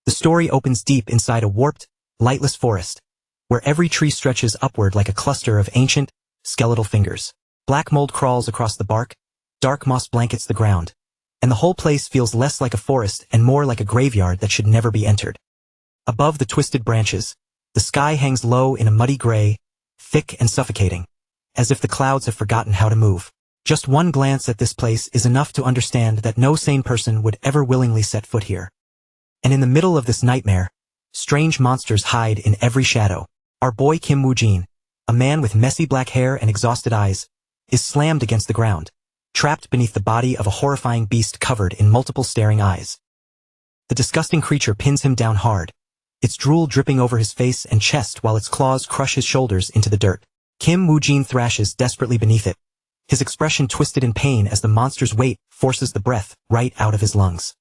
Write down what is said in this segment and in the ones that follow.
The story opens deep inside a warped, lightless forest, where every tree stretches upward like a cluster of ancient, skeletal fingers. Black mold crawls across the bark, dark moss blankets the ground, and the whole place feels less like a forest and more like a graveyard that should never be entered. Above the twisted branches, the sky hangs low in a muddy gray, thick and suffocating, as if the clouds have forgotten how to move. Just one glance at this place is enough to understand that no sane person would ever willingly set foot here. And in the middle of this nightmare, strange monsters hide in every shadow. Our boy Kim Woo-jin, a man with messy black hair and exhausted eyes, is slammed against the ground, trapped beneath the body of a horrifying beast covered in multiple staring eyes. The disgusting creature pins him down hard, its drool dripping over his face and chest while its claws crush his shoulders into the dirt. Kim Woo-jin thrashes desperately beneath it, his expression twisted in pain as the monster's weight forces the breath right out of his lungs.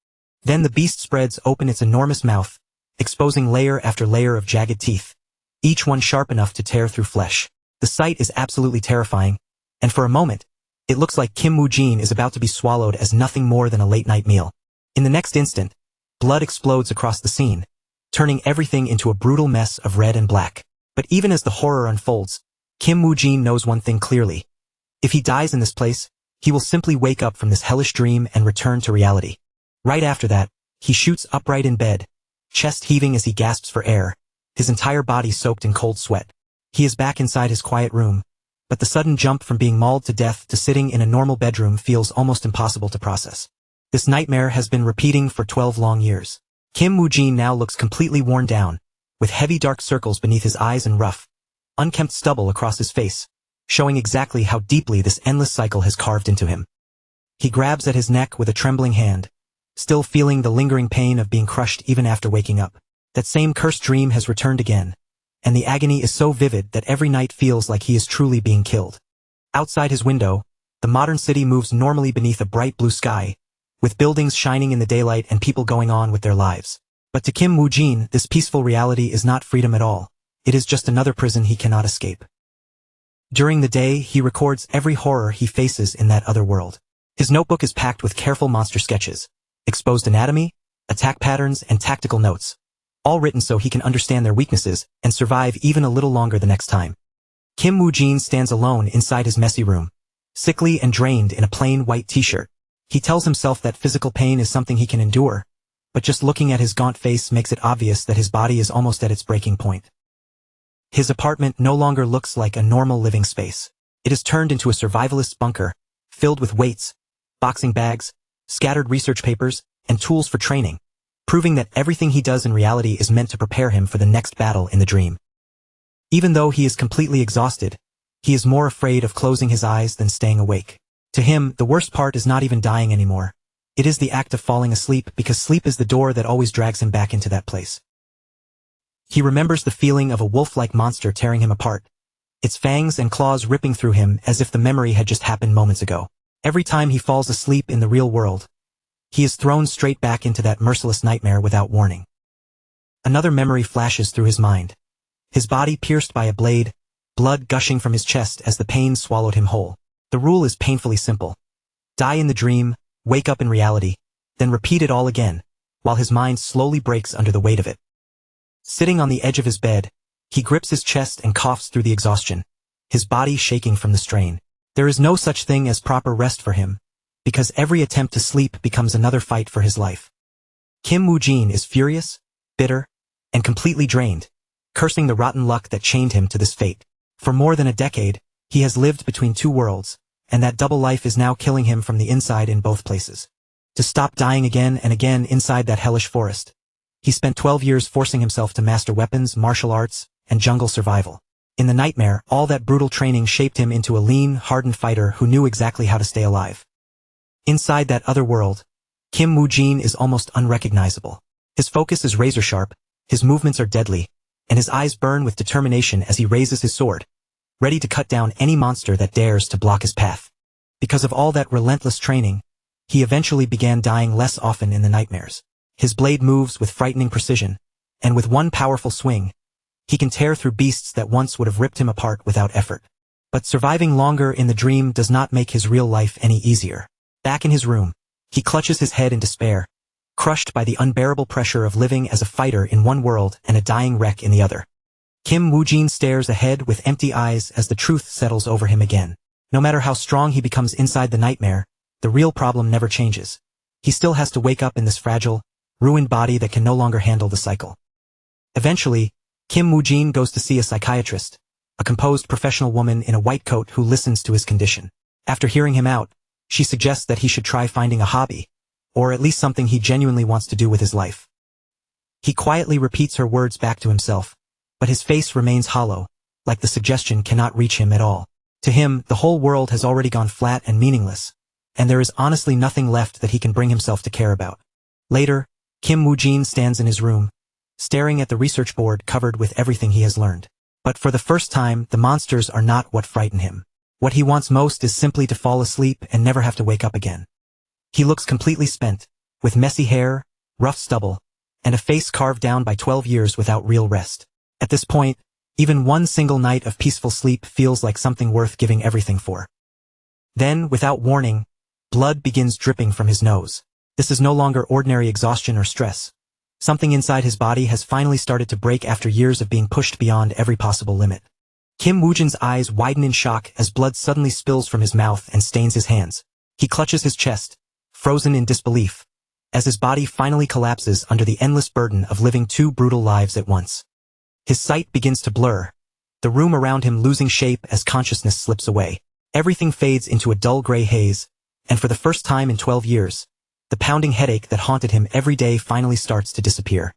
Then the beast spreads open its enormous mouth, exposing layer after layer of jagged teeth, each one sharp enough to tear through flesh. The sight is absolutely terrifying, and for a moment, it looks like Kim Woo-jin is about to be swallowed as nothing more than a late-night meal. In the next instant, blood explodes across the scene, turning everything into a brutal mess of red and black. But even as the horror unfolds, Kim Woo-jin knows one thing clearly. If he dies in this place, he will simply wake up from this hellish dream and return to reality. Right after that, he shoots upright in bed, chest heaving as he gasps for air, his entire body soaked in cold sweat. He is back inside his quiet room, but the sudden jump from being mauled to death to sitting in a normal bedroom feels almost impossible to process. This nightmare has been repeating for 12 long years. Kim Woo-jin now looks completely worn down, with heavy dark circles beneath his eyes and rough, unkempt stubble across his face, showing exactly how deeply this endless cycle has carved into him. He grabs at his neck with a trembling hand, still feeling the lingering pain of being crushed even after waking up. That same cursed dream has returned again, and the agony is so vivid that every night feels like he is truly being killed. Outside his window, the modern city moves normally beneath a bright blue sky, with buildings shining in the daylight and people going on with their lives. But to Kim Woo-jin, this peaceful reality is not freedom at all. It is just another prison he cannot escape. During the day, he records every horror he faces in that other world. His notebook is packed with careful monster sketches, exposed anatomy, attack patterns, and tactical notes, all written so he can understand their weaknesses and survive even a little longer the next time. Kim Woo-jin stands alone inside his messy room, sickly and drained in a plain white t-shirt. He tells himself that physical pain is something he can endure, but just looking at his gaunt face makes it obvious that his body is almost at its breaking point. His apartment no longer looks like a normal living space. It is turned into a survivalist bunker, filled with weights, boxing bags, scattered research papers, and tools for training, proving that everything he does in reality is meant to prepare him for the next battle in the dream. Even though he is completely exhausted, he is more afraid of closing his eyes than staying awake. To him, the worst part is not even dying anymore. It is the act of falling asleep, because sleep is the door that always drags him back into that place. He remembers the feeling of a wolf-like monster tearing him apart, its fangs and claws ripping through him as if the memory had just happened moments ago. Every time he falls asleep in the real world, he is thrown straight back into that merciless nightmare without warning. Another memory flashes through his mind. His body pierced by a blade, blood gushing from his chest as the pain swallowed him whole. The rule is painfully simple. Die in the dream, wake up in reality, then repeat it all again, while his mind slowly breaks under the weight of it. Sitting on the edge of his bed, he grips his chest and coughs through the exhaustion, his body shaking from the strain. There is no such thing as proper rest for him, because every attempt to sleep becomes another fight for his life. Kim Woo-jin is furious, bitter, and completely drained, cursing the rotten luck that chained him to this fate. For more than a decade, he has lived between two worlds, and that double life is now killing him from the inside in both places. To stop dying again and again inside that hellish forest, he spent 12 years forcing himself to master weapons, martial arts, and jungle survival. In the nightmare, all that brutal training shaped him into a lean, hardened fighter who knew exactly how to stay alive. Inside that other world, Kim Woo-jin is almost unrecognizable. His focus is razor-sharp, his movements are deadly, and his eyes burn with determination as he raises his sword, ready to cut down any monster that dares to block his path. Because of all that relentless training, he eventually began dying less often in the nightmares. His blade moves with frightening precision, and with one powerful swing, he can tear through beasts that once would have ripped him apart without effort. But surviving longer in the dream does not make his real life any easier. Back in his room, he clutches his head in despair, crushed by the unbearable pressure of living as a fighter in one world and a dying wreck in the other. Kim Woo-jin stares ahead with empty eyes as the truth settles over him again. No matter how strong he becomes inside the nightmare, the real problem never changes. He still has to wake up in this fragile, ruined body that can no longer handle the cycle. Eventually, Kim Woo-jin goes to see a psychiatrist, a composed professional woman in a white coat who listens to his condition. After hearing him out, she suggests that he should try finding a hobby, or at least something he genuinely wants to do with his life. He quietly repeats her words back to himself, but his face remains hollow, like the suggestion cannot reach him at all. To him, the whole world has already gone flat and meaningless, and there is honestly nothing left that he can bring himself to care about. Later, Kim Woo-jin stands in his room, staring at the research board covered with everything he has learned. But for the first time, the monsters are not what frighten him. What he wants most is simply to fall asleep and never have to wake up again. He looks completely spent, with messy hair, rough stubble, and a face carved down by 12 years without real rest. At this point, even one single night of peaceful sleep feels like something worth giving everything for. Then, without warning, blood begins dripping from his nose. This is no longer ordinary exhaustion or stress. Something inside his body has finally started to break after years of being pushed beyond every possible limit. Kim Woo-jin's eyes widen in shock as blood suddenly spills from his mouth and stains his hands. He clutches his chest, frozen in disbelief, as his body finally collapses under the endless burden of living two brutal lives at once. His sight begins to blur, the room around him losing shape as consciousness slips away. Everything fades into a dull gray haze, and for the first time in 12 years, the pounding headache that haunted him every day finally starts to disappear.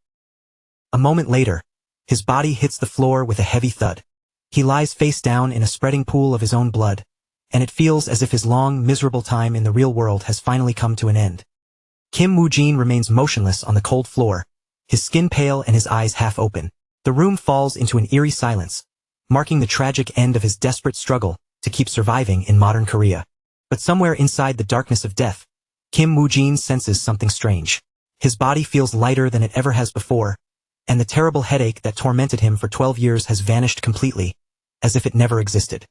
A moment later, his body hits the floor with a heavy thud. He lies face down in a spreading pool of his own blood, and it feels as if his long, miserable time in the real world has finally come to an end. Kim Woo-jin remains motionless on the cold floor, his skin pale and his eyes half open. The room falls into an eerie silence, marking the tragic end of his desperate struggle to keep surviving in modern Korea. But somewhere inside the darkness of death, Kim Woo-jin senses something strange. His body feels lighter than it ever has before, and the terrible headache that tormented him for 12 years has vanished completely, as if it never existed.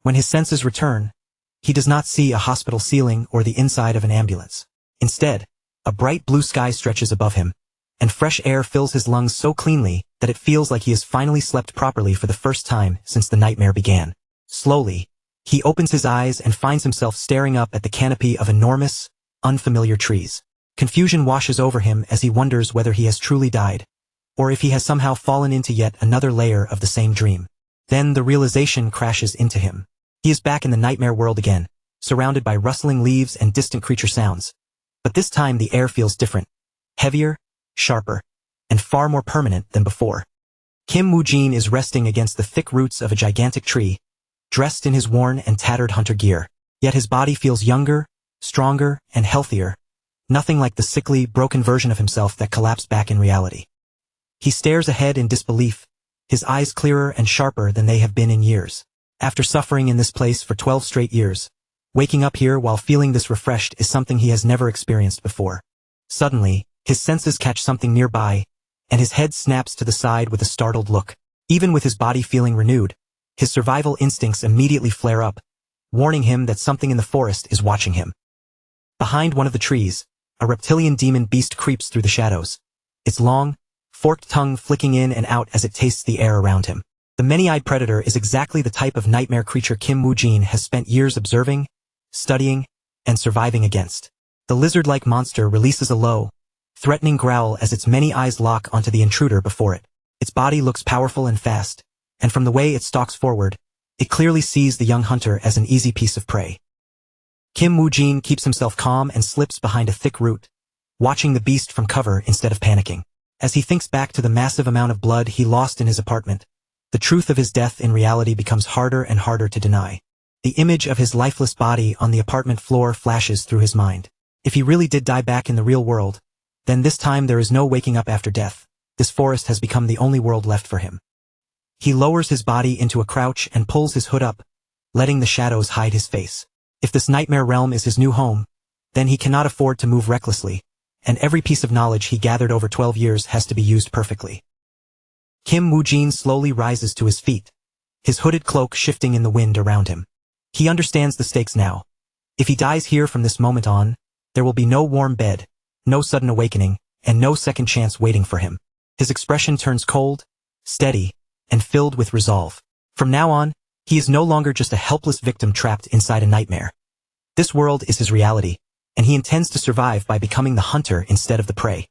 When his senses return, he does not see a hospital ceiling or the inside of an ambulance. Instead, a bright blue sky stretches above him, and fresh air fills his lungs so cleanly that it feels like he has finally slept properly for the first time since the nightmare began. Slowly, he opens his eyes and finds himself staring up at the canopy of enormous, unfamiliar trees. Confusion washes over him as he wonders whether he has truly died, or if he has somehow fallen into yet another layer of the same dream. Then the realization crashes into him. He is back in the nightmare world again, surrounded by rustling leaves and distant creature sounds. But this time the air feels different, heavier, sharper, and far more permanent than before. Kim Woo-jin is resting against the thick roots of a gigantic tree, dressed in his worn and tattered hunter gear. Yet his body feels younger, stronger, and healthier, nothing like the sickly, broken version of himself that collapsed back in reality. He stares ahead in disbelief, his eyes clearer and sharper than they have been in years. After suffering in this place for 12 straight years, waking up here while feeling this refreshed is something he has never experienced before. Suddenly, his senses catch something nearby, and his head snaps to the side with a startled look. Even with his body feeling renewed, his survival instincts immediately flare up, warning him that something in the forest is watching him. Behind one of the trees, a reptilian demon beast creeps through the shadows, its long, forked tongue flicking in and out as it tastes the air around him. The many-eyed predator is exactly the type of nightmare creature Kim Woo-jin has spent years observing, studying, and surviving against. The lizard-like monster releases a low, threatening growl as its many eyes lock onto the intruder before it. Its body looks powerful and fast, and from the way it stalks forward, it clearly sees the young hunter as an easy piece of prey. Kim Woo-jin keeps himself calm and slips behind a thick root, watching the beast from cover instead of panicking. As he thinks back to the massive amount of blood he lost in his apartment, the truth of his death in reality becomes harder and harder to deny. The image of his lifeless body on the apartment floor flashes through his mind. If he really did die back in the real world, then this time there is no waking up after death. This forest has become the only world left for him. He lowers his body into a crouch and pulls his hood up, letting the shadows hide his face. If this nightmare realm is his new home, then he cannot afford to move recklessly, and every piece of knowledge he gathered over 12 years has to be used perfectly. Kim Woo-jin slowly rises to his feet, his hooded cloak shifting in the wind around him. He understands the stakes now. If he dies here from this moment on, there will be no warm bed, no sudden awakening, and no second chance waiting for him. His expression turns cold, steady, and filled with resolve. From now on, he is no longer just a helpless victim trapped inside a nightmare. This world is his reality, and he intends to survive by becoming the hunter instead of the prey.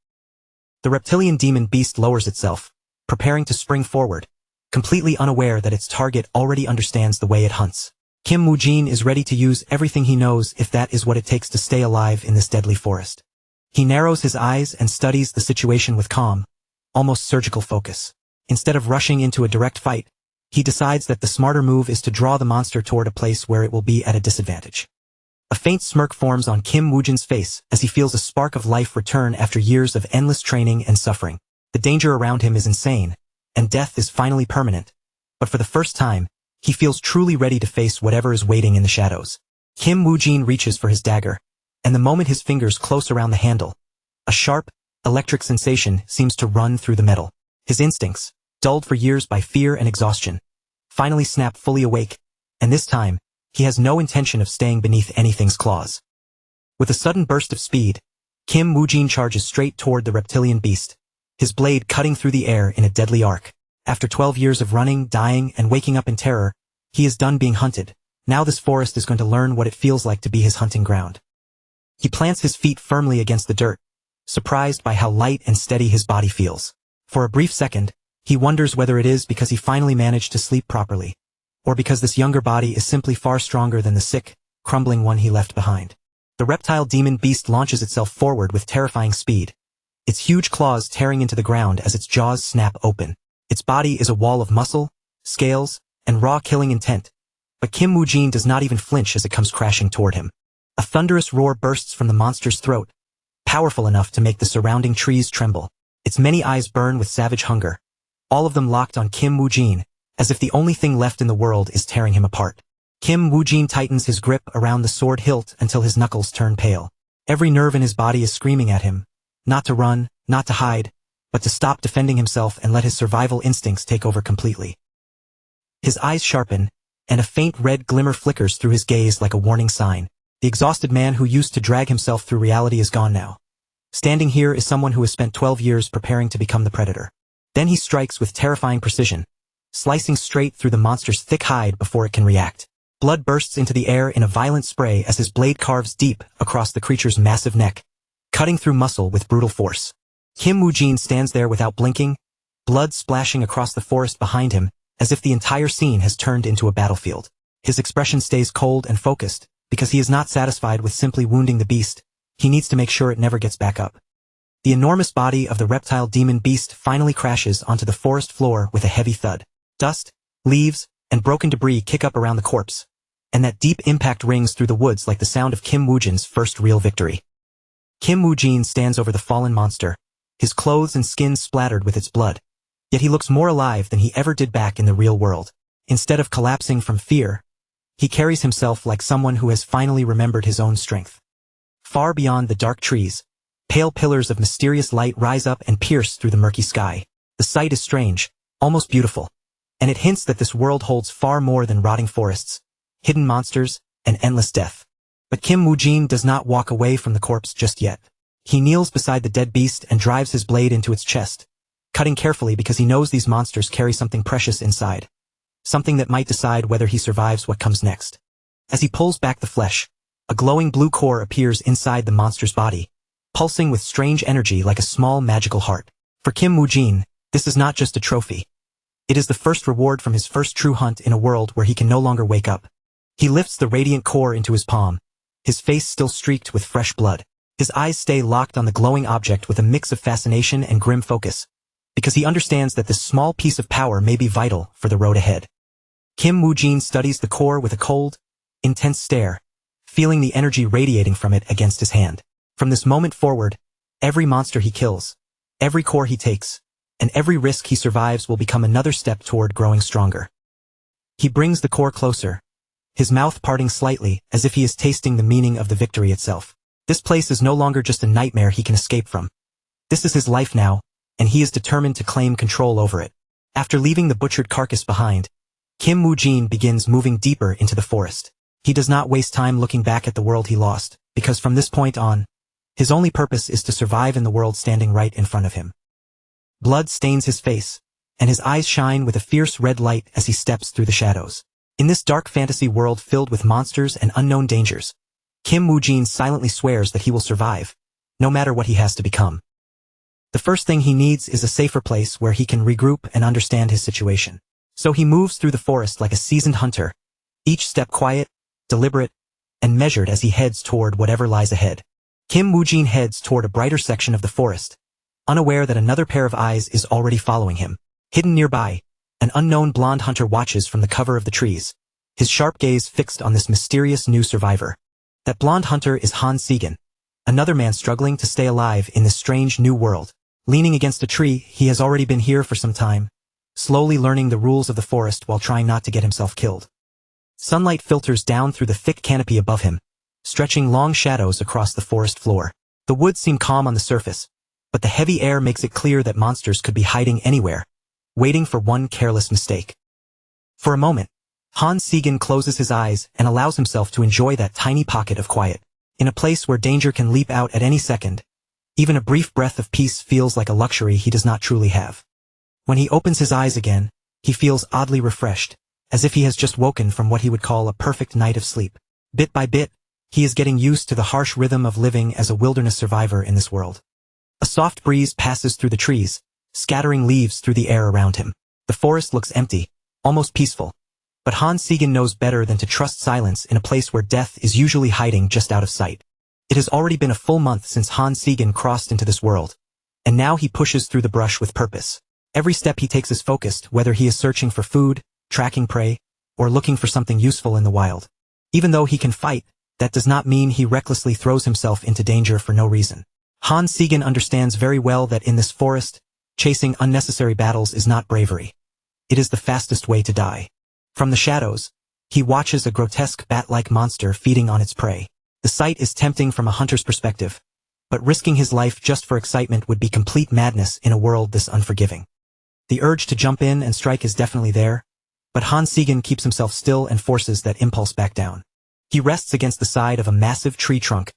The reptilian demon beast lowers itself, preparing to spring forward, completely unaware that its target already understands the way it hunts. Kim Woo-jin is ready to use everything he knows if that is what it takes to stay alive in this deadly forest. He narrows his eyes and studies the situation with calm, almost surgical focus. Instead of rushing into a direct fight, he decides that the smarter move is to draw the monster toward a place where it will be at a disadvantage. A faint smirk forms on Kim Woo-jin's face as he feels a spark of life return after years of endless training and suffering. The danger around him is insane, and death is finally permanent. But for the first time, he feels truly ready to face whatever is waiting in the shadows. Kim Woo-jin reaches for his dagger, and the moment his fingers close around the handle, a sharp, electric sensation seems to run through the metal. His instincts, dulled for years by fear and exhaustion, finally snap fully awake, and this time, he has no intention of staying beneath anything's claws. With a sudden burst of speed, Kim Woo-jin charges straight toward the reptilian beast, his blade cutting through the air in a deadly arc. After 12 years of running, dying, and waking up in terror, he is done being hunted. Now this forest is going to learn what it feels like to be his hunting ground. He plants his feet firmly against the dirt, surprised by how light and steady his body feels. For a brief second, he wonders whether it is because he finally managed to sleep properly, or because this younger body is simply far stronger than the sick, crumbling one he left behind. The reptile demon beast launches itself forward with terrifying speed, its huge claws tearing into the ground as its jaws snap open. Its body is a wall of muscle, scales, and raw killing intent, but Kim Woo-jin does not even flinch as it comes crashing toward him. A thunderous roar bursts from the monster's throat, powerful enough to make the surrounding trees tremble. Its many eyes burn with savage hunger, all of them locked on Kim Woo-jin, as if the only thing left in the world is tearing him apart. Kim Woo-jin tightens his grip around the sword hilt until his knuckles turn pale. Every nerve in his body is screaming at him, not to run, not to hide, but to stop defending himself and let his survival instincts take over completely. His eyes sharpen, and a faint red glimmer flickers through his gaze like a warning sign. The exhausted man who used to drag himself through reality is gone now. Standing here is someone who has spent 12 years preparing to become the predator. Then he strikes with terrifying precision, slicing straight through the monster's thick hide before it can react. Blood bursts into the air in a violent spray as his blade carves deep across the creature's massive neck, cutting through muscle with brutal force. Kim Woo-jin stands there without blinking, blood splashing across the forest behind him, as if the entire scene has turned into a battlefield. His expression stays cold and focused, because he is not satisfied with simply wounding the beast. He needs to make sure it never gets back up. The enormous body of the reptile demon beast finally crashes onto the forest floor with a heavy thud. Dust, leaves, and broken debris kick up around the corpse, and that deep impact rings through the woods like the sound of Kim Woo-jin's first real victory. Kim Woo-jin stands over the fallen monster, his clothes and skin splattered with its blood. Yet he looks more alive than he ever did back in the real world. Instead of collapsing from fear, he carries himself like someone who has finally remembered his own strength. Far beyond the dark trees, pale pillars of mysterious light rise up and pierce through the murky sky. The sight is strange, almost beautiful, and it hints that this world holds far more than rotting forests, hidden monsters, and endless death. But Kim Woo-jin does not walk away from the corpse just yet. He kneels beside the dead beast and drives his blade into its chest, cutting carefully because he knows these monsters carry something precious inside, something that might decide whether he survives what comes next. As he pulls back the flesh, a glowing blue core appears inside the monster's body, pulsing with strange energy like a small magical heart. For Kim Woo-jin, this is not just a trophy. It is the first reward from his first true hunt in a world where he can no longer wake up. He lifts the radiant core into his palm, his face still streaked with fresh blood. His eyes stay locked on the glowing object with a mix of fascination and grim focus, because he understands that this small piece of power may be vital for the road ahead. Kim Woo-jin studies the core with a cold, intense stare, feeling the energy radiating from it against his hand. From this moment forward, every monster he kills, every core he takes, and every risk he survives will become another step toward growing stronger. He brings the core closer, his mouth parting slightly as if he is tasting the meaning of the victory itself. This place is no longer just a nightmare he can escape from. This is his life now, and he is determined to claim control over it. After leaving the butchered carcass behind, Kim Woo-jin begins moving deeper into the forest. He does not waste time looking back at the world he lost, because from this point on, His only purpose is to survive in the world standing right in front of him. Blood stains his face, and his eyes shine with a fierce red light as he steps through the shadows. In this dark fantasy world filled with monsters and unknown dangers, Kim Woo-jin silently swears that he will survive, no matter what he has to become. The first thing he needs is a safer place where he can regroup and understand his situation. So he moves through the forest like a seasoned hunter, each step quiet, deliberate, and measured as he heads toward whatever lies ahead. Kim Woo-jin heads toward a brighter section of the forest, unaware that another pair of eyes is already following him. Hidden nearby, an unknown blonde hunter watches from the cover of the trees, his sharp gaze fixed on this mysterious new survivor. That blonde hunter is Han Segan, another man struggling to stay alive in this strange new world. Leaning against a tree, he has already been here for some time, slowly learning the rules of the forest while trying not to get himself killed. Sunlight filters down through the thick canopy above him, stretching long shadows across the forest floor. The woods seem calm on the surface, but the heavy air makes it clear that monsters could be hiding anywhere, waiting for one careless mistake. For a moment, Han Segan closes his eyes and allows himself to enjoy that tiny pocket of quiet. In a place where danger can leap out at any second, even a brief breath of peace feels like a luxury he does not truly have. When he opens his eyes again, he feels oddly refreshed, as if he has just woken from what he would call a perfect night of sleep. Bit by bit, he is getting used to the harsh rhythm of living as a wilderness survivor in this world. A soft breeze passes through the trees, scattering leaves through the air around him. The forest looks empty, almost peaceful, but Han Segan knows better than to trust silence in a place where death is usually hiding just out of sight. It has already been a full month since Han Segan crossed into this world, and now he pushes through the brush with purpose. Every step he takes is focused, whether he is searching for food, tracking prey, or looking for something useful in the wild. Even though he can fight, that does not mean he recklessly throws himself into danger for no reason. Han Segan understands very well that in this forest, chasing unnecessary battles is not bravery. It is the fastest way to die. From the shadows, he watches a grotesque bat-like monster feeding on its prey. The sight is tempting from a hunter's perspective, but risking his life just for excitement would be complete madness in a world this unforgiving. The urge to jump in and strike is definitely there, but Han Segan keeps himself still and forces that impulse back down. He rests against the side of a massive tree trunk,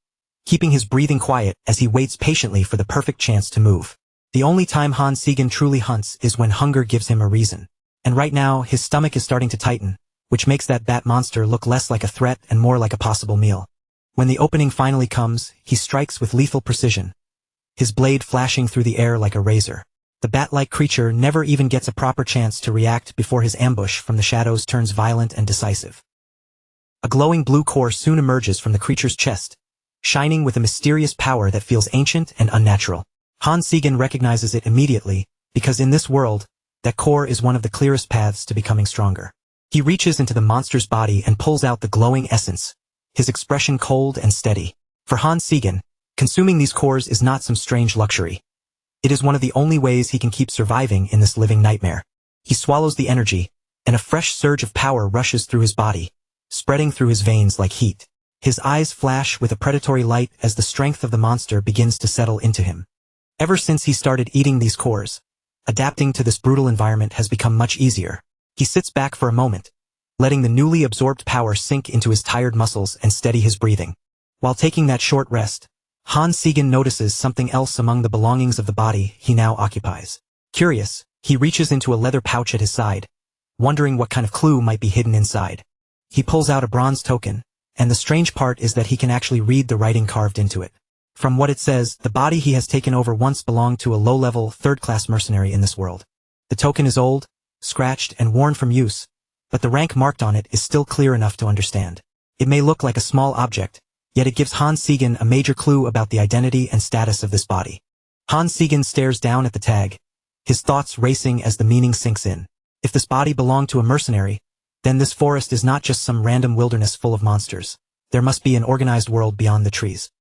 keeping his breathing quiet as he waits patiently for the perfect chance to move. The only time Han Segan truly hunts is when hunger gives him a reason. And right now, his stomach is starting to tighten, which makes that bat monster look less like a threat and more like a possible meal. When the opening finally comes, he strikes with lethal precision, his blade flashing through the air like a razor. The bat-like creature never even gets a proper chance to react before his ambush from the shadows turns violent and decisive. A glowing blue core soon emerges from the creature's chest, shining with a mysterious power that feels ancient and unnatural. Han Segan recognizes it immediately, because in this world, that core is one of the clearest paths to becoming stronger. He reaches into the monster's body and pulls out the glowing essence, his expression cold and steady. For Han Segan, consuming these cores is not some strange luxury. It is one of the only ways he can keep surviving in this living nightmare. He swallows the energy, and a fresh surge of power rushes through his body, spreading through his veins like heat. His eyes flash with a predatory light as the strength of the monster begins to settle into him. Ever since he started eating these cores, adapting to this brutal environment has become much easier. He sits back for a moment, letting the newly absorbed power sink into his tired muscles and steady his breathing. While taking that short rest, Han Segan notices something else among the belongings of the body he now occupies. Curious, he reaches into a leather pouch at his side, wondering what kind of clue might be hidden inside. He pulls out a bronze token, and the strange part is that he can actually read the writing carved into it. From what it says, the body he has taken over once belonged to a low-level, third-class mercenary in this world. The token is old, scratched, and worn from use, but the rank marked on it is still clear enough to understand. It may look like a small object, yet it gives Han Segan a major clue about the identity and status of this body. Han Segan stares down at the tag, his thoughts racing as the meaning sinks in. If this body belonged to a mercenary, then this forest is not just some random wilderness full of monsters. There must be an organized world beyond the trees.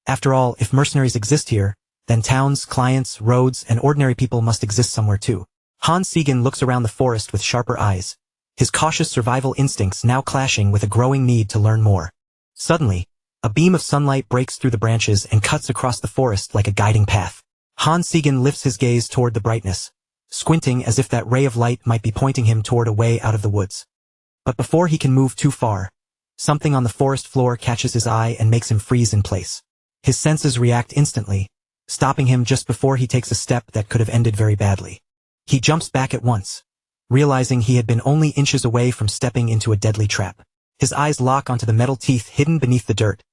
After all, if mercenaries exist here, then towns, clients, roads, and ordinary people must exist somewhere too. Han Segan looks around the forest with sharper eyes, his cautious survival instincts now clashing with a growing need to learn more. Suddenly, a beam of sunlight breaks through the branches and cuts across the forest like a guiding path. Han Segan lifts his gaze toward the brightness, squinting as if that ray of light might be pointing him toward a way out of the woods. But before he can move too far, something on the forest floor catches his eye and makes him freeze in place. His senses react instantly, stopping him just before he takes a step that could have ended very badly. He jumps back at once, realizing he had been only inches away from stepping into a deadly trap. His eyes lock onto the metal teeth hidden beneath the dirt,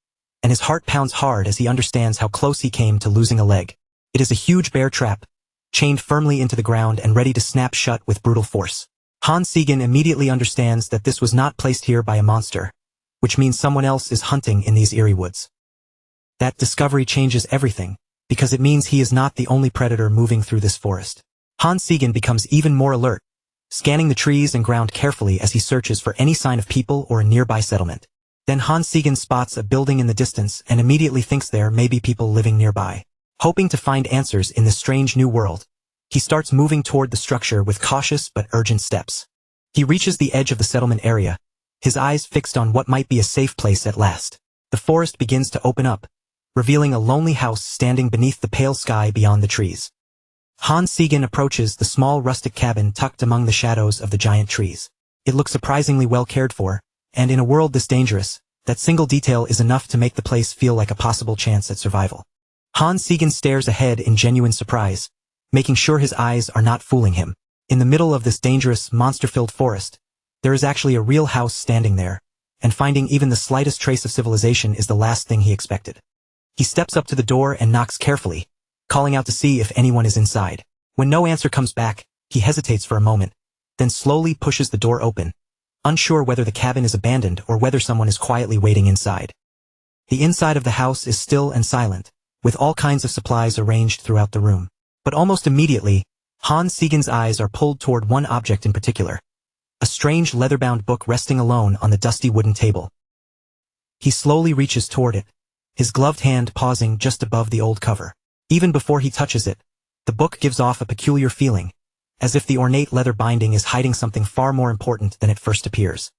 and his heart pounds hard as he understands how close he came to losing a leg. It is a huge bear trap, chained firmly into the ground and ready to snap shut with brutal force. Han Segan immediately understands that this was not placed here by a monster, which means someone else is hunting in these eerie woods. That discovery changes everything, because it means he is not the only predator moving through this forest. Han Segan becomes even more alert, scanning the trees and ground carefully as he searches for any sign of people or a nearby settlement. Then Han Segan spots a building in the distance and immediately thinks there may be people living nearby. Hoping to find answers in this strange new world, he starts moving toward the structure with cautious but urgent steps. He reaches the edge of the settlement area, his eyes fixed on what might be a safe place at last. The forest begins to open up, revealing a lonely house standing beneath the pale sky beyond the trees. Han Segan approaches the small rustic cabin tucked among the shadows of the giant trees. It looks surprisingly well cared for, and in a world this dangerous, that single detail is enough to make the place feel like a possible chance at survival. Han Segan stares ahead in genuine surprise, making sure his eyes are not fooling him. In the middle of this dangerous, monster-filled forest, there is actually a real house standing there, and finding even the slightest trace of civilization is the last thing he expected. He steps up to the door and knocks carefully, calling out to see if anyone is inside. When no answer comes back, he hesitates for a moment, then slowly pushes the door open, unsure whether the cabin is abandoned or whether someone is quietly waiting inside. The inside of the house is still and silent, with all kinds of supplies arranged throughout the room. But almost immediately, Han Segan's eyes are pulled toward one object in particular, a strange leather-bound book resting alone on the dusty wooden table. He slowly reaches toward it, his gloved hand pausing just above the old cover. Even before he touches it, the book gives off a peculiar feeling, as if the ornate leather binding is hiding something far more important than it first appears.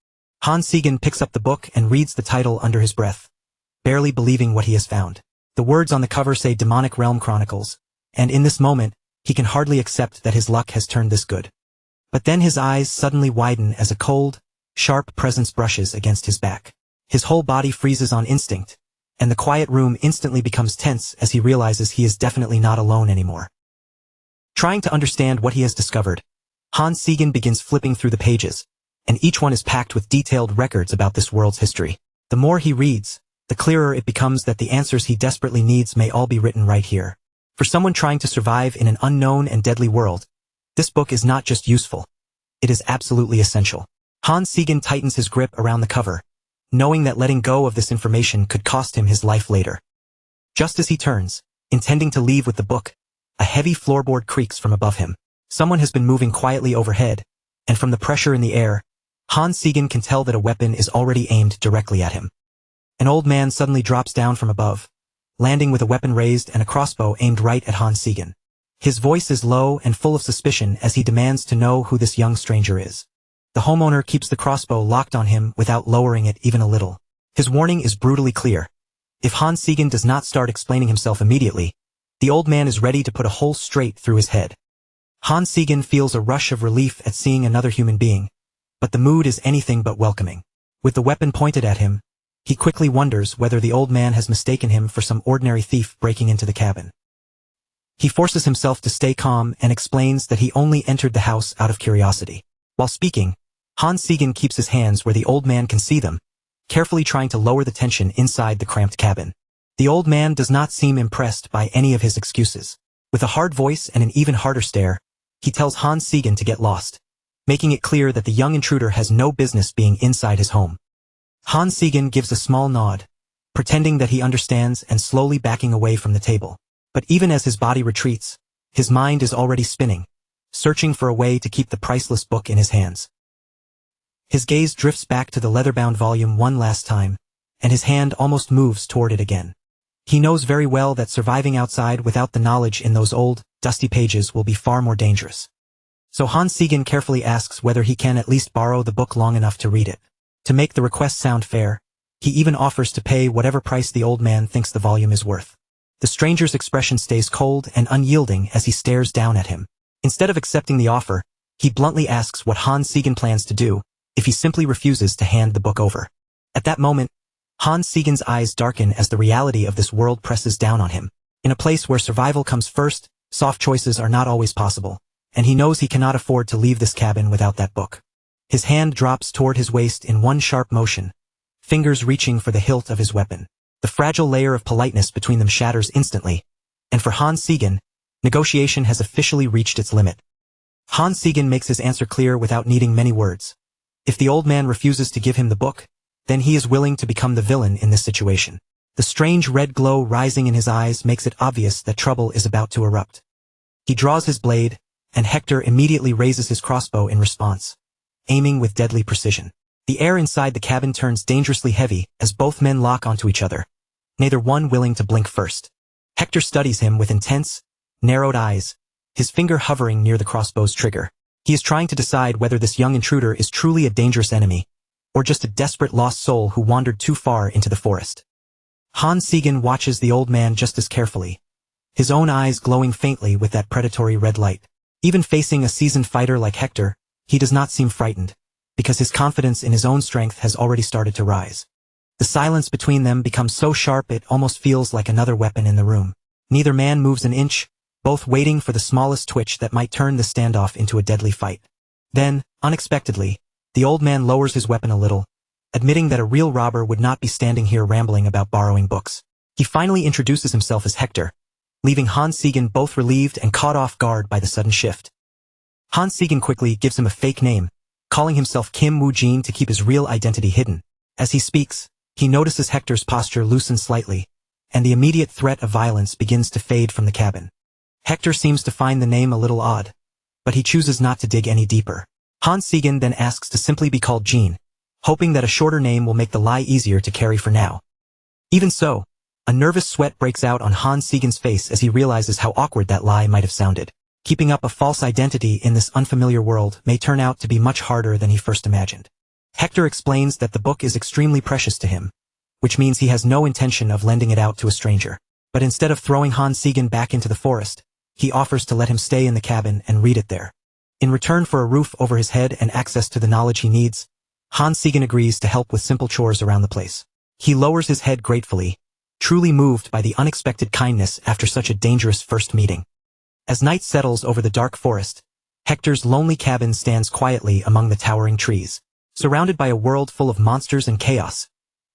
Han Segan picks up the book and reads the title under his breath, barely believing what he has found. The words on the cover say Demonic Realm Chronicles, and in this moment, he can hardly accept that his luck has turned this good. But then his eyes suddenly widen as a cold, sharp presence brushes against his back. His whole body freezes on instinct, and the quiet room instantly becomes tense as he realizes he is definitely not alone anymore. Trying to understand what he has discovered, Han Segan begins flipping through the pages, and each one is packed with detailed records about this world's history. The more he reads, the clearer it becomes that the answers he desperately needs may all be written right here. For someone trying to survive in an unknown and deadly world, this book is not just useful, it is absolutely essential. Han Segan tightens his grip around the cover, knowing that letting go of this information could cost him his life later. Just as he turns, intending to leave with the book, a heavy floorboard creaks from above him. Someone has been moving quietly overhead, and from the pressure in the air, Han Segan can tell that a weapon is already aimed directly at him. An old man suddenly drops down from above, landing with a weapon raised and a crossbow aimed right at Han Segan. His voice is low and full of suspicion as he demands to know who this young stranger is. The homeowner keeps the crossbow locked on him without lowering it even a little. His warning is brutally clear. If Han Segan does not start explaining himself immediately, the old man is ready to put a hole straight through his head. Han Segan feels a rush of relief at seeing another human being, but the mood is anything but welcoming. With the weapon pointed at him, he quickly wonders whether the old man has mistaken him for some ordinary thief breaking into the cabin. He forces himself to stay calm and explains that he only entered the house out of curiosity. While speaking, Han Segan keeps his hands where the old man can see them, carefully trying to lower the tension inside the cramped cabin. The old man does not seem impressed by any of his excuses. With a hard voice and an even harder stare, he tells Han Segan to get lost, making it clear that the young intruder has no business being inside his home. Han Segan gives a small nod, pretending that he understands and slowly backing away from the table. But even as his body retreats, his mind is already spinning, searching for a way to keep the priceless book in his hands. His gaze drifts back to the leather-bound volume one last time, and his hand almost moves toward it again. He knows very well that surviving outside without the knowledge in those old, dusty pages will be far more dangerous. So Han Segan carefully asks whether he can at least borrow the book long enough to read it. To make the request sound fair, he even offers to pay whatever price the old man thinks the volume is worth. The stranger's expression stays cold and unyielding as he stares down at him. Instead of accepting the offer, he bluntly asks what Han Segan plans to do if he simply refuses to hand the book over. At that moment, Han Segan's eyes darken as the reality of this world presses down on him. In a place where survival comes first, soft choices are not always possible, and he knows he cannot afford to leave this cabin without that book. His hand drops toward his waist in one sharp motion, fingers reaching for the hilt of his weapon. The fragile layer of politeness between them shatters instantly, and for Han Segan, negotiation has officially reached its limit. Han Segan makes his answer clear without needing many words. If the old man refuses to give him the book, then he is willing to become the villain in this situation. The strange red glow rising in his eyes makes it obvious that trouble is about to erupt. He draws his blade, and Hector immediately raises his crossbow in response, aiming with deadly precision. The air inside the cabin turns dangerously heavy as both men lock onto each other, neither one willing to blink first. Hector studies him with intense, narrowed eyes, his finger hovering near the crossbow's trigger. He is trying to decide whether this young intruder is truly a dangerous enemy, or just a desperate lost soul who wandered too far into the forest. Han Segan watches the old man just as carefully, his own eyes glowing faintly with that predatory red light. Even facing a seasoned fighter like Hector, he does not seem frightened, because his confidence in his own strength has already started to rise. The silence between them becomes so sharp it almost feels like another weapon in the room. Neither man moves an inch, both waiting for the smallest twitch that might turn the standoff into a deadly fight. Then, unexpectedly, the old man lowers his weapon a little, admitting that a real robber would not be standing here rambling about borrowing books. He finally introduces himself as Hector, leaving Han Segan both relieved and caught off guard by the sudden shift. Han Segan quickly gives him a fake name, calling himself Kim Woo-jin to keep his real identity hidden. As he speaks, he notices Hector's posture loosen slightly, and the immediate threat of violence begins to fade from the cabin. Hector seems to find the name a little odd, but he chooses not to dig any deeper. Han Segan then asks to simply be called Jean, hoping that a shorter name will make the lie easier to carry for now. Even so, a nervous sweat breaks out on Han Segan's face as he realizes how awkward that lie might have sounded. Keeping up a false identity in this unfamiliar world may turn out to be much harder than he first imagined. Hector explains that the book is extremely precious to him, which means he has no intention of lending it out to a stranger. But instead of throwing Han Segan back into the forest, he offers to let him stay in the cabin and read it there. In return for a roof over his head and access to the knowledge he needs, Han Segan agrees to help with simple chores around the place. He lowers his head gratefully, truly moved by the unexpected kindness after such a dangerous first meeting. As night settles over the dark forest, Hector's lonely cabin stands quietly among the towering trees. Surrounded by a world full of monsters and chaos,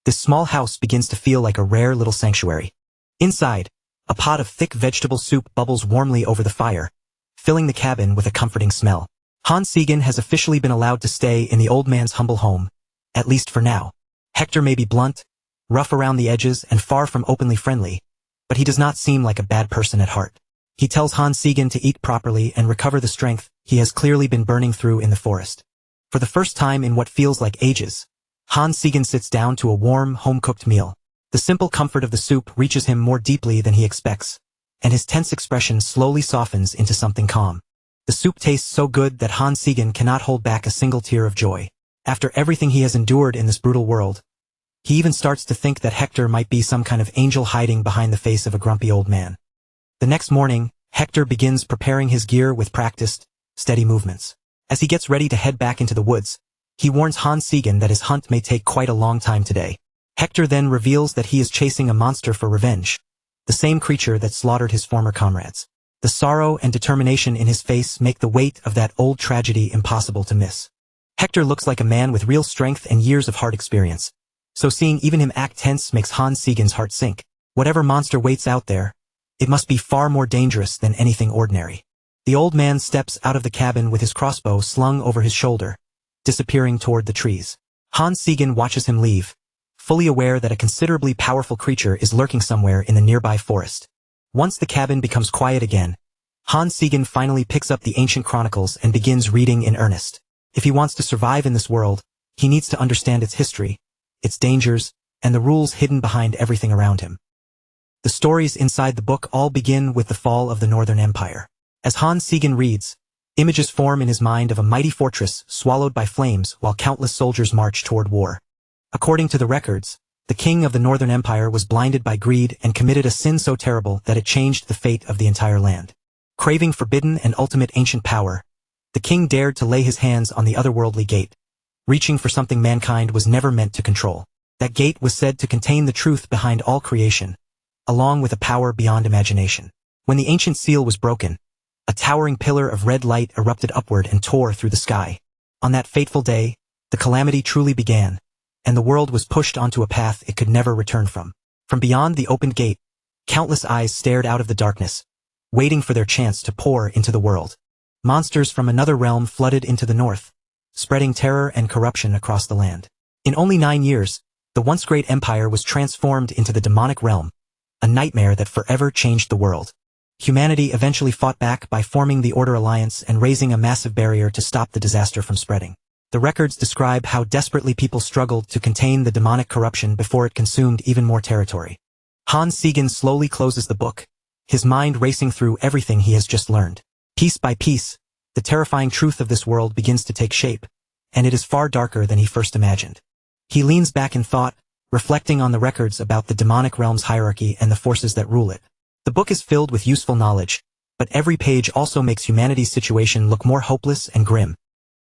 this small house begins to feel like a rare little sanctuary. Inside, a pot of thick vegetable soup bubbles warmly over the fire, filling the cabin with a comforting smell. Han Segan has officially been allowed to stay in the old man's humble home, at least for now. Hector may be blunt, rough around the edges, and far from openly friendly, but he does not seem like a bad person at heart. He tells Han Segan to eat properly and recover the strength he has clearly been burning through in the forest. For the first time in what feels like ages, Han Segan sits down to a warm, home-cooked meal. The simple comfort of the soup reaches him more deeply than he expects, and his tense expression slowly softens into something calm. The soup tastes so good that Han Segan cannot hold back a single tear of joy. After everything he has endured in this brutal world, he even starts to think that Hector might be some kind of angel hiding behind the face of a grumpy old man. The next morning, Hector begins preparing his gear with practiced, steady movements. As he gets ready to head back into the woods, he warns Han Segan that his hunt may take quite a long time today. Hector then reveals that he is chasing a monster for revenge, the same creature that slaughtered his former comrades. The sorrow and determination in his face make the weight of that old tragedy impossible to miss. Hector looks like a man with real strength and years of hard experience, so seeing even him act tense makes Han Segan's heart sink. Whatever monster waits out there, it must be far more dangerous than anything ordinary. The old man steps out of the cabin with his crossbow slung over his shoulder, disappearing toward the trees. Han Segan watches him leave, fully aware that a considerably powerful creature is lurking somewhere in the nearby forest. Once the cabin becomes quiet again, Han Segan finally picks up the ancient chronicles and begins reading in earnest. If he wants to survive in this world, he needs to understand its history, its dangers, and the rules hidden behind everything around him. The stories inside the book all begin with the fall of the Northern Empire. As Han Segan reads, images form in his mind of a mighty fortress swallowed by flames while countless soldiers march toward war. According to the records, the king of the Northern Empire was blinded by greed and committed a sin so terrible that it changed the fate of the entire land. Craving forbidden and ultimate ancient power, the king dared to lay his hands on the otherworldly gate, reaching for something mankind was never meant to control. That gate was said to contain the truth behind all creation, along with a power beyond imagination. When the ancient seal was broken, a towering pillar of red light erupted upward and tore through the sky. On that fateful day, the calamity truly began, and the world was pushed onto a path it could never return from. From beyond the opened gate, countless eyes stared out of the darkness, waiting for their chance to pour into the world. Monsters from another realm flooded into the north, spreading terror and corruption across the land. In only 9 years, the once great empire was transformed into the demonic realm, a nightmare that forever changed the world. Humanity eventually fought back by forming the Order Alliance and raising a massive barrier to stop the disaster from spreading. The records describe how desperately people struggled to contain the demonic corruption before it consumed even more territory. Hans Siegen slowly closes the book, his mind racing through everything he has just learned. Piece by piece, the terrifying truth of this world begins to take shape, and it is far darker than he first imagined. He leans back in thought, reflecting on the records about the demonic realm's hierarchy and the forces that rule it. The book is filled with useful knowledge, but every page also makes humanity's situation look more hopeless and grim.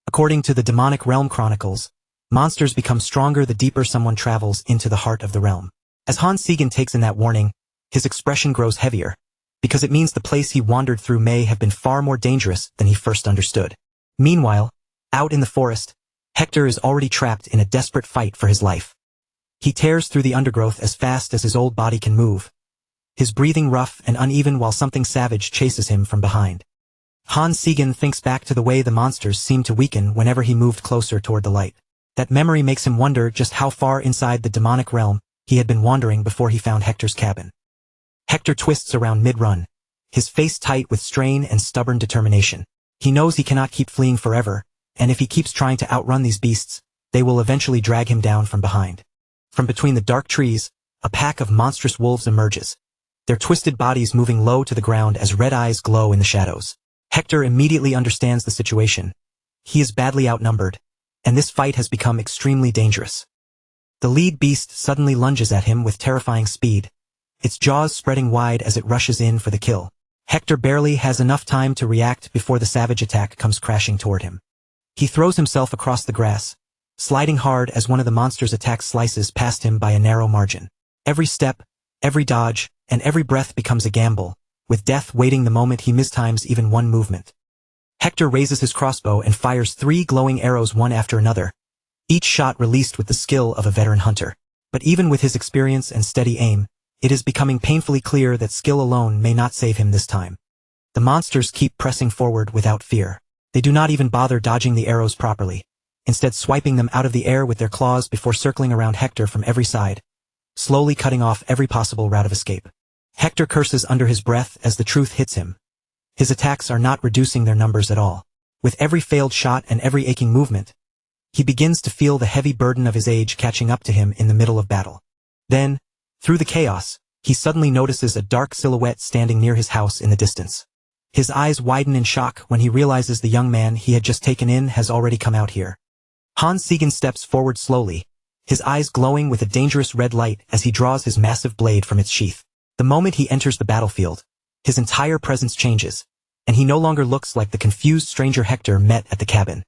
According to the Demonic Realm Chronicles, monsters become stronger the deeper someone travels into the heart of the realm. As Hans Siegen takes in that warning, his expression grows heavier, because it means the place he wandered through may have been far more dangerous than he first understood. Meanwhile, out in the forest, Hector is already trapped in a desperate fight for his life. He tears through the undergrowth as fast as his old body can move, his breathing rough and uneven while something savage chases him from behind. Hans Siegen thinks back to the way the monsters seemed to weaken whenever he moved closer toward the light. That memory makes him wonder just how far inside the demonic realm he had been wandering before he found Hector's cabin. Hector twists around mid-run, his face tight with strain and stubborn determination. He knows he cannot keep fleeing forever, and if he keeps trying to outrun these beasts, they will eventually drag him down from behind. From between the dark trees, a pack of monstrous wolves emerges, their twisted bodies moving low to the ground as red eyes glow in the shadows. Hector immediately understands the situation. He is badly outnumbered, and this fight has become extremely dangerous. The lead beast suddenly lunges at him with terrifying speed, its jaws spreading wide as it rushes in for the kill. Hector barely has enough time to react before the savage attack comes crashing toward him. He throws himself across the grass, sliding hard as one of the monster's attacks slices past him by a narrow margin. Every step, every dodge, and every breath becomes a gamble, with death waiting the moment he mistimes even one movement. Hector raises his crossbow and fires 3 glowing arrows one after another, each shot released with the skill of a veteran hunter. But even with his experience and steady aim, it is becoming painfully clear that skill alone may not save him this time. The monsters keep pressing forward without fear. They do not even bother dodging the arrows properly, instead swiping them out of the air with their claws before circling around Hector from every side, slowly cutting off every possible route of escape. Hector curses under his breath as the truth hits him. His attacks are not reducing their numbers at all. With every failed shot and every aching movement, he begins to feel the heavy burden of his age catching up to him in the middle of battle. Then, through the chaos, he suddenly notices a dark silhouette standing near his house in the distance. His eyes widen in shock when he realizes the young man he had just taken in has already come out here. Hans Siegen steps forward slowly, his eyes glowing with a dangerous red light as he draws his massive blade from its sheath. The moment he enters the battlefield, his entire presence changes, and he no longer looks like the confused stranger Hector met at the cabin.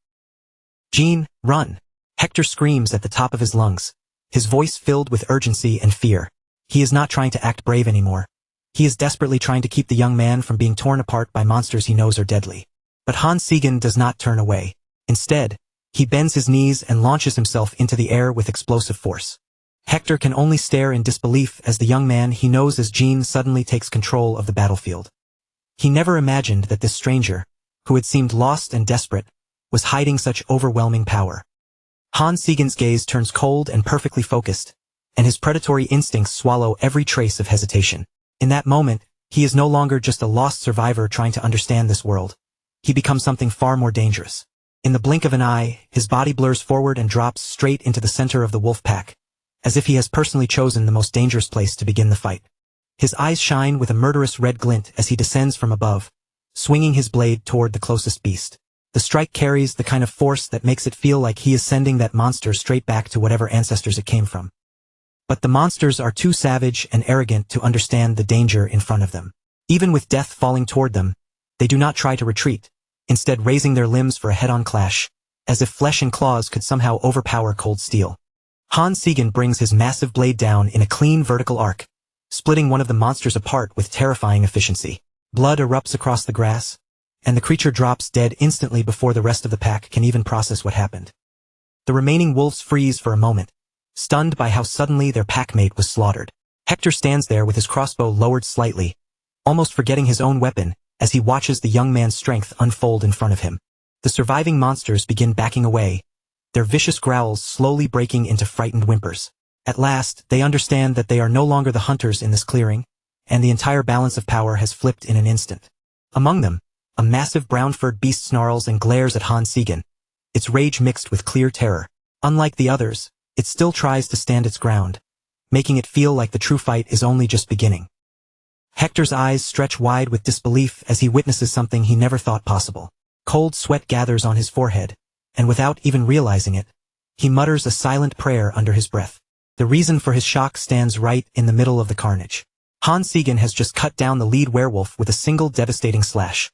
"Jean, run!" Hector screams at the top of his lungs, his voice filled with urgency and fear. He is not trying to act brave anymore. He is desperately trying to keep the young man from being torn apart by monsters he knows are deadly. But Hans Siegen does not turn away. Instead, he bends his knees and launches himself into the air with explosive force. Hector can only stare in disbelief as the young man he knows as Jean suddenly takes control of the battlefield. He never imagined that this stranger, who had seemed lost and desperate, was hiding such overwhelming power. Hans Siegen's gaze turns cold and perfectly focused, and his predatory instincts swallow every trace of hesitation. In that moment, he is no longer just a lost survivor trying to understand this world. He becomes something far more dangerous. In the blink of an eye, his body blurs forward and drops straight into the center of the wolf pack, as if he has personally chosen the most dangerous place to begin the fight. His eyes shine with a murderous red glint as he descends from above, swinging his blade toward the closest beast. The strike carries the kind of force that makes it feel like he is sending that monster straight back to whatever ancestors it came from. But the monsters are too savage and arrogant to understand the danger in front of them. Even with death falling toward them, they do not try to retreat, instead raising their limbs for a head-on clash, as if flesh and claws could somehow overpower cold steel. Han Segan brings his massive blade down in a clean vertical arc, splitting one of the monsters apart with terrifying efficiency. Blood erupts across the grass, and the creature drops dead instantly before the rest of the pack can even process what happened. The remaining wolves freeze for a moment, stunned by how suddenly their packmate was slaughtered. Hector stands there with his crossbow lowered slightly, almost forgetting his own weapon as he watches the young man's strength unfold in front of him. The surviving monsters begin backing away, their vicious growls slowly breaking into frightened whimpers. At last, they understand that they are no longer the hunters in this clearing, and the entire balance of power has flipped in an instant. Among them, a massive brown-furred beast snarls and glares at Han Segan, its rage mixed with clear terror. Unlike the others, it still tries to stand its ground, making it feel like the true fight is only just beginning. Hector's eyes stretch wide with disbelief as he witnesses something he never thought possible. Cold sweat gathers on his forehead, and without even realizing it, he mutters a silent prayer under his breath. The reason for his shock stands right in the middle of the carnage. Han Segan has just cut down the lead werewolf with a single devastating slash,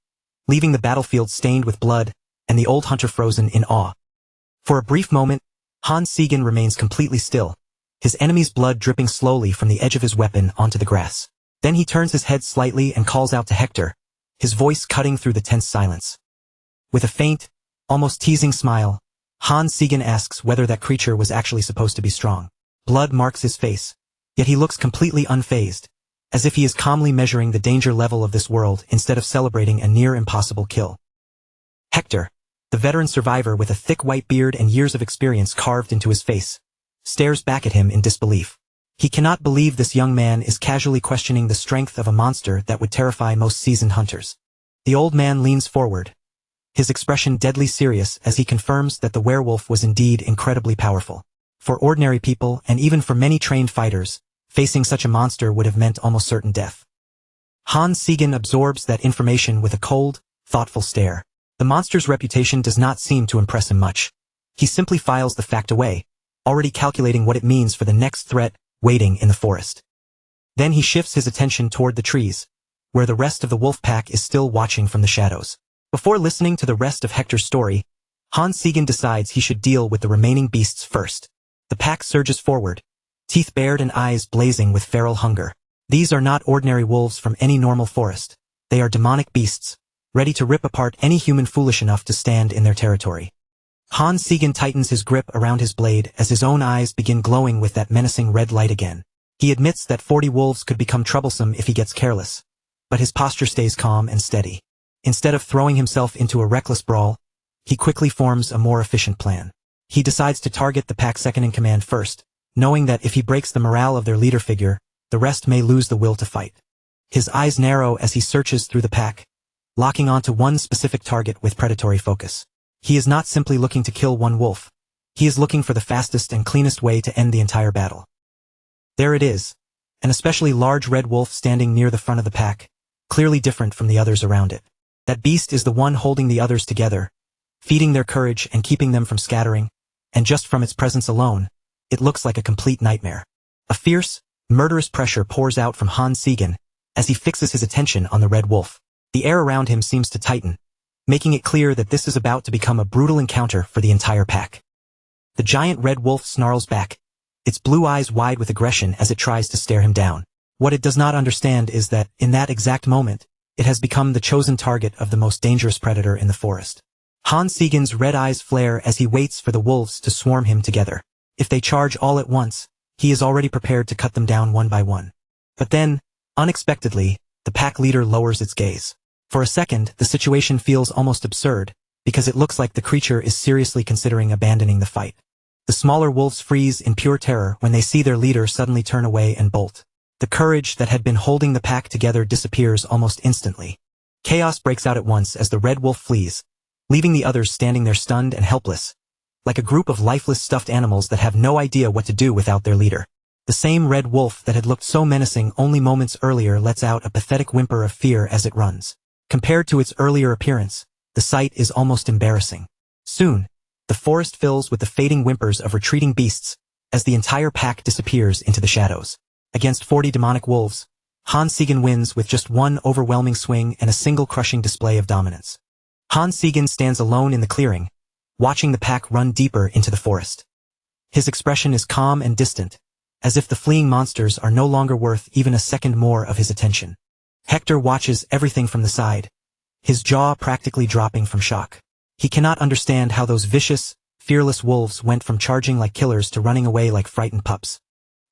leaving the battlefield stained with blood and the old hunter frozen in awe. For a brief moment, Han Segan remains completely still, his enemy's blood dripping slowly from the edge of his weapon onto the grass. Then he turns his head slightly and calls out to Hector, his voice cutting through the tense silence. With a faint, almost teasing smile, Han Segan asks whether that creature was actually supposed to be strong. Blood marks his face, yet he looks completely unfazed, as if he is calmly measuring the danger level of this world instead of celebrating a near-impossible kill. Hector, the veteran survivor with a thick white beard and years of experience carved into his face, stares back at him in disbelief. He cannot believe this young man is casually questioning the strength of a monster that would terrify most seasoned hunters. The old man leans forward, his expression deadly serious as he confirms that the werewolf was indeed incredibly powerful. For ordinary people, and even for many trained fighters, facing such a monster would have meant almost certain death. Han Segan absorbs that information with a cold, thoughtful stare. The monster's reputation does not seem to impress him much. He simply files the fact away, already calculating what it means for the next threat waiting in the forest. Then he shifts his attention toward the trees, where the rest of the wolf pack is still watching from the shadows. Before listening to the rest of Hector's story, Han Segan decides he should deal with the remaining beasts first. The pack surges forward, teeth bared and eyes blazing with feral hunger. These are not ordinary wolves from any normal forest. They are demonic beasts, ready to rip apart any human foolish enough to stand in their territory. Han Segan tightens his grip around his blade as his own eyes begin glowing with that menacing red light again. He admits that 40 wolves could become troublesome if he gets careless, but his posture stays calm and steady. Instead of throwing himself into a reckless brawl, he quickly forms a more efficient plan. He decides to target the pack second-in-command first, knowing that if he breaks the morale of their leader figure, the rest may lose the will to fight. His eyes narrow as he searches through the pack, locking onto one specific target with predatory focus. He is not simply looking to kill one wolf. He is looking for the fastest and cleanest way to end the entire battle. There it is, an especially large red wolf standing near the front of the pack, clearly different from the others around it. That beast is the one holding the others together, feeding their courage and keeping them from scattering, and just from its presence alone, it looks like a complete nightmare. A fierce, murderous pressure pours out from Han Segan as he fixes his attention on the red wolf. The air around him seems to tighten, making it clear that this is about to become a brutal encounter for the entire pack. The giant red wolf snarls back, its blue eyes wide with aggression as it tries to stare him down. What it does not understand is that, in that exact moment, it has become the chosen target of the most dangerous predator in the forest. Han Segan's red eyes flare as he waits for the wolves to swarm him together. If they charge all at once, he is already prepared to cut them down one by one. But then, unexpectedly, the pack leader lowers its gaze. For a second, the situation feels almost absurd, because it looks like the creature is seriously considering abandoning the fight. The smaller wolves freeze in pure terror when they see their leader suddenly turn away and bolt. The courage that had been holding the pack together disappears almost instantly. Chaos breaks out at once as the red wolf flees, leaving the others standing there stunned and helpless, like a group of lifeless stuffed animals that have no idea what to do without their leader. The same red wolf that had looked so menacing only moments earlier lets out a pathetic whimper of fear as it runs. Compared to its earlier appearance, the sight is almost embarrassing. Soon, the forest fills with the fading whimpers of retreating beasts as the entire pack disappears into the shadows. Against 40 demonic wolves, Han Segan wins with just one overwhelming swing and a single crushing display of dominance. Han Segan stands alone in the clearing, watching the pack run deeper into the forest. His expression is calm and distant, as if the fleeing monsters are no longer worth even a second more of his attention. Hector watches everything from the side, his jaw practically dropping from shock. He cannot understand how those vicious, fearless wolves went from charging like killers to running away like frightened pups.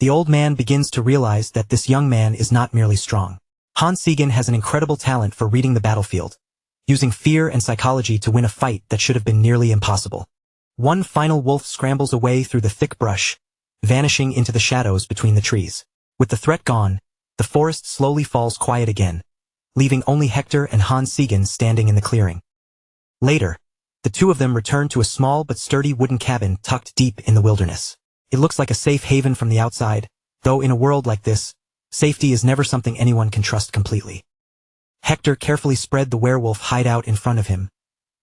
The old man begins to realize that this young man is not merely strong. Han Segan has an incredible talent for reading the battlefield, using fear and psychology to win a fight that should have been nearly impossible. One final wolf scrambles away through the thick brush, vanishing into the shadows between the trees. With the threat gone, the forest slowly falls quiet again, leaving only Hector and Han Segan standing in the clearing. Later, the two of them return to a small but sturdy wooden cabin tucked deep in the wilderness. It looks like a safe haven from the outside, though in a world like this, safety is never something anyone can trust completely. Hector carefully spread the werewolf hideout in front of him,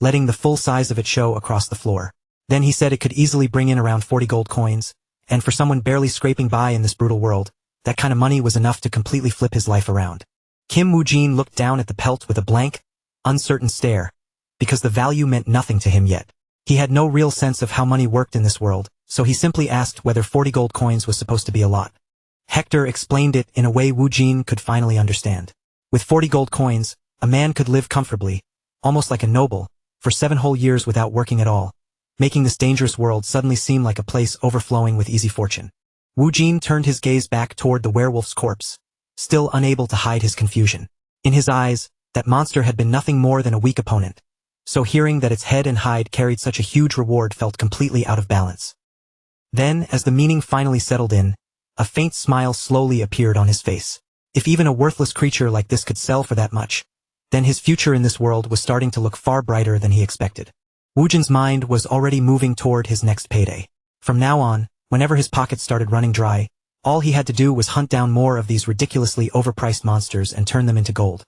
letting the full size of it show across the floor. Then he said it could easily bring in around 40 gold coins, and for someone barely scraping by in this brutal world, that kind of money was enough to completely flip his life around. Kim Woo-jin looked down at the pelt with a blank, uncertain stare, because the value meant nothing to him yet. He had no real sense of how money worked in this world, so he simply asked whether 40 gold coins was supposed to be a lot. Hector explained it in a way Woo-jin could finally understand. With 40 gold coins, a man could live comfortably, almost like a noble, for 7 whole years without working at all, making this dangerous world suddenly seem like a place overflowing with easy fortune. Woo-jin turned his gaze back toward the werewolf's corpse, still unable to hide his confusion. In his eyes, that monster had been nothing more than a weak opponent, so hearing that its head and hide carried such a huge reward felt completely out of balance. Then, as the meaning finally settled in, a faint smile slowly appeared on his face. If even a worthless creature like this could sell for that much, then his future in this world was starting to look far brighter than he expected. Woo-jin's mind was already moving toward his next payday. From now on, whenever his pockets started running dry, all he had to do was hunt down more of these ridiculously overpriced monsters and turn them into gold.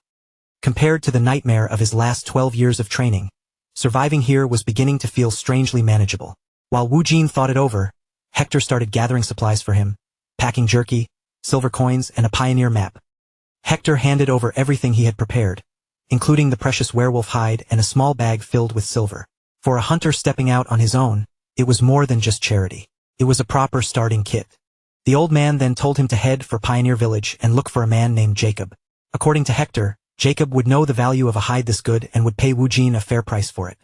Compared to the nightmare of his last 12 years of training, surviving here was beginning to feel strangely manageable. While Woo-jin thought it over, Hector started gathering supplies for him, packing jerky, silver coins, and a pioneer map. Hector handed over everything he had prepared, including the precious werewolf hide and a small bag filled with silver. For a hunter stepping out on his own, it was more than just charity. It was a proper starting kit. The old man then told him to head for Pioneer Village and look for a man named Jacob. According to Hector, Jacob would know the value of a hide this good and would pay Woo-jin a fair price for it.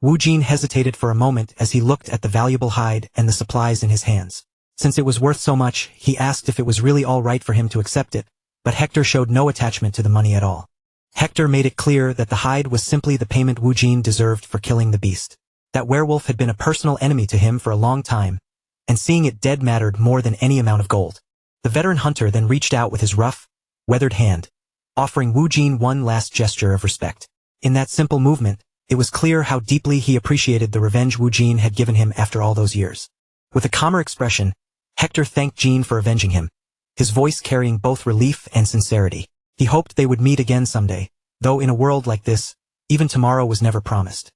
Woo-jin hesitated for a moment as he looked at the valuable hide and the supplies in his hands. Since it was worth so much, he asked if it was really all right for him to accept it, but Hector showed no attachment to the money at all. Hector made it clear that the hide was simply the payment Woo-jin deserved for killing the beast. That werewolf had been a personal enemy to him for a long time, and seeing it dead mattered more than any amount of gold. The veteran hunter then reached out with his rough, weathered hand, offering Woo-jin one last gesture of respect. In that simple movement, it was clear how deeply he appreciated the revenge Woo-jin had given him after all those years. With a calmer expression, Hector thanked Jin for avenging him, his voice carrying both relief and sincerity. He hoped they would meet again someday, though in a world like this, even tomorrow was never promised.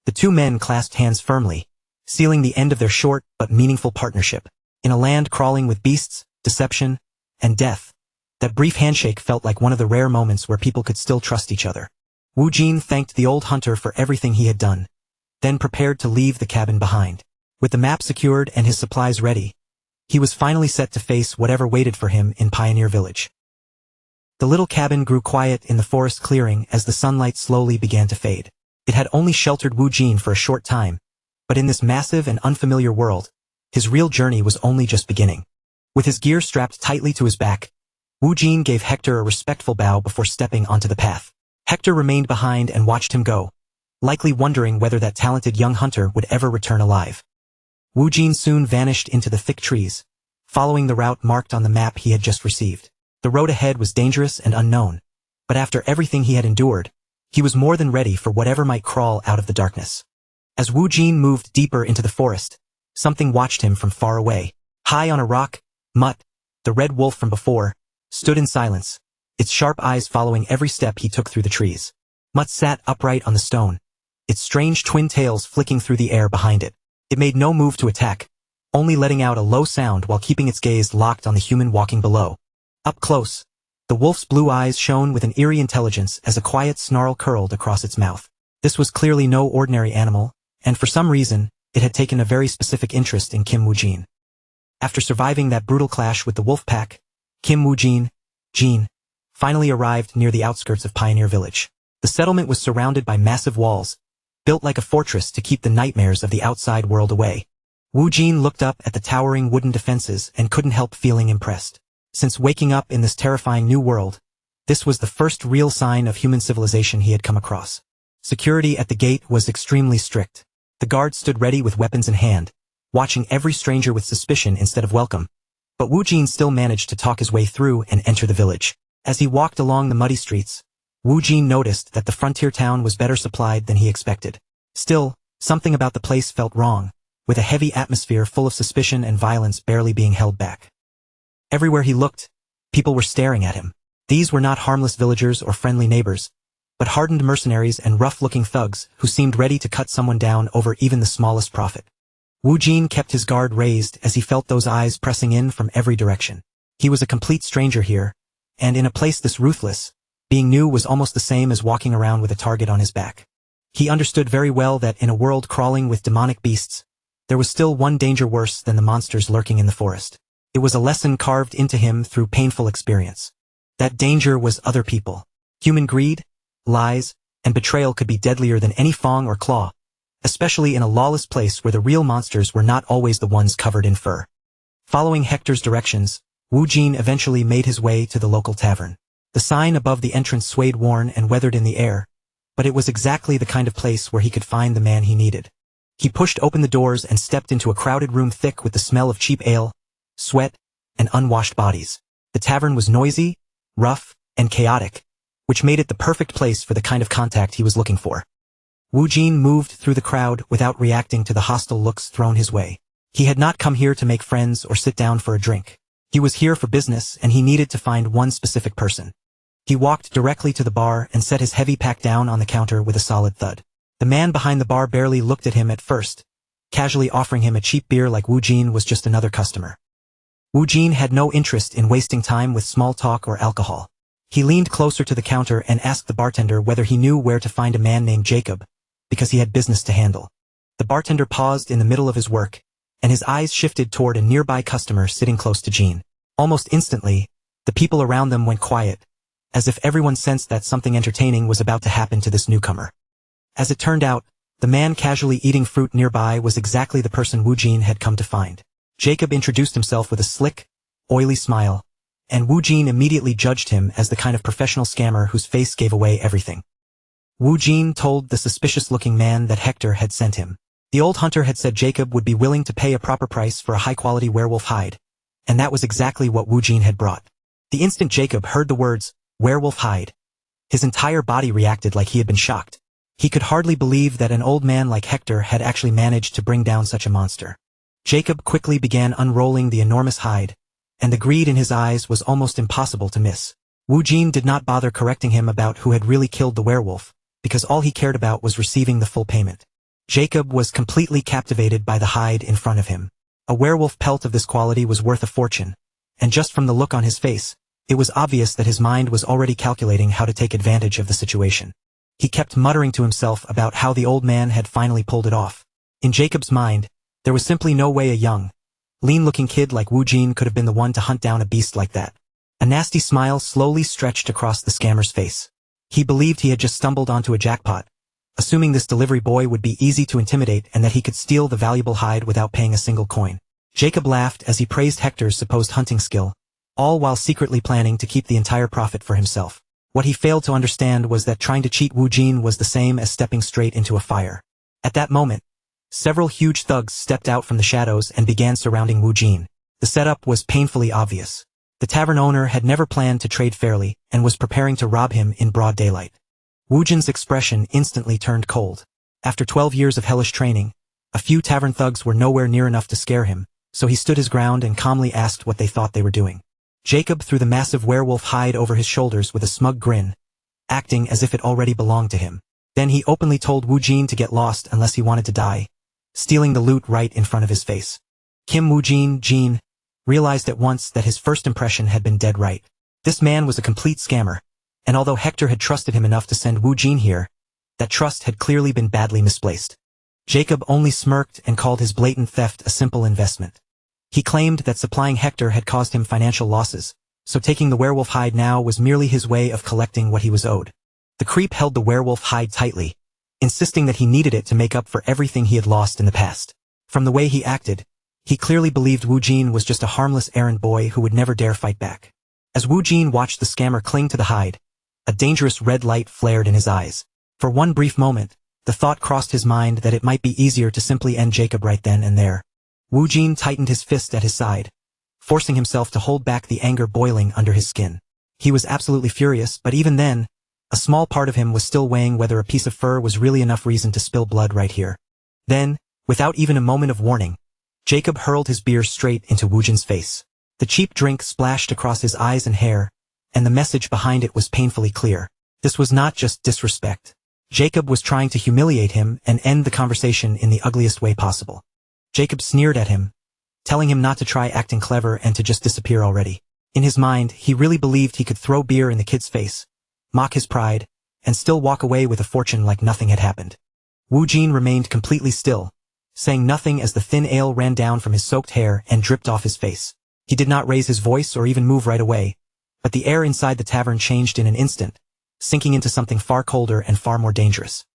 The two men clasped hands firmly, sealing the end of their short but meaningful partnership. In a land crawling with beasts, deception, and death, that brief handshake felt like one of the rare moments where people could still trust each other. Woo-jin thanked the old hunter for everything he had done, then prepared to leave the cabin behind. With the map secured and his supplies ready, he was finally set to face whatever waited for him in Pioneer Village. The little cabin grew quiet in the forest clearing as the sunlight slowly began to fade. It had only sheltered Woo-jin for a short time, but in this massive and unfamiliar world, his real journey was only just beginning. With his gear strapped tightly to his back, Woo-jin gave Hector a respectful bow before stepping onto the path. Hector remained behind and watched him go, likely wondering whether that talented young hunter would ever return alive. Woo-jin soon vanished into the thick trees, following the route marked on the map he had just received. The road ahead was dangerous and unknown, but after everything he had endured, he was more than ready for whatever might crawl out of the darkness. As Woo-jin moved deeper into the forest, something watched him from far away. High on a rock, Mutt, the red wolf from before, stood in silence, its sharp eyes following every step he took through the trees. Mutt sat upright on the stone, its strange twin tails flicking through the air behind it. It made no move to attack, only letting out a low sound while keeping its gaze locked on the human walking below. Up close, the wolf's blue eyes shone with an eerie intelligence as a quiet snarl curled across its mouth. This was clearly no ordinary animal, and for some reason, it had taken a very specific interest in Kim Woo-jin. After surviving that brutal clash with the wolf pack, Kim Woo-jin, finally arrived near the outskirts of Pioneer Village. The settlement was surrounded by massive walls, built like a fortress to keep the nightmares of the outside world away. Woo-jin looked up at the towering wooden defenses and couldn't help feeling impressed. Since waking up in this terrifying new world, this was the first real sign of human civilization he had come across. Security at the gate was extremely strict. The guards stood ready with weapons in hand, watching every stranger with suspicion instead of welcome. But Woo-jin still managed to talk his way through and enter the village. As he walked along the muddy streets, Woo-jin noticed that the frontier town was better supplied than he expected. Still, something about the place felt wrong, with a heavy atmosphere full of suspicion and violence barely being held back. Everywhere he looked, people were staring at him. These were not harmless villagers or friendly neighbors, but hardened mercenaries and rough-looking thugs who seemed ready to cut someone down over even the smallest profit. Woo-jin kept his guard raised as he felt those eyes pressing in from every direction. He was a complete stranger here, and in a place this ruthless, being new was almost the same as walking around with a target on his back. He understood very well that in a world crawling with demonic beasts, there was still one danger worse than the monsters lurking in the forest. It was a lesson carved into him through painful experience. That danger was other people. Human greed, lies, and betrayal could be deadlier than any fang or claw, especially in a lawless place where the real monsters were not always the ones covered in fur. Following Hector's directions, Woo-jin eventually made his way to the local tavern. The sign above the entrance swayed worn and weathered in the air, but it was exactly the kind of place where he could find the man he needed. He pushed open the doors and stepped into a crowded room thick with the smell of cheap ale, sweat, and unwashed bodies. The tavern was noisy, rough, and chaotic, which made it the perfect place for the kind of contact he was looking for. Woo-jin moved through the crowd without reacting to the hostile looks thrown his way. He had not come here to make friends or sit down for a drink. He was here for business and he needed to find one specific person. He walked directly to the bar and set his heavy pack down on the counter with a solid thud. The man behind the bar barely looked at him at first, casually offering him a cheap beer like Woo-jin was just another customer. Woo-jin had no interest in wasting time with small talk or alcohol. He leaned closer to the counter and asked the bartender whether he knew where to find a man named Jacob, because he had business to handle. The bartender paused in the middle of his work, and his eyes shifted toward a nearby customer sitting close to Jean. Almost instantly, the people around them went quiet, as if everyone sensed that something entertaining was about to happen to this newcomer. As it turned out, the man casually eating fruit nearby was exactly the person Woo-jin had come to find. Jacob introduced himself with a slick, oily smile, and Woo-jin immediately judged him as the kind of professional scammer whose face gave away everything. Woo-jin told the suspicious-looking man that Hector had sent him. The old hunter had said Jacob would be willing to pay a proper price for a high-quality werewolf hide, and that was exactly what Woo-jin had brought. The instant Jacob heard the words, werewolf hide, his entire body reacted like he had been shocked. He could hardly believe that an old man like Hector had actually managed to bring down such a monster. Jacob quickly began unrolling the enormous hide, and the greed in his eyes was almost impossible to miss. Woo-jin did not bother correcting him about who had really killed the werewolf, because all he cared about was receiving the full payment. Jacob was completely captivated by the hide in front of him. A werewolf pelt of this quality was worth a fortune, and just from the look on his face, it was obvious that his mind was already calculating how to take advantage of the situation. He kept muttering to himself about how the old man had finally pulled it off. In Jacob's mind, there was simply no way a young, lean-looking kid like Woo-jin could have been the one to hunt down a beast like that. A nasty smile slowly stretched across the scammer's face. He believed he had just stumbled onto a jackpot, assuming this delivery boy would be easy to intimidate and that he could steal the valuable hide without paying a single coin. Jacob laughed as he praised Hector's supposed hunting skill, all while secretly planning to keep the entire profit for himself. What he failed to understand was that trying to cheat Woo-jin was the same as stepping straight into a fire. At that moment, several huge thugs stepped out from the shadows and began surrounding Woo-jin. The setup was painfully obvious. The tavern owner had never planned to trade fairly and was preparing to rob him in broad daylight. Woo-jin's expression instantly turned cold. After 12 years of hellish training, a few tavern thugs were nowhere near enough to scare him, so he stood his ground and calmly asked what they thought they were doing. Jacob threw the massive werewolf hide over his shoulders with a smug grin, acting as if it already belonged to him. Then he openly told Woo-jin to get lost unless he wanted to die, stealing the loot right in front of his face. Kim Woo-jin, realized at once that his first impression had been dead right. This man was a complete scammer, and although Hector had trusted him enough to send Woo-jin here, that trust had clearly been badly misplaced. Jacob only smirked and called his blatant theft a simple investment. He claimed that supplying Hector had caused him financial losses, so taking the werewolf hide now was merely his way of collecting what he was owed. The creep held the werewolf hide tightly, insisting that he needed it to make up for everything he had lost in the past. From the way he acted, he clearly believed Wu Jin was just a harmless errand boy who would never dare fight back. As Wu Jin watched the scammer cling to the hide, a dangerous red light flared in his eyes. For one brief moment, the thought crossed his mind that it might be easier to simply end Jacob right then and there. Wu Jin tightened his fist at his side, forcing himself to hold back the anger boiling under his skin. He was absolutely furious, but even then, a small part of him was still weighing whether a piece of fur was really enough reason to spill blood right here. Then, without even a moment of warning, Jacob hurled his beer straight into Wu Jin's face. The cheap drink splashed across his eyes and hair, and the message behind it was painfully clear. This was not just disrespect. Jacob was trying to humiliate him and end the conversation in the ugliest way possible. Jacob sneered at him, telling him not to try acting clever and to just disappear already. In his mind, he really believed he could throw beer in the kid's face, mock his pride, and still walk away with a fortune like nothing had happened. Wu Jin remained completely still, saying nothing as the thin ale ran down from his soaked hair and dripped off his face. He did not raise his voice or even move right away, but the air inside the tavern changed in an instant, sinking into something far colder and far more dangerous.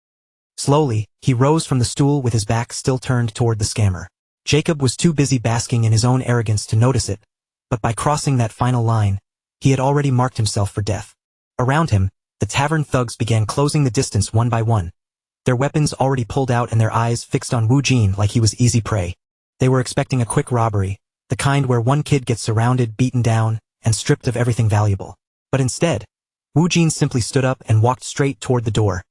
Slowly, he rose from the stool with his back still turned toward the scammer. Jacob was too busy basking in his own arrogance to notice it, but by crossing that final line, he had already marked himself for death. Around him, the tavern thugs began closing the distance one by one, their weapons already pulled out and their eyes fixed on Wu Jin like he was easy prey. They were expecting a quick robbery, the kind where one kid gets surrounded, beaten down, and stripped of everything valuable. But instead, Wu Jin simply stood up and walked straight toward the door,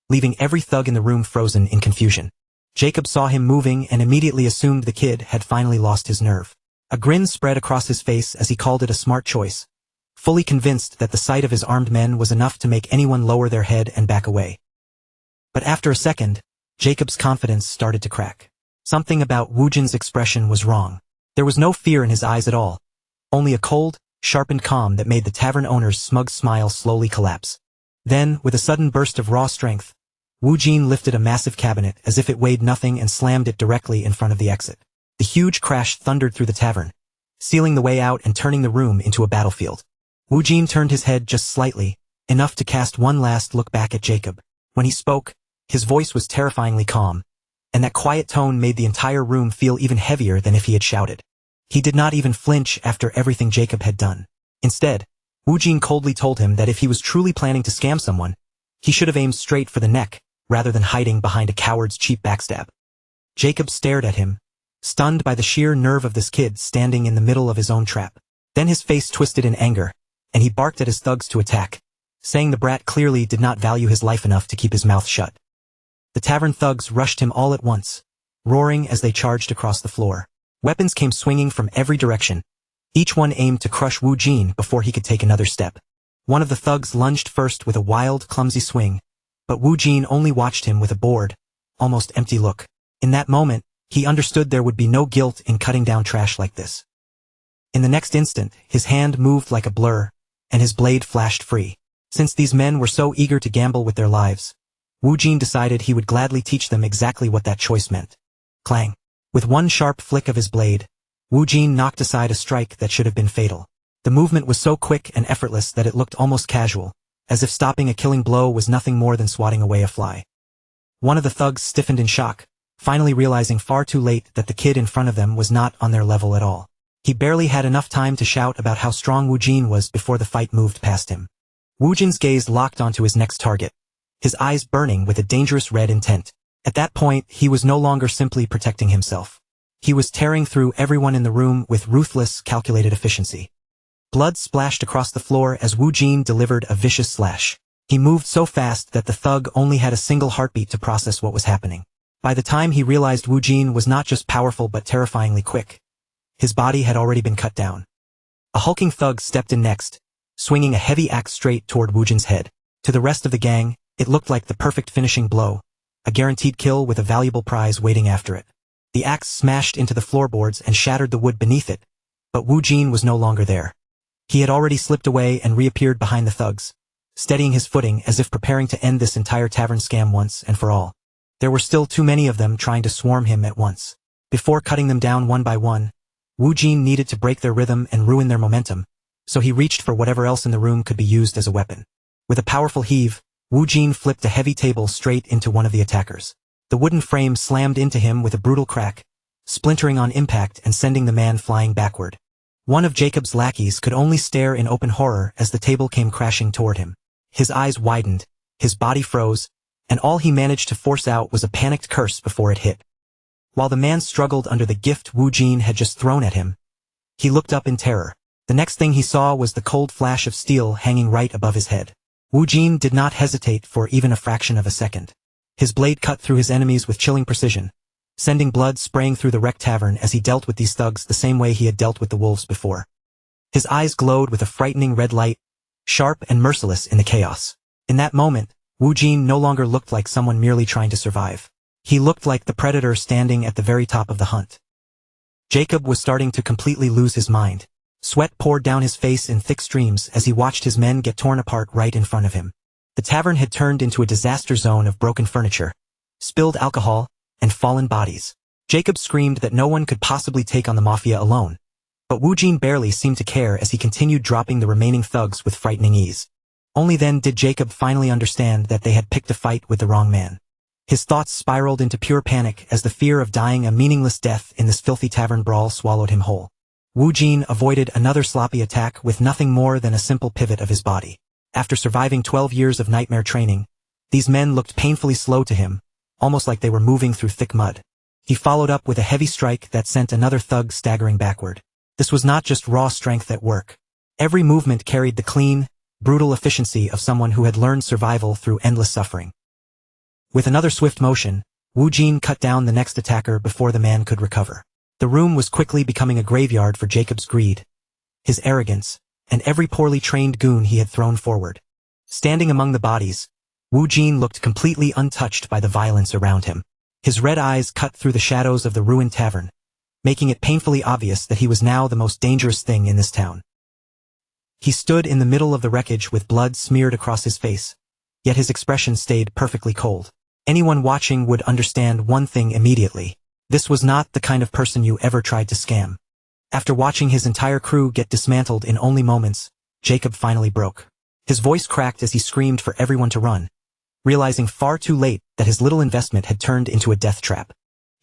leaving every thug in the room frozen in confusion. Jacob saw him moving and immediately assumed the kid had finally lost his nerve. A grin spread across his face as he called it a smart choice, fully convinced that the sight of his armed men was enough to make anyone lower their head and back away. But after a second, Jacob's confidence started to crack. Something about Wu Jin's expression was wrong. There was no fear in his eyes at all, only a cold, sharpened calm that made the tavern owner's smug smile slowly collapse. Then, with a sudden burst of raw strength, Wu Jin lifted a massive cabinet as if it weighed nothing and slammed it directly in front of the exit. The huge crash thundered through the tavern, sealing the way out and turning the room into a battlefield. Wu Jin turned his head just slightly, enough to cast one last look back at Jacob. When he spoke, his voice was terrifyingly calm, and that quiet tone made the entire room feel even heavier than if he had shouted. He did not even flinch after everything Jacob had done. Instead, Wu Jin coldly told him that if he was truly planning to scam someone, he should have aimed straight for the neck, rather than hiding behind a coward's cheap backstab. Jacob stared at him, stunned by the sheer nerve of this kid standing in the middle of his own trap. Then his face twisted in anger, and he barked at his thugs to attack, saying the brat clearly did not value his life enough to keep his mouth shut. The tavern thugs rushed him all at once, roaring as they charged across the floor. Weapons came swinging from every direction, each one aimed to crush Wu Jin before he could take another step. One of the thugs lunged first with a wild, clumsy swing, but Wu Jin only watched him with a bored, almost empty look. In that moment, he understood there would be no guilt in cutting down trash like this. In the next instant, his hand moved like a blur, and his blade flashed free. Since these men were so eager to gamble with their lives, Wu Jin decided he would gladly teach them exactly what that choice meant. Clang. With one sharp flick of his blade, Wu Jin knocked aside a strike that should have been fatal. The movement was so quick and effortless that it looked almost casual, as if stopping a killing blow was nothing more than swatting away a fly. One of the thugs stiffened in shock, finally realizing far too late that the kid in front of them was not on their level at all. He barely had enough time to shout about how strong Wu Jin was before the fight moved past him. Wu Jin's gaze locked onto his next target, his eyes burning with a dangerous red intent. At that point, he was no longer simply protecting himself. He was tearing through everyone in the room with ruthless, calculated efficiency. Blood splashed across the floor as Wu Jin delivered a vicious slash. He moved so fast that the thug only had a single heartbeat to process what was happening. By the time he realized Wu Jin was not just powerful but terrifyingly quick, his body had already been cut down. A hulking thug stepped in next, swinging a heavy axe straight toward Wu Jin's head. To the rest of the gang, it looked like the perfect finishing blow, a guaranteed kill with a valuable prize waiting after it. The axe smashed into the floorboards and shattered the wood beneath it, but Wu Jin was no longer there. He had already slipped away and reappeared behind the thugs, steadying his footing as if preparing to end this entire tavern scam once and for all. There were still too many of them trying to swarm him at once. Before cutting them down one by one, Wu Jin needed to break their rhythm and ruin their momentum, so he reached for whatever else in the room could be used as a weapon. With a powerful heave, Wu Jin flipped a heavy table straight into one of the attackers. The wooden frame slammed into him with a brutal crack, splintering on impact and sending the man flying backward. One of Jacob's lackeys could only stare in open horror as the table came crashing toward him. His eyes widened, his body froze, and all he managed to force out was a panicked curse before it hit. While the man struggled under the gift Wu Jin had just thrown at him, he looked up in terror. The next thing he saw was the cold flash of steel hanging right above his head. Wu Jin did not hesitate for even a fraction of a second. His blade cut through his enemies with chilling precision, sending blood spraying through the wrecked tavern as he dealt with these thugs the same way he had dealt with the wolves before. His eyes glowed with a frightening red light, sharp and merciless in the chaos. In that moment, Wu Jin no longer looked like someone merely trying to survive. He looked like the predator standing at the very top of the hunt. Jacob was starting to completely lose his mind. Sweat poured down his face in thick streams as he watched his men get torn apart right in front of him. The tavern had turned into a disaster zone of broken furniture, spilled alcohol, and fallen bodies. Jacob screamed that no one could possibly take on the mafia alone, but Wu Jin barely seemed to care as he continued dropping the remaining thugs with frightening ease. Only then did Jacob finally understand that they had picked a fight with the wrong man. His thoughts spiraled into pure panic as the fear of dying a meaningless death in this filthy tavern brawl swallowed him whole. Wu Jin avoided another sloppy attack with nothing more than a simple pivot of his body. After surviving 12 years of nightmare training, these men looked painfully slow to him, almost like they were moving through thick mud. He followed up with a heavy strike that sent another thug staggering backward. This was not just raw strength at work. Every movement carried the clean, brutal efficiency of someone who had learned survival through endless suffering. With another swift motion, Wu Jin cut down the next attacker before the man could recover. The room was quickly becoming a graveyard for Jacob's greed, his arrogance, and every poorly trained goon he had thrown forward. Standing among the bodies, Wu Jin looked completely untouched by the violence around him. His red eyes cut through the shadows of the ruined tavern, making it painfully obvious that he was now the most dangerous thing in this town. He stood in the middle of the wreckage with blood smeared across his face, yet his expression stayed perfectly cold. Anyone watching would understand one thing immediately. This was not the kind of person you ever tried to scam. After watching his entire crew get dismantled in only moments, Jacob finally broke. His voice cracked as he screamed for everyone to run, realizing far too late that his little investment had turned into a death trap.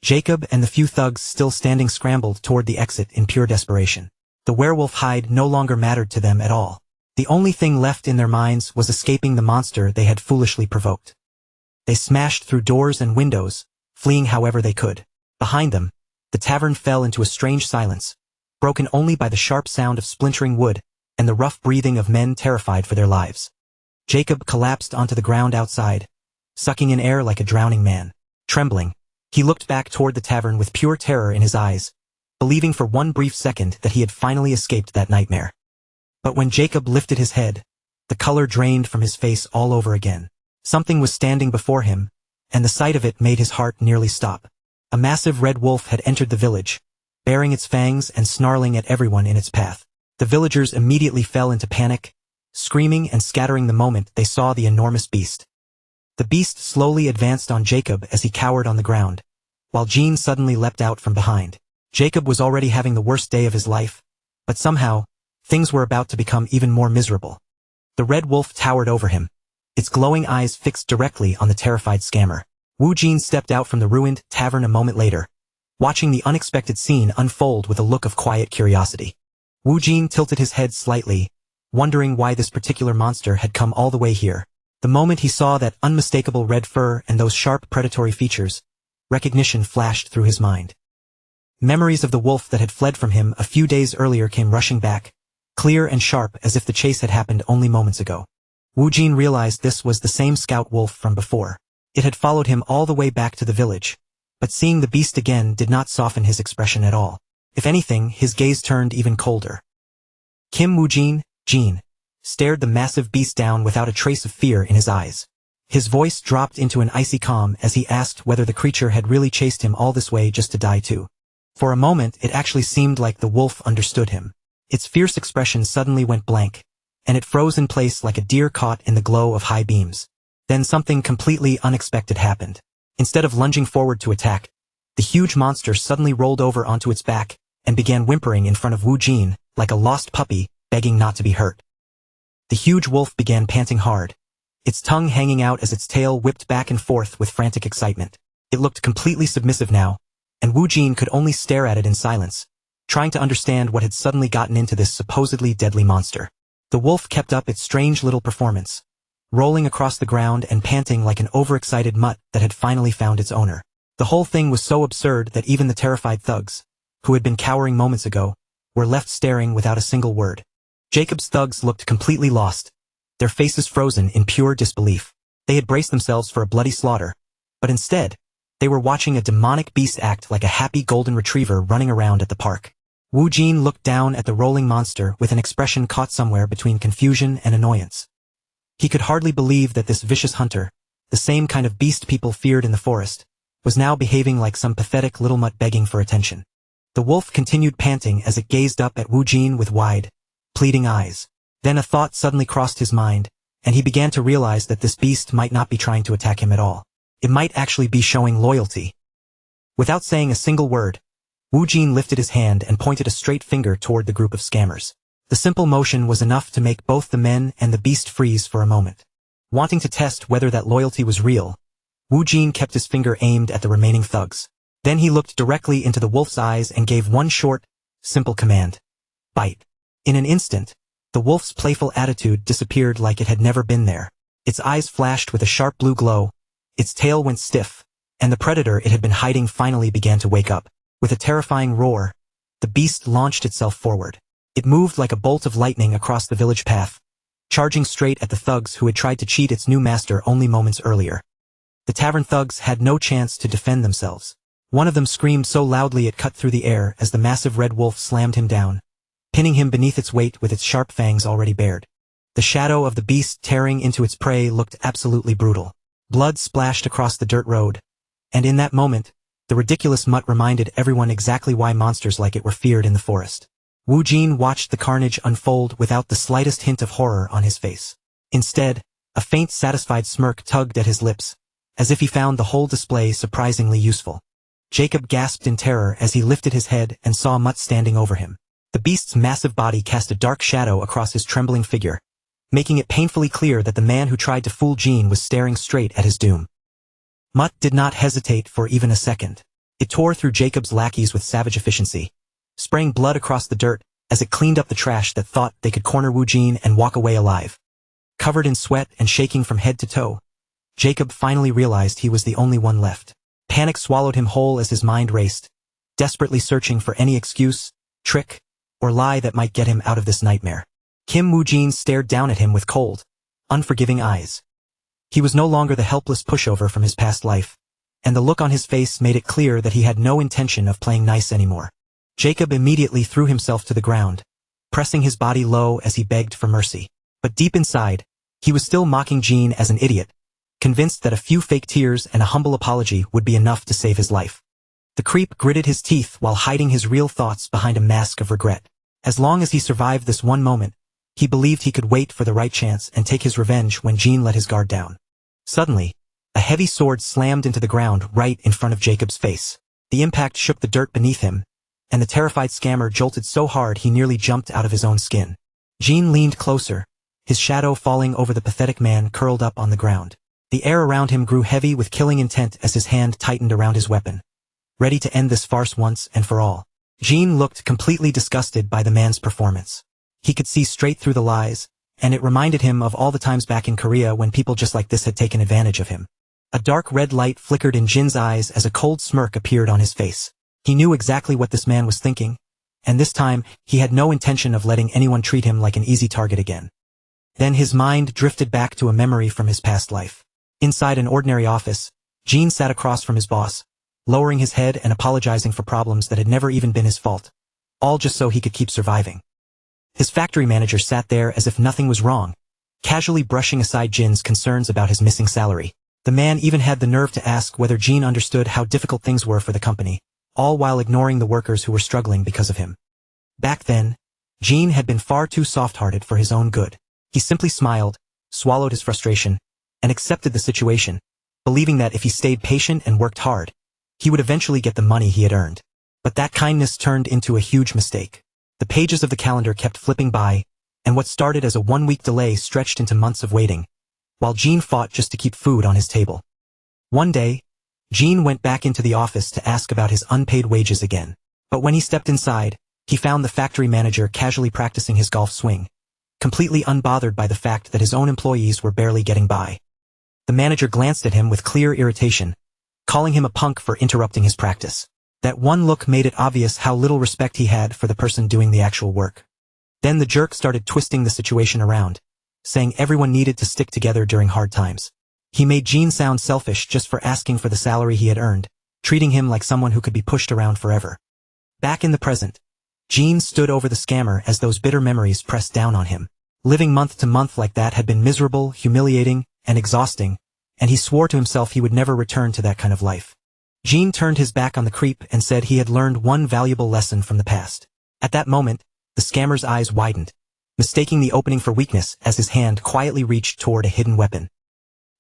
Jacob and the few thugs still standing scrambled toward the exit in pure desperation. The werewolf hide no longer mattered to them at all. The only thing left in their minds was escaping the monster they had foolishly provoked. They smashed through doors and windows, fleeing however they could. Behind them, the tavern fell into a strange silence, broken only by the sharp sound of splintering wood and the rough breathing of men terrified for their lives. Jacob collapsed onto the ground outside, sucking in air like a drowning man. Trembling, he looked back toward the tavern with pure terror in his eyes, believing for one brief second that he had finally escaped that nightmare. But when Jacob lifted his head, the color drained from his face all over again. Something was standing before him, and the sight of it made his heart nearly stop. A massive red wolf had entered the village, baring its fangs and snarling at everyone in its path. The villagers immediately fell into panic, screaming and scattering the moment they saw the enormous beast. The beast slowly advanced on Jacob as he cowered on the ground, while Jean suddenly leapt out from behind. Jacob was already having the worst day of his life, but somehow, things were about to become even more miserable. The red wolf towered over him, its glowing eyes fixed directly on the terrified scammer. Wu Jin stepped out from the ruined tavern a moment later, watching the unexpected scene unfold with a look of quiet curiosity. Wu Jin tilted his head slightly, wondering why this particular monster had come all the way here. The moment he saw that unmistakable red fur and those sharp predatory features, recognition flashed through his mind. Memories of the wolf that had fled from him a few days earlier came rushing back, clear and sharp as if the chase had happened only moments ago. Wu Jin realized this was the same scout wolf from before. It had followed him all the way back to the village, but seeing the beast again did not soften his expression at all. If anything, his gaze turned even colder. Kim Wu Jin, stared the massive beast down without a trace of fear in his eyes. His voice dropped into an icy calm as he asked whether the creature had really chased him all this way just to die too. For a moment it actually seemed like the wolf understood him. Its fierce expression suddenly went blank, and it froze in place like a deer caught in the glow of high beams. Then something completely unexpected happened. Instead of lunging forward to attack, the huge monster suddenly rolled over onto its back and began whimpering in front of Wu Jin like a lost puppy begging not to be hurt. The huge wolf began panting hard, its tongue hanging out as its tail whipped back and forth with frantic excitement. It looked completely submissive now, and Wu Jin could only stare at it in silence, trying to understand what had suddenly gotten into this supposedly deadly monster. The wolf kept up its strange little performance, rolling across the ground and panting like an overexcited mutt that had finally found its owner. The whole thing was so absurd that even the terrified thugs, who had been cowering moments ago, were left staring without a single word. Jacob's thugs looked completely lost, their faces frozen in pure disbelief. They had braced themselves for a bloody slaughter, but instead, they were watching a demonic beast act like a happy golden retriever running around at the park. Wu Jin looked down at the rolling monster with an expression caught somewhere between confusion and annoyance. He could hardly believe that this vicious hunter, the same kind of beast people feared in the forest, was now behaving like some pathetic little mutt begging for attention. The wolf continued panting as it gazed up at Wu Jin with wide, pleading eyes. Then a thought suddenly crossed his mind, and he began to realize that this beast might not be trying to attack him at all. It might actually be showing loyalty. Without saying a single word, Wu Jin lifted his hand and pointed a straight finger toward the group of scammers. The simple motion was enough to make both the men and the beast freeze for a moment. Wanting to test whether that loyalty was real, Wu Jin kept his finger aimed at the remaining thugs. Then he looked directly into the wolf's eyes and gave one short, simple command. Bite. In an instant, the wolf's playful attitude disappeared like it had never been there. Its eyes flashed with a sharp blue glow, its tail went stiff, and the predator it had been hiding finally began to wake up. With a terrifying roar, the beast launched itself forward. It moved like a bolt of lightning across the village path, charging straight at the thugs who had tried to cheat its new master only moments earlier. The tavern thugs had no chance to defend themselves. One of them screamed so loudly it cut through the air as the massive red wolf slammed him down, pinning him beneath its weight with its sharp fangs already bared. The shadow of the beast tearing into its prey looked absolutely brutal. Blood splashed across the dirt road, and in that moment, the ridiculous mutt reminded everyone exactly why monsters like it were feared in the forest. Wu Jin watched the carnage unfold without the slightest hint of horror on his face. Instead, a faint satisfied smirk tugged at his lips, as if he found the whole display surprisingly useful. Jacob gasped in terror as he lifted his head and saw Mutt standing over him. The beast's massive body cast a dark shadow across his trembling figure, making it painfully clear that the man who tried to fool Jin was staring straight at his doom. Mutt did not hesitate for even a second. It tore through Jacob's lackeys with savage efficiency, spraying blood across the dirt as it cleaned up the trash that thought they could corner Wu Jin and walk away alive. Covered in sweat and shaking from head to toe, Jacob finally realized he was the only one left. Panic swallowed him whole as his mind raced, desperately searching for any excuse, trick, or lie that might get him out of this nightmare. Kim Wu Jin stared down at him with cold, unforgiving eyes. He was no longer the helpless pushover from his past life, and the look on his face made it clear that he had no intention of playing nice anymore. Jacob immediately threw himself to the ground, pressing his body low as he begged for mercy. But deep inside, he was still mocking Jin as an idiot, convinced that a few fake tears and a humble apology would be enough to save his life. The creep gritted his teeth while hiding his real thoughts behind a mask of regret. As long as he survived this one moment, he believed he could wait for the right chance and take his revenge when Jin let his guard down. Suddenly, a heavy sword slammed into the ground right in front of Jacob's face. The impact shook the dirt beneath him, and the terrified scammer jolted so hard he nearly jumped out of his own skin. Jin leaned closer, his shadow falling over the pathetic man curled up on the ground. The air around him grew heavy with killing intent as his hand tightened around his weapon, ready to end this farce once and for all. Jin looked completely disgusted by the man's performance. He could see straight through the lies, and it reminded him of all the times back in Korea when people just like this had taken advantage of him. A dark red light flickered in Jin's eyes as a cold smirk appeared on his face. He knew exactly what this man was thinking, and this time he had no intention of letting anyone treat him like an easy target again. Then his mind drifted back to a memory from his past life. Inside an ordinary office, Jin sat across from his boss, lowering his head and apologizing for problems that had never even been his fault, all just so he could keep surviving. His factory manager sat there as if nothing was wrong, casually brushing aside Jin's concerns about his missing salary. The man even had the nerve to ask whether Jin understood how difficult things were for the company, all while ignoring the workers who were struggling because of him. Back then, Jin had been far too soft-hearted for his own good. He simply smiled, swallowed his frustration, and accepted the situation, believing that if he stayed patient and worked hard, he would eventually get the money he had earned. But that kindness turned into a huge mistake. The pages of the calendar kept flipping by, and what started as a 1-week delay stretched into months of waiting, while Jean fought just to keep food on his table. One day, Jean went back into the office to ask about his unpaid wages again. But when he stepped inside, he found the factory manager casually practicing his golf swing, completely unbothered by the fact that his own employees were barely getting by. The manager glanced at him with clear irritation, calling him a punk for interrupting his practice. That one look made it obvious how little respect he had for the person doing the actual work. Then the jerk started twisting the situation around, saying everyone needed to stick together during hard times. He made Jean sound selfish just for asking for the salary he had earned, treating him like someone who could be pushed around forever. Back in the present, Jean stood over the scammer as those bitter memories pressed down on him. Living month to month like that had been miserable, humiliating, and exhausting, and he swore to himself he would never return to that kind of life. Jean turned his back on the creep and said he had learned one valuable lesson from the past. At that moment, the scammer's eyes widened, mistaking the opening for weakness as his hand quietly reached toward a hidden weapon.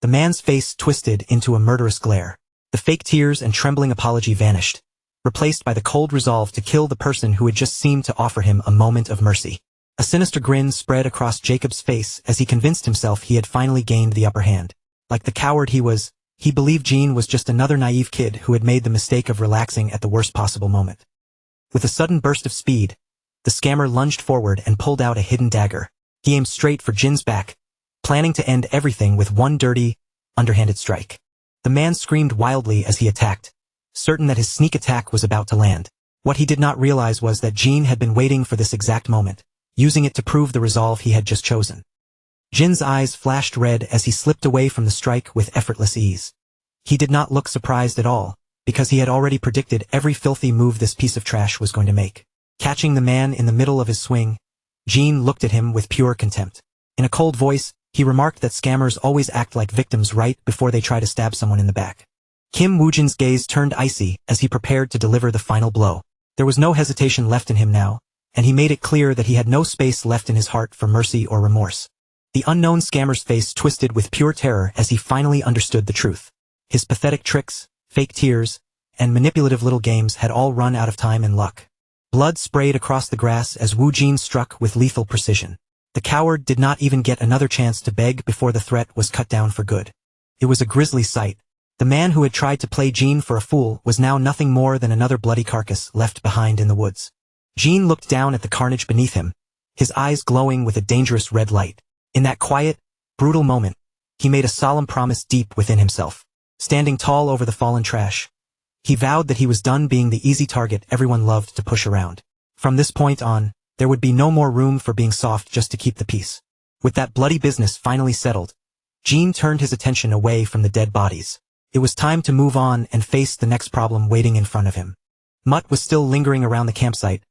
The man's face twisted into a murderous glare. The fake tears and trembling apology vanished, replaced by the cold resolve to kill the person who had just seemed to offer him a moment of mercy. A sinister grin spread across Jacob's face as he convinced himself he had finally gained the upper hand. Like the coward he was, he believed Jean was just another naive kid who had made the mistake of relaxing at the worst possible moment. With a sudden burst of speed, the scammer lunged forward and pulled out a hidden dagger. He aimed straight for Jin's back, planning to end everything with one dirty, underhanded strike. The man screamed wildly as he attacked, certain that his sneak attack was about to land. What he did not realize was that Jean had been waiting for this exact moment, using it to prove the resolve he had just chosen. Jin's eyes flashed red as he slipped away from the strike with effortless ease. He did not look surprised at all, because he had already predicted every filthy move this piece of trash was going to make. Catching the man in the middle of his swing, Jean looked at him with pure contempt. In a cold voice, he remarked that scammers always act like victims right before they try to stab someone in the back. Kim Woojin's gaze turned icy as he prepared to deliver the final blow. There was no hesitation left in him now, and he made it clear that he had no space left in his heart for mercy or remorse. The unknown scammer's face twisted with pure terror as he finally understood the truth. His pathetic tricks, fake tears, and manipulative little games had all run out of time and luck. Blood sprayed across the grass as Wu Jin struck with lethal precision. The coward did not even get another chance to beg before the threat was cut down for good. It was a grisly sight. The man who had tried to play Jean for a fool was now nothing more than another bloody carcass left behind in the woods. Jean looked down at the carnage beneath him, his eyes glowing with a dangerous red light. In that quiet, brutal moment, he made a solemn promise deep within himself. Standing tall over the fallen trash, he vowed that he was done being the easy target everyone loved to push around. From this point on, there would be no more room for being soft just to keep the peace. With that bloody business finally settled, Jean turned his attention away from the dead bodies. It was time to move on and face the next problem waiting in front of him. Mutt was still lingering around the campsite,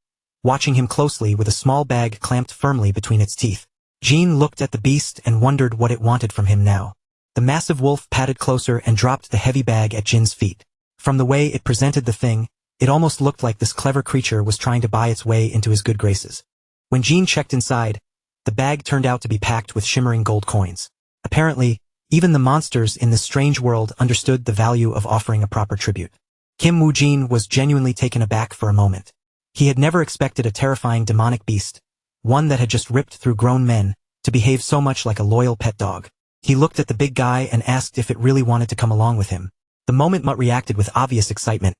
watching him closely with a small bag clamped firmly between its teeth. Jean looked at the beast and wondered what it wanted from him now. The massive wolf padded closer and dropped the heavy bag at Jin's feet. From the way it presented the thing, it almost looked like this clever creature was trying to buy its way into his good graces. When Jean checked inside, the bag turned out to be packed with shimmering gold coins. Apparently, even the monsters in this strange world understood the value of offering a proper tribute. Kim Woo-jin was genuinely taken aback for a moment. He had never expected a terrifying demonic beast, one that had just ripped through grown men, to behave so much like a loyal pet dog. He looked at the big guy and asked if it really wanted to come along with him. The moment Mutt reacted with obvious excitement,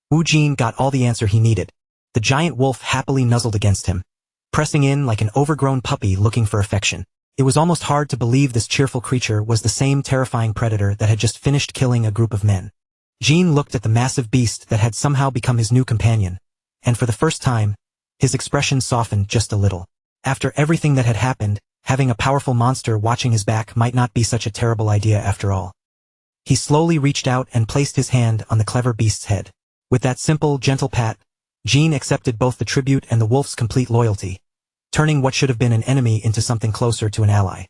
Woo-jin got all the answer he needed. The giant wolf happily nuzzled against him, pressing in like an overgrown puppy looking for affection. It was almost hard to believe this cheerful creature was the same terrifying predator that had just finished killing a group of men. Jean looked at the massive beast that had somehow become his new companion, and for the first time, his expression softened just a little. After everything that had happened, having a powerful monster watching his back might not be such a terrible idea after all. He slowly reached out and placed his hand on the clever beast's head. With that simple, gentle pat, Jean accepted both the tribute and the wolf's complete loyalty, turning what should have been an enemy into something closer to an ally.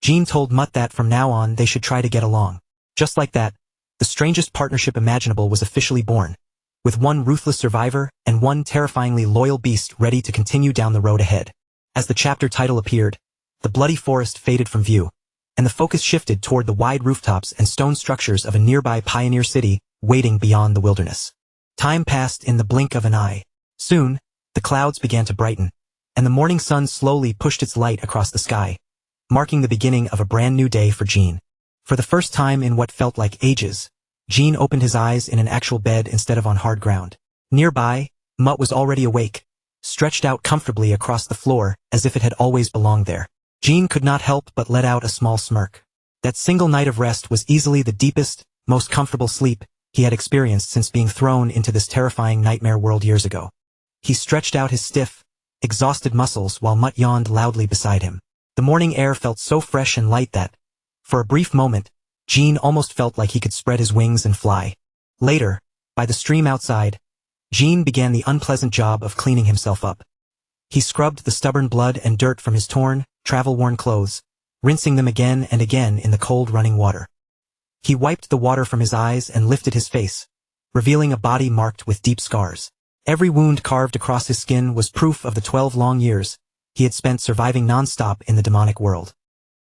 Jean told Mutt that from now on they should try to get along. Just like that, the strangest partnership imaginable was officially born, with one ruthless survivor and one terrifyingly loyal beast ready to continue down the road ahead. As the chapter title appeared, the bloody forest faded from view, and the focus shifted toward the wide rooftops and stone structures of a nearby pioneer city waiting beyond the wilderness. Time passed in the blink of an eye. Soon, the clouds began to brighten, and the morning sun slowly pushed its light across the sky, marking the beginning of a brand new day for Jean. For the first time in what felt like ages, Jean opened his eyes in an actual bed instead of on hard ground. Nearby, Mutt was already awake, stretched out comfortably across the floor as if it had always belonged there. Jean could not help but let out a small smirk. That single night of rest was easily the deepest, most comfortable sleep he had experienced since being thrown into this terrifying nightmare world years ago. He stretched out his stiff, exhausted muscles while Mutt yawned loudly beside him. The morning air felt so fresh and light that, for a brief moment, Jean almost felt like he could spread his wings and fly. Later, by the stream outside, Jean began the unpleasant job of cleaning himself up. He scrubbed the stubborn blood and dirt from his torn, travel-worn clothes, rinsing them again and again in the cold running water. He wiped the water from his eyes and lifted his face, revealing a body marked with deep scars. Every wound carved across his skin was proof of the 12 long years he had spent surviving non-stop in the demonic world.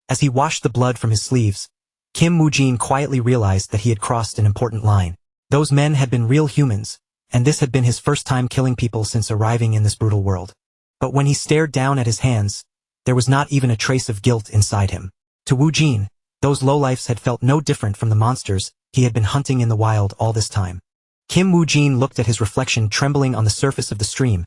As he washed the blood from his sleeves, Kim Woo-jin quietly realized that he had crossed an important line. Those men had been real humans, and this had been his first time killing people since arriving in this brutal world. But when he stared down at his hands, there was not even a trace of guilt inside him. To Woo-jin, those lowlifes had felt no different from the monsters he had been hunting in the wild all this time. Kim Woo-jin looked at his reflection trembling on the surface of the stream,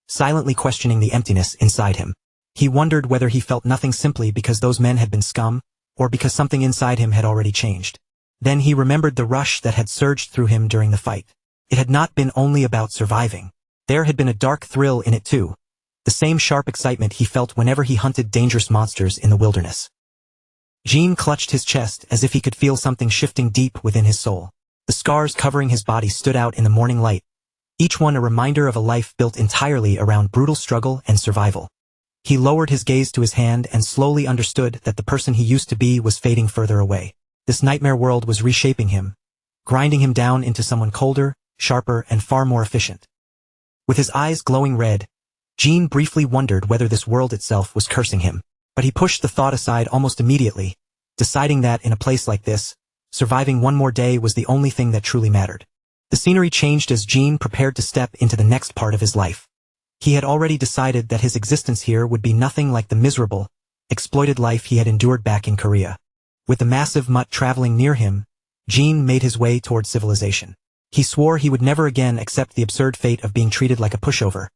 silently questioning the emptiness inside him. He wondered whether he felt nothing simply because those men had been scum, or because something inside him had already changed. Then he remembered the rush that had surged through him during the fight. It had not been only about surviving. There had been a dark thrill in it too, the same sharp excitement he felt whenever he hunted dangerous monsters in the wilderness. Jean clutched his chest as if he could feel something shifting deep within his soul. The scars covering his body stood out in the morning light, each one a reminder of a life built entirely around brutal struggle and survival. He lowered his gaze to his hand and slowly understood that the person he used to be was fading further away. This nightmare world was reshaping him, grinding him down into someone colder, sharper, and far more efficient. With his eyes glowing red, Jean briefly wondered whether this world itself was cursing him, but he pushed the thought aside almost immediately, deciding that in a place like this, surviving one more day was the only thing that truly mattered. The scenery changed as Jean prepared to step into the next part of his life. He had already decided that his existence here would be nothing like the miserable, exploited life he had endured back in Korea. With the massive mutt traveling near him, Jean made his way toward civilization. He swore he would never again accept the absurd fate of being treated like a pushover,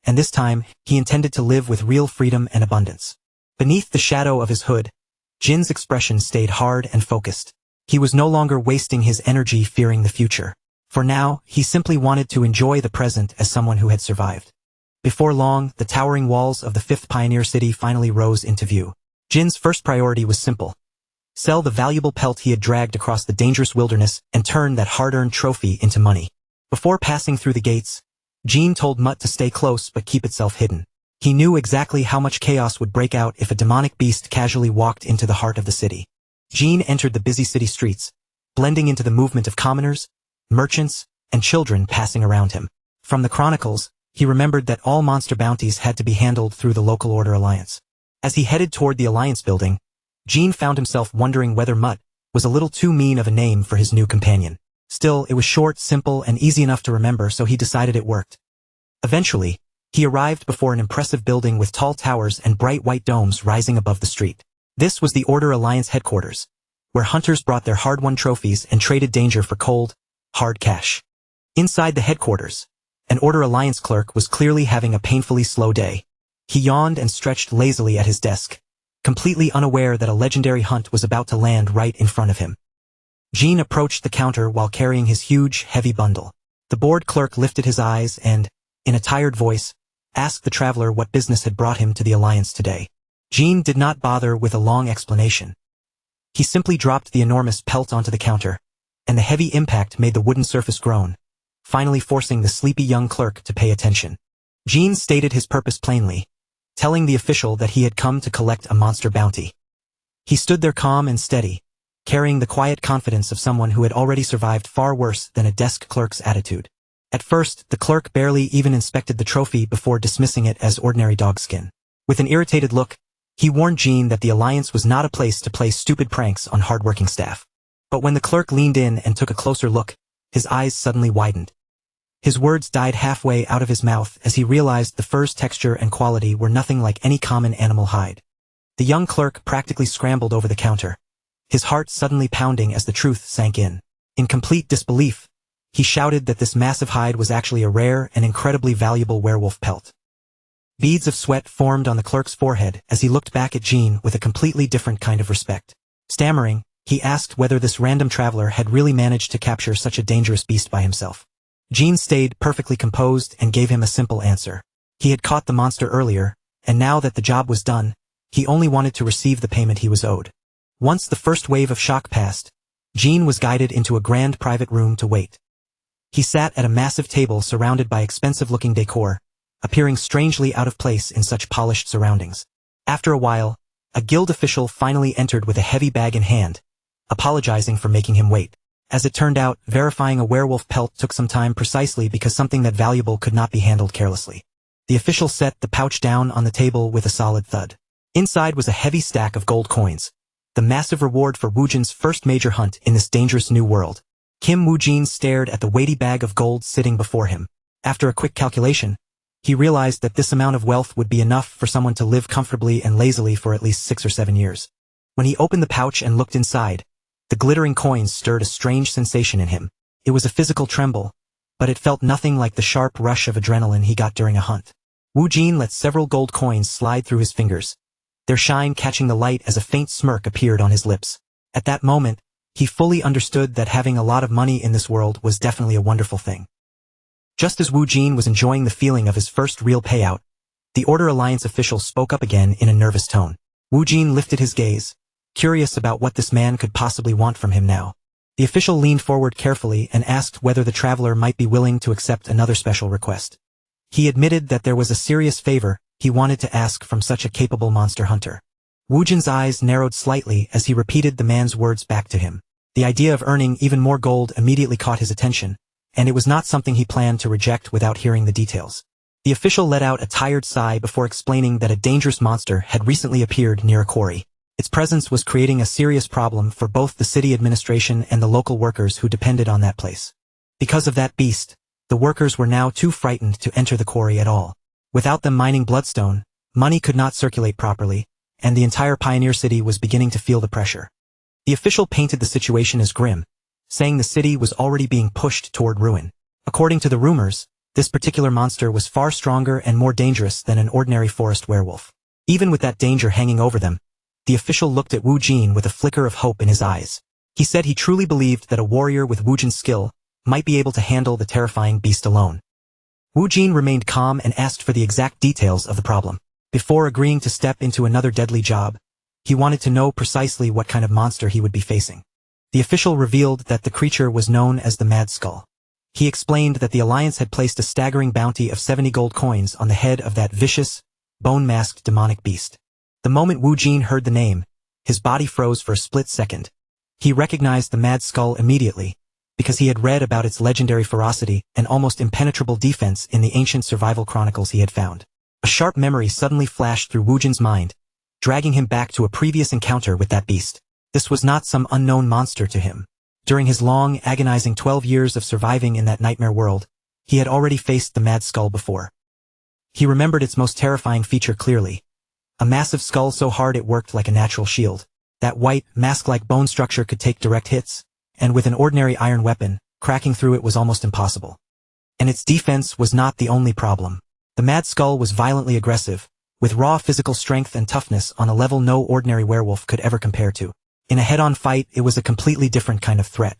and this time, he intended to live with real freedom and abundance. Beneath the shadow of his hood, Jin's expression stayed hard and focused. He was no longer wasting his energy fearing the future. For now, he simply wanted to enjoy the present as someone who had survived. Before long, the towering walls of the 5th pioneer city finally rose into view. Jin's first priority was simple: sell the valuable pelt he had dragged across the dangerous wilderness and turn that hard-earned trophy into money. Before passing through the gates, Jean told Mutt to stay close but keep itself hidden. He knew exactly how much chaos would break out if a demonic beast casually walked into the heart of the city. Jean entered the busy city streets, blending into the movement of commoners, merchants, and children passing around him. From the chronicles, he remembered that all monster bounties had to be handled through the local order alliance. As he headed toward the alliance building, Jean found himself wondering whether Mutt was a little too mean of a name for his new companion. Still, it was short, simple, and easy enough to remember, so he decided it worked. Eventually, he arrived before an impressive building with tall towers and bright white domes rising above the street. This was the Order Alliance headquarters, where hunters brought their hard-won trophies and traded danger for cold, hard cash. Inside the headquarters, an Order Alliance clerk was clearly having a painfully slow day. He yawned and stretched lazily at his desk, completely unaware that a legendary hunt was about to land right in front of him. Jean approached the counter while carrying his huge, heavy bundle. The bored clerk lifted his eyes and, in a tired voice, asked the traveler what business had brought him to the alliance today. Jean did not bother with a long explanation. He simply dropped the enormous pelt onto the counter, and the heavy impact made the wooden surface groan, finally forcing the sleepy young clerk to pay attention. Jean stated his purpose plainly, telling the official that he had come to collect a monster bounty. He stood there calm and steady, carrying the quiet confidence of someone who had already survived far worse than a desk clerk's attitude. At first, the clerk barely even inspected the trophy before dismissing it as ordinary dogskin. With an irritated look, He warned Jean that the Alliance was not a place to play stupid pranks on hardworking staff. But when the clerk leaned in and took a closer look, his eyes suddenly widened. His words died halfway out of his mouth as he realized the fur's texture and quality were nothing like any common animal hide. The young clerk practically scrambled over the counter, his heart suddenly pounding as the truth sank in. In complete disbelief, he shouted that this massive hide was actually a rare and incredibly valuable werewolf pelt. Beads of sweat formed on the clerk's forehead as he looked back at Jean with a completely different kind of respect. Stammering, he asked whether this random traveler had really managed to capture such a dangerous beast by himself. Jean stayed perfectly composed and gave him a simple answer. He had caught the monster earlier, and now that the job was done, he only wanted to receive the payment he was owed. Once the first wave of shock passed, Jean was guided into a grand private room to wait. He sat at a massive table surrounded by expensive-looking decor, appearing strangely out of place in such polished surroundings. After a while, a guild official finally entered with a heavy bag in hand, apologizing for making him wait. As it turned out, verifying a werewolf pelt took some time precisely because something that valuable could not be handled carelessly. The official set the pouch down on the table with a solid thud. Inside was a heavy stack of gold coins, the massive reward for Woojin's first major hunt in this dangerous new world. Kim Woojin stared at the weighty bag of gold sitting before him. After a quick calculation, he realized that this amount of wealth would be enough for someone to live comfortably and lazily for at least 6 or 7 years. When he opened the pouch and looked inside, the glittering coins stirred a strange sensation in him. It was a physical tremble, but it felt nothing like the sharp rush of adrenaline he got during a hunt. Woojin let several gold coins slide through his fingers, their shine catching the light as a faint smirk appeared on his lips. At that moment, he fully understood that having a lot of money in this world was definitely a wonderful thing. Just as Woojin was enjoying the feeling of his first real payout, the Order Alliance official spoke up again in a nervous tone. Woojin lifted his gaze, curious about what this man could possibly want from him now. The official leaned forward carefully and asked whether the traveler might be willing to accept another special request. He admitted that there was a serious favor he wanted to ask from such a capable monster hunter. Woojin's eyes narrowed slightly as he repeated the man's words back to him. The idea of earning even more gold immediately caught his attention, and it was not something he planned to reject without hearing the details. The official let out a tired sigh before explaining that a dangerous monster had recently appeared near a quarry. Its presence was creating a serious problem for both the city administration and the local workers who depended on that place. Because of that beast, the workers were now too frightened to enter the quarry at all. Without them mining bloodstone, money could not circulate properly, and the entire pioneer city was beginning to feel the pressure. The official painted the situation as grim, saying the city was already being pushed toward ruin. According to the rumors, this particular monster was far stronger and more dangerous than an ordinary forest werewolf. Even with that danger hanging over them, the official looked at Woojin with a flicker of hope in his eyes. He said he truly believed that a warrior with Woojin's skill might be able to handle the terrifying beast alone. Woojin remained calm and asked for the exact details of the problem. Before agreeing to step into another deadly job, he wanted to know precisely what kind of monster he would be facing. The official revealed that the creature was known as the Mad Skull. He explained that the Alliance had placed a staggering bounty of 70 gold coins on the head of that vicious, bone-masked demonic beast. The moment Woojin heard the name, his body froze for a split second. He recognized the Mad Skull immediately, because he had read about its legendary ferocity and almost impenetrable defense in the ancient survival chronicles he had found. A sharp memory suddenly flashed through Woojin's mind, dragging him back to a previous encounter with that beast. This was not some unknown monster to him. During his long, agonizing 12 years of surviving in that nightmare world, he had already faced the Mad Skull before. He remembered its most terrifying feature clearly. A massive skull so hard it worked like a natural shield. That white, mask-like bone structure could take direct hits, and with an ordinary iron weapon, cracking through it was almost impossible. And its defense was not the only problem. The Mad Skull was violently aggressive, with raw physical strength and toughness on a level no ordinary werewolf could ever compare to. In a head-on fight, it was a completely different kind of threat.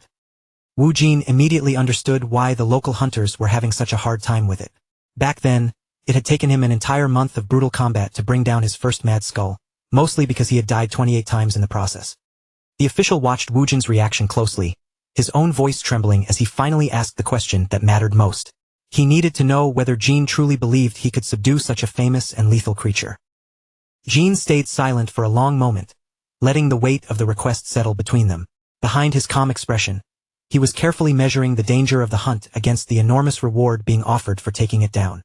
Woojin immediately understood why the local hunters were having such a hard time with it. Back then, it had taken him an entire month of brutal combat to bring down his first Mad Skull, mostly because he had died 28 times in the process. The official watched Woojin's reaction closely, his own voice trembling as he finally asked the question that mattered most. He needed to know whether Jean truly believed he could subdue such a famous and lethal creature. Jean stayed silent for a long moment, letting the weight of the request settle between them. Behind his calm expression, he was carefully measuring the danger of the hunt against the enormous reward being offered for taking it down.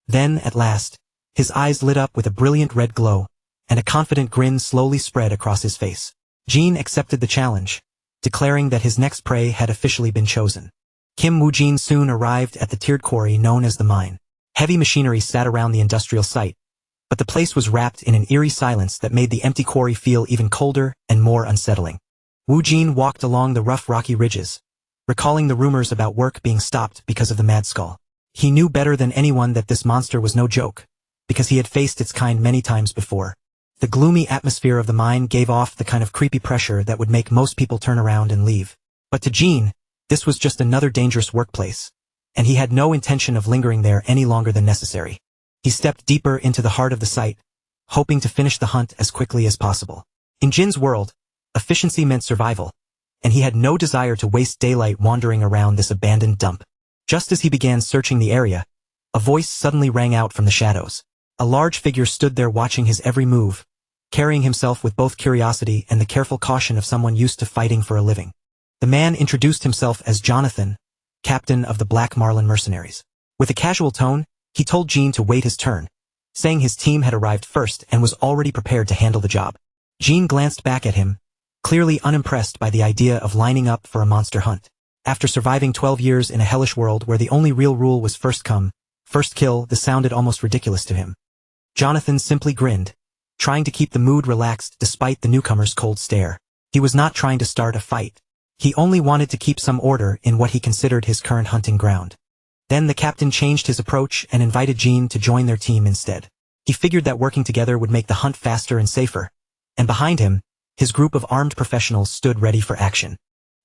Then, at last, his eyes lit up with a brilliant red glow, and a confident grin slowly spread across his face. Jin accepted the challenge, declaring that his next prey had officially been chosen. Kim Woo-jin soon arrived at the tiered quarry known as the mine. Heavy machinery sat around the industrial site, but the place was wrapped in an eerie silence that made the empty quarry feel even colder and more unsettling. Woo-jin walked along the rough rocky ridges, recalling the rumors about work being stopped because of the Mad Skull. He knew better than anyone that this monster was no joke, because he had faced its kind many times before. The gloomy atmosphere of the mine gave off the kind of creepy pressure that would make most people turn around and leave. But to Jin, this was just another dangerous workplace, and he had no intention of lingering there any longer than necessary. He stepped deeper into the heart of the site, hoping to finish the hunt as quickly as possible. In Jin's world, efficiency meant survival, and he had no desire to waste daylight wandering around this abandoned dump. Just as he began searching the area, a voice suddenly rang out from the shadows. A large figure stood there watching his every move, carrying himself with both curiosity and the careful caution of someone used to fighting for a living. The man introduced himself as Jonathan, captain of the Black Marlin mercenaries. With a casual tone, he told Jin to wait his turn, saying his team had arrived first and was already prepared to handle the job. Jin glanced back at him, clearly unimpressed by the idea of lining up for a monster hunt. After surviving 12 years in a hellish world where the only real rule was first come, first kill, this sounded almost ridiculous to him. Jonathan simply grinned, trying to keep the mood relaxed despite the newcomer's cold stare. He was not trying to start a fight. He only wanted to keep some order in what he considered his current hunting ground. Then the captain changed his approach and invited Jin to join their team instead. He figured that working together would make the hunt faster and safer, and behind him, his group of armed professionals stood ready for action.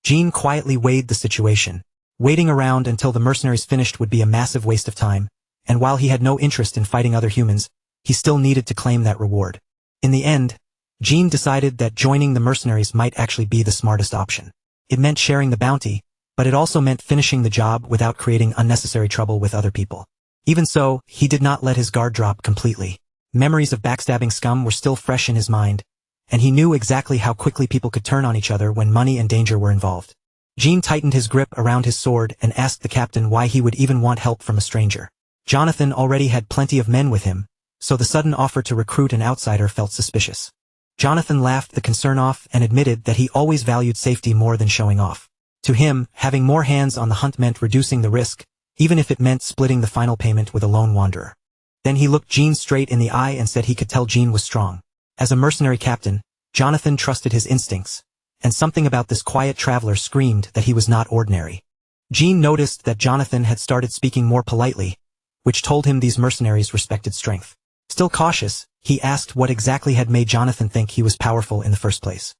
Jin quietly weighed the situation. Waiting around until the mercenaries finished would be a massive waste of time, and while he had no interest in fighting other humans, he still needed to claim that reward. In the end, Jin decided that joining the mercenaries might actually be the smartest option. It meant sharing the bounty, but it also meant finishing the job without creating unnecessary trouble with other people. Even so, he did not let his guard drop completely. Memories of backstabbing scum were still fresh in his mind, and he knew exactly how quickly people could turn on each other when money and danger were involved. Jin tightened his grip around his sword and asked the captain why he would even want help from a stranger. Jonathan already had plenty of men with him, so the sudden offer to recruit an outsider felt suspicious. Jonathan laughed the concern off and admitted that he always valued safety more than showing off. To him, having more hands on the hunt meant reducing the risk, even if it meant splitting the final payment with a lone wanderer. Then he looked Jin straight in the eye and said he could tell Jin was strong. As a mercenary captain, Jonathan trusted his instincts, and something about this quiet traveler screamed that he was not ordinary. Jin noticed that Jonathan had started speaking more politely, which told him these mercenaries respected strength. Still cautious, he asked what exactly had made Jonathan think he was powerful in the first place.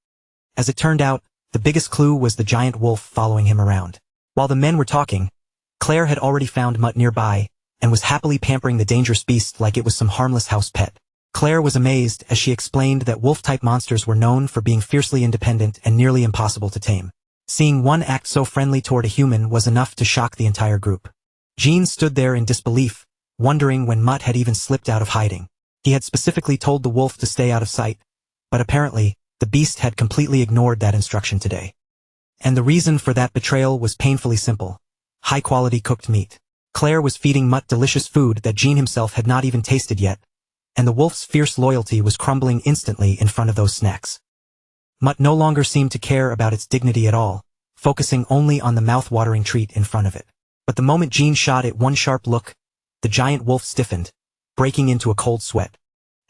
As it turned out, the biggest clue was the giant wolf following him around. While the men were talking, Claire had already found Mutt nearby, and was happily pampering the dangerous beast like it was some harmless house pet. Claire was amazed as she explained that wolf-type monsters were known for being fiercely independent and nearly impossible to tame. Seeing one act so friendly toward a human was enough to shock the entire group. Jin stood there in disbelief, wondering when Mutt had even slipped out of hiding. He had specifically told the wolf to stay out of sight, but apparently, the beast had completely ignored that instruction today. And the reason for that betrayal was painfully simple: high-quality cooked meat. Claire was feeding Mutt delicious food that Jin himself had not even tasted yet, and the wolf's fierce loyalty was crumbling instantly in front of those snacks. Mutt no longer seemed to care about its dignity at all, focusing only on the mouth-watering treat in front of it. But the moment Jin shot it one sharp look, the giant wolf stiffened, breaking into a cold sweat.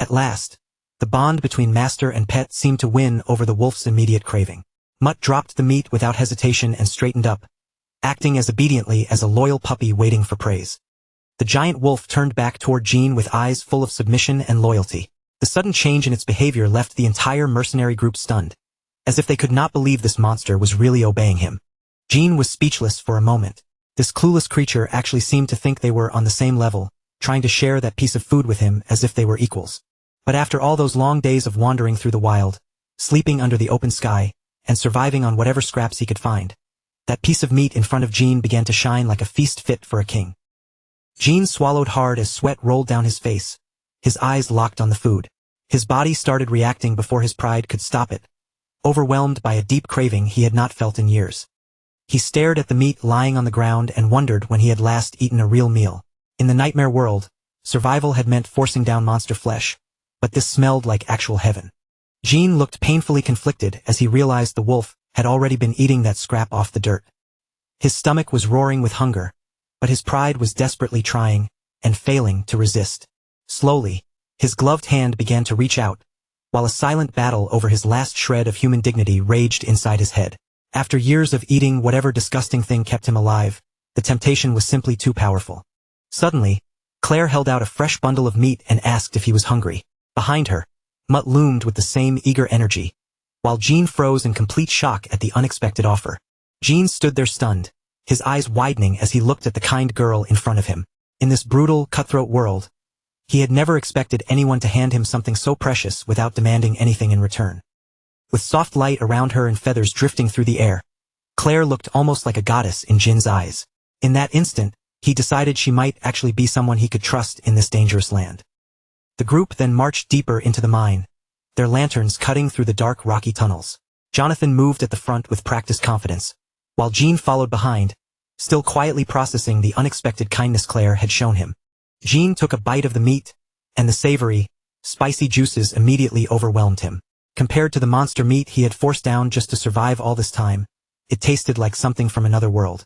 At last, the bond between master and pet seemed to win over the wolf's immediate craving. Mutt dropped the meat without hesitation and straightened up, acting as obediently as a loyal puppy waiting for praise. The giant wolf turned back toward Jin with eyes full of submission and loyalty. The sudden change in its behavior left the entire mercenary group stunned, as if they could not believe this monster was really obeying him. Jin was speechless for a moment. This clueless creature actually seemed to think they were on the same level, trying to share that piece of food with him as if they were equals. But after all those long days of wandering through the wild, sleeping under the open sky, and surviving on whatever scraps he could find, that piece of meat in front of Jin began to shine like a feast fit for a king. Jin swallowed hard as sweat rolled down his face, his eyes locked on the food. His body started reacting before his pride could stop it, overwhelmed by a deep craving he had not felt in years. He stared at the meat lying on the ground and wondered when he had last eaten a real meal. In the nightmare world, survival had meant forcing down monster flesh, but this smelled like actual heaven. Jean looked painfully conflicted as he realized the wolf had already been eating that scrap off the dirt. His stomach was roaring with hunger, but his pride was desperately trying and failing to resist. Slowly, his gloved hand began to reach out, while a silent battle over his last shred of human dignity raged inside his head. After years of eating whatever disgusting thing kept him alive, the temptation was simply too powerful. Suddenly, Claire held out a fresh bundle of meat and asked if he was hungry. Behind her, Mutt loomed with the same eager energy, while Jean froze in complete shock at the unexpected offer. Jean stood there stunned, his eyes widening as he looked at the kind girl in front of him. In this brutal, cutthroat world, he had never expected anyone to hand him something so precious without demanding anything in return. With soft light around her and feathers drifting through the air, Claire looked almost like a goddess in Jin's eyes. In that instant, he decided she might actually be someone he could trust in this dangerous land. The group then marched deeper into the mine, their lanterns cutting through the dark rocky tunnels. Jonathan moved at the front with practiced confidence, while Jean followed behind, still quietly processing the unexpected kindness Claire had shown him. Jean took a bite of the meat, and the savory, spicy juices immediately overwhelmed him. Compared to the monster meat he had forced down just to survive all this time, it tasted like something from another world.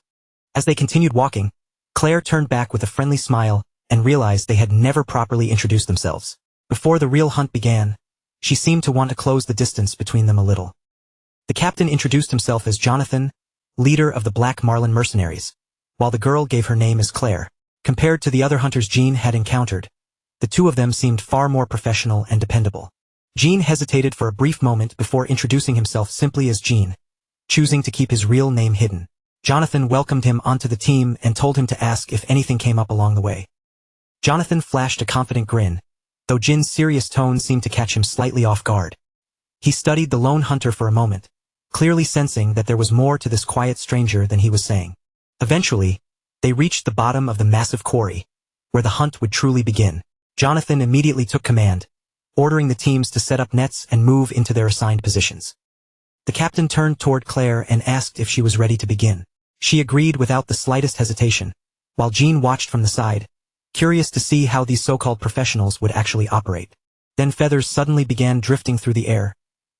As they continued walking, Claire turned back with a friendly smile and realized they had never properly introduced themselves. Before the real hunt began, she seemed to want to close the distance between them a little. The captain introduced himself as Jonathan, leader of the Black Marlin mercenaries, while the girl gave her name as Claire. Compared to the other hunters Jean had encountered, the two of them seemed far more professional and dependable. Jean hesitated for a brief moment before introducing himself simply as Jean, choosing to keep his real name hidden. Jonathan welcomed him onto the team and told him to ask if anything came up along the way. Jonathan flashed a confident grin, though Jin's serious tone seemed to catch him slightly off guard. He studied the lone hunter for a moment, clearly sensing that there was more to this quiet stranger than he was saying. Eventually, they reached the bottom of the massive quarry, where the hunt would truly begin. Jonathan immediately took command, ordering the teams to set up nets and move into their assigned positions. The captain turned toward Claire and asked if she was ready to begin. She agreed without the slightest hesitation, while Jean watched from the side, curious to see how these so-called professionals would actually operate. Then feathers suddenly began drifting through the air,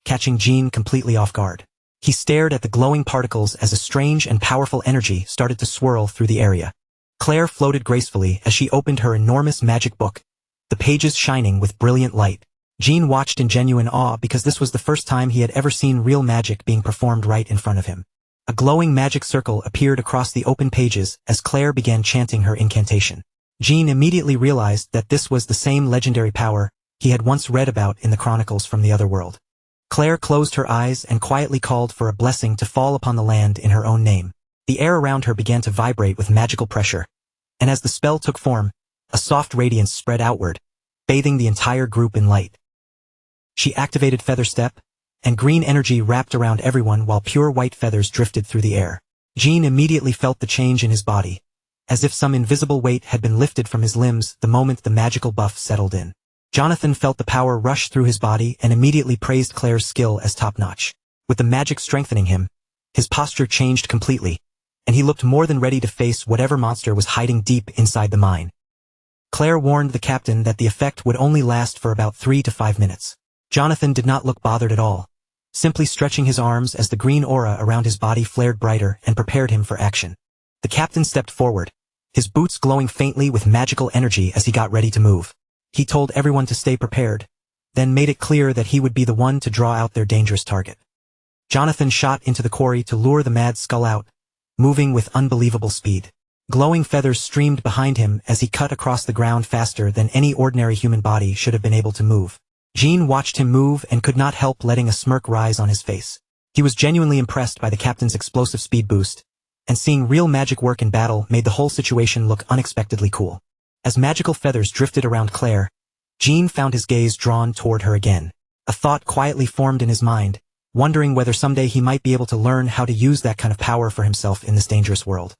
catching Jean completely off guard. He stared at the glowing particles as a strange and powerful energy started to swirl through the area. Claire floated gracefully as she opened her enormous magic book, the pages shining with brilliant light. Jean watched in genuine awe because this was the first time he had ever seen real magic being performed right in front of him. A glowing magic circle appeared across the open pages as Claire began chanting her incantation. Jean immediately realized that this was the same legendary power he had once read about in the chronicles from the other world. Claire closed her eyes and quietly called for a blessing to fall upon the land in her own name. The air around her began to vibrate with magical pressure, and as the spell took form, a soft radiance spread outward, bathing the entire group in light. She activated Feather Step, and green energy wrapped around everyone while pure white feathers drifted through the air. Jean immediately felt the change in his body, as if some invisible weight had been lifted from his limbs the moment the magical buff settled in. Jonathan felt the power rush through his body and immediately praised Claire's skill as top-notch. With the magic strengthening him, his posture changed completely, and he looked more than ready to face whatever monster was hiding deep inside the mine. Claire warned the captain that the effect would only last for about 3 to 5 minutes. Jonathan did not look bothered at all, simply stretching his arms as the green aura around his body flared brighter and prepared him for action. The captain stepped forward, his boots glowing faintly with magical energy as he got ready to move. He told everyone to stay prepared, then made it clear that he would be the one to draw out their dangerous target. Jonathan shot into the quarry to lure the mad skull out, moving with unbelievable speed. Glowing feathers streamed behind him as he cut across the ground faster than any ordinary human body should have been able to move. Jean watched him move and could not help letting a smirk rise on his face. He was genuinely impressed by the captain's explosive speed boost, and seeing real magic work in battle made the whole situation look unexpectedly cool. As magical feathers drifted around Claire, Jean found his gaze drawn toward her again. A thought quietly formed in his mind, wondering whether someday he might be able to learn how to use that kind of power for himself in this dangerous world.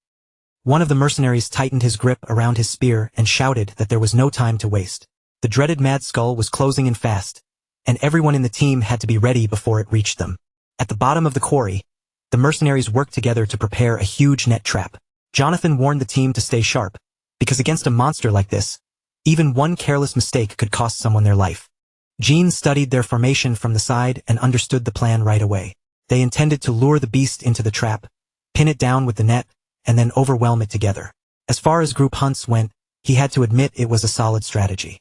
One of the mercenaries tightened his grip around his spear and shouted that there was no time to waste. The dreaded Mad Skull was closing in fast, and everyone in the team had to be ready before it reached them. At the bottom of the quarry, the mercenaries worked together to prepare a huge net trap. Jonathan warned the team to stay sharp, because against a monster like this, even one careless mistake could cost someone their life. Jean studied their formation from the side and understood the plan right away. They intended to lure the beast into the trap, pin it down with the net, and then overwhelm it together. As far as group hunts went, he had to admit it was a solid strategy.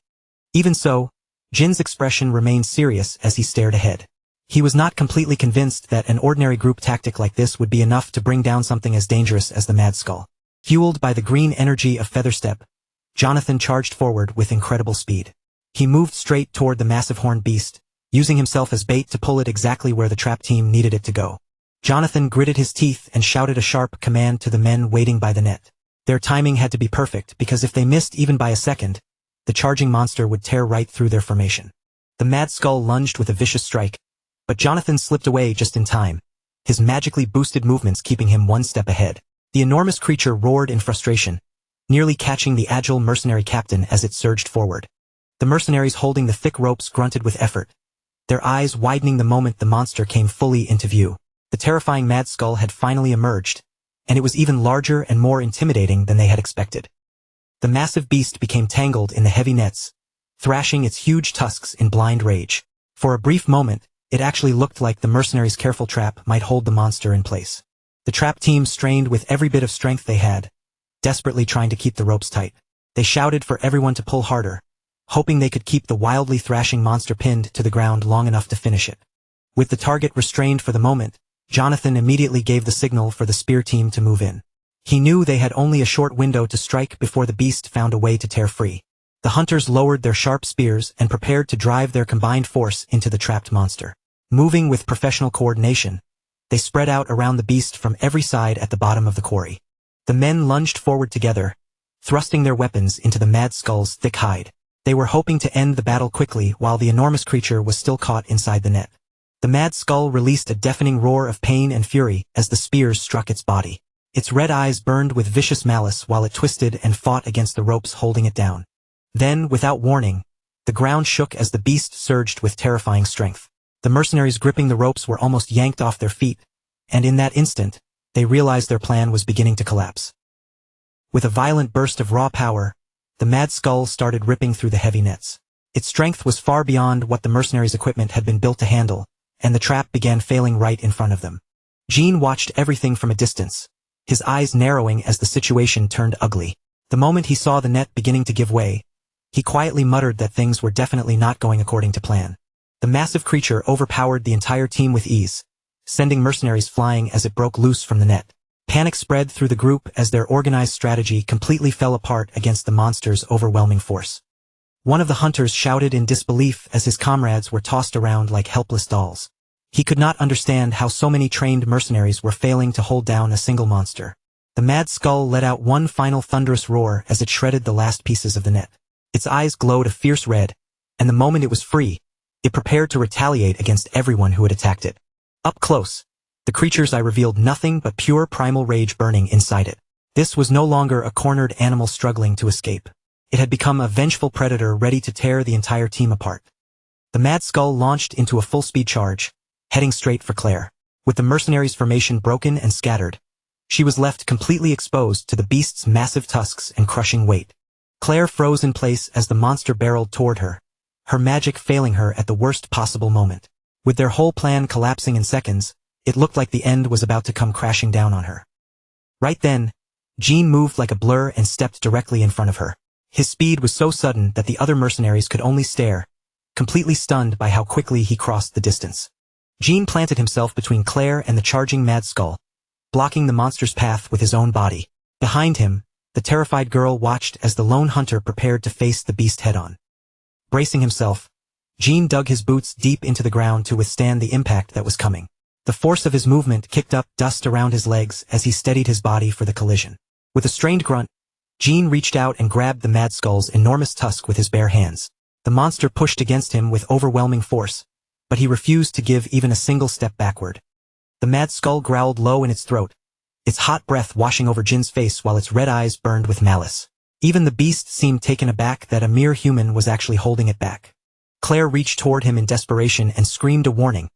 Even so, Jin's expression remained serious as he stared ahead. He was not completely convinced that an ordinary group tactic like this would be enough to bring down something as dangerous as the Mad Skull. Fueled by the green energy of Featherstep, Jonathan charged forward with incredible speed. He moved straight toward the massive horned beast, using himself as bait to pull it exactly where the trap team needed it to go. Jonathan gritted his teeth and shouted a sharp command to the men waiting by the net. Their timing had to be perfect because if they missed even by a second, the charging monster would tear right through their formation. The Mad Skull lunged with a vicious strike, but Jonathan slipped away just in time, his magically boosted movements keeping him one step ahead. The enormous creature roared in frustration, nearly catching the agile mercenary captain as it surged forward. The mercenaries holding the thick ropes grunted with effort, their eyes widening the moment the monster came fully into view. The terrifying Mad Skull had finally emerged, and it was even larger and more intimidating than they had expected. The massive beast became tangled in the heavy nets, thrashing its huge tusks in blind rage. For a brief moment, it actually looked like the mercenaries' careful trap might hold the monster in place. The trap team strained with every bit of strength they had, desperately trying to keep the ropes tight. They shouted for everyone to pull harder, hoping they could keep the wildly thrashing monster pinned to the ground long enough to finish it. With the target restrained for the moment, Jonathan immediately gave the signal for the spear team to move in. He knew they had only a short window to strike before the beast found a way to tear free. The hunters lowered their sharp spears and prepared to drive their combined force into the trapped monster. Moving with professional coordination, they spread out around the beast from every side at the bottom of the quarry. The men lunged forward together, thrusting their weapons into the Mad Skull's thick hide. They were hoping to end the battle quickly while the enormous creature was still caught inside the net. The Mad Skull released a deafening roar of pain and fury as the spears struck its body. Its red eyes burned with vicious malice while it twisted and fought against the ropes holding it down. Then, without warning, the ground shook as the beast surged with terrifying strength. The mercenaries gripping the ropes were almost yanked off their feet, and in that instant, they realized their plan was beginning to collapse. With a violent burst of raw power, the Mad Skull started ripping through the heavy nets. Its strength was far beyond what the mercenaries' equipment had been built to handle, and the trap began failing right in front of them. Jean watched everything from a distance, his eyes narrowing as the situation turned ugly. The moment he saw the net beginning to give way, he quietly muttered that things were definitely not going according to plan. The massive creature overpowered the entire team with ease, sending mercenaries flying as it broke loose from the net. Panic spread through the group as their organized strategy completely fell apart against the monster's overwhelming force. One of the hunters shouted in disbelief as his comrades were tossed around like helpless dolls. He could not understand how so many trained mercenaries were failing to hold down a single monster. The Mad Skull let out one final thunderous roar as it shredded the last pieces of the net. Its eyes glowed a fierce red, and the moment it was free, it prepared to retaliate against everyone who had attacked it. Up close, the creature's eye revealed nothing but pure primal rage burning inside it. This was no longer a cornered animal struggling to escape. It had become a vengeful predator ready to tear the entire team apart. The Mad Skull launched into a full-speed charge, heading straight for Claire. With the mercenaries' formation broken and scattered, she was left completely exposed to the beast's massive tusks and crushing weight. Claire froze in place as the monster barreled toward her, her magic failing her at the worst possible moment. With their whole plan collapsing in seconds, it looked like the end was about to come crashing down on her. Right then, Jean moved like a blur and stepped directly in front of her. His speed was so sudden that the other mercenaries could only stare, completely stunned by how quickly he crossed the distance. Jean planted himself between Claire and the charging Mad Skull, blocking the monster's path with his own body. Behind him, the terrified girl watched as the lone hunter prepared to face the beast head-on. Bracing himself, Jean dug his boots deep into the ground to withstand the impact that was coming. The force of his movement kicked up dust around his legs as he steadied his body for the collision. With a strained grunt, Jean reached out and grabbed the Mad Skull's enormous tusk with his bare hands. The monster pushed against him with overwhelming force, but he refused to give even a single step backward. The Mad Skull growled low in its throat, its hot breath washing over Jin's face while its red eyes burned with malice. Even the beast seemed taken aback that a mere human was actually holding it back. Claire reached toward him in desperation and screamed a warning,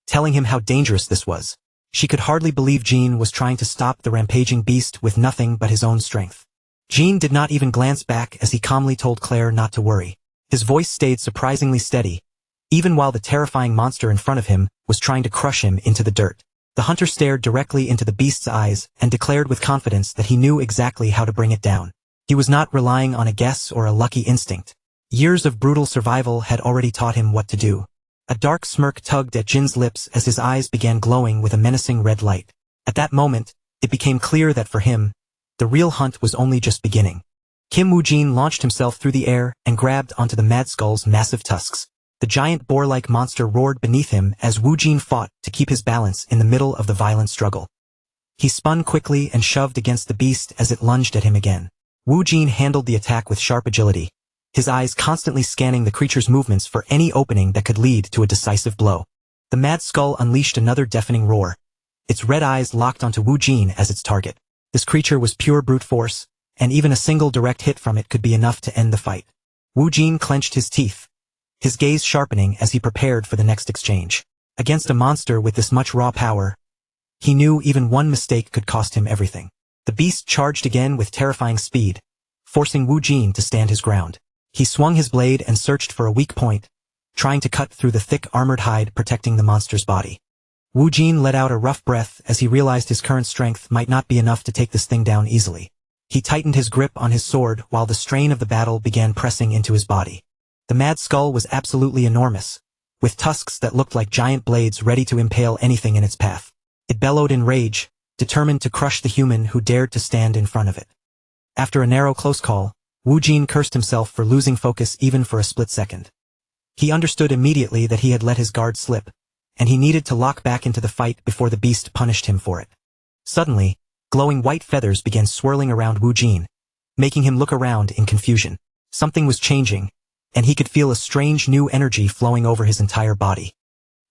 telling him how dangerous this was. She could hardly believe Jean was trying to stop the rampaging beast with nothing but his own strength. Jean did not even glance back as he calmly told Claire not to worry. His voice stayed surprisingly steady, even while the terrifying monster in front of him was trying to crush him into the dirt. The hunter stared directly into the beast's eyes and declared with confidence that he knew exactly how to bring it down. He was not relying on a guess or a lucky instinct. Years of brutal survival had already taught him what to do. A dark smirk tugged at Jin's lips as his eyes began glowing with a menacing red light. At that moment, it became clear that for him, the real hunt was only just beginning. Kim Woo-jin launched himself through the air and grabbed onto the Mad Skull's massive tusks. The giant boar-like monster roared beneath him as Woo-jin fought to keep his balance in the middle of the violent struggle. He spun quickly and shoved against the beast as it lunged at him again. Woo-jin handled the attack with sharp agility, his eyes constantly scanning the creature's movements for any opening that could lead to a decisive blow. The Mad Skull unleashed another deafening roar. Its red eyes locked onto Woo-jin as its target. This creature was pure brute force, and even a single direct hit from it could be enough to end the fight. Woo-jin clenched his teeth, his gaze sharpening as he prepared for the next exchange. Against a monster with this much raw power, he knew even one mistake could cost him everything. The beast charged again with terrifying speed, forcing Woo-jin to stand his ground. He swung his blade and searched for a weak point, trying to cut through the thick armored hide protecting the monster's body. Woo-jin let out a rough breath as he realized his current strength might not be enough to take this thing down easily. He tightened his grip on his sword while the strain of the battle began pressing into his body. The Mad Skull was absolutely enormous, with tusks that looked like giant blades ready to impale anything in its path. It bellowed in rage, determined to crush the human who dared to stand in front of it. After a narrow close call, Woo-jin cursed himself for losing focus even for a split second. He understood immediately that he had let his guard slip, and he needed to lock back into the fight before the beast punished him for it. Suddenly, glowing white feathers began swirling around Woo-jin, making him look around in confusion. Something was changing, and he could feel a strange new energy flowing over his entire body.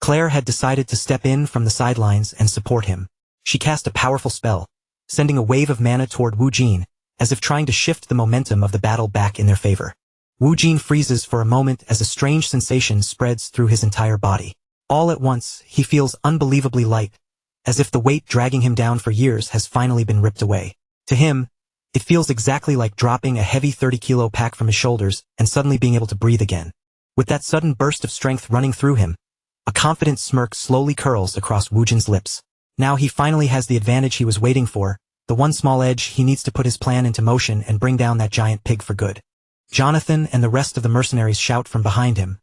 Claire had decided to step in from the sidelines and support him. She cast a powerful spell, sending a wave of mana toward Woo-jin, as if trying to shift the momentum of the battle back in their favor. Woo-jin freezes for a moment as a strange sensation spreads through his entire body. All at once, he feels unbelievably light, as if the weight dragging him down for years has finally been ripped away. To him, it feels exactly like dropping a heavy 30-kilo pack from his shoulders and suddenly being able to breathe again. With that sudden burst of strength running through him, a confident smirk slowly curls across Woo-jin's lips. Now he finally has the advantage he was waiting for, the one small edge he needs to put his plan into motion and bring down that giant pig for good. Jonathan and the rest of the mercenaries shout from behind him,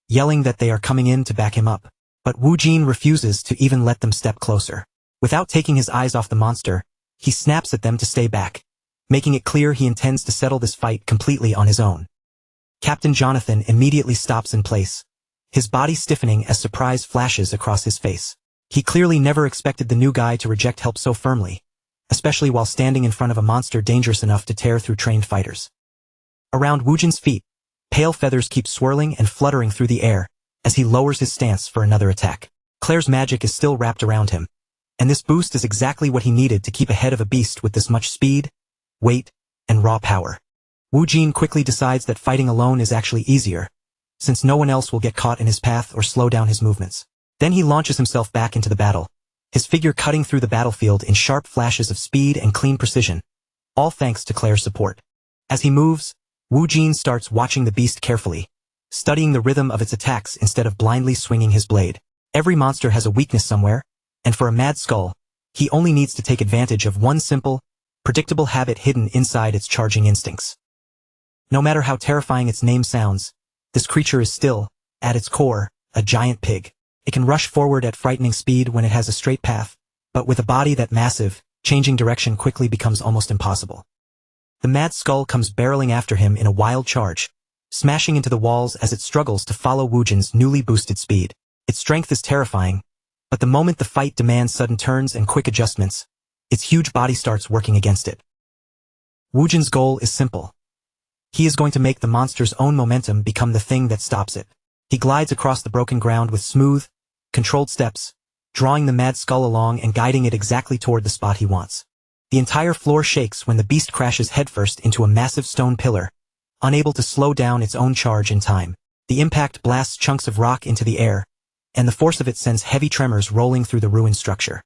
yelling that they are coming in to back him up. But Woo-jin refuses to even let them step closer. Without taking his eyes off the monster, he snaps at them to stay back, making it clear he intends to settle this fight completely on his own. Captain Jonathan immediately stops in place, his body stiffening as surprise flashes across his face. He clearly never expected the new guy to reject help so firmly, especially while standing in front of a monster dangerous enough to tear through trained fighters. Around Woo-jin's feet, pale feathers keep swirling and fluttering through the air as he lowers his stance for another attack. Claire's magic is still wrapped around him, and this boost is exactly what he needed to keep ahead of a beast with this much speed, weight, and raw power. Woo-jin quickly decides that fighting alone is actually easier, since no one else will get caught in his path or slow down his movements. Then he launches himself back into the battle, his figure cutting through the battlefield in sharp flashes of speed and clean precision, all thanks to Claire's support. As he moves, Woo-jin starts watching the beast carefully, studying the rhythm of its attacks instead of blindly swinging his blade. Every monster has a weakness somewhere, and for a Mad Skull, he only needs to take advantage of one simple, predictable habit hidden inside its charging instincts. No matter how terrifying its name sounds, this creature is still, at its core, a giant pig. It can rush forward at frightening speed when it has a straight path, but with a body that massive, changing direction quickly becomes almost impossible. The Mad Skull comes barreling after him in a wild charge, smashing into the walls as it struggles to follow Woo-jin's newly boosted speed. Its strength is terrifying, but the moment the fight demands sudden turns and quick adjustments, its huge body starts working against it. Woo-jin's goal is simple. He is going to make the monster's own momentum become the thing that stops it. He glides across the broken ground with smooth, controlled steps, drawing the Mad Skull along and guiding it exactly toward the spot he wants. The entire floor shakes when the beast crashes headfirst into a massive stone pillar, unable to slow down its own charge in time. The impact blasts chunks of rock into the air, and the force of it sends heavy tremors rolling through the ruined structure.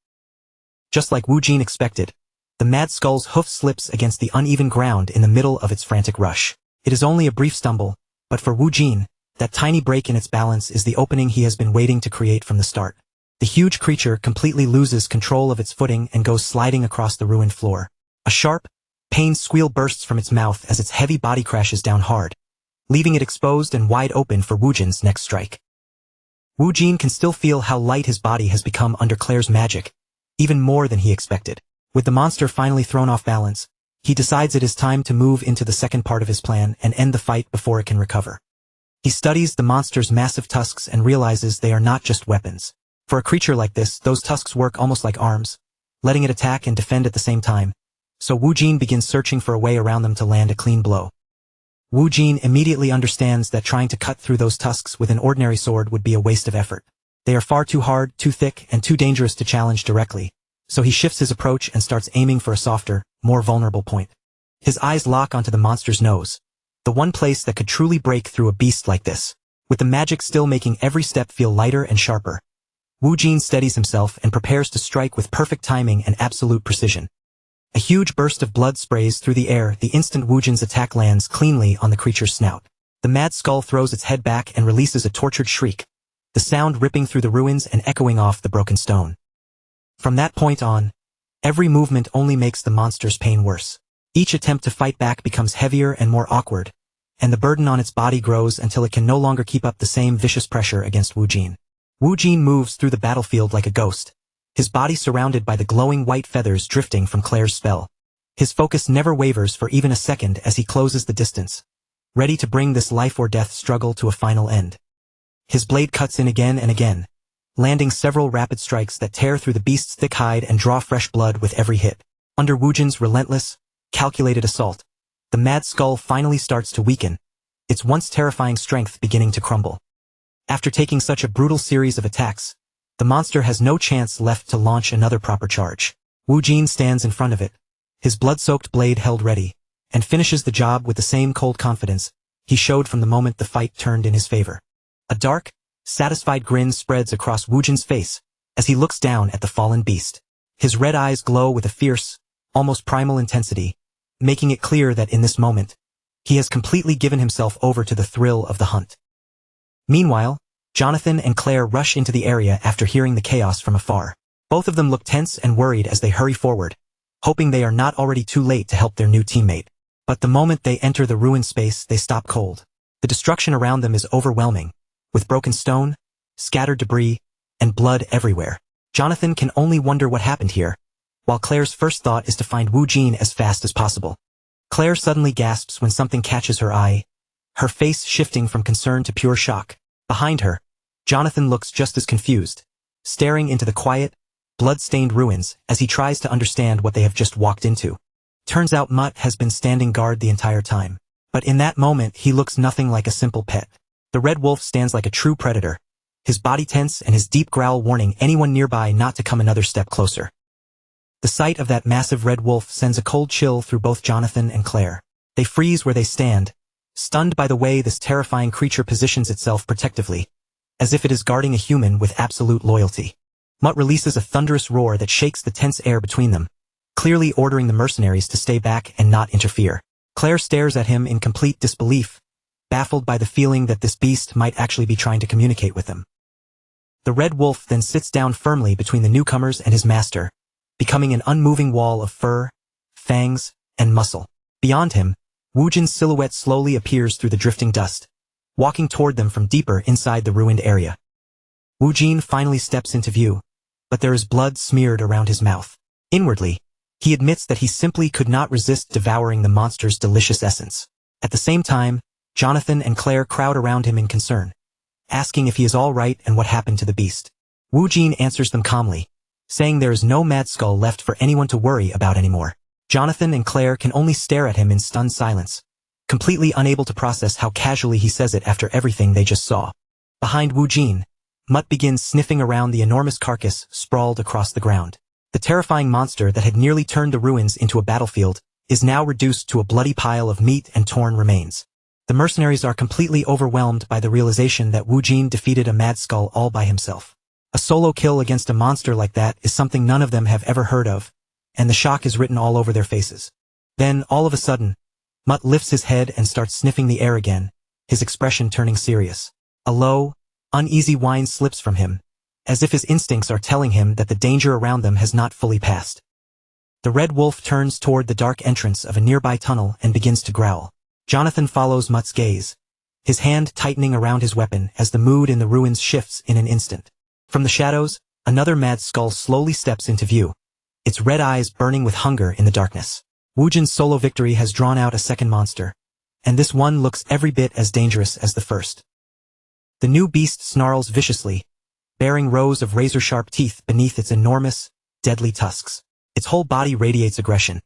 Just like Woo-jin expected, the Mad Skull's hoof slips against the uneven ground in the middle of its frantic rush. It is only a brief stumble, but for Woo-jin, That tiny break in its balance is the opening he has been waiting to create from the start. The huge creature completely loses control of its footing and goes sliding across the ruined floor. A sharp, pained squeal bursts from its mouth as its heavy body crashes down hard, leaving it exposed and wide open for Woojin's next strike. Woojin can still feel how light his body has become under Claire's magic, even more than he expected. With the monster finally thrown off balance, he decides it is time to move into the second part of his plan and end the fight before it can recover. He studies the monster's massive tusks and realizes they are not just weapons. For a creature like this, those tusks work almost like arms, letting it attack and defend at the same time, so Woojin begins searching for a way around them to land a clean blow. Woojin immediately understands that trying to cut through those tusks with an ordinary sword would be a waste of effort. They are far too hard, too thick, and too dangerous to challenge directly, so he shifts his approach and starts aiming for a softer, more vulnerable point. His eyes lock onto the monster's nose, the one place that could truly break through a beast like this. With the magic still making every step feel lighter and sharper, Woojin steadies himself and prepares to strike with perfect timing and absolute precision. A huge burst of blood sprays through the air the instant Woojin's attack lands cleanly on the creature's snout. The mad skull throws its head back and releases a tortured shriek, the sound ripping through the ruins and echoing off the broken stone. From that point on, every movement only makes the monster's pain worse. Each attempt to fight back becomes heavier and more awkward, and the burden on its body grows until it can no longer keep up the same vicious pressure against Woojin. Woojin moves through the battlefield like a ghost, his body surrounded by the glowing white feathers drifting from Claire's spell. His focus never wavers for even a second as he closes the distance, ready to bring this life-or-death struggle to a final end. His blade cuts in again and again, landing several rapid strikes that tear through the beast's thick hide and draw fresh blood with every hit. Under Woojin's relentless, calculated assault, the mad skull finally starts to weaken, its once terrifying strength beginning to crumble. After taking such a brutal series of attacks, the monster has no chance left to launch another proper charge. Woojin stands in front of it, his blood-soaked blade held ready, and finishes the job with the same cold confidence he showed from the moment the fight turned in his favor. A dark, satisfied grin spreads across Woojin's face as he looks down at the fallen beast. His red eyes glow with a fierce, almost primal intensity, making it clear that in this moment, he has completely given himself over to the thrill of the hunt. Meanwhile, Jonathan and Claire rush into the area after hearing the chaos from afar. Both of them look tense and worried as they hurry forward, hoping they are not already too late to help their new teammate. But the moment they enter the ruined space, they stop cold. The destruction around them is overwhelming, with broken stone, scattered debris, and blood everywhere. Jonathan can only wonder what happened here, while Claire's first thought is to find Woojin as fast as possible. Claire suddenly gasps when something catches her eye, her face shifting from concern to pure shock. Behind her, Jonathan looks just as confused, staring into the quiet, blood-stained ruins as he tries to understand what they have just walked into. Turns out Mutt has been standing guard the entire time. But in that moment he looks nothing like a simple pet. The red wolf stands like a true predator, his body tense and his deep growl warning anyone nearby not to come another step closer. The sight of that massive red wolf sends a cold chill through both Jonathan and Claire. They freeze where they stand, stunned by the way this terrifying creature positions itself protectively, as if it is guarding a human with absolute loyalty. Mutt releases a thunderous roar that shakes the tense air between them, clearly ordering the mercenaries to stay back and not interfere. Claire stares at him in complete disbelief, baffled by the feeling that this beast might actually be trying to communicate with them. The red wolf then sits down firmly between the newcomers and his master, becoming an unmoving wall of fur, fangs, and muscle. Beyond him, Woojin's silhouette slowly appears through the drifting dust, walking toward them from deeper inside the ruined area. Woojin finally steps into view, but there is blood smeared around his mouth. Inwardly, he admits that he simply could not resist devouring the monster's delicious essence. At the same time, Jonathan and Claire crowd around him in concern, asking if he is all right and what happened to the beast. Woojin answers them calmly, saying there is no mad skull left for anyone to worry about anymore. Jonathan and Claire can only stare at him in stunned silence, completely unable to process how casually he says it after everything they just saw. Behind Woojin, Mutt begins sniffing around the enormous carcass sprawled across the ground. The terrifying monster that had nearly turned the ruins into a battlefield is now reduced to a bloody pile of meat and torn remains. The mercenaries are completely overwhelmed by the realization that Woojin defeated a mad skull all by himself. A solo kill against a monster like that is something none of them have ever heard of, and the shock is written all over their faces. Then, all of a sudden, Mutt lifts his head and starts sniffing the air again, his expression turning serious. A low, uneasy whine slips from him, as if his instincts are telling him that the danger around them has not fully passed. The red wolf turns toward the dark entrance of a nearby tunnel and begins to growl. Jonathan follows Mutt's gaze, his hand tightening around his weapon as the mood in the ruins shifts in an instant. From the shadows, another mad skull slowly steps into view, its red eyes burning with hunger in the darkness. Woojin's solo victory has drawn out a second monster, and this one looks every bit as dangerous as the first. The new beast snarls viciously, bearing rows of razor-sharp teeth beneath its enormous, deadly tusks. Its whole body radiates aggression,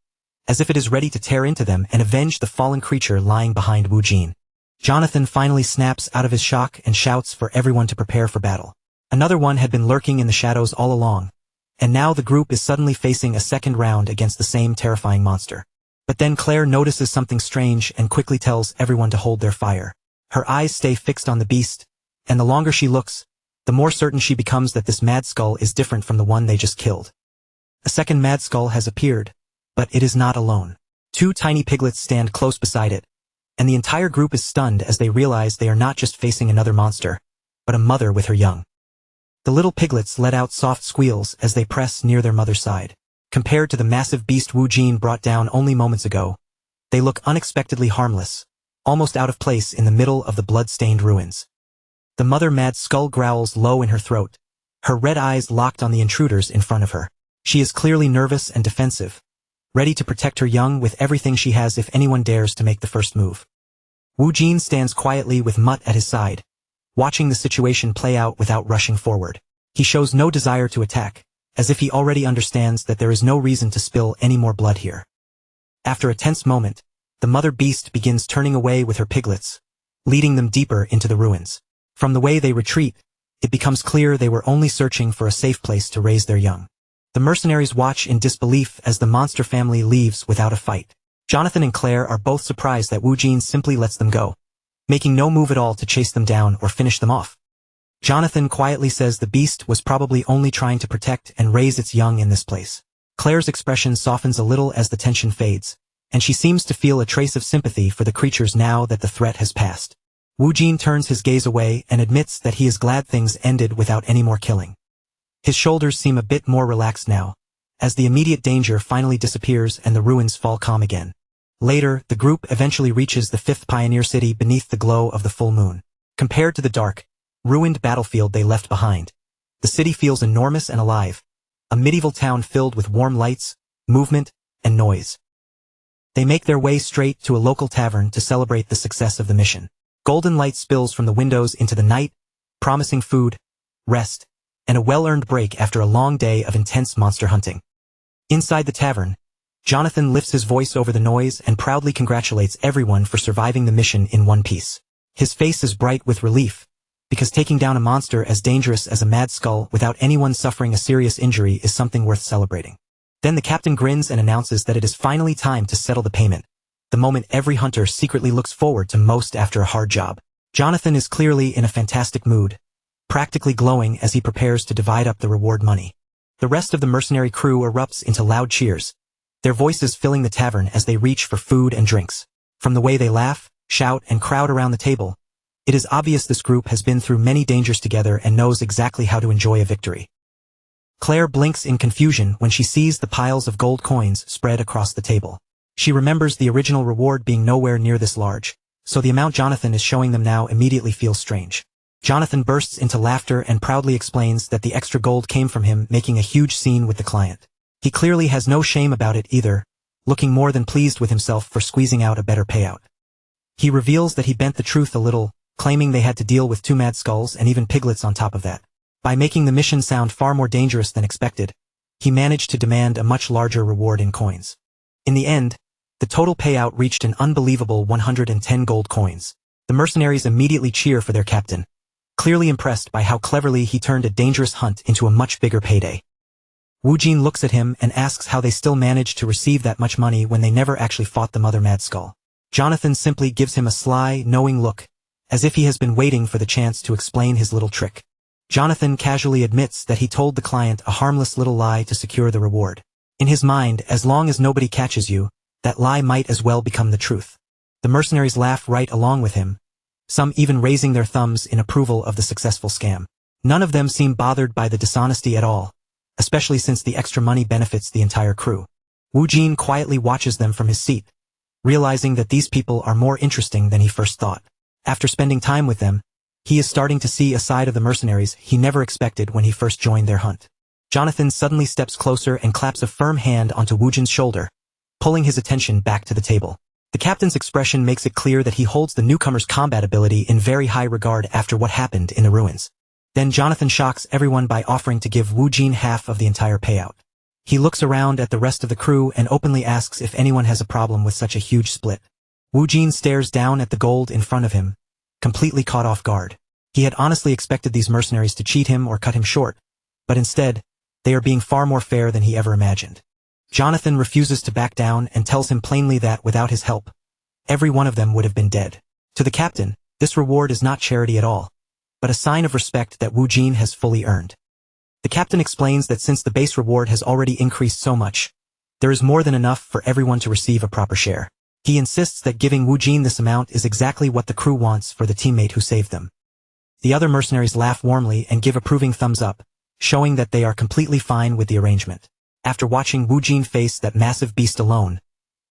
as if it is ready to tear into them and avenge the fallen creature lying behind Woojin. Jonathan finally snaps out of his shock and shouts for everyone to prepare for battle. Another one had been lurking in the shadows all along, and now the group is suddenly facing a second round against the same terrifying monster. But then Claire notices something strange and quickly tells everyone to hold their fire. Her eyes stay fixed on the beast, and the longer she looks, the more certain she becomes that this mad skull is different from the one they just killed. A second mad skull has appeared, but it is not alone. Two tiny piglets stand close beside it, and the entire group is stunned as they realize they are not just facing another monster, but a mother with her young. The little piglets let out soft squeals as they press near their mother's side. Compared to the massive beast Woojin brought down only moments ago, they look unexpectedly harmless, almost out of place in the middle of the blood-stained ruins. The mother mad skull growls low in her throat, her red eyes locked on the intruders in front of her. She is clearly nervous and defensive, ready to protect her young with everything she has if anyone dares to make the first move. Woojin stands quietly with Mutt at his side, watching the situation play out without rushing forward. He shows no desire to attack, as if he already understands that there is no reason to spill any more blood here. After a tense moment, the mother beast begins turning away with her piglets, leading them deeper into the ruins. From the way they retreat, it becomes clear they were only searching for a safe place to raise their young. The mercenaries watch in disbelief as the monster family leaves without a fight. Jonathan and Claire are both surprised that Woojin simply lets them go, making no move at all to chase them down or finish them off. Jonathan quietly says the beast was probably only trying to protect and raise its young in this place. Claire's expression softens a little as the tension fades, and she seems to feel a trace of sympathy for the creatures now that the threat has passed. Woojin turns his gaze away and admits that he is glad things ended without any more killing. His shoulders seem a bit more relaxed now, as the immediate danger finally disappears and the ruins fall calm again. Later, the group eventually reaches the fifth pioneer city beneath the glow of the full moon. Compared to the dark, ruined battlefield they left behind, the city feels enormous and alive, a medieval town filled with warm lights, movement, and noise. They make their way straight to a local tavern to celebrate the success of the mission. Golden light spills from the windows into the night, promising food, rest, and a well-earned break after a long day of intense monster hunting. Inside the tavern, Jonathan lifts his voice over the noise and proudly congratulates everyone for surviving the mission in one piece. His face is bright with relief, because taking down a monster as dangerous as a mad skull without anyone suffering a serious injury is something worth celebrating. Then the captain grins and announces that it is finally time to settle the payment, the moment every hunter secretly looks forward to most after a hard job. Jonathan is clearly in a fantastic mood, practically glowing as he prepares to divide up the reward money. The rest of the mercenary crew erupts into loud cheers, their voices filling the tavern as they reach for food and drinks. From the way they laugh, shout, and crowd around the table, it is obvious this group has been through many dangers together and knows exactly how to enjoy a victory. Claire blinks in confusion when she sees the piles of gold coins spread across the table. She remembers the original reward being nowhere near this large, so the amount Jonathan is showing them now immediately feels strange. Jonathan bursts into laughter and proudly explains that the extra gold came from him making a huge scene with the client. He clearly has no shame about it either, looking more than pleased with himself for squeezing out a better payout. He reveals that he bent the truth a little, claiming they had to deal with two mad skulls and even piglets on top of that. By making the mission sound far more dangerous than expected, he managed to demand a much larger reward in coins. In the end, the total payout reached an unbelievable 110 gold coins. The mercenaries immediately cheer for their captain, clearly impressed by how cleverly he turned a dangerous hunt into a much bigger payday. Woojin looks at him and asks how they still managed to receive that much money when they never actually fought the mother mad skull. Jonathan simply gives him a sly, knowing look, as if he has been waiting for the chance to explain his little trick. Jonathan casually admits that he told the client a harmless little lie to secure the reward. In his mind, as long as nobody catches you, that lie might as well become the truth. The mercenaries laugh right along with him, some even raising their thumbs in approval of the successful scam. None of them seem bothered by the dishonesty at all, especially since the extra money benefits the entire crew. Wu Jin quietly watches them from his seat, realizing that these people are more interesting than he first thought. After spending time with them, he is starting to see a side of the mercenaries he never expected when he first joined their hunt. Jonathan suddenly steps closer and claps a firm hand onto Wu Jin's shoulder, pulling his attention back to the table. The captain's expression makes it clear that he holds the newcomer's combat ability in very high regard after what happened in the ruins. Then Jonathan shocks everyone by offering to give Wu Jin half of the entire payout. He looks around at the rest of the crew and openly asks if anyone has a problem with such a huge split. Wu Jin stares down at the gold in front of him, completely caught off guard. He had honestly expected these mercenaries to cheat him or cut him short, but instead, they are being far more fair than he ever imagined. Jonathan refuses to back down and tells him plainly that without his help, every one of them would have been dead. To the captain, this reward is not charity at all, but a sign of respect that Wu Jin has fully earned. The captain explains that since the base reward has already increased so much, there is more than enough for everyone to receive a proper share. He insists that giving Wu Jin this amount is exactly what the crew wants for the teammate who saved them. The other mercenaries laugh warmly and give approving thumbs up, showing that they are completely fine with the arrangement. After watching Wu Jin face that massive beast alone,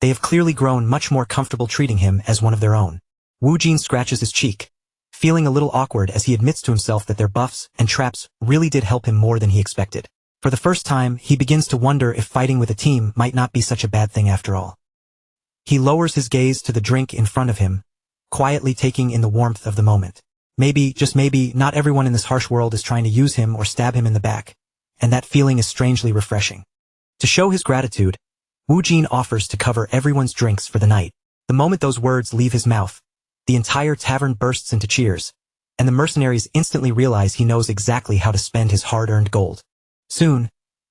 they have clearly grown much more comfortable treating him as one of their own. Wu Jin scratches his cheek, feeling a little awkward as he admits to himself that their buffs and traps really did help him more than he expected. For the first time, he begins to wonder if fighting with a team might not be such a bad thing after all. He lowers his gaze to the drink in front of him, quietly taking in the warmth of the moment. Maybe, just maybe, not everyone in this harsh world is trying to use him or stab him in the back, and that feeling is strangely refreshing. To show his gratitude, Wu Jin offers to cover everyone's drinks for the night. The moment those words leave his mouth, the entire tavern bursts into cheers, and the mercenaries instantly realize he knows exactly how to spend his hard-earned gold. Soon,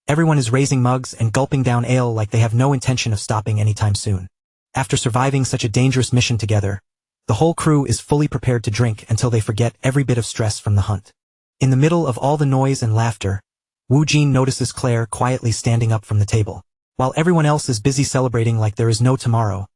everyone is raising mugs and gulping down ale like they have no intention of stopping anytime soon. After surviving such a dangerous mission together, the whole crew is fully prepared to drink until they forget every bit of stress from the hunt. In the middle of all the noise and laughter, Wu Jin notices Claire quietly standing up from the table. While everyone else is busy celebrating like there is no tomorrow,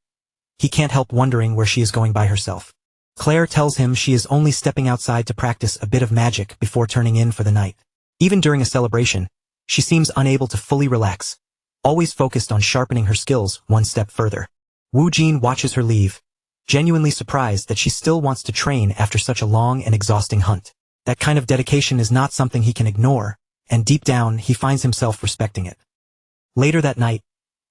he can't help wondering where she is going by herself. Claire tells him she is only stepping outside to practice a bit of magic before turning in for the night. Even during a celebration, she seems unable to fully relax, always focused on sharpening her skills one step further. Wu Jin watches her leave, genuinely surprised that she still wants to train after such a long and exhausting hunt. That kind of dedication is not something he can ignore, and deep down he finds himself respecting it. Later that night,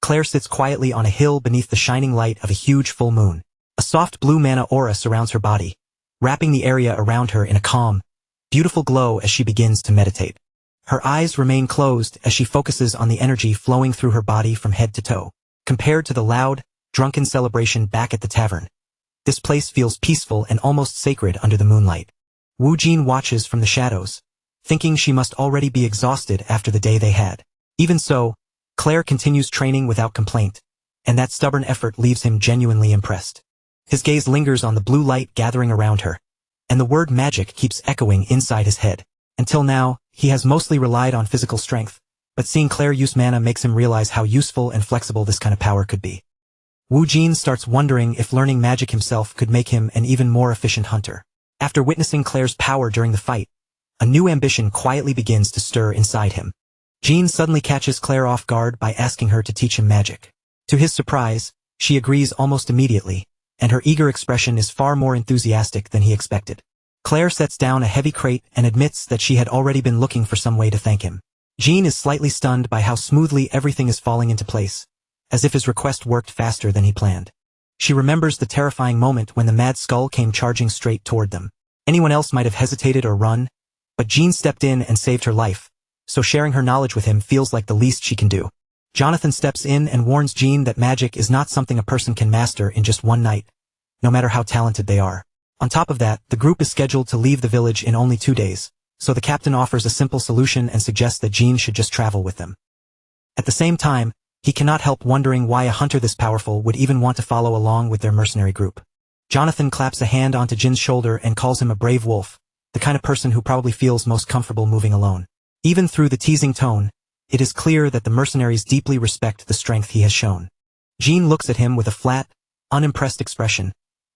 Claire sits quietly on a hill beneath the shining light of a huge full moon. A soft blue mana aura surrounds her body, wrapping the area around her in a calm, beautiful glow as she begins to meditate. Her eyes remain closed as she focuses on the energy flowing through her body from head to toe. Compared to the loud, drunken celebration back at the tavern, this place feels peaceful and almost sacred under the moonlight. Wu Jin watches from the shadows, thinking she must already be exhausted after the day they had. Even so, Claire continues training without complaint, and that stubborn effort leaves him genuinely impressed. His gaze lingers on the blue light gathering around her, and the word magic keeps echoing inside his head. Until now, he has mostly relied on physical strength, but seeing Claire use mana makes him realize how useful and flexible this kind of power could be. Wu Jin starts wondering if learning magic himself could make him an even more efficient hunter. After witnessing Claire's power during the fight, a new ambition quietly begins to stir inside him. Jin suddenly catches Claire off guard by asking her to teach him magic. To his surprise, she agrees almost immediately, and her eager expression is far more enthusiastic than he expected. Claire sets down a heavy crate and admits that she had already been looking for some way to thank him. Jin is slightly stunned by how smoothly everything is falling into place, as if his request worked faster than he planned. She remembers the terrifying moment when the mad skull came charging straight toward them. Anyone else might have hesitated or run, but Jin stepped in and saved her life, so sharing her knowledge with him feels like the least she can do. Jonathan steps in and warns Jin that magic is not something a person can master in just one night, no matter how talented they are. On top of that, the group is scheduled to leave the village in only 2 days, so the captain offers a simple solution and suggests that Jin should just travel with them. At the same time, he cannot help wondering why a hunter this powerful would even want to follow along with their mercenary group. Jonathan claps a hand onto Jin's shoulder and calls him a brave wolf, the kind of person who probably feels most comfortable moving alone. Even through the teasing tone, it is clear that the mercenaries deeply respect the strength he has shown. Jin looks at him with a flat, unimpressed expression,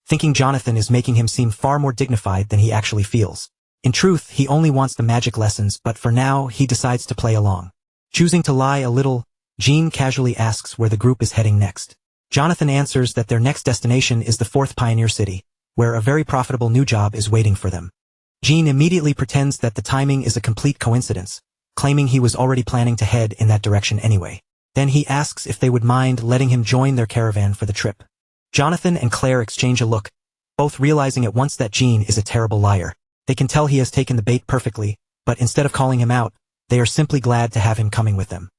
thinking Jonathan is making him seem far more dignified than he actually feels. In truth, he only wants the magic lessons, but for now, he decides to play along. Choosing to lie a little, Jean casually asks where the group is heading next. Jonathan answers that their next destination is the 4th Pioneer City, where a very profitable new job is waiting for them. Jean immediately pretends that the timing is a complete coincidence, claiming he was already planning to head in that direction anyway. Then he asks if they would mind letting him join their caravan for the trip. Jonathan and Claire exchange a look, both realizing at once that Jean is a terrible liar. They can tell he has taken the bait perfectly, but instead of calling him out, they are simply glad to have him coming with them.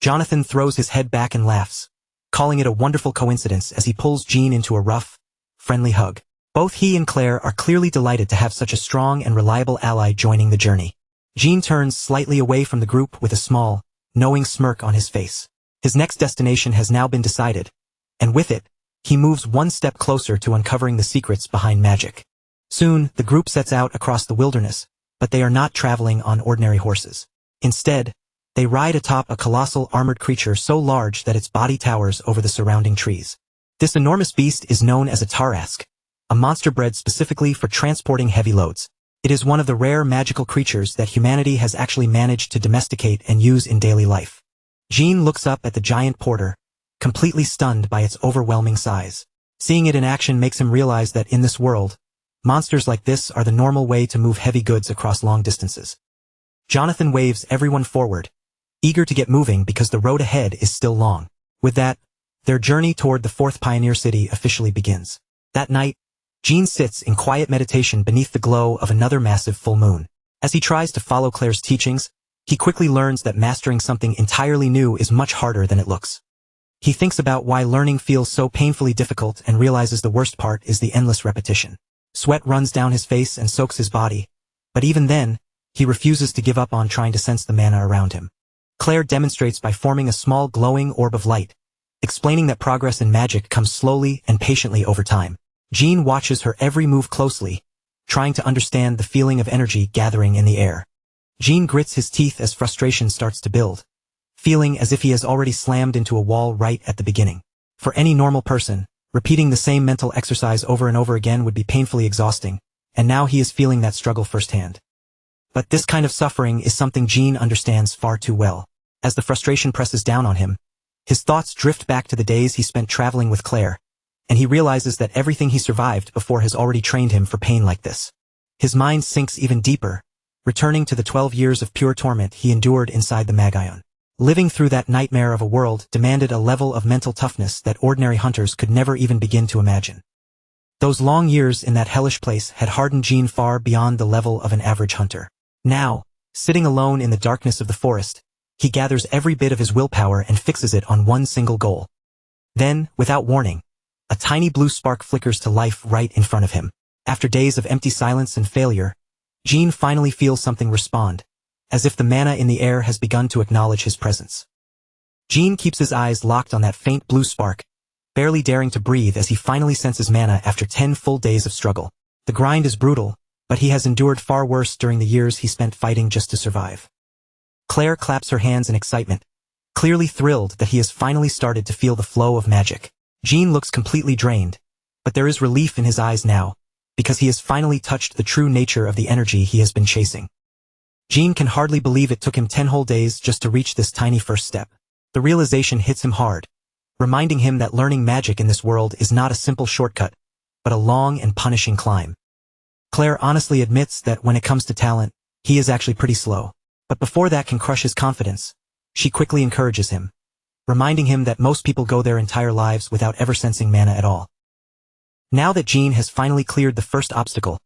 Jonathan throws his head back and laughs, calling it a wonderful coincidence as he pulls Jean into a rough, friendly hug. Both he and Claire are clearly delighted to have such a strong and reliable ally joining the journey. Jean turns slightly away from the group with a small, knowing smirk on his face. His next destination has now been decided, and with it, he moves one step closer to uncovering the secrets behind magic. Soon, the group sets out across the wilderness, but they are not traveling on ordinary horses. Instead, they ride atop a colossal armored creature so large that its body towers over the surrounding trees. This enormous beast is known as a Tarask, a monster bred specifically for transporting heavy loads. It is one of the rare magical creatures that humanity has actually managed to domesticate and use in daily life. Jean looks up at the giant porter, completely stunned by its overwhelming size. Seeing it in action makes him realize that in this world, monsters like this are the normal way to move heavy goods across long distances. Jonathan waves everyone forward, eager to get moving because the road ahead is still long. With that, their journey toward the 4th Pioneer City officially begins. That night, Jean sits in quiet meditation beneath the glow of another massive full moon. As he tries to follow Claire's teachings, he quickly learns that mastering something entirely new is much harder than it looks. He thinks about why learning feels so painfully difficult and realizes the worst part is the endless repetition. Sweat runs down his face and soaks his body, but even then, he refuses to give up on trying to sense the mana around him. Claire demonstrates by forming a small glowing orb of light, explaining that progress in magic comes slowly and patiently over time. Jean watches her every move closely, trying to understand the feeling of energy gathering in the air. Jean grits his teeth as frustration starts to build, feeling as if he has already slammed into a wall right at the beginning. For any normal person, repeating the same mental exercise over and over again would be painfully exhausting, and now he is feeling that struggle firsthand. But this kind of suffering is something Jean understands far too well. As the frustration presses down on him, his thoughts drift back to the days he spent traveling with Claire, and he realizes that everything he survived before has already trained him for pain like this. His mind sinks even deeper, returning to the 12 years of pure torment he endured inside the Magion. Living through that nightmare of a world demanded a level of mental toughness that ordinary hunters could never even begin to imagine. Those long years in that hellish place had hardened Jean far beyond the level of an average hunter. Now, sitting alone in the darkness of the forest, he gathers every bit of his willpower and fixes it on one single goal. Then, without warning, a tiny blue spark flickers to life right in front of him. After days of empty silence and failure, Jean finally feels something respond, as if the mana in the air has begun to acknowledge his presence. Jean keeps his eyes locked on that faint blue spark, barely daring to breathe as he finally senses mana after 10 full days of struggle. The grind is brutal, but he has endured far worse during the years he spent fighting just to survive. Claire claps her hands in excitement, clearly thrilled that he has finally started to feel the flow of magic. Jean looks completely drained, but there is relief in his eyes now, because he has finally touched the true nature of the energy he has been chasing. Jean can hardly believe it took him 10 whole days just to reach this tiny first step. The realization hits him hard, reminding him that learning magic in this world is not a simple shortcut, but a long and punishing climb. Claire honestly admits that when it comes to talent, he is actually pretty slow. But before that can crush his confidence, she quickly encourages him, reminding him that most people go their entire lives without ever sensing mana at all. Now that Jean has finally cleared the first obstacle,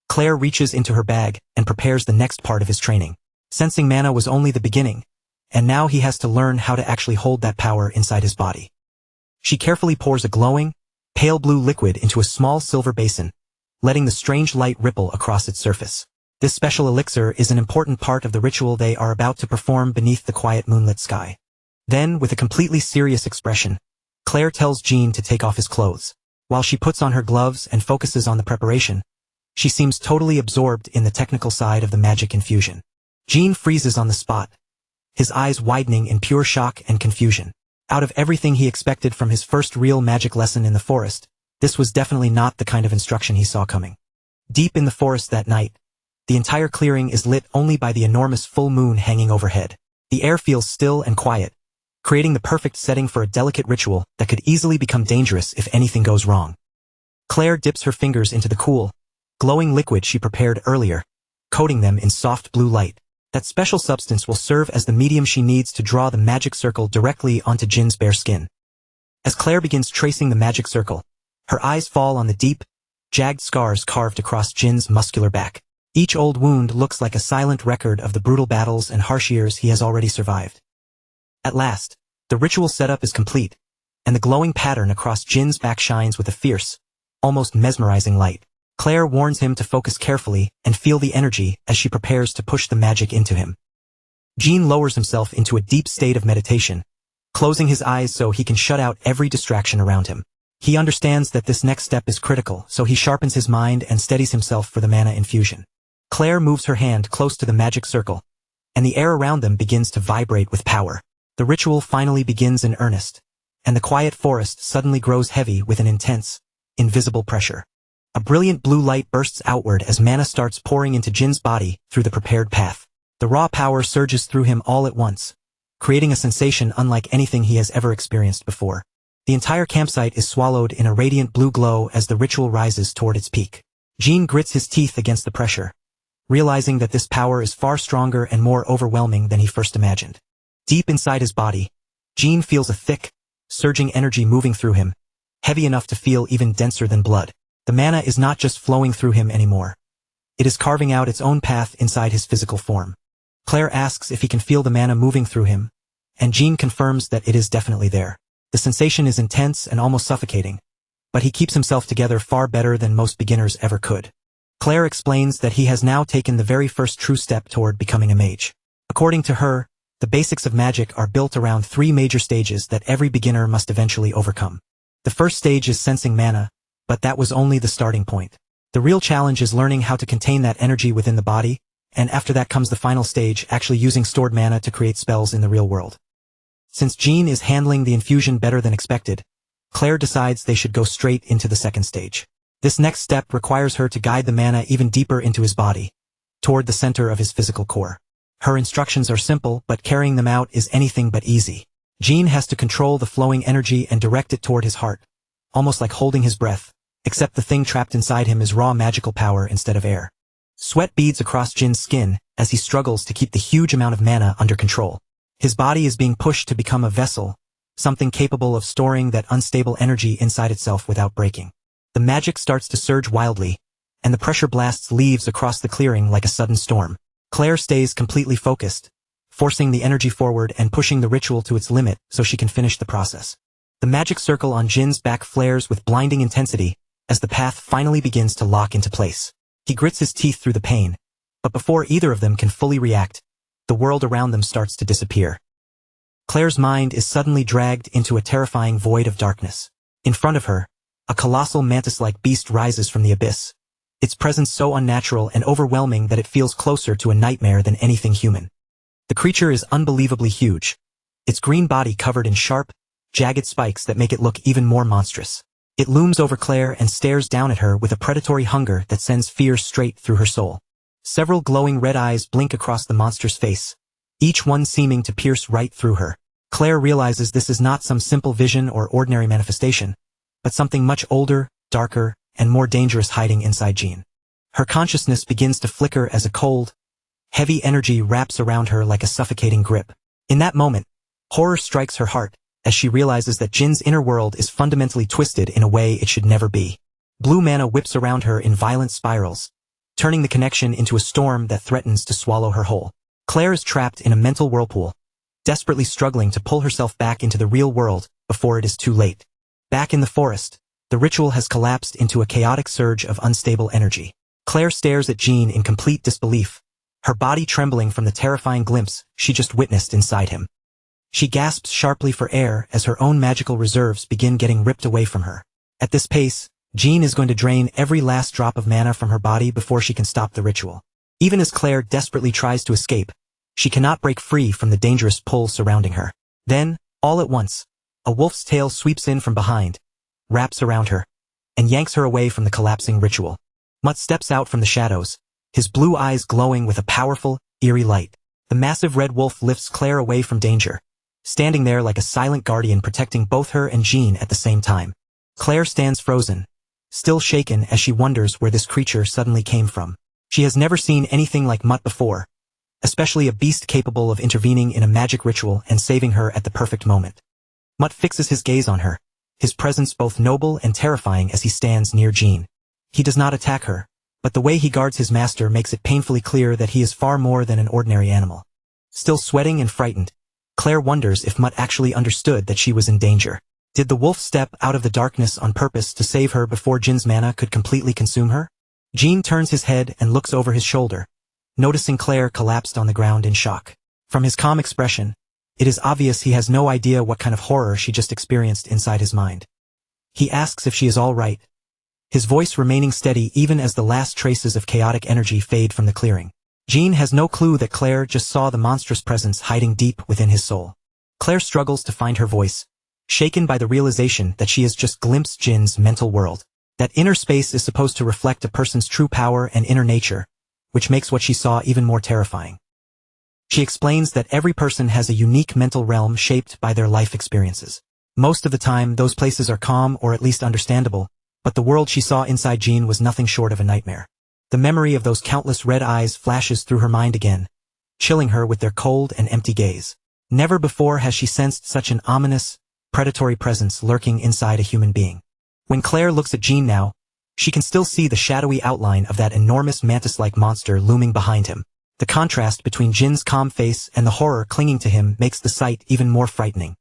Claire reaches into her bag and prepares the next part of his training. Sensing mana was only the beginning, and now he has to learn how to actually hold that power inside his body. She carefully pours a glowing, pale blue liquid into a small silver basin, letting the strange light ripple across its surface. This special elixir is an important part of the ritual they are about to perform beneath the quiet moonlit sky. Then, with a completely serious expression, Claire tells Jean to take off his clothes. While she puts on her gloves and focuses on the preparation, she seems totally absorbed in the technical side of the magic infusion. Jean freezes on the spot, his eyes widening in pure shock and confusion. Out of everything he expected from his first real magic lesson in the forest, This was definitely not the kind of instruction he saw coming. Deep in the forest that night, the entire clearing is lit only by the enormous full moon hanging overhead. The air feels still and quiet, creating the perfect setting for a delicate ritual that could easily become dangerous if anything goes wrong. Claire dips her fingers into the cool, glowing liquid she prepared earlier, coating them in soft blue light. That special substance will serve as the medium she needs to draw the magic circle directly onto Jin's bare skin. As Claire begins tracing the magic circle, her eyes fall on the deep, jagged scars carved across Jin's muscular back. Each old wound looks like a silent record of the brutal battles and harsh years he has already survived. At last, the ritual setup is complete, and the glowing pattern across Jin's back shines with a fierce, almost mesmerizing light. Claire warns him to focus carefully and feel the energy as she prepares to push the magic into him. Jin lowers himself into a deep state of meditation, closing his eyes so he can shut out every distraction around him. He understands that this next step is critical, so he sharpens his mind and steadies himself for the mana infusion. Claire moves her hand close to the magic circle, and the air around them begins to vibrate with power. The ritual finally begins in earnest, and the quiet forest suddenly grows heavy with an intense, invisible pressure. A brilliant blue light bursts outward as mana starts pouring into Jin's body through the prepared path. The raw power surges through him all at once, creating a sensation unlike anything he has ever experienced before. The entire campsite is swallowed in a radiant blue glow as the ritual rises toward its peak. Jin grits his teeth against the pressure, realizing that this power is far stronger and more overwhelming than he first imagined. Deep inside his body, Jin feels a thick, surging energy moving through him, heavy enough to feel even denser than blood. The mana is not just flowing through him anymore. It is carving out its own path inside his physical form. Claire asks if he can feel the mana moving through him, and Jin confirms that it is definitely there. The sensation is intense and almost suffocating, but he keeps himself together far better than most beginners ever could. Claire explains that he has now taken the very first true step toward becoming a mage. According to her, the basics of magic are built around 3 major stages that every beginner must eventually overcome. The first stage is sensing mana, but that was only the starting point. The real challenge is learning how to contain that energy within the body, and after that comes the final stage, actually using stored mana to create spells in the real world. Since Jin is handling the infusion better than expected, Claire decides they should go straight into the second stage. This next step requires her to guide the mana even deeper into his body, toward the center of his physical core. Her instructions are simple, but carrying them out is anything but easy. Jin has to control the flowing energy and direct it toward his heart, almost like holding his breath, except the thing trapped inside him is raw magical power instead of air. Sweat beads across Jin's skin as he struggles to keep the huge amount of mana under control. His body is being pushed to become a vessel, something capable of storing that unstable energy inside itself without breaking. The magic starts to surge wildly, and the pressure blasts leaves across the clearing like a sudden storm. Claire stays completely focused, forcing the energy forward and pushing the ritual to its limit so she can finish the process. The magic circle on Jin's back flares with blinding intensity as the path finally begins to lock into place. He grits his teeth through the pain, but before either of them can fully react, the world around them starts to disappear. Claire's mind is suddenly dragged into a terrifying void of darkness. In front of her, a colossal mantis-like beast rises from the abyss, its presence so unnatural and overwhelming that it feels closer to a nightmare than anything human. The creature is unbelievably huge, its green body covered in sharp, jagged spikes that make it look even more monstrous. It looms over Claire and stares down at her with a predatory hunger that sends fear straight through her soul. Several glowing red eyes blink across the monster's face, each one seeming to pierce right through her. Claire realizes this is not some simple vision or ordinary manifestation, but something much older, darker, and more dangerous hiding inside Jin. Her consciousness begins to flicker as a cold, heavy energy wraps around her like a suffocating grip. In that moment, horror strikes her heart as she realizes that Jin's inner world is fundamentally twisted in a way it should never be. Blue mana whips around her in violent spirals, turning the connection into a storm that threatens to swallow her whole. Claire is trapped in a mental whirlpool, desperately struggling to pull herself back into the real world before it is too late. Back in the forest, the ritual has collapsed into a chaotic surge of unstable energy. Claire stares at Jin in complete disbelief, her body trembling from the terrifying glimpse she just witnessed inside him. She gasps sharply for air as her own magical reserves begin getting ripped away from her. At this pace, Jin is going to drain every last drop of mana from her body before she can stop the ritual. Even as Claire desperately tries to escape, she cannot break free from the dangerous pull surrounding her. Then, all at once, a wolf's tail sweeps in from behind, wraps around her, and yanks her away from the collapsing ritual. Mutt steps out from the shadows, his blue eyes glowing with a powerful, eerie light. The massive red wolf lifts Claire away from danger, standing there like a silent guardian protecting both her and Jean at the same time. Claire stands frozen, still shaken as she wonders where this creature suddenly came from. She has never seen anything like Mutt before, especially a beast capable of intervening in a magic ritual and saving her at the perfect moment. Mutt fixes his gaze on her, his presence both noble and terrifying as he stands near Jean. He does not attack her, but the way he guards his master makes it painfully clear that he is far more than an ordinary animal. Still sweating and frightened, Claire wonders if Mutt actually understood that she was in danger. Did the wolf step out of the darkness on purpose to save her before Jin's mana could completely consume her? Jean turns his head and looks over his shoulder, noticing Claire collapsed on the ground in shock. From his calm expression, it is obvious he has no idea what kind of horror she just experienced inside his mind. He asks if she is all right, his voice remaining steady even as the last traces of chaotic energy fade from the clearing. Jean has no clue that Claire just saw the monstrous presence hiding deep within his soul. Claire struggles to find her voice, shaken by the realization that she has just glimpsed Jin's mental world. That inner space is supposed to reflect a person's true power and inner nature, which makes what she saw even more terrifying. She explains that every person has a unique mental realm shaped by their life experiences. Most of the time, those places are calm or at least understandable, but the world she saw inside Jean was nothing short of a nightmare. The memory of those countless red eyes flashes through her mind again, chilling her with their cold and empty gaze. Never before has she sensed such an ominous, predatory presence lurking inside a human being. When Claire looks at Jean now, she can still see the shadowy outline of that enormous mantis-like monster looming behind him. The contrast between Jin's calm face and the horror clinging to him makes the sight even more frightening.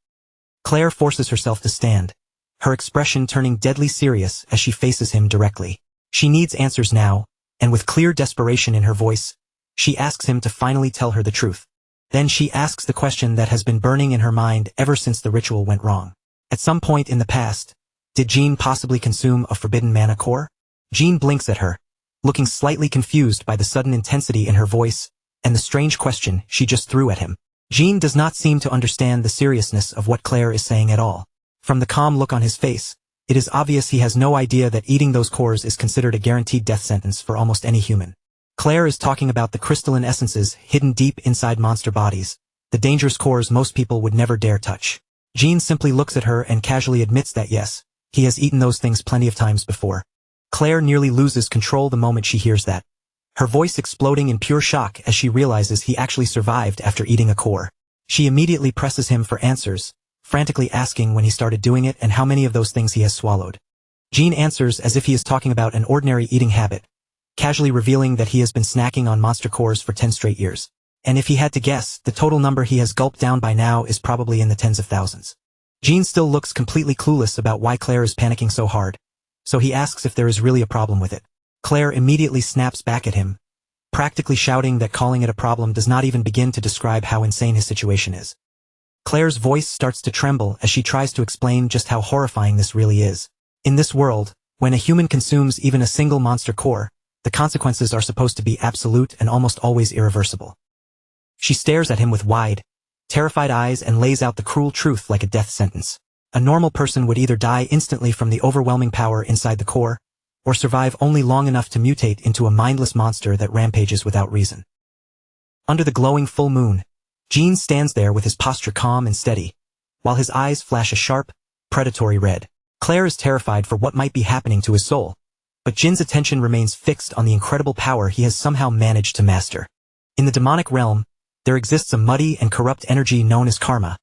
Claire forces herself to stand, her expression turning deadly serious as she faces him directly. She needs answers now, and with clear desperation in her voice, she asks him to finally tell her the truth. Then she asks the question that has been burning in her mind ever since the ritual went wrong. At some point in the past, did Jean possibly consume a forbidden mana core? Jean blinks at her, looking slightly confused by the sudden intensity in her voice and the strange question she just threw at him. Jean does not seem to understand the seriousness of what Claire is saying at all. From the calm look on his face, it is obvious he has no idea that eating those cores is considered a guaranteed death sentence for almost any human. Claire is talking about the crystalline essences hidden deep inside monster bodies, the dangerous cores most people would never dare touch. Jean simply looks at her and casually admits that yes, he has eaten those things plenty of times before. Claire nearly loses control the moment she hears that, her voice exploding in pure shock as she realizes he actually survived after eating a core. She immediately presses him for answers, frantically asking when he started doing it and how many of those things he has swallowed. Jean answers as if he is talking about an ordinary eating habit, casually revealing that he has been snacking on monster cores for 10 straight years. And if he had to guess, the total number he has gulped down by now is probably in the tens of thousands. Jean still looks completely clueless about why Claire is panicking so hard, so he asks if there is really a problem with it. Claire immediately snaps back at him, practically shouting that calling it a problem does not even begin to describe how insane his situation is. Claire's voice starts to tremble as she tries to explain just how horrifying this really is. In this world, when a human consumes even a single monster core, the consequences are supposed to be absolute and almost always irreversible. She stares at him with wide, terrified eyes and lays out the cruel truth like a death sentence. A normal person would either die instantly from the overwhelming power inside the core, or survive only long enough to mutate into a mindless monster that rampages without reason. Under the glowing full moon, Jean stands there with his posture calm and steady, while his eyes flash a sharp, predatory red. Claire is terrified for what might be happening to his soul, but Jin's attention remains fixed on the incredible power he has somehow managed to master. In the demonic realm, there exists a muddy and corrupt energy known as karma,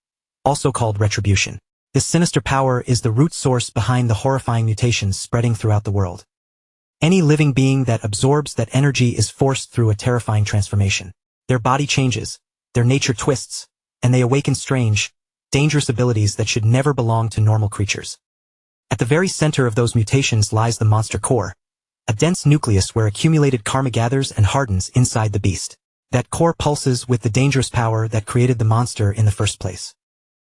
also called retribution. This sinister power is the root source behind the horrifying mutations spreading throughout the world. Any living being that absorbs that energy is forced through a terrifying transformation. Their body changes, their nature twists, and they awaken strange, dangerous abilities that should never belong to normal creatures. At the very center of those mutations lies the monster core, a dense nucleus where accumulated karma gathers and hardens inside the beast. That core pulses with the dangerous power that created the monster in the first place.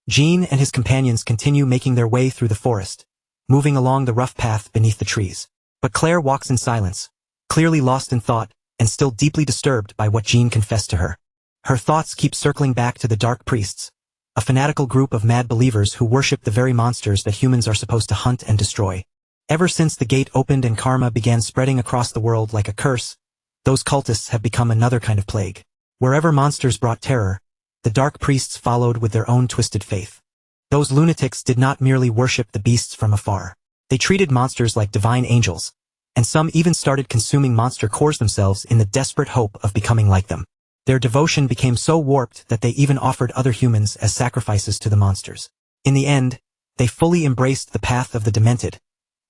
Jean and his companions continue making their way through the forest, moving along the rough path beneath the trees. But Claire walks in silence, clearly lost in thought, and still deeply disturbed by what Jean confessed to her. Her thoughts keep circling back to the Dark Priests, a fanatical group of mad believers who worship the very monsters that humans are supposed to hunt and destroy. Ever since the gate opened and karma began spreading across the world like a curse, those cultists have become another kind of plague. Wherever monsters brought terror, the dark priests followed with their own twisted faith. Those lunatics did not merely worship the beasts from afar. They treated monsters like divine angels, and some even started consuming monster cores themselves in the desperate hope of becoming like them. Their devotion became so warped that they even offered other humans as sacrifices to the monsters. In the end, they fully embraced the path of the demented,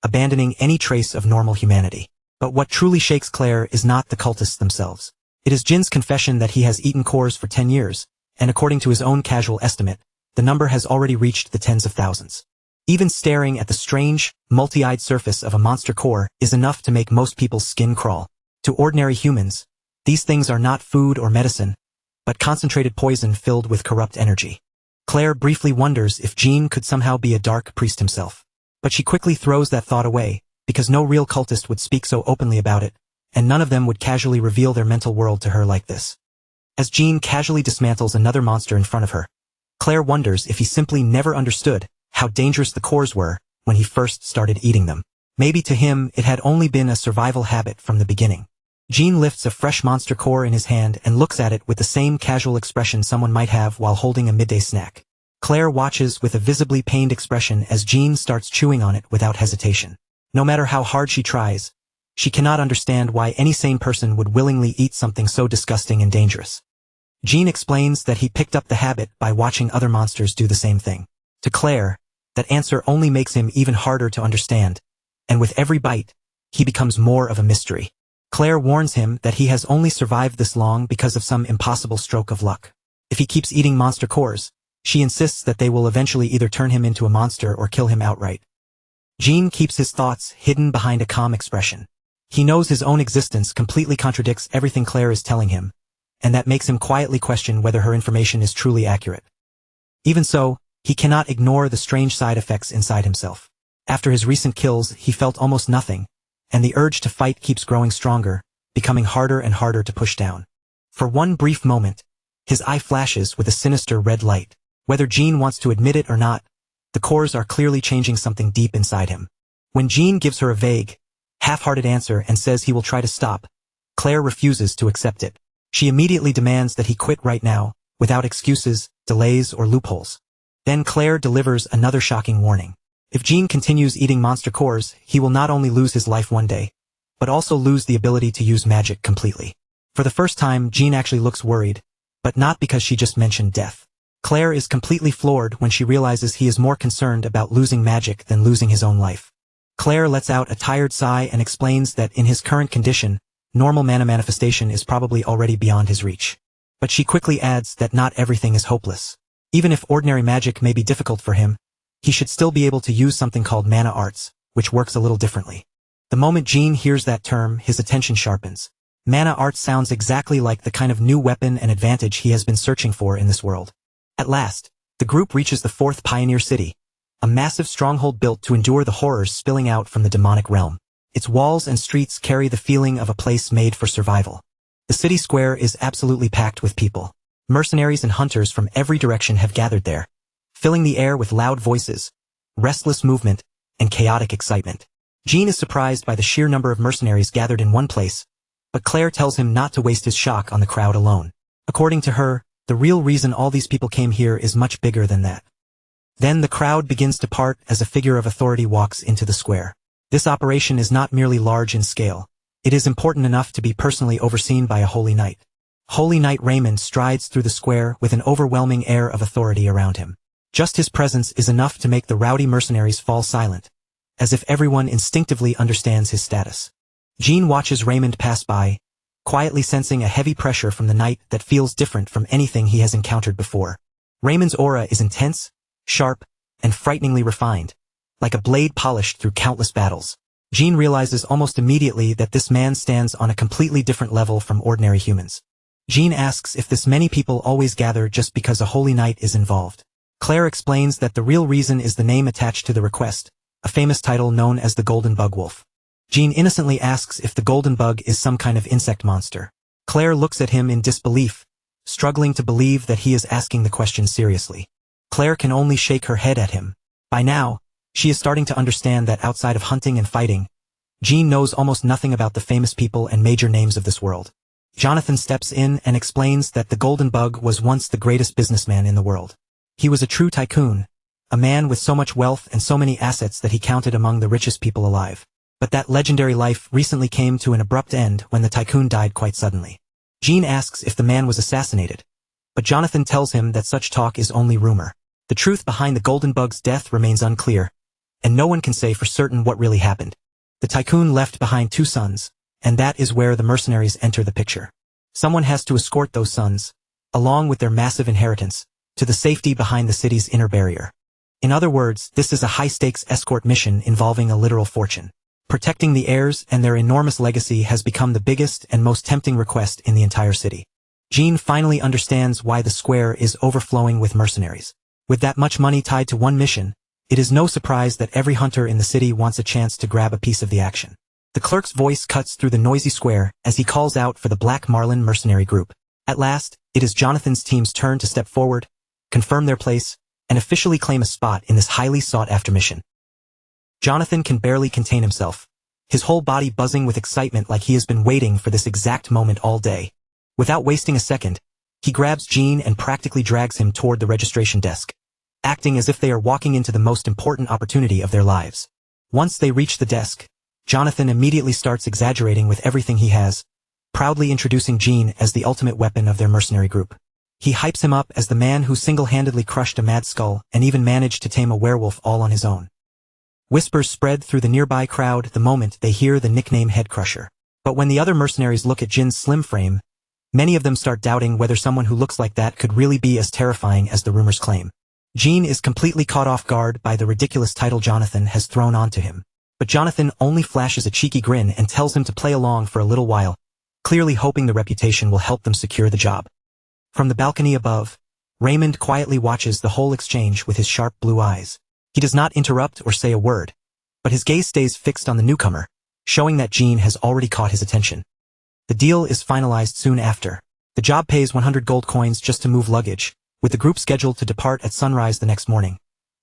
abandoning any trace of normal humanity. But what truly shakes Claire is not the cultists themselves. It is Jin's confession that he has eaten cores for 10 years, and according to his own casual estimate, the number has already reached the tens of thousands. Even staring at the strange, multi-eyed surface of a monster core is enough to make most people's skin crawl. To ordinary humans, these things are not food or medicine, but concentrated poison filled with corrupt energy. Claire briefly wonders if Jin could somehow be a dark priest himself. But she quickly throws that thought away, because no real cultist would speak so openly about it, and none of them would casually reveal their mental world to her like this. As Jin casually dismantles another monster in front of her, Claire wonders if he simply never understood how dangerous the cores were when he first started eating them. Maybe to him it had only been a survival habit from the beginning. Jin lifts a fresh monster core in his hand and looks at it with the same casual expression someone might have while holding a midday snack. Claire watches with a visibly pained expression as Jin starts chewing on it without hesitation. No matter how hard she tries, she cannot understand why any sane person would willingly eat something so disgusting and dangerous. Jin explains that he picked up the habit by watching other monsters do the same thing. To Claire, that answer only makes him even harder to understand, and with every bite, he becomes more of a mystery. Claire warns him that he has only survived this long because of some impossible stroke of luck. If he keeps eating monster cores, she insists that they will eventually either turn him into a monster or kill him outright. Jin keeps his thoughts hidden behind a calm expression. He knows his own existence completely contradicts everything Claire is telling him, and that makes him quietly question whether her information is truly accurate. Even so, he cannot ignore the strange side effects inside himself. After his recent kills, he felt almost nothing, and the urge to fight keeps growing stronger, becoming harder and harder to push down. For one brief moment, his eye flashes with a sinister red light. Whether Jin wants to admit it or not, the cores are clearly changing something deep inside him. When Jin gives her a vague, half-hearted answer and says he will try to stop, Claire refuses to accept it. She immediately demands that he quit right now, without excuses, delays, or loopholes. Then Claire delivers another shocking warning. If Jin continues eating monster cores, he will not only lose his life one day, but also lose the ability to use magic completely. For the first time, Jin actually looks worried, but not because she just mentioned death. Claire is completely floored when she realizes he is more concerned about losing magic than losing his own life. Claire lets out a tired sigh and explains that in his current condition, normal mana manifestation is probably already beyond his reach. But she quickly adds that not everything is hopeless. Even if ordinary magic may be difficult for him, he should still be able to use something called mana arts, which works a little differently. The moment Jin hears that term, his attention sharpens. Mana arts sounds exactly like the kind of new weapon and advantage he has been searching for in this world. At last, the group reaches the fourth pioneer city, a massive stronghold built to endure the horrors spilling out from the demonic realm. Its walls and streets carry the feeling of a place made for survival. The city square is absolutely packed with people. Mercenaries and hunters from every direction have gathered there, filling the air with loud voices, restless movement, and chaotic excitement. Jin is surprised by the sheer number of mercenaries gathered in one place, but Claire tells him not to waste his shock on the crowd alone. According to her, the real reason all these people came here is much bigger than that. Then the crowd begins to part as a figure of authority walks into the square. This operation is not merely large in scale. It is important enough to be personally overseen by a holy knight. Holy Knight Raymond strides through the square with an overwhelming air of authority around him. Just his presence is enough to make the rowdy mercenaries fall silent, as if everyone instinctively understands his status. Jin watches Raymond pass by, quietly sensing a heavy pressure from the knight that feels different from anything he has encountered before. Raymond's aura is intense, sharp, and frighteningly refined, like a blade polished through countless battles. Jin realizes almost immediately that this man stands on a completely different level from ordinary humans. Jin asks if this many people always gather just because a holy knight is involved. Claire explains that the real reason is the name attached to the request, a famous title known as the Golden Bug Wolf. Jin innocently asks if the golden bug is some kind of insect monster. Claire looks at him in disbelief, struggling to believe that he is asking the question seriously. Claire can only shake her head at him. By now, She is starting to understand that outside of hunting and fighting, Jean knows almost nothing about the famous people and major names of this world. Jonathan steps in and explains that the Golden Bug was once the greatest businessman in the world. He was a true tycoon, a man with so much wealth and so many assets that he counted among the richest people alive. But that legendary life recently came to an abrupt end when the tycoon died quite suddenly. Jean asks if the man was assassinated, but Jonathan tells him that such talk is only rumor. The truth behind the Golden Bug's death remains unclear, and no one can say for certain what really happened. The tycoon left behind 2 sons, and that is where the mercenaries enter the picture. Someone has to escort those sons, along with their massive inheritance, to the safety behind the city's inner barrier. In other words, this is a high-stakes escort mission involving a literal fortune. Protecting the heirs and their enormous legacy has become the biggest and most tempting request in the entire city. Jean finally understands why the square is overflowing with mercenaries. With that much money tied to one mission, it is no surprise that every hunter in the city wants a chance to grab a piece of the action. The clerk's voice cuts through the noisy square as he calls out for the Black Marlin mercenary group. At last, it is Jonathan's team's turn to step forward, confirm their place, and officially claim a spot in this highly sought-after mission. Jonathan can barely contain himself, his whole body buzzing with excitement like he has been waiting for this exact moment all day. Without wasting a second, he grabs Jean and practically drags him toward the registration desk, acting as if they are walking into the most important opportunity of their lives. Once they reach the desk, Jonathan immediately starts exaggerating with everything he has, proudly introducing Jean as the ultimate weapon of their mercenary group. He hypes him up as the man who single-handedly crushed a mad skull and even managed to tame a werewolf all on his own. Whispers spread through the nearby crowd the moment they hear the nickname Head Crusher. But when the other mercenaries look at Jin's slim frame, many of them start doubting whether someone who looks like that could really be as terrifying as the rumors claim. Jean is completely caught off guard by the ridiculous title Jonathan has thrown onto him. But Jonathan only flashes a cheeky grin and tells him to play along for a little while, clearly hoping the reputation will help them secure the job. From the balcony above, Raymond quietly watches the whole exchange with his sharp blue eyes. He does not interrupt or say a word, but his gaze stays fixed on the newcomer, showing that Jean has already caught his attention. The deal is finalized soon after. The job pays 100 gold coins just to move luggage, with the group scheduled to depart at sunrise the next morning,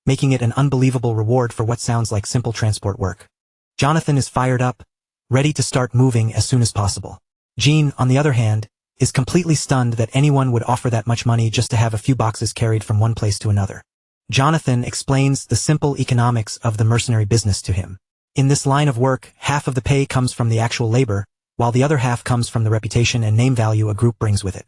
making it an unbelievable reward for what sounds like simple transport work. Jonathan is fired up, ready to start moving as soon as possible. Jean, on the other hand, is completely stunned that anyone would offer that much money just to have a few boxes carried from one place to another. Jonathan explains the simple economics of the mercenary business to him. In this line of work, half of the pay comes from the actual labor, while the other half comes from the reputation and name value a group brings with it.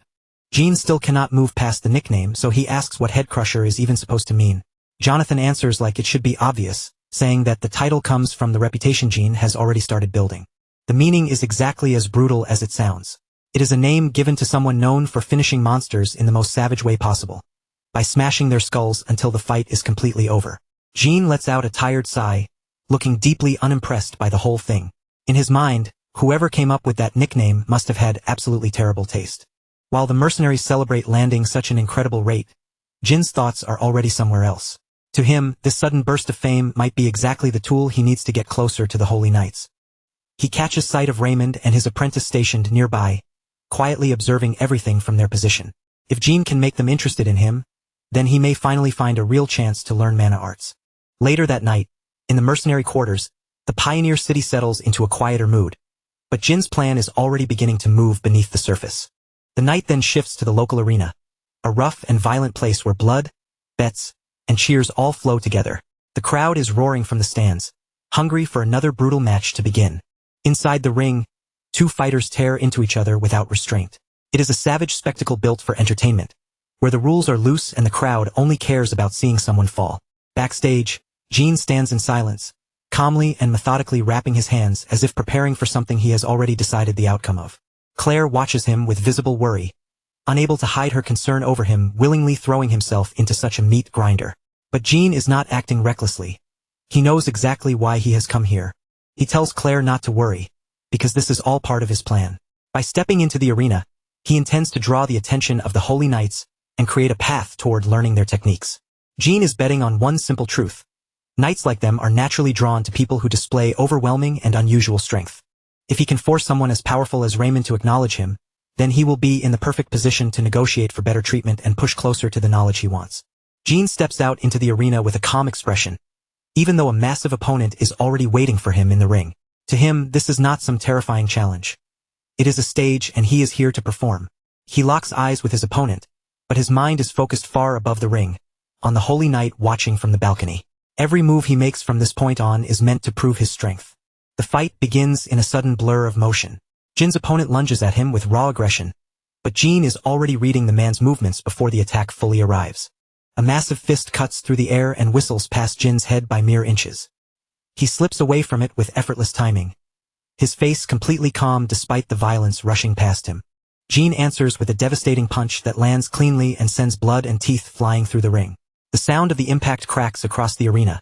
Jean still cannot move past the nickname, so he asks what Head Crusher is even supposed to mean. Jonathan answers like it should be obvious, saying that the title comes from the reputation Jean has already started building. The meaning is exactly as brutal as it sounds. It is a name given to someone known for finishing monsters in the most savage way possible, by smashing their skulls until the fight is completely over. Jean lets out a tired sigh, looking deeply unimpressed by the whole thing. In his mind, whoever came up with that nickname must have had absolutely terrible taste. While the mercenaries celebrate landing such an incredible rate, Jin's thoughts are already somewhere else. To him, this sudden burst of fame might be exactly the tool he needs to get closer to the Holy Knights. He catches sight of Raymond and his apprentice stationed nearby, quietly observing everything from their position. If Jean can make them interested in him, then he may finally find a real chance to learn mana arts. Later that night, in the mercenary quarters, the pioneer city settles into a quieter mood, but Jin's plan is already beginning to move beneath the surface. The night then shifts to the local arena, a rough and violent place where blood, bets, and cheers all flow together. The crowd is roaring from the stands, hungry for another brutal match to begin. Inside the ring, 2 fighters tear into each other without restraint. It is a savage spectacle built for entertainment, where the rules are loose and the crowd only cares about seeing someone fall. Backstage, Jean stands in silence, calmly and methodically wrapping his hands as if preparing for something he has already decided the outcome of. Claire watches him with visible worry, unable to hide her concern over him willingly throwing himself into such a meat grinder. But Jean is not acting recklessly. He knows exactly why he has come here. He tells Claire not to worry, because this is all part of his plan. By stepping into the arena, he intends to draw the attention of the Holy Knights and create a path toward learning their techniques. Jean is betting on one simple truth. Knights like them are naturally drawn to people who display overwhelming and unusual strength. If he can force someone as powerful as Raymond to acknowledge him, then he will be in the perfect position to negotiate for better treatment and push closer to the knowledge he wants. Jean steps out into the arena with a calm expression, even though a massive opponent is already waiting for him in the ring. To him, this is not some terrifying challenge. It is a stage and he is here to perform. He locks eyes with his opponent, but his mind is focused far above the ring, on the Holy Knight watching from the balcony. Every move he makes from this point on is meant to prove his strength. The fight begins in a sudden blur of motion. Jin's opponent lunges at him with raw aggression, but Jin is already reading the man's movements before the attack fully arrives. A massive fist cuts through the air and whistles past Jin's head by mere inches. He slips away from it with effortless timing, his face completely calm despite the violence rushing past him. Jin answers with a devastating punch that lands cleanly and sends blood and teeth flying through the ring. The sound of the impact cracks across the arena,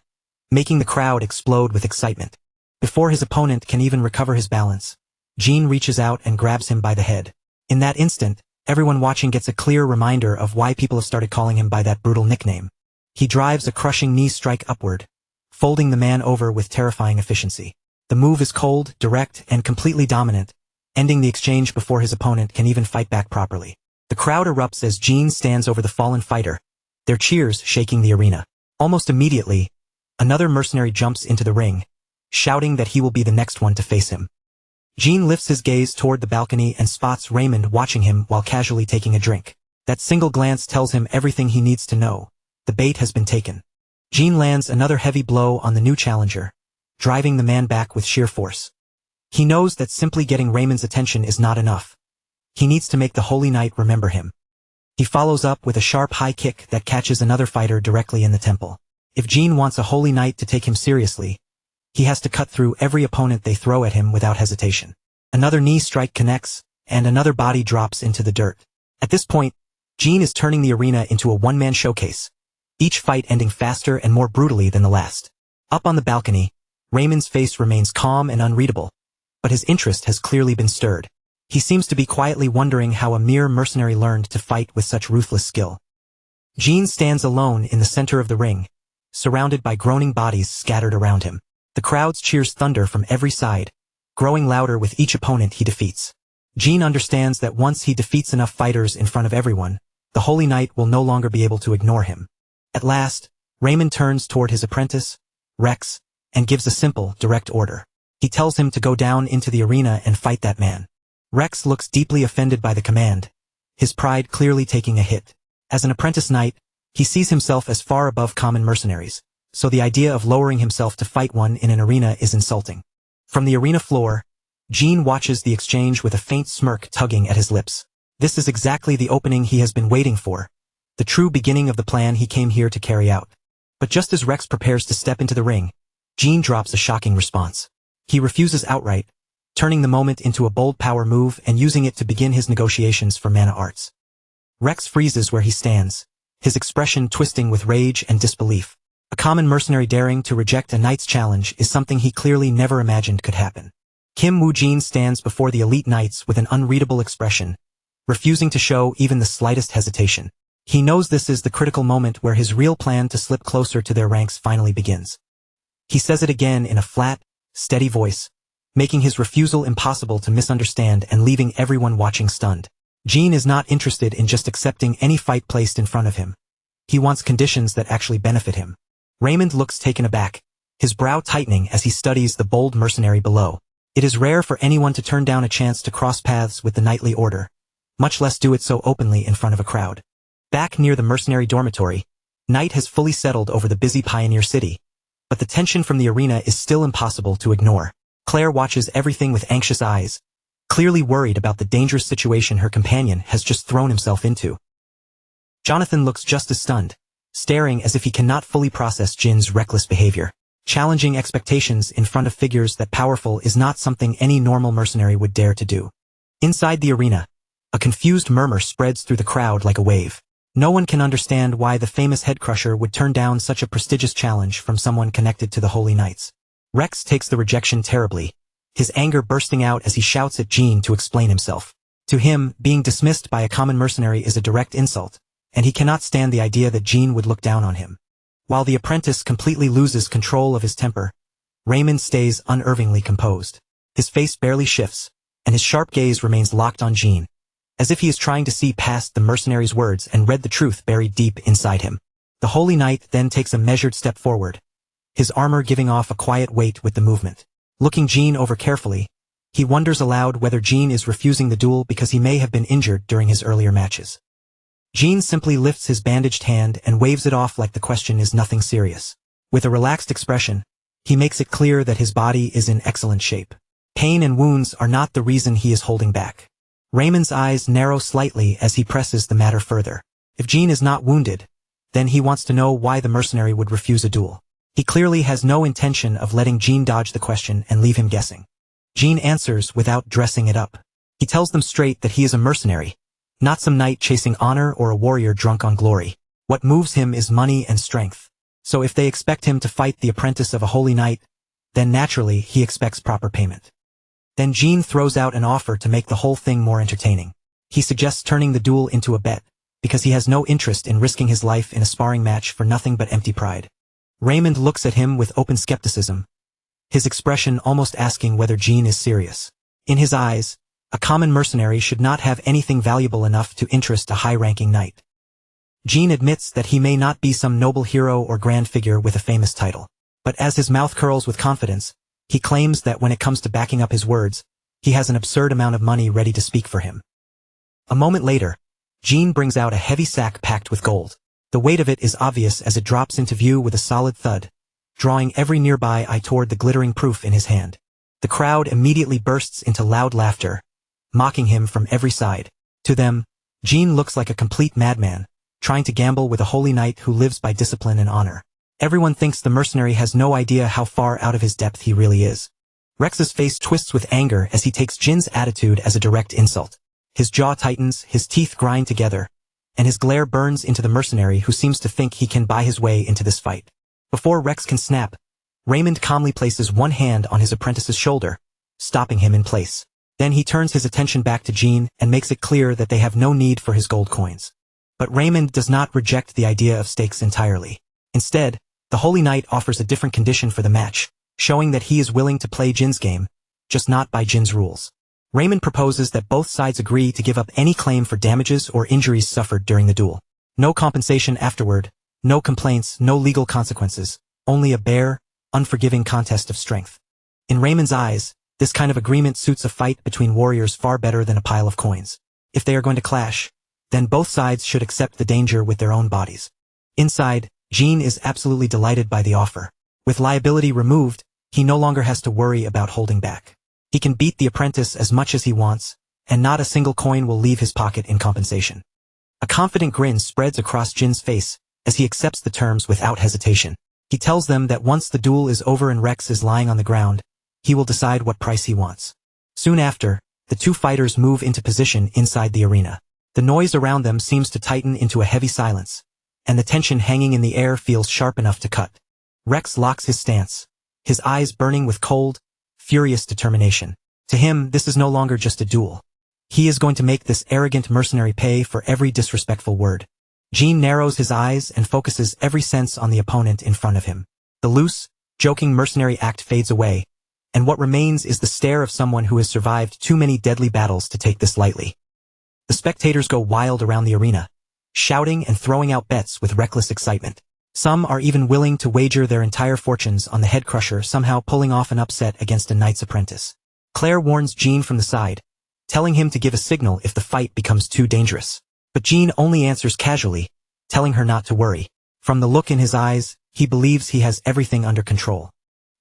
making the crowd explode with excitement. Before his opponent can even recover his balance, Jin reaches out and grabs him by the head. In that instant, everyone watching gets a clear reminder of why people have started calling him by that brutal nickname. He drives a crushing knee strike upward, folding the man over with terrifying efficiency. The move is cold, direct, and completely dominant, ending the exchange before his opponent can even fight back properly. The crowd erupts as Jin stands over the fallen fighter, their cheers shaking the arena. Almost immediately, another mercenary jumps into the ring, shouting that he will be the next one to face him. Jin lifts his gaze toward the balcony and spots Raymond watching him while casually taking a drink. That single glance tells him everything he needs to know. The bait has been taken. Jin lands another heavy blow on the new challenger, driving the man back with sheer force. He knows that simply getting Raymond's attention is not enough. He needs to make the Holy Knight remember him. He follows up with a sharp high kick that catches another fighter directly in the temple. If Jin wants a Holy Knight to take him seriously, he has to cut through every opponent they throw at him without hesitation. Another knee strike connects, and another body drops into the dirt. At this point, Jin is turning the arena into a one-man showcase, each fight ending faster and more brutally than the last. Up on the balcony, Raymond's face remains calm and unreadable, but his interest has clearly been stirred. He seems to be quietly wondering how a mere mercenary learned to fight with such ruthless skill. Jin stands alone in the center of the ring, surrounded by groaning bodies scattered around him. The crowd's cheers thunder from every side, growing louder with each opponent he defeats. Jin understands that once he defeats enough fighters in front of everyone, the Holy Knight will no longer be able to ignore him. At last, Raymond turns toward his apprentice, Rex, and gives a simple, direct order. He tells him to go down into the arena and fight that man. Rex looks deeply offended by the command, his pride clearly taking a hit. As an apprentice knight, he sees himself as far above common mercenaries, so the idea of lowering himself to fight one in an arena is insulting. From the arena floor, Jin watches the exchange with a faint smirk tugging at his lips. This is exactly the opening he has been waiting for, the true beginning of the plan he came here to carry out. But just as Rex prepares to step into the ring, Jin drops a shocking response. He refuses outright, turning the moment into a bold power move and using it to begin his negotiations for mana arts. Rex freezes where he stands, his expression twisting with rage and disbelief. A common mercenary daring to reject a knight's challenge is something he clearly never imagined could happen. Kim Woo-jin stands before the elite knights with an unreadable expression, refusing to show even the slightest hesitation. He knows this is the critical moment where his real plan to slip closer to their ranks finally begins. He says it again in a flat, steady voice, making his refusal impossible to misunderstand and leaving everyone watching stunned. Jin is not interested in just accepting any fight placed in front of him. He wants conditions that actually benefit him. Raymond looks taken aback, his brow tightening as he studies the bold mercenary below. It is rare for anyone to turn down a chance to cross paths with the knightly order, much less do it so openly in front of a crowd. Back near the mercenary dormitory, night has fully settled over the busy pioneer city, but the tension from the arena is still impossible to ignore. Claire watches everything with anxious eyes, clearly worried about the dangerous situation her companion has just thrown himself into. Jonathan looks just as stunned, staring as if he cannot fully process Jin's reckless behavior. Challenging expectations in front of figures that powerful is not something any normal mercenary would dare to do. Inside the arena, a confused murmur spreads through the crowd like a wave. No one can understand why the famous head crusher would turn down such a prestigious challenge from someone connected to the Holy Knights. Rex takes the rejection terribly, his anger bursting out as he shouts at Jin to explain himself. To him, being dismissed by a common mercenary is a direct insult, and he cannot stand the idea that Jin would look down on him. While the apprentice completely loses control of his temper, Raymond stays unervingly composed. His face barely shifts, and his sharp gaze remains locked on Jin, as if he is trying to see past the mercenary's words and read the truth buried deep inside him. The Holy Knight then takes a measured step forward, his armor giving off a quiet weight with the movement. Looking Jean over carefully, he wonders aloud whether Jean is refusing the duel because he may have been injured during his earlier matches. Jean simply lifts his bandaged hand and waves it off like the question is nothing serious. With a relaxed expression, he makes it clear that his body is in excellent shape. Pain and wounds are not the reason he is holding back. Raymond's eyes narrow slightly as he presses the matter further. If Jean is not wounded, then he wants to know why the mercenary would refuse a duel. He clearly has no intention of letting Jean dodge the question and leave him guessing. Jean answers without dressing it up. He tells them straight that he is a mercenary, not some knight chasing honor or a warrior drunk on glory. What moves him is money and strength. So if they expect him to fight the apprentice of a holy knight, then naturally he expects proper payment. Then Jean throws out an offer to make the whole thing more entertaining. He suggests turning the duel into a bet, because he has no interest in risking his life in a sparring match for nothing but empty pride. Raymond looks at him with open skepticism, his expression almost asking whether Jean is serious. In his eyes, a common mercenary should not have anything valuable enough to interest a high-ranking knight. Jean admits that he may not be some noble hero or grand figure with a famous title, but as his mouth curls with confidence, he claims that when it comes to backing up his words, he has an absurd amount of money ready to speak for him. A moment later, Jean brings out a heavy sack packed with gold. The weight of it is obvious as it drops into view with a solid thud, drawing every nearby eye toward the glittering proof in his hand. The crowd immediately bursts into loud laughter, mocking him from every side. To them, Jean looks like a complete madman, trying to gamble with a holy knight who lives by discipline and honor. Everyone thinks the mercenary has no idea how far out of his depth he really is. Rex's face twists with anger as he takes Jin's attitude as a direct insult. His jaw tightens, his teeth grind together, and his glare burns into the mercenary who seems to think he can buy his way into this fight. Before Rex can snap, Raymond calmly places one hand on his apprentice's shoulder, stopping him in place. Then he turns his attention back to Jean and makes it clear that they have no need for his gold coins. But Raymond does not reject the idea of stakes entirely. Instead, the Holy Knight offers a different condition for the match, showing that he is willing to play Jin's game, just not by Jin's rules. Raymond proposes that both sides agree to give up any claim for damages or injuries suffered during the duel. No compensation afterward, no complaints, no legal consequences, only a bare, unforgiving contest of strength. In Raymond's eyes, this kind of agreement suits a fight between warriors far better than a pile of coins. If they are going to clash, then both sides should accept the danger with their own bodies. Inside, Jean is absolutely delighted by the offer. With liability removed, he no longer has to worry about holding back. He can beat the apprentice as much as he wants, and not a single coin will leave his pocket in compensation. A confident grin spreads across Jin's face as he accepts the terms without hesitation. He tells them that once the duel is over and Rex is lying on the ground, he will decide what price he wants. Soon after, the two fighters move into position inside the arena. The noise around them seems to tighten into a heavy silence, and the tension hanging in the air feels sharp enough to cut. Rex locks his stance, his eyes burning with cold, furious determination. To him, this is no longer just a duel. He is going to make this arrogant mercenary pay for every disrespectful word. Jean narrows his eyes and focuses every sense on the opponent in front of him. The loose, joking mercenary act fades away, and what remains is the stare of someone who has survived too many deadly battles to take this lightly. The spectators go wild around the arena, shouting and throwing out bets with reckless excitement. Some are even willing to wager their entire fortunes on the head crusher somehow pulling off an upset against a knight's apprentice. Claire warns Jean from the side, telling him to give a signal if the fight becomes too dangerous. But Jean only answers casually, telling her not to worry. From the look in his eyes, he believes he has everything under control.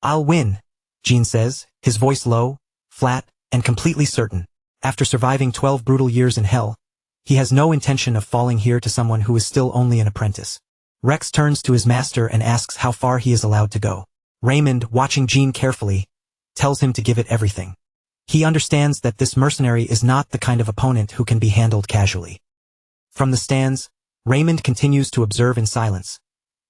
"I'll win," Jean says, his voice low, flat, and completely certain. After surviving 12 brutal years in hell, he has no intention of falling here to someone who is still only an apprentice. Rex turns to his master and asks how far he is allowed to go. Raymond, watching Jean carefully, tells him to give it everything. He understands that this mercenary is not the kind of opponent who can be handled casually. From the stands, Raymond continues to observe in silence,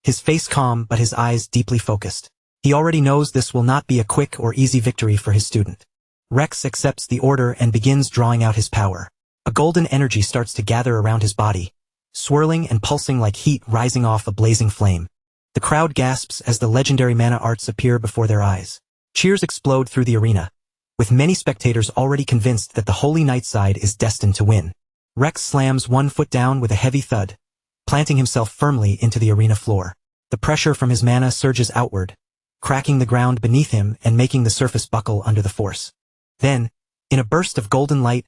his face calm but his eyes deeply focused. He already knows this will not be a quick or easy victory for his student. Rex accepts the order and begins drawing out his power. A golden energy starts to gather around his body, swirling and pulsing like heat rising off a blazing flame. The crowd gasps as the legendary mana arts appear before their eyes. Cheers explode through the arena, with many spectators already convinced that the Holy Knight side is destined to win. Rex slams one foot down with a heavy thud, planting himself firmly into the arena floor. The pressure from his mana surges outward, cracking the ground beneath him and making the surface buckle under the force. Then, in a burst of golden light,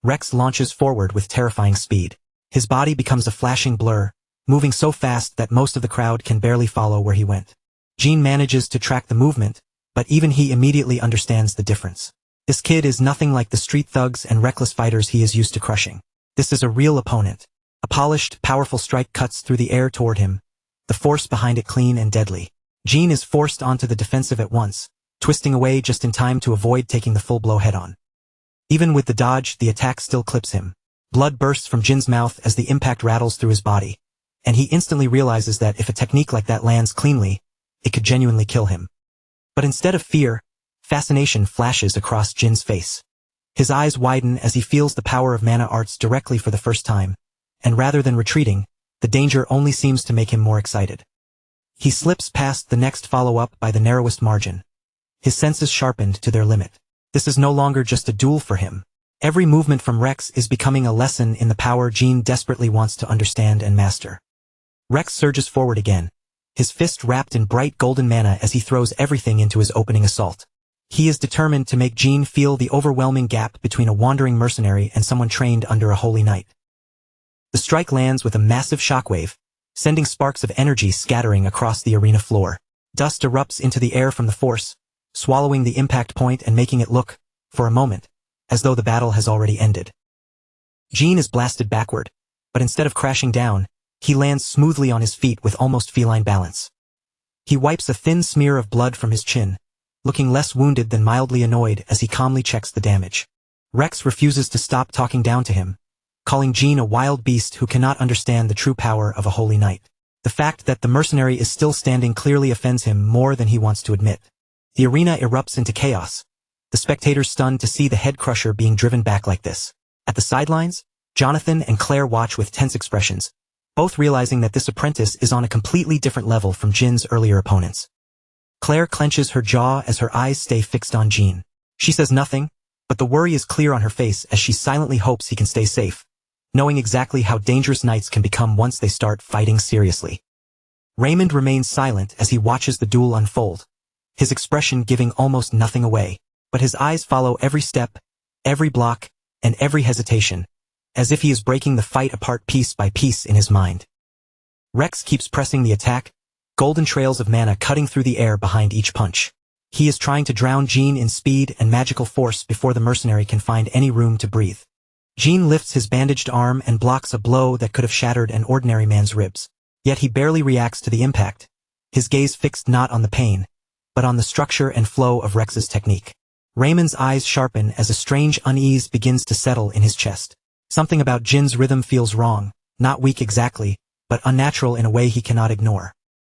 Rex launches forward with terrifying speed. His body becomes a flashing blur, moving so fast that most of the crowd can barely follow where he went. Jean manages to track the movement, but even he immediately understands the difference. This kid is nothing like the street thugs and reckless fighters he is used to crushing. This is a real opponent. A polished, powerful strike cuts through the air toward him, the force behind it clean and deadly. Jean is forced onto the defensive at once, twisting away just in time to avoid taking the full blow head-on. Even with the dodge, the attack still clips him. Blood bursts from Jin's mouth as the impact rattles through his body, and he instantly realizes that if a technique like that lands cleanly, it could genuinely kill him. But instead of fear, fascination flashes across Jin's face. His eyes widen as he feels the power of mana arts directly for the first time, and rather than retreating, the danger only seems to make him more excited. He slips past the next follow-up by the narrowest margin. His senses sharpened to their limit. This is no longer just a duel for him. Every movement from Rex is becoming a lesson in the power Jean desperately wants to understand and master. Rex surges forward again, his fist wrapped in bright golden mana as he throws everything into his opening assault. He is determined to make Jean feel the overwhelming gap between a wandering mercenary and someone trained under a holy knight. The strike lands with a massive shockwave, sending sparks of energy scattering across the arena floor. Dust erupts into the air from the force, swallowing the impact point and making it look, for a moment, as though the battle has already ended. Jean is blasted backward, but instead of crashing down, he lands smoothly on his feet with almost feline balance. He wipes a thin smear of blood from his chin, looking less wounded than mildly annoyed as he calmly checks the damage. Rex refuses to stop talking down to him, calling Jean a wild beast who cannot understand the true power of a holy knight. The fact that the mercenary is still standing clearly offends him more than he wants to admit. The arena erupts into chaos, the spectators stunned to see the head crusher being driven back like this. At the sidelines, Jonathan and Claire watch with tense expressions, both realizing that this apprentice is on a completely different level from Jin's earlier opponents. Claire clenches her jaw as her eyes stay fixed on Jean. She says nothing, but the worry is clear on her face as she silently hopes he can stay safe, knowing exactly how dangerous knights can become once they start fighting seriously. Raymond remains silent as he watches the duel unfold, his expression giving almost nothing away, but his eyes follow every step, every block, and every hesitation, as if he is breaking the fight apart piece by piece in his mind. Rex keeps pressing the attack, golden trails of mana cutting through the air behind each punch. He is trying to drown Jean in speed and magical force before the mercenary can find any room to breathe. Jean lifts his bandaged arm and blocks a blow that could have shattered an ordinary man's ribs. Yet he barely reacts to the impact, his gaze fixed not on the pain, but on the structure and flow of Rex's technique. Raymond's eyes sharpen as a strange unease begins to settle in his chest. Something about Jin's rhythm feels wrong, not weak exactly, but unnatural in a way he cannot ignore.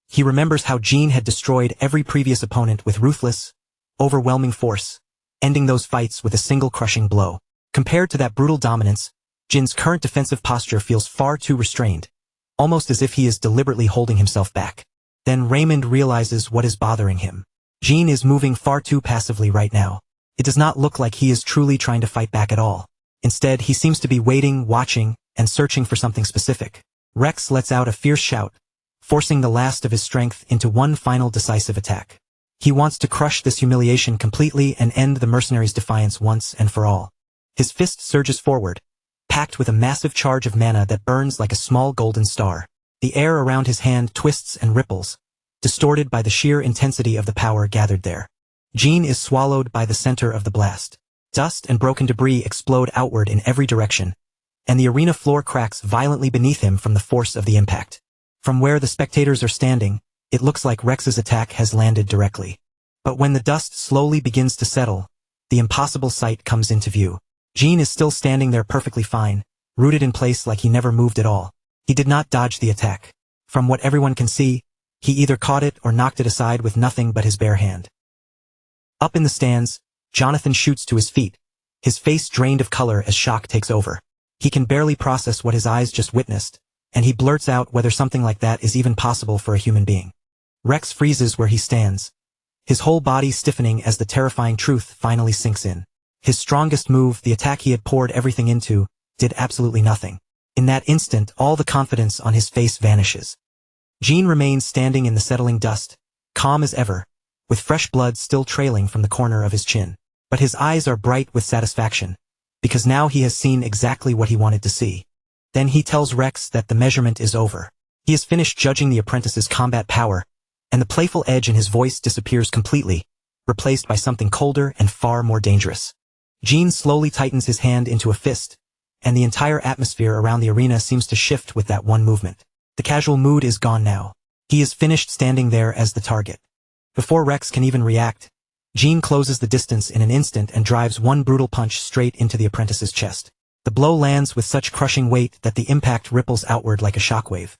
He remembers how Jean had destroyed every previous opponent with ruthless, overwhelming force, ending those fights with a single crushing blow. Compared to that brutal dominance, Jin's current defensive posture feels far too restrained, almost as if he is deliberately holding himself back. Then Raymond realizes what is bothering him. Jean is moving far too passively right now. It does not look like he is truly trying to fight back at all. Instead, he seems to be waiting, watching, and searching for something specific. Rex lets out a fierce shout, forcing the last of his strength into one final decisive attack. He wants to crush this humiliation completely and end the mercenary's defiance once and for all. His fist surges forward, packed with a massive charge of mana that burns like a small golden star. The air around his hand twists and ripples, distorted by the sheer intensity of the power gathered there. Jean is swallowed by the center of the blast. Dust and broken debris explode outward in every direction, and the arena floor cracks violently beneath him from the force of the impact. From where the spectators are standing, it looks like Rex's attack has landed directly. But when the dust slowly begins to settle, the impossible sight comes into view. Jean is still standing there perfectly fine, rooted in place like he never moved at all. He did not dodge the attack. From what everyone can see, he either caught it or knocked it aside with nothing but his bare hand. Up in the stands, Jonathan shoots to his feet, his face drained of color as shock takes over. He can barely process what his eyes just witnessed, and he blurts out whether something like that is even possible for a human being. Rex freezes where he stands, his whole body stiffening as the terrifying truth finally sinks in. His strongest move, the attack he had poured everything into, did absolutely nothing. In that instant, all the confidence on his face vanishes. Jean remains standing in the settling dust, calm as ever, with fresh blood still trailing from the corner of his chin. But his eyes are bright with satisfaction, because now he has seen exactly what he wanted to see. Then he tells Rex that the measurement is over. He has finished judging the apprentice's combat power, and the playful edge in his voice disappears completely, replaced by something colder and far more dangerous. Jean slowly tightens his hand into a fist, and the entire atmosphere around the arena seems to shift with that one movement. The casual mood is gone now. He is finished standing there as the target. Before Rex can even react, Jean closes the distance in an instant and drives one brutal punch straight into the apprentice's chest. The blow lands with such crushing weight that the impact ripples outward like a shockwave.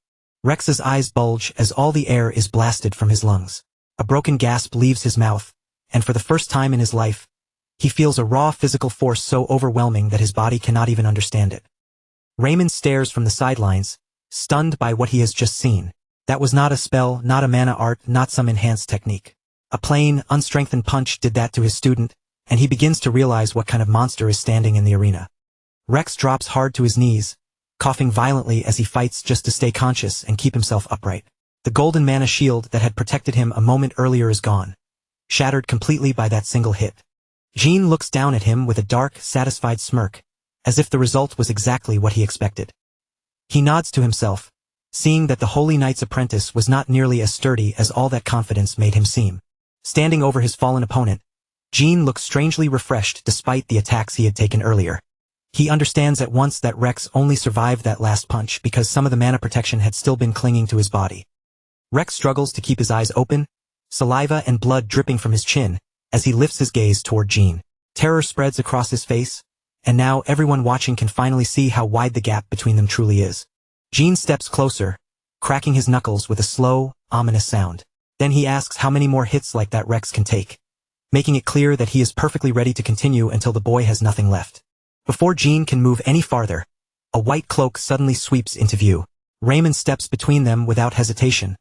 Rex's eyes bulge as all the air is blasted from his lungs. A broken gasp leaves his mouth, and for the first time in his life, he feels a raw physical force so overwhelming that his body cannot even understand it. Raymond stares from the sidelines, stunned by what he has just seen. That was not a spell, not a mana art, not some enhanced technique. A plain, unstrengthened punch did that to his student, and he begins to realize what kind of monster is standing in the arena. Rex drops hard to his knees, coughing violently as he fights just to stay conscious and keep himself upright. The golden mana shield that had protected him a moment earlier is gone, shattered completely by that single hit. Jean looks down at him with a dark, satisfied smirk, as if the result was exactly what he expected. He nods to himself, seeing that the Holy Knight's apprentice was not nearly as sturdy as all that confidence made him seem. Standing over his fallen opponent, Jean looks strangely refreshed despite the attacks he had taken earlier. He understands at once that Rex only survived that last punch because some of the mana protection had still been clinging to his body. Rex struggles to keep his eyes open, saliva and blood dripping from his chin, as he lifts his gaze toward Jean. Terror spreads across his face, and now everyone watching can finally see how wide the gap between them truly is. Jean steps closer, cracking his knuckles with a slow, ominous sound. Then he asks how many more hits like that Rex can take, making it clear that he is perfectly ready to continue until the boy has nothing left. Before Jean can move any farther, a white cloak suddenly sweeps into view. Raymond steps between them without hesitation,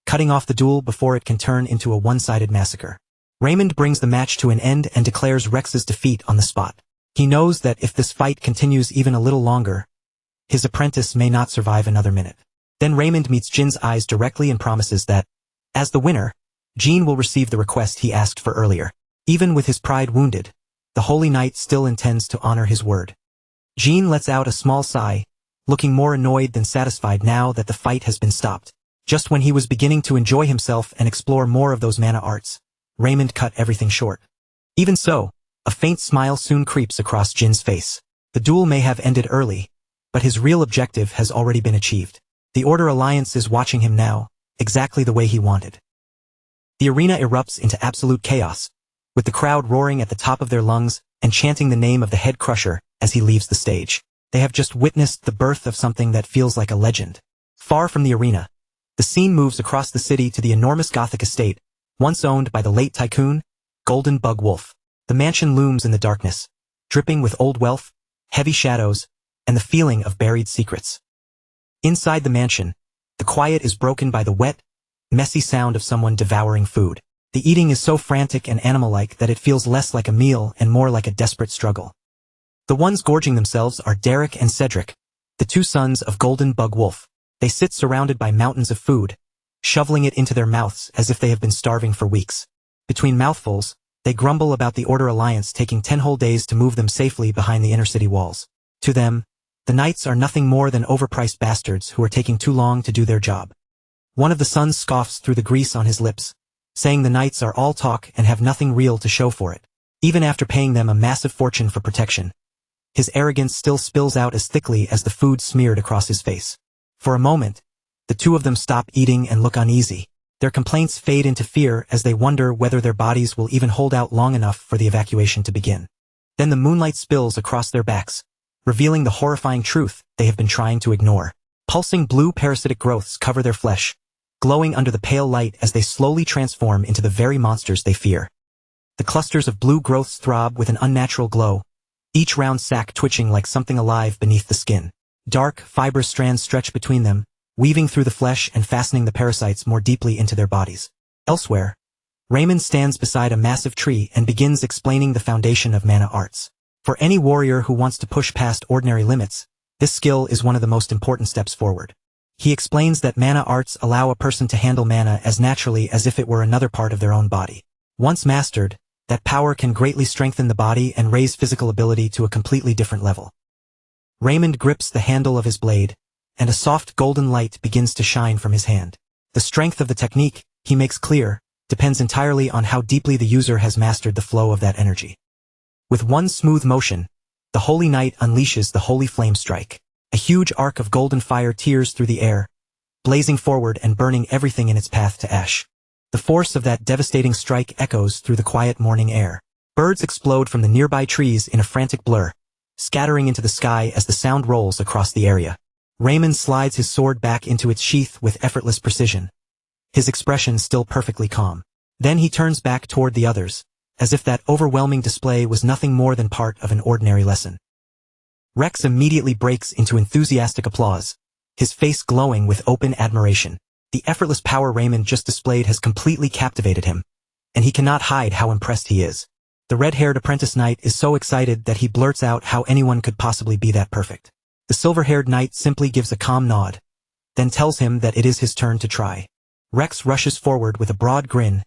cutting off the duel before it can turn into a one-sided massacre. Raymond brings the match to an end and declares Rex's defeat on the spot. He knows that if this fight continues even a little longer, his apprentice may not survive another minute. Then Raymond meets Jin's eyes directly and promises that, as the winner, Jean will receive the request he asked for earlier. Even with his pride wounded, the Holy Knight still intends to honor his word. Jean lets out a small sigh, looking more annoyed than satisfied now that the fight has been stopped. Just when he was beginning to enjoy himself and explore more of those mana arts, Raymond cut everything short. Even so, a faint smile soon creeps across Jin's face. The duel may have ended early, but his real objective has already been achieved. The Order Alliance is watching him now, exactly the way he wanted. The arena erupts into absolute chaos, with the crowd roaring at the top of their lungs and chanting the name of the head crusher as he leaves the stage. They have just witnessed the birth of something that feels like a legend. Far from the arena, the scene moves across the city to the enormous Gothic estate, once owned by the late tycoon, Golden Bug Wolf. The mansion looms in the darkness, dripping with old wealth, heavy shadows, and the feeling of buried secrets. Inside the mansion, the quiet is broken by the wet, messy sound of someone devouring food. The eating is so frantic and animal-like that it feels less like a meal and more like a desperate struggle. The ones gorging themselves are Derek and Cedric, the two sons of Golden Bug Wolf. They sit surrounded by mountains of food, shoveling it into their mouths as if they have been starving for weeks. Between mouthfuls, they grumble about the Order Alliance taking 10 whole days to move them safely behind the inner city walls. To them, the knights are nothing more than overpriced bastards who are taking too long to do their job. One of the sons scoffs through the grease on his lips, saying the knights are all talk and have nothing real to show for it. Even after paying them a massive fortune for protection, his arrogance still spills out as thickly as the food smeared across his face. For a moment, the two of them stop eating and look uneasy. Their complaints fade into fear as they wonder whether their bodies will even hold out long enough for the evacuation to begin. Then the moonlight spills across their backs, revealing the horrifying truth they have been trying to ignore. Pulsing blue parasitic growths cover their flesh, glowing under the pale light as they slowly transform into the very monsters they fear. The clusters of blue growths throb with an unnatural glow, each round sac twitching like something alive beneath the skin. Dark, fibrous strands stretch between them, weaving through the flesh and fastening the parasites more deeply into their bodies. Elsewhere, Raymond stands beside a massive tree and begins explaining the foundation of mana arts. For any warrior who wants to push past ordinary limits, this skill is one of the most important steps forward. He explains that mana arts allow a person to handle mana as naturally as if it were another part of their own body. Once mastered, that power can greatly strengthen the body and raise physical ability to a completely different level. Raymond grips the handle of his blade, and a soft golden light begins to shine from his hand. The strength of the technique, he makes clear, depends entirely on how deeply the user has mastered the flow of that energy. With one smooth motion, the Holy Knight unleashes the Holy Flame Strike. A huge arc of golden fire tears through the air, blazing forward and burning everything in its path to ash. The force of that devastating strike echoes through the quiet morning air. Birds explode from the nearby trees in a frantic blur, scattering into the sky as the sound rolls across the area. Raymond slides his sword back into its sheath with effortless precision, his expression still perfectly calm. Then he turns back toward the others, as if that overwhelming display was nothing more than part of an ordinary lesson. Rex immediately breaks into enthusiastic applause, his face glowing with open admiration. The effortless power Raymond just displayed has completely captivated him, and he cannot hide how impressed he is. The red-haired apprentice knight is so excited that he blurts out how anyone could possibly be that perfect. The silver-haired knight simply gives a calm nod, then tells him that it is his turn to try. Rex rushes forward with a broad grin,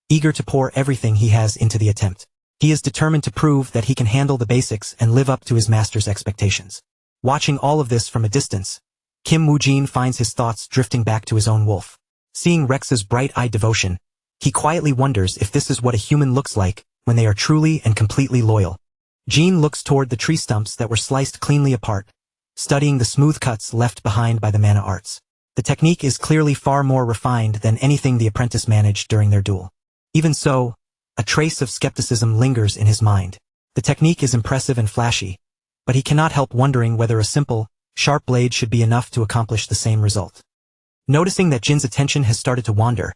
eager to pour everything he has into the attempt. He is determined to prove that he can handle the basics and live up to his master's expectations. Watching all of this from a distance, Kim Woo-jin finds his thoughts drifting back to his own wolf. Seeing Rex's bright-eyed devotion, he quietly wonders if this is what a human looks like when they are truly and completely loyal. Jean looks toward the tree stumps that were sliced cleanly apart, studying the smooth cuts left behind by the mana arts. The technique is clearly far more refined than anything the apprentice managed during their duel. Even so, a trace of skepticism lingers in his mind. The technique is impressive and flashy, but he cannot help wondering whether a simple, sharp blade should be enough to accomplish the same result. Noticing that Jin's attention has started to wander,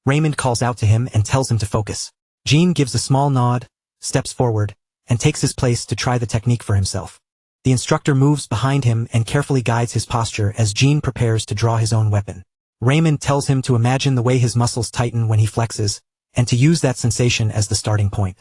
Raymond calls out to him and tells him to focus. Jin gives a small nod, steps forward, and takes his place to try the technique for himself. The instructor moves behind him and carefully guides his posture as Jin prepares to draw his own weapon. Raymond tells him to imagine the way his muscles tighten when he flexes, and to use that sensation as the starting point.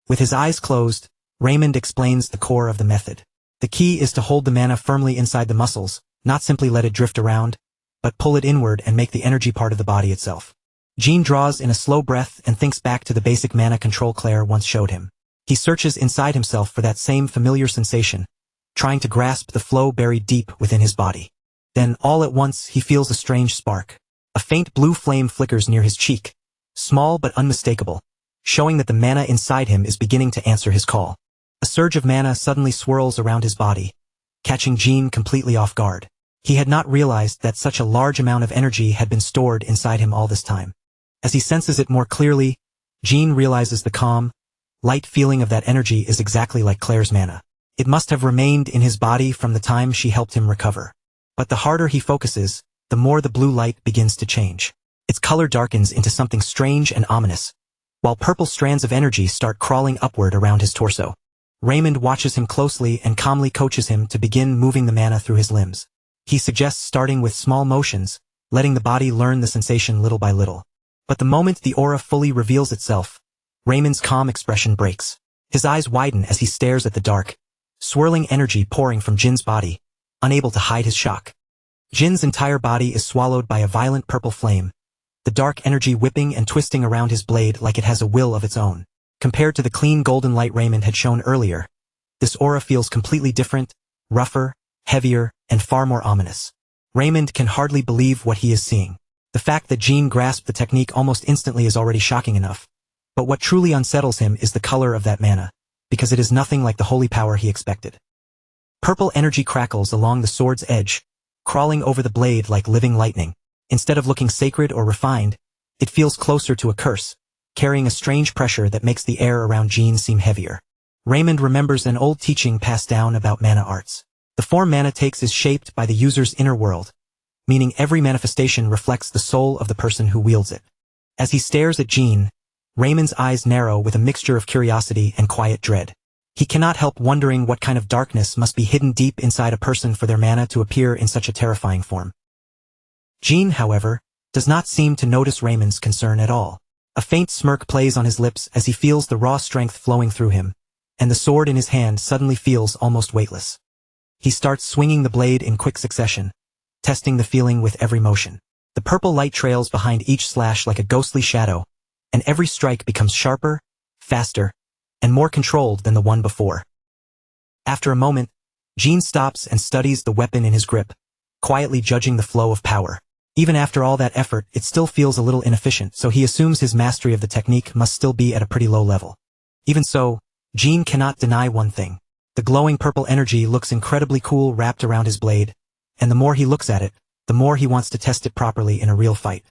With his eyes closed, Raymond explains the core of the method. The key is to hold the mana firmly inside the muscles, not simply let it drift around, but pull it inward and make the energy part of the body itself. Jin draws in a slow breath and thinks back to the basic mana control Claire once showed him. He searches inside himself for that same familiar sensation, trying to grasp the flow buried deep within his body. Then, all at once, he feels a strange spark. A faint blue flame flickers near his cheek, small but unmistakable, showing that the mana inside him is beginning to answer his call. A surge of mana suddenly swirls around his body, catching Jin completely off guard. He had not realized that such a large amount of energy had been stored inside him all this time. As he senses it more clearly, Jin realizes the calm, light feeling of that energy is exactly like Claire's mana. It must have remained in his body from the time she helped him recover. But the harder he focuses, the more the blue light begins to change. Its color darkens into something strange and ominous, while purple strands of energy start crawling upward around his torso. Raymond watches him closely and calmly coaches him to begin moving the mana through his limbs. He suggests starting with small motions, letting the body learn the sensation little by little. But the moment the aura fully reveals itself, Raymond's calm expression breaks. His eyes widen as he stares at the dark, swirling energy pouring from Jin's body, unable to hide his shock. Jin's entire body is swallowed by a violent purple flame, the dark energy whipping and twisting around his blade like it has a will of its own. Compared to the clean golden light Raymond had shown earlier, this aura feels completely different, rougher, heavier, and far more ominous. Raymond can hardly believe what he is seeing. The fact that Jin grasped the technique almost instantly is already shocking enough, but what truly unsettles him is the color of that mana, because it is nothing like the holy power he expected. Purple energy crackles along the sword's edge, crawling over the blade like living lightning. Instead of looking sacred or refined, it feels closer to a curse, carrying a strange pressure that makes the air around Jin seem heavier. Raymond remembers an old teaching passed down about mana arts. The form mana takes is shaped by the user's inner world, meaning every manifestation reflects the soul of the person who wields it. As he stares at Jin, Raymond's eyes narrow with a mixture of curiosity and quiet dread. He cannot help wondering what kind of darkness must be hidden deep inside a person for their mana to appear in such a terrifying form. Jin, however, does not seem to notice Raymond's concern at all. A faint smirk plays on his lips as he feels the raw strength flowing through him, and the sword in his hand suddenly feels almost weightless. He starts swinging the blade in quick succession, testing the feeling with every motion. The purple light trails behind each slash like a ghostly shadow, and every strike becomes sharper, faster, and more controlled than the one before. After a moment, Jean stops and studies the weapon in his grip, quietly judging the flow of power. Even after all that effort, it still feels a little inefficient, so he assumes his mastery of the technique must still be at a pretty low level. Even so, Jean cannot deny one thing. The glowing purple energy looks incredibly cool wrapped around his blade, and the more he looks at it, the more he wants to test it properly in a real fight.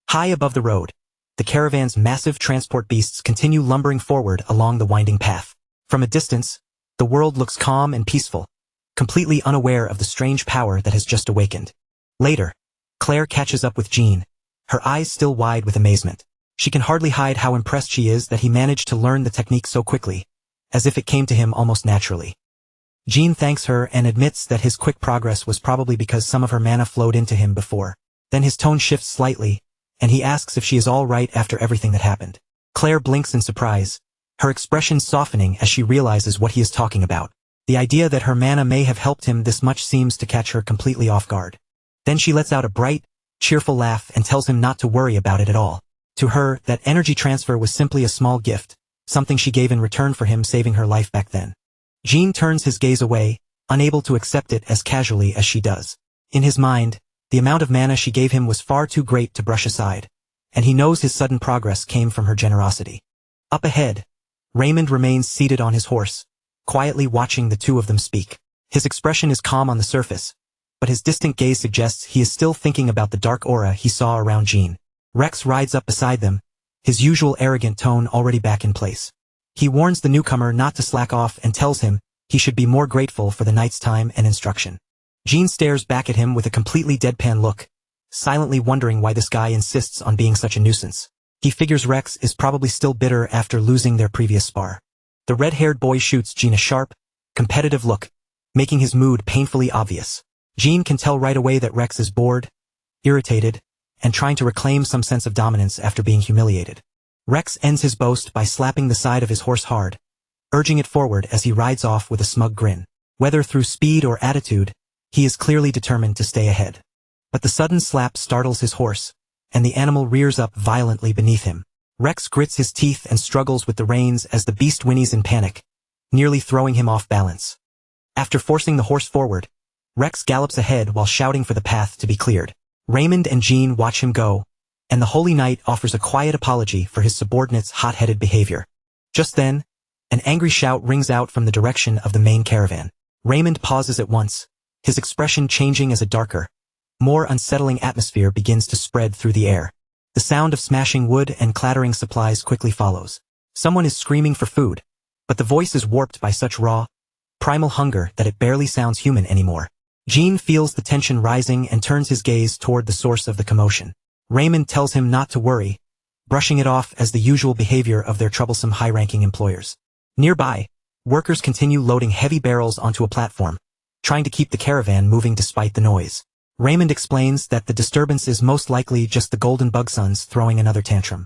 High above the road, the caravan's massive transport beasts continue lumbering forward along the winding path. From a distance, the world looks calm and peaceful, completely unaware of the strange power that has just awakened. Later, Claire catches up with Jean, her eyes still wide with amazement. She can hardly hide how impressed she is that he managed to learn the technique so quickly, as if it came to him almost naturally. Jean thanks her and admits that his quick progress was probably because some of her mana flowed into him before. Then his tone shifts slightly, and he asks if she is all right after everything that happened. Claire blinks in surprise, her expression softening as she realizes what he is talking about. The idea that her mana may have helped him this much seems to catch her completely off guard. Then she lets out a bright, cheerful laugh and tells him not to worry about it at all. To her, that energy transfer was simply a small gift, something she gave in return for him saving her life back then. Jean turns his gaze away, unable to accept it as casually as she does. In his mind, the amount of mana she gave him was far too great to brush aside, and he knows his sudden progress came from her generosity. Up ahead, Raymond remains seated on his horse, quietly watching the two of them speak. His expression is calm on the surface, but his distant gaze suggests he is still thinking about the dark aura he saw around Jean. Rex rides up beside them, his usual arrogant tone already back in place. He warns the newcomer not to slack off and tells him he should be more grateful for the knight's time and instruction. Jean stares back at him with a completely deadpan look, silently wondering why this guy insists on being such a nuisance. He figures Rex is probably still bitter after losing their previous spar. The red-haired boy shoots Jean a sharp, competitive look, making his mood painfully obvious. Jean can tell right away that Rex is bored, irritated, and trying to reclaim some sense of dominance after being humiliated. Rex ends his boast by slapping the side of his horse hard, urging it forward as he rides off with a smug grin. Whether through speed or attitude, he is clearly determined to stay ahead. But the sudden slap startles his horse, and the animal rears up violently beneath him. Rex grits his teeth and struggles with the reins as the beast whinnies in panic, nearly throwing him off balance. After forcing the horse forward, Rex gallops ahead while shouting for the path to be cleared. Raymond and Jean watch him go, and the Holy Knight offers a quiet apology for his subordinate's hot-headed behavior. Just then, an angry shout rings out from the direction of the main caravan. Raymond pauses at once, his expression changing as a darker, more unsettling atmosphere begins to spread through the air. The sound of smashing wood and clattering supplies quickly follows. Someone is screaming for food, but the voice is warped by such raw, primal hunger that it barely sounds human anymore. Jean feels the tension rising and turns his gaze toward the source of the commotion. Raymond tells him not to worry, brushing it off as the usual behavior of their troublesome high-ranking employers. Nearby, workers continue loading heavy barrels onto a platform, trying to keep the caravan moving despite the noise. Raymond explains that the disturbance is most likely just the Golden Bug sons throwing another tantrum.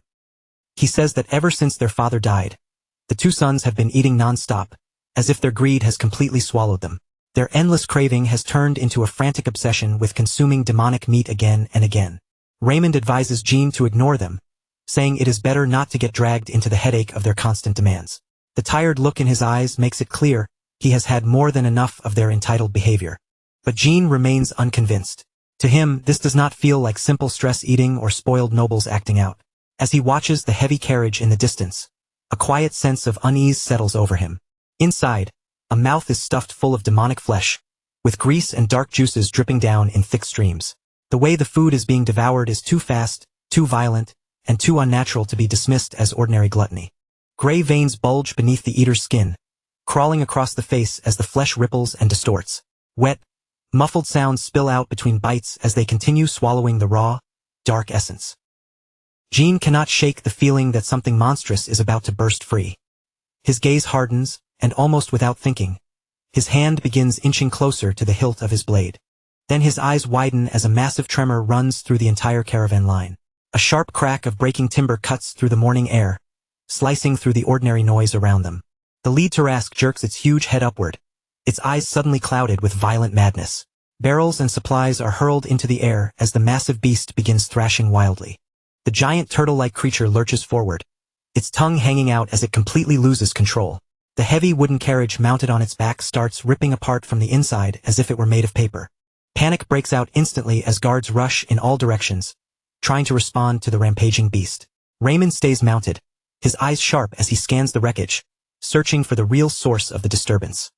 He says that ever since their father died, the two sons have been eating non-stop, as if their greed has completely swallowed them. Their endless craving has turned into a frantic obsession with consuming demonic meat again and again. Raymond advises Jean to ignore them, saying it is better not to get dragged into the headache of their constant demands. The tired look in his eyes makes it clear he has had more than enough of their entitled behavior. But Jean remains unconvinced. To him, this does not feel like simple stress eating or spoiled nobles acting out. As he watches the heavy carriage in the distance, a quiet sense of unease settles over him. Inside, a mouth is stuffed full of demonic flesh, with grease and dark juices dripping down in thick streams. The way the food is being devoured is too fast, too violent, and too unnatural to be dismissed as ordinary gluttony. Gray veins bulge beneath the eater's skin, crawling across the face as the flesh ripples and distorts. Wet, muffled sounds spill out between bites as they continue swallowing the raw, dark essence. Jean cannot shake the feeling that something monstrous is about to burst free. His gaze hardens, and almost without thinking, his hand begins inching closer to the hilt of his blade. Then his eyes widen as a massive tremor runs through the entire caravan line. A sharp crack of breaking timber cuts through the morning air, slicing through the ordinary noise around them. The lead Tarrasque jerks its huge head upward, its eyes suddenly clouded with violent madness. Barrels and supplies are hurled into the air as the massive beast begins thrashing wildly. The giant turtle-like creature lurches forward, its tongue hanging out as it completely loses control. The heavy wooden carriage mounted on its back starts ripping apart from the inside as if it were made of paper. Panic breaks out instantly as guards rush in all directions, trying to respond to the rampaging beast. Raymond stays mounted, his eyes sharp as he scans the wreckage, searching for the real source of the disturbance.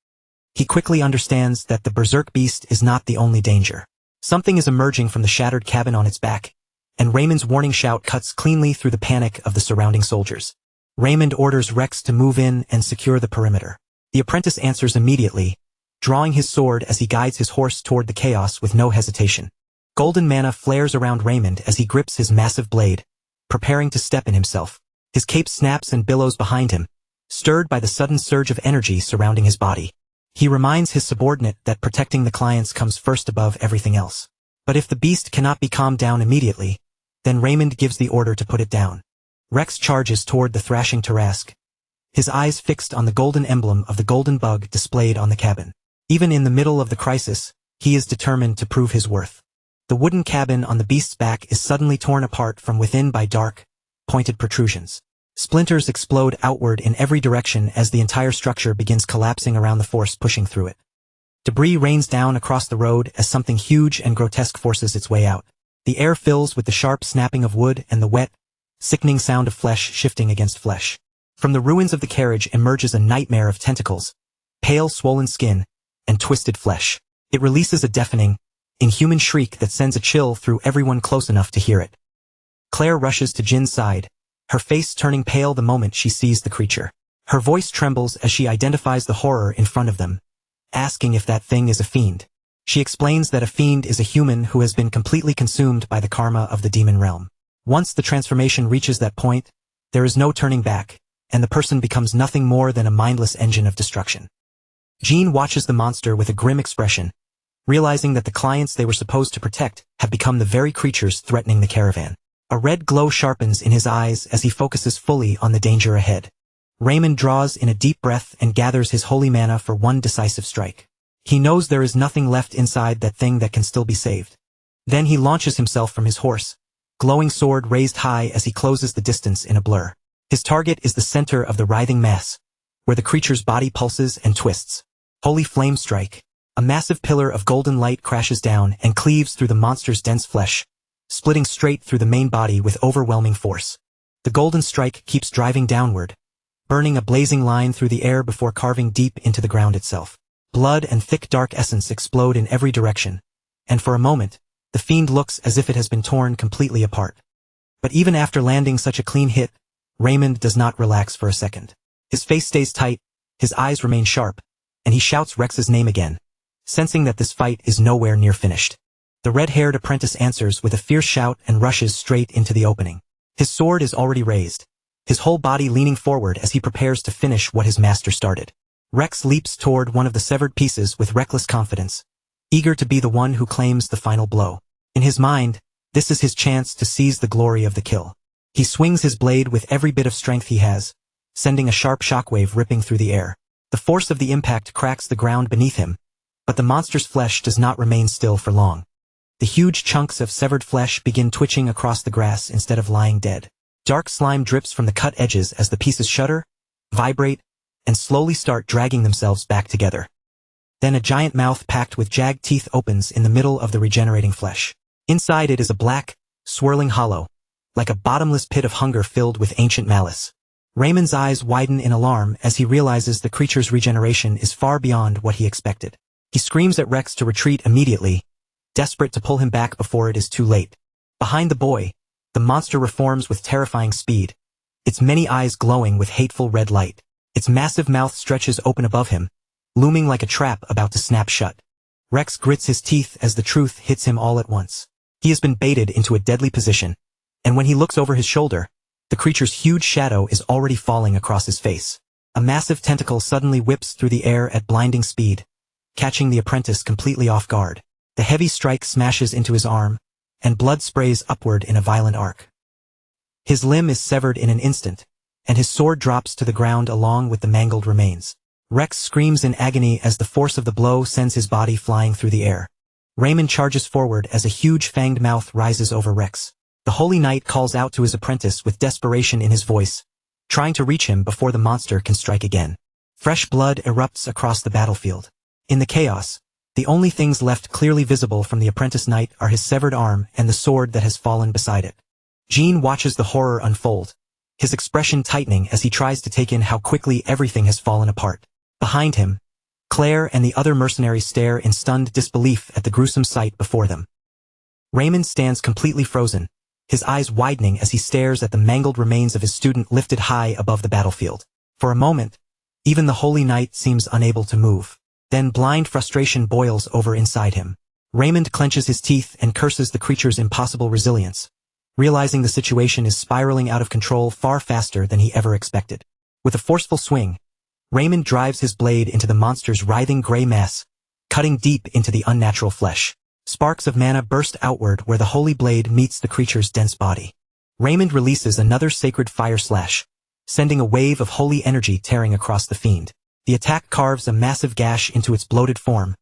He quickly understands that the berserk beast is not the only danger. Something is emerging from the shattered cabin on its back, and Raymond's warning shout cuts cleanly through the panic of the surrounding soldiers. Raymond orders Rex to move in and secure the perimeter. The apprentice answers immediately, drawing his sword as he guides his horse toward the chaos with no hesitation. Golden mana flares around Raymond as he grips his massive blade, preparing to step in himself. His cape snaps and billows behind him, stirred by the sudden surge of energy surrounding his body. He reminds his subordinate that protecting the clients comes first above everything else. But if the beast cannot be calmed down immediately, then Raymond gives the order to put it down. Rex charges toward the thrashing Tarrasque, his eyes fixed on the golden emblem of the golden bug displayed on the cabin. Even in the middle of the crisis, he is determined to prove his worth. The wooden cabin on the beast's back is suddenly torn apart from within by dark, pointed protrusions. Splinters explode outward in every direction as the entire structure begins collapsing around the force pushing through it. Debris rains down across the road as something huge and grotesque forces its way out. The air fills with the sharp snapping of wood and the wet, sickening sound of flesh shifting against flesh. From the ruins of the carriage emerges a nightmare of tentacles, pale swollen skin, and twisted flesh. It releases a deafening, inhuman shriek that sends a chill through everyone close enough to hear it. Claire rushes to Jin's side, her face turning pale the moment she sees the creature. Her voice trembles as she identifies the horror in front of them, asking if that thing is a fiend. She explains that a fiend is a human who has been completely consumed by the karma of the demon realm. Once the transformation reaches that point, there is no turning back, and the person becomes nothing more than a mindless engine of destruction. Jean watches the monster with a grim expression, realizing that the clients they were supposed to protect have become the very creatures threatening the caravan. A red glow sharpens in his eyes as he focuses fully on the danger ahead. Raymond draws in a deep breath and gathers his holy mana for one decisive strike. He knows there is nothing left inside that thing that can still be saved. Then he launches himself from his horse, glowing sword raised high as he closes the distance in a blur. His target is the center of the writhing mass, where the creature's body pulses and twists. Holy flame strike. A massive pillar of golden light crashes down and cleaves through the monster's dense flesh, splitting straight through the main body with overwhelming force. The golden strike keeps driving downward, burning a blazing line through the air before carving deep into the ground itself. Blood and thick dark essence explode in every direction, and for a moment, the fiend looks as if it has been torn completely apart. But even after landing such a clean hit, Raymond does not relax for a second. His face stays tight, his eyes remain sharp, and he shouts Rex's name again, sensing that this fight is nowhere near finished. The red-haired apprentice answers with a fierce shout and rushes straight into the opening. His sword is already raised, his whole body leaning forward as he prepares to finish what his master started. Rex leaps toward one of the severed pieces with reckless confidence, eager to be the one who claims the final blow. In his mind, this is his chance to seize the glory of the kill. He swings his blade with every bit of strength he has, sending a sharp shockwave ripping through the air. The force of the impact cracks the ground beneath him, but the monster's flesh does not remain still for long. The huge chunks of severed flesh begin twitching across the grass instead of lying dead. Dark slime drips from the cut edges as the pieces shudder, vibrate, and slowly start dragging themselves back together. Then a giant mouth packed with jagged teeth opens in the middle of the regenerating flesh. Inside it is a black, swirling hollow, like a bottomless pit of hunger filled with ancient malice. Raymond's eyes widen in alarm as he realizes the creature's regeneration is far beyond what he expected. He screams at Rex to retreat immediately, desperate to pull him back before it is too late. Behind the boy, the monster reforms with terrifying speed, its many eyes glowing with hateful red light. Its massive mouth stretches open above him, looming like a trap about to snap shut. Rex grits his teeth as the truth hits him all at once. He has been baited into a deadly position, and when he looks over his shoulder, the creature's huge shadow is already falling across his face. A massive tentacle suddenly whips through the air at blinding speed, catching the apprentice completely off guard. The heavy strike smashes into his arm, and blood sprays upward in a violent arc. His limb is severed in an instant, and his sword drops to the ground along with the mangled remains. Rex screams in agony as the force of the blow sends his body flying through the air. Raymond charges forward as a huge fanged mouth rises over Rex. The Holy Knight calls out to his apprentice with desperation in his voice, trying to reach him before the monster can strike again. Fresh blood erupts across the battlefield. In the chaos, the only things left clearly visible from the apprentice knight are his severed arm and the sword that has fallen beside it. Jean watches the horror unfold, his expression tightening as he tries to take in how quickly everything has fallen apart. Behind him, Claire and the other mercenaries stare in stunned disbelief at the gruesome sight before them. Raymond stands completely frozen, his eyes widening as he stares at the mangled remains of his student lifted high above the battlefield. For a moment, even the Holy Knight seems unable to move. Then blind frustration boils over inside him. Raymond clenches his teeth and curses the creature's impossible resilience, realizing the situation is spiraling out of control far faster than he ever expected. With a forceful swing, Raymond drives his blade into the monster's writhing gray mass, cutting deep into the unnatural flesh. Sparks of mana burst outward where the holy blade meets the creature's dense body. Raymond releases another sacred fire slash, sending a wave of holy energy tearing across the fiend. The attack carves a massive gash into its bloated form,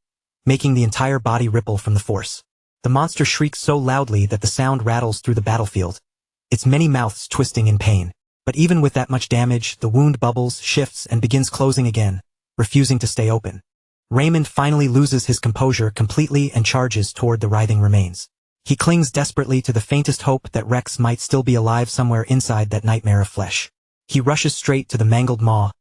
making the entire body ripple from the force. The monster shrieks so loudly that the sound rattles through the battlefield, its many mouths twisting in pain. But even with that much damage, the wound bubbles, shifts, and begins closing again, refusing to stay open. Raymond finally loses his composure completely and charges toward the writhing remains. He clings desperately to the faintest hope that Rex might still be alive somewhere inside that nightmare of flesh. He rushes straight to the mangled maw,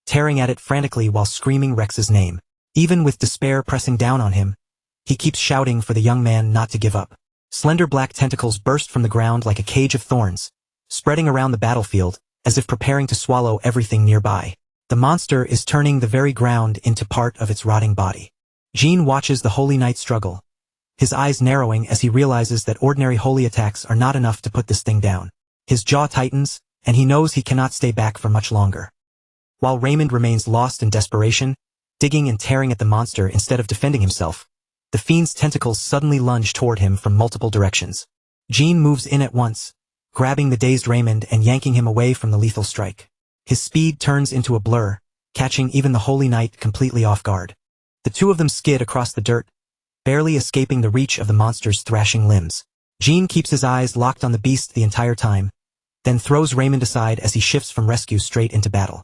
tearing at it frantically while screaming Rex's name. Even with despair pressing down on him, he keeps shouting for the young man not to give up. Slender black tentacles burst from the ground like a cage of thorns, spreading around the battlefield, as if preparing to swallow everything nearby. The monster is turning the very ground into part of its rotting body. Jean watches the Holy Knight struggle, his eyes narrowing as he realizes that ordinary holy attacks are not enough to put this thing down. His jaw tightens, and he knows he cannot stay back for much longer. While Raymond remains lost in desperation, digging and tearing at the monster instead of defending himself, the fiend's tentacles suddenly lunge toward him from multiple directions. Jean moves in at once, grabbing the dazed Raymond and yanking him away from the lethal strike. His speed turns into a blur, catching even the Holy Knight completely off guard. The two of them skid across the dirt, barely escaping the reach of the monster's thrashing limbs. Jean keeps his eyes locked on the beast the entire time, then throws Raymond aside as he shifts from rescue straight into battle.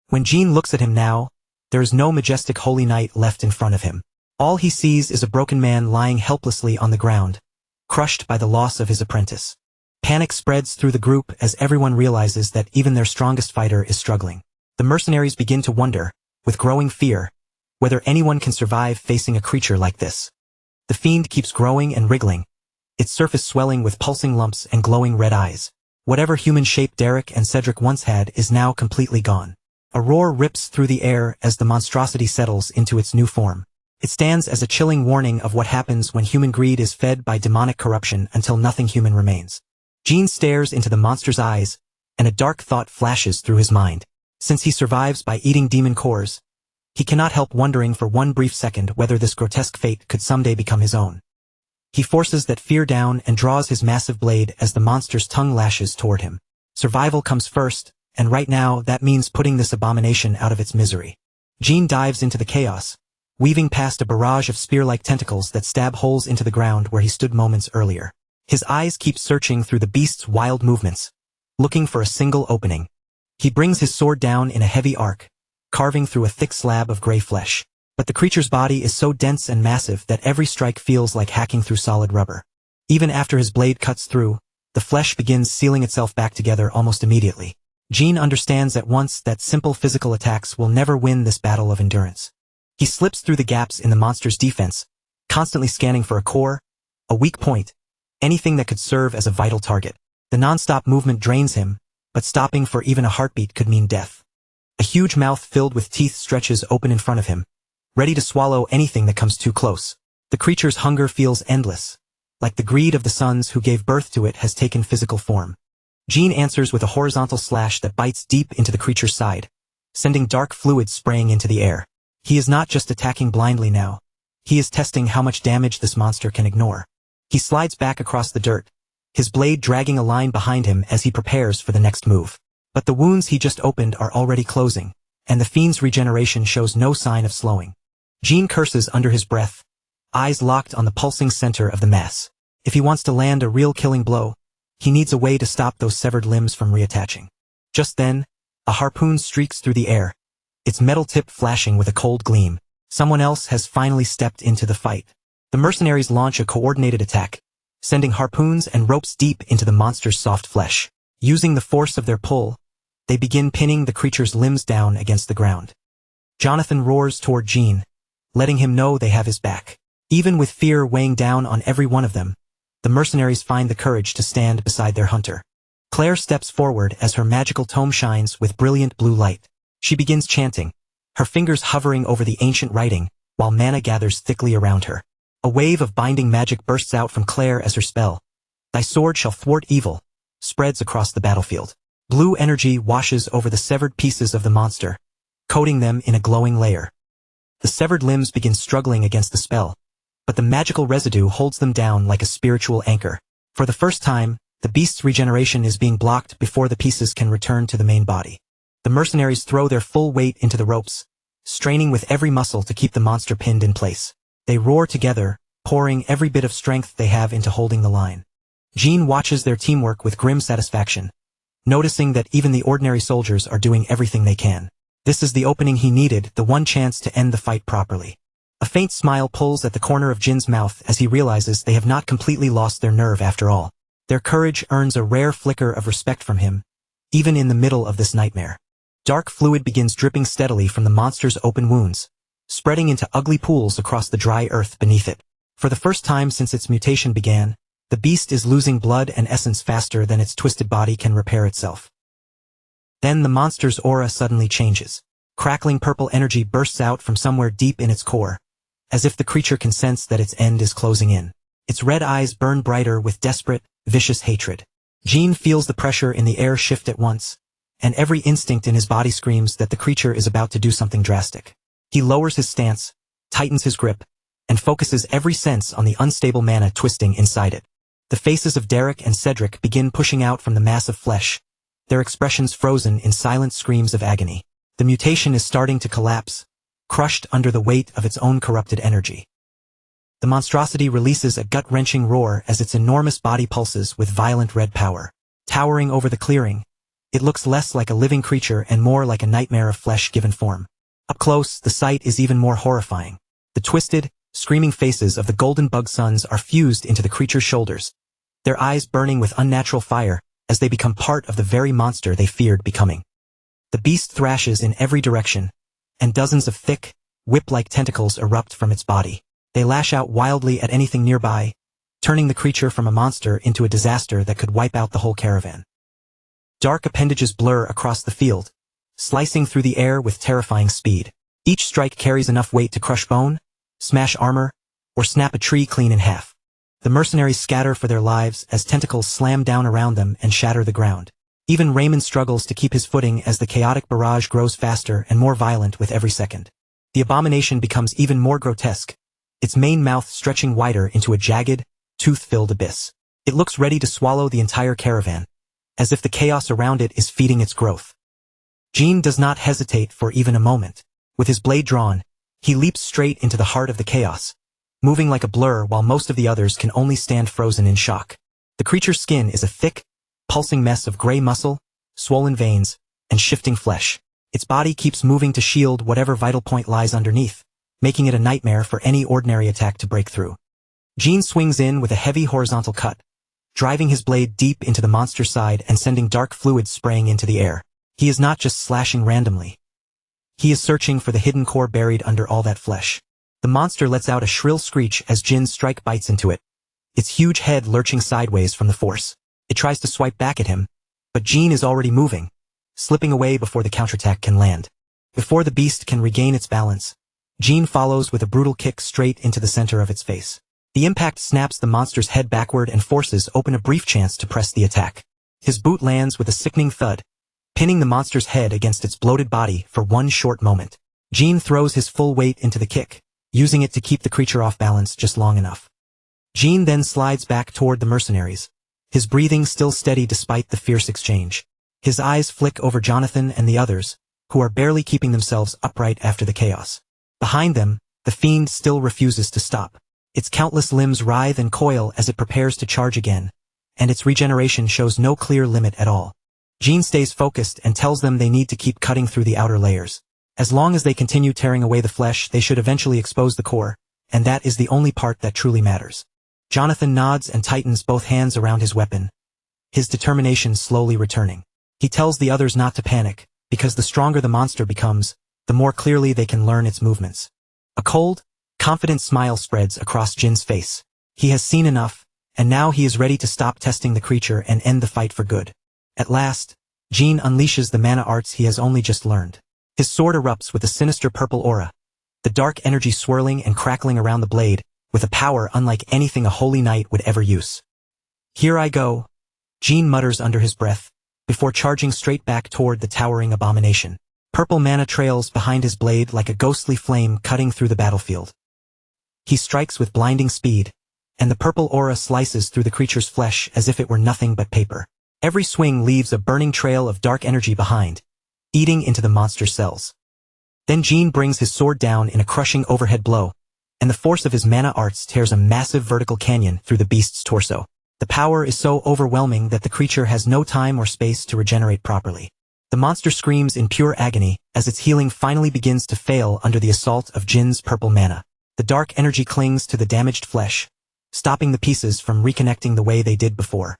When Jean looks at him now, there is no majestic Holy Knight left in front of him. All he sees is a broken man lying helplessly on the ground, crushed by the loss of his apprentice. Panic spreads through the group as everyone realizes that even their strongest fighter is struggling. The mercenaries begin to wonder, with growing fear, whether anyone can survive facing a creature like this. The fiend keeps growing and wriggling, its surface swelling with pulsing lumps and glowing red eyes. Whatever human shape Derek and Cedric once had is now completely gone. A roar rips through the air as the monstrosity settles into its new form. It stands as a chilling warning of what happens when human greed is fed by demonic corruption until nothing human remains. Jean stares into the monster's eyes, and a dark thought flashes through his mind. Since he survives by eating demon cores, he cannot help wondering for one brief second whether this grotesque fate could someday become his own. He forces that fear down and draws his massive blade as the monster's tongue lashes toward him. Survival comes first, and right now that means putting this abomination out of its misery. Jean dives into the chaos, weaving past a barrage of spear-like tentacles that stab holes into the ground where he stood moments earlier. His eyes keep searching through the beast's wild movements, looking for a single opening. He brings his sword down in a heavy arc, carving through a thick slab of gray flesh. But the creature's body is so dense and massive that every strike feels like hacking through solid rubber. Even after his blade cuts through, the flesh begins sealing itself back together almost immediately. Jean understands at once that simple physical attacks will never win this battle of endurance. He slips through the gaps in the monster's defense, constantly scanning for a core, a weak point, anything that could serve as a vital target. The non-stop movement drains him, but stopping for even a heartbeat could mean death. A huge mouth filled with teeth stretches open in front of him, ready to swallow anything that comes too close. The creature's hunger feels endless, like the greed of the sons who gave birth to it has taken physical form. Jean answers with a horizontal slash that bites deep into the creature's side, sending dark fluid spraying into the air. He is not just attacking blindly now. He is testing how much damage this monster can ignore. He slides back across the dirt, his blade dragging a line behind him as he prepares for the next move. But the wounds he just opened are already closing, and the fiend's regeneration shows no sign of slowing. Jean curses under his breath, eyes locked on the pulsing center of the mass. If he wants to land a real killing blow, He needs a way to stop those severed limbs from reattaching. Just then, a harpoon streaks through the air, its metal tip flashing with a cold gleam. Someone else has finally stepped into the fight. The mercenaries launch a coordinated attack, sending harpoons and ropes deep into the monster's soft flesh. Using the force of their pull, they begin pinning the creature's limbs down against the ground. Jonathan roars toward Jean, letting him know they have his back. Even with fear weighing down on every one of them, the mercenaries find the courage to stand beside their hunter. Claire steps forward as her magical tome shines with brilliant blue light. She begins chanting, her fingers hovering over the ancient writing, while mana gathers thickly around her. A wave of binding magic bursts out from Claire as her spell, "Thy sword shall thwart evil," spreads across the battlefield. Blue energy washes over the severed pieces of the monster, coating them in a glowing layer. The severed limbs begin struggling against the spell, but the magical residue holds them down like a spiritual anchor. For the first time, the beast's regeneration is being blocked before the pieces can return to the main body. The mercenaries throw their full weight into the ropes, straining with every muscle to keep the monster pinned in place. They roar together, pouring every bit of strength they have into holding the line. Jean watches their teamwork with grim satisfaction, noticing that even the ordinary soldiers are doing everything they can. This is the opening he needed, the one chance to end the fight properly. A faint smile pulls at the corner of Jin's mouth as he realizes they have not completely lost their nerve after all. Their courage earns a rare flicker of respect from him, even in the middle of this nightmare. Dark fluid begins dripping steadily from the monster's open wounds, spreading into ugly pools across the dry earth beneath it. For the first time since its mutation began, the beast is losing blood and essence faster than its twisted body can repair itself. Then the monster's aura suddenly changes. Crackling purple energy bursts out from somewhere deep in its core, as if the creature can sense that its end is closing in. Its red eyes burn brighter with desperate, vicious hatred. Jean feels the pressure in the air shift at once, and every instinct in his body screams that the creature is about to do something drastic. He lowers his stance, tightens his grip, and focuses every sense on the unstable mana twisting inside it. The faces of Derek and Cedric begin pushing out from the mass of flesh, their expressions frozen in silent screams of agony. The mutation is starting to collapse, crushed under the weight of its own corrupted energy. The monstrosity releases a gut-wrenching roar as its enormous body pulses with violent red power. Towering over the clearing, it looks less like a living creature and more like a nightmare of flesh given form. Up close, the sight is even more horrifying. The twisted, screaming faces of the golden bug sons are fused into the creature's shoulders, their eyes burning with unnatural fire as they become part of the very monster they feared becoming. The beast thrashes in every direction, and dozens of thick, whip-like tentacles erupt from its body. They lash out wildly at anything nearby, turning the creature from a monster into a disaster that could wipe out the whole caravan. Dark appendages blur across the field, slicing through the air with terrifying speed. Each strike carries enough weight to crush bone, smash armor, or snap a tree clean in half. The mercenaries scatter for their lives as tentacles slam down around them and shatter the ground. Even Raymond struggles to keep his footing as the chaotic barrage grows faster and more violent with every second. The abomination becomes even more grotesque, its main mouth stretching wider into a jagged, tooth-filled abyss. It looks ready to swallow the entire caravan, as if the chaos around it is feeding its growth. Jean does not hesitate for even a moment. With his blade drawn, he leaps straight into the heart of the chaos, moving like a blur while most of the others can only stand frozen in shock. The creature's skin is a thick, pulsing mess of gray muscle, swollen veins, and shifting flesh. Its body keeps moving to shield whatever vital point lies underneath, making it a nightmare for any ordinary attack to break through. Jean swings in with a heavy horizontal cut, driving his blade deep into the monster's side and sending dark fluid spraying into the air. He is not just slashing randomly. He is searching for the hidden core buried under all that flesh. The monster lets out a shrill screech as Jin's strike bites into it, its huge head lurching sideways from the force. It tries to swipe back at him, but Jean is already moving, slipping away before the counterattack can land. Before the beast can regain its balance, Jean follows with a brutal kick straight into the center of its face. The impact snaps the monster's head backward and forces open a brief chance to press the attack. His boot lands with a sickening thud, pinning the monster's head against its bloated body for one short moment. Jean throws his full weight into the kick, using it to keep the creature off balance just long enough. Jean then slides back toward the mercenaries, his breathing still steady despite the fierce exchange. His eyes flick over Jonathan and the others, who are barely keeping themselves upright after the chaos. Behind them, the fiend still refuses to stop. Its countless limbs writhe and coil as it prepares to charge again, and its regeneration shows no clear limit at all. Jean stays focused and tells them they need to keep cutting through the outer layers. As long as they continue tearing away the flesh, they should eventually expose the core, and that is the only part that truly matters. Jonathan nods and tightens both hands around his weapon, his determination slowly returning. He tells the others not to panic, because the stronger the monster becomes, the more clearly they can learn its movements. A cold, confident smile spreads across Jin's face. He has seen enough, and now he is ready to stop testing the creature and end the fight for good. At last, Jin unleashes the mana arts he has only just learned. His sword erupts with a sinister purple aura, the dark energy swirling and crackling around the blade, with a power unlike anything a holy knight would ever use. "Here I go," Jin mutters under his breath, before charging straight back toward the towering abomination. Purple mana trails behind his blade like a ghostly flame cutting through the battlefield. He strikes with blinding speed, and the purple aura slices through the creature's flesh as if it were nothing but paper. Every swing leaves a burning trail of dark energy behind, eating into the monster's cells. Then Jin brings his sword down in a crushing overhead blow, and the force of his mana arts tears a massive vertical canyon through the beast's torso. The power is so overwhelming that the creature has no time or space to regenerate properly. The monster screams in pure agony as its healing finally begins to fail under the assault of Jin's purple mana. The dark energy clings to the damaged flesh, stopping the pieces from reconnecting the way they did before.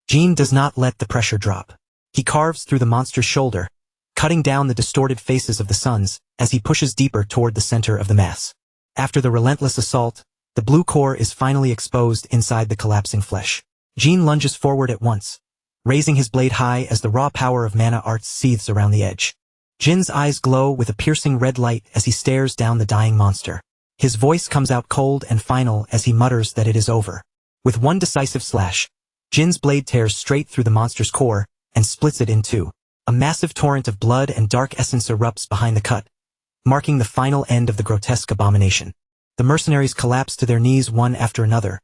Jin does not let the pressure drop. He carves through the monster's shoulder, cutting down the distorted faces of the suns as he pushes deeper toward the center of the mass. After the relentless assault, the blue core is finally exposed inside the collapsing flesh. Jin lunges forward at once, raising his blade high as the raw power of mana arts seethes around the edge. Jin's eyes glow with a piercing red light as he stares down the dying monster. His voice comes out cold and final as he mutters that it is over. With one decisive slash, Jin's blade tears straight through the monster's core and splits it in two. A massive torrent of blood and dark essence erupts behind the cut, marking the final end of the grotesque abomination. The mercenaries collapse to their knees one after another,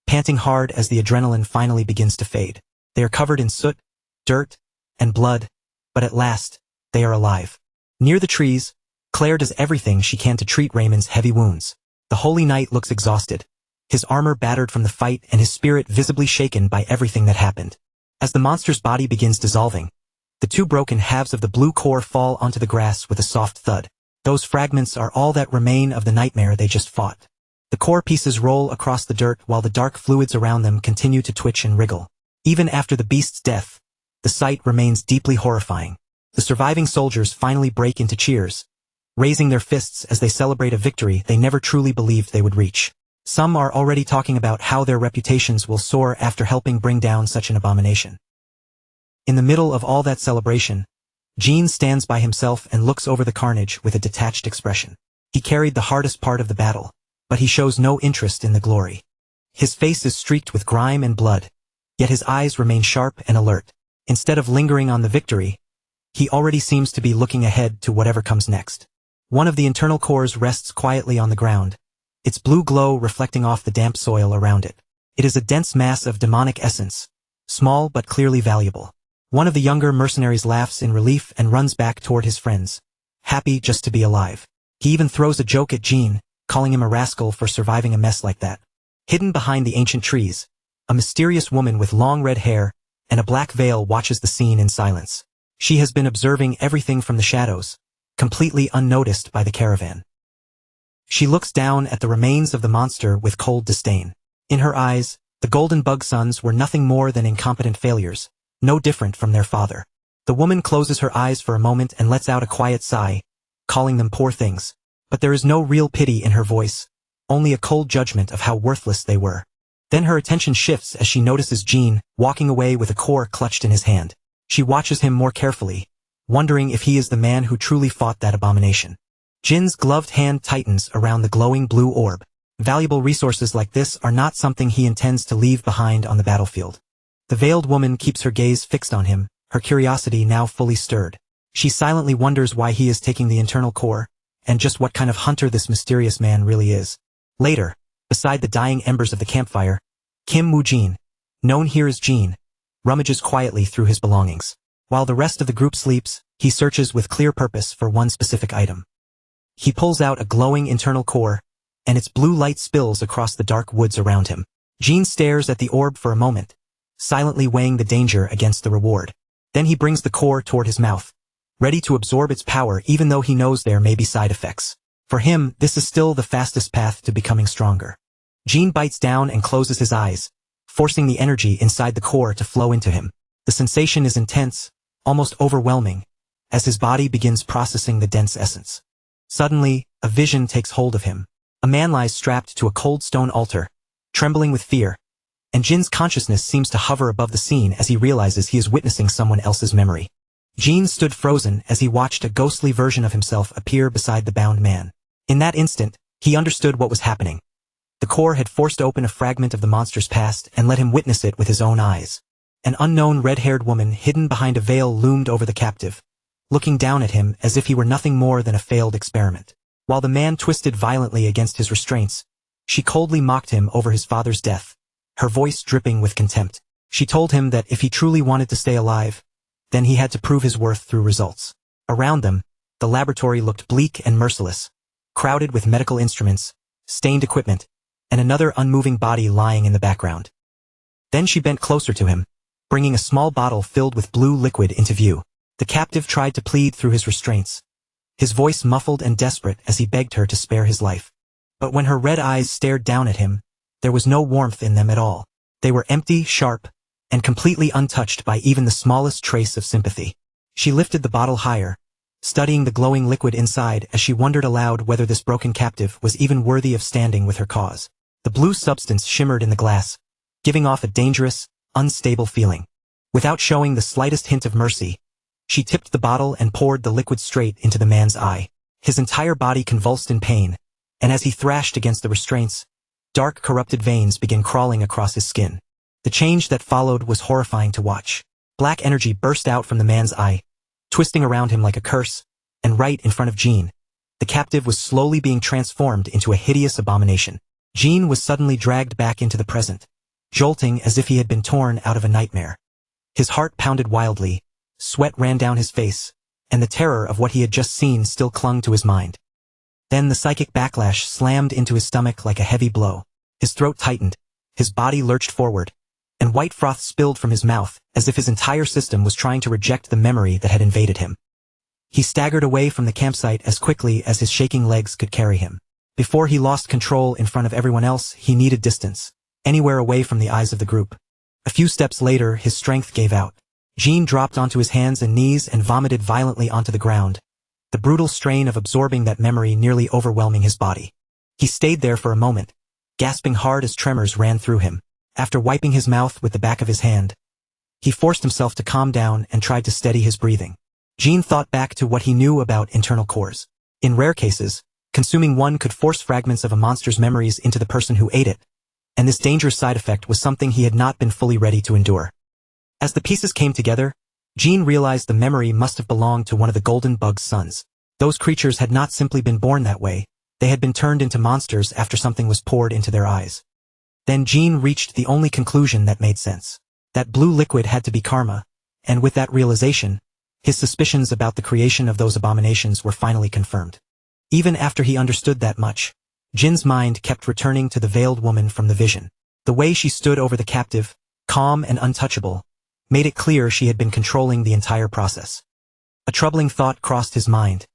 panting hard as the adrenaline finally begins to fade. They are covered in soot, dirt, and blood, but at last, they are alive. Near the trees, Claire does everything she can to treat Raymond's heavy wounds. The holy knight looks exhausted, his armor battered from the fight and his spirit visibly shaken by everything that happened. As the monster's body begins dissolving, the two broken halves of the blue core fall onto the grass with a soft thud. Those fragments are all that remain of the nightmare they just fought. The core pieces roll across the dirt while the dark fluids around them continue to twitch and wriggle. Even after the beast's death, the sight remains deeply horrifying. The surviving soldiers finally break into cheers, raising their fists as they celebrate a victory they never truly believed they would reach. Some are already talking about how their reputations will soar after helping bring down such an abomination. In the middle of all that celebration, Jin stands by himself and looks over the carnage with a detached expression. He carried the hardest part of the battle, but he shows no interest in the glory. His face is streaked with grime and blood, yet his eyes remain sharp and alert. Instead of lingering on the victory, he already seems to be looking ahead to whatever comes next. One of the internal cores rests quietly on the ground, its blue glow reflecting off the damp soil around it. It is a dense mass of demonic essence, small but clearly valuable. One of the younger mercenaries laughs in relief and runs back toward his friends, happy just to be alive. He even throws a joke at Jin, calling him a rascal for surviving a mess like that. Hidden behind the ancient trees, a mysterious woman with long red hair and a black veil watches the scene in silence. She has been observing everything from the shadows, completely unnoticed by the caravan. She looks down at the remains of the monster with cold disdain. In her eyes, the golden bug sons were nothing more than incompetent failures, no different from their father. The woman closes her eyes for a moment and lets out a quiet sigh, calling them poor things. But there is no real pity in her voice, only a cold judgment of how worthless they were. Then her attention shifts as she notices Jin walking away with a core clutched in his hand. She watches him more carefully, wondering if he is the man who truly fought that abomination. Jin's gloved hand tightens around the glowing blue orb. Valuable resources like this are not something he intends to leave behind on the battlefield. The veiled woman keeps her gaze fixed on him, her curiosity now fully stirred. She silently wonders why he is taking the internal core, and just what kind of hunter this mysterious man really is. Later, beside the dying embers of the campfire, Kim Woo-jin, known here as Jin, rummages quietly through his belongings. While the rest of the group sleeps, he searches with clear purpose for one specific item. He pulls out a glowing internal core, and its blue light spills across the dark woods around him. Jin stares at the orb for a moment, silently weighing the danger against the reward. Then he brings the core toward his mouth, ready to absorb its power even though he knows there may be side effects. For him, this is still the fastest path to becoming stronger. Jean bites down and closes his eyes, forcing the energy inside the core to flow into him. The sensation is intense, almost overwhelming, as his body begins processing the dense essence. Suddenly, a vision takes hold of him. A man lies strapped to a cold stone altar, trembling with fear, and Jin's consciousness seems to hover above the scene as he realizes he is witnessing someone else's memory. Jin stood frozen as he watched a ghostly version of himself appear beside the bound man. In that instant, he understood what was happening. The core had forced open a fragment of the monster's past and let him witness it with his own eyes. An unknown red-haired woman hidden behind a veil loomed over the captive, looking down at him as if he were nothing more than a failed experiment. While the man twisted violently against his restraints, she coldly mocked him over his father's death, her voice dripping with contempt. She told him that if he truly wanted to stay alive, then he had to prove his worth through results. Around them, the laboratory looked bleak and merciless, crowded with medical instruments, stained equipment, and another unmoving body lying in the background. Then she bent closer to him, bringing a small bottle filled with blue liquid into view. The captive tried to plead through his restraints, his voice muffled and desperate as he begged her to spare his life. But when her red eyes stared down at him, there was no warmth in them at all. They were empty, sharp, and completely untouched by even the smallest trace of sympathy. She lifted the bottle higher, studying the glowing liquid inside as she wondered aloud whether this broken captive was even worthy of standing with her cause. The blue substance shimmered in the glass, giving off a dangerous, unstable feeling. Without showing the slightest hint of mercy, she tipped the bottle and poured the liquid straight into the man's eye. His entire body convulsed in pain, and as he thrashed against the restraints, dark corrupted veins began crawling across his skin. The change that followed was horrifying to watch. Black energy burst out from the man's eye, twisting around him like a curse, and right in front of Jean, the captive was slowly being transformed into a hideous abomination. Jean was suddenly dragged back into the present, jolting as if he had been torn out of a nightmare. His heart pounded wildly, sweat ran down his face, and the terror of what he had just seen still clung to his mind. Then the psychic backlash slammed into his stomach like a heavy blow. His throat tightened, his body lurched forward, and white froth spilled from his mouth as if his entire system was trying to reject the memory that had invaded him. He staggered away from the campsite as quickly as his shaking legs could carry him. Before he lost control in front of everyone else, he needed distance, anywhere away from the eyes of the group. A few steps later, his strength gave out. Jean dropped onto his hands and knees and vomited violently onto the ground, the brutal strain of absorbing that memory nearly overwhelming his body. He stayed there for a moment, gasping hard as tremors ran through him. After wiping his mouth with the back of his hand, he forced himself to calm down and tried to steady his breathing. Jean thought back to what he knew about internal cores. In rare cases, consuming one could force fragments of a monster's memories into the person who ate it, and this dangerous side effect was something he had not been fully ready to endure. As the pieces came together, Jean realized the memory must have belonged to one of the golden bug's sons. Those creatures had not simply been born that way, they had been turned into monsters after something was poured into their eyes. Then Jean reached the only conclusion that made sense. That blue liquid had to be karma, and with that realization, his suspicions about the creation of those abominations were finally confirmed. Even after he understood that much, Jin's mind kept returning to the veiled woman from the vision. The way she stood over the captive, calm and untouchable, made it clear she had been controlling the entire process. A troubling thought crossed his mind.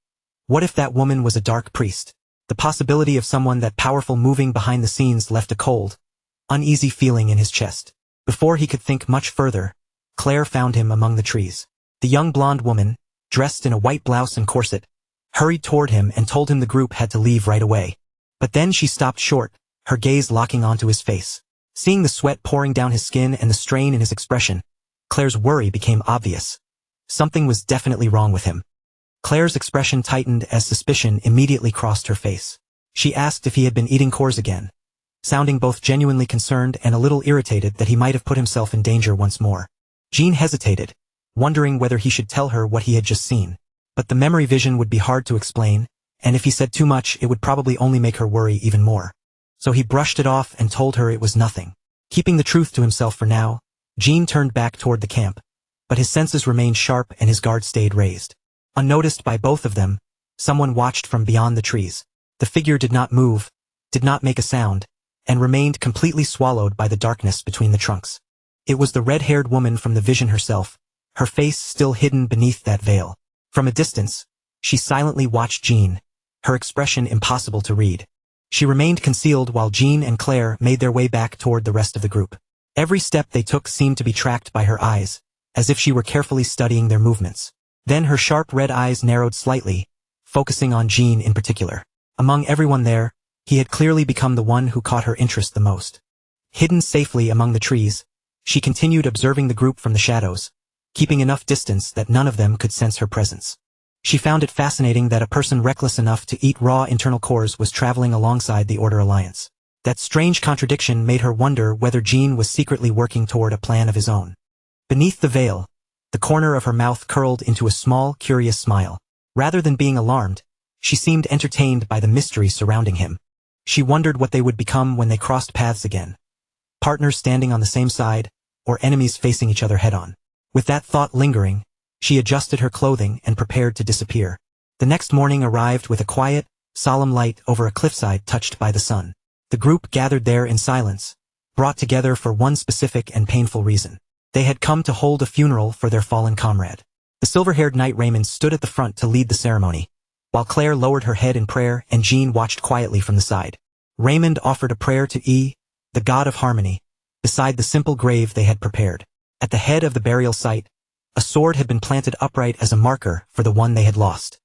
What if that woman was a dark priest? The possibility of someone that powerful moving behind the scenes left a cold, uneasy feeling in his chest. Before he could think much further, Claire found him among the trees. The young blonde woman, dressed in a white blouse and corset, hurried toward him and told him the group had to leave right away. But then she stopped short, her gaze locking onto his face. Seeing the sweat pouring down his skin and the strain in his expression, Claire's worry became obvious. Something was definitely wrong with him. Claire's expression tightened as suspicion immediately crossed her face. She asked if he had been eating cores again, sounding both genuinely concerned and a little irritated that he might have put himself in danger once more. Jean hesitated, wondering whether he should tell her what he had just seen. But the memory vision would be hard to explain, and if he said too much it would probably only make her worry even more. So he brushed it off and told her it was nothing. Keeping the truth to himself for now, Jean turned back toward the camp, but his senses remained sharp and his guard stayed raised. Unnoticed by both of them, someone watched from beyond the trees. The figure did not move, did not make a sound, and remained completely swallowed by the darkness between the trunks. It was the red-haired woman from the vision herself, her face still hidden beneath that veil. From a distance, she silently watched Jean, her expression impossible to read. She remained concealed while Jean and Claire made their way back toward the rest of the group. Every step they took seemed to be tracked by her eyes, as if she were carefully studying their movements. Then her sharp red eyes narrowed slightly, focusing on Jean in particular. Among everyone there, he had clearly become the one who caught her interest the most. Hidden safely among the trees, she continued observing the group from the shadows, keeping enough distance that none of them could sense her presence. She found it fascinating that a person reckless enough to eat raw internal cores was traveling alongside the Order Alliance. That strange contradiction made her wonder whether Jean was secretly working toward a plan of his own. Beneath the veil, the corner of her mouth curled into a small, curious smile. Rather than being alarmed, she seemed entertained by the mystery surrounding him. She wondered what they would become when they crossed paths again. Partners standing on the same side, or enemies facing each other head-on. With that thought lingering, she adjusted her clothing and prepared to disappear. The next morning arrived with a quiet, solemn light over a cliffside touched by the sun. The group gathered there in silence, brought together for one specific and painful reason. They had come to hold a funeral for their fallen comrade. The silver-haired knight Raymond stood at the front to lead the ceremony, while Claire lowered her head in prayer and Jean watched quietly from the side. Raymond offered a prayer to E, the god of harmony, beside the simple grave they had prepared. At the head of the burial site, a sword had been planted upright as a marker for the one they had lost.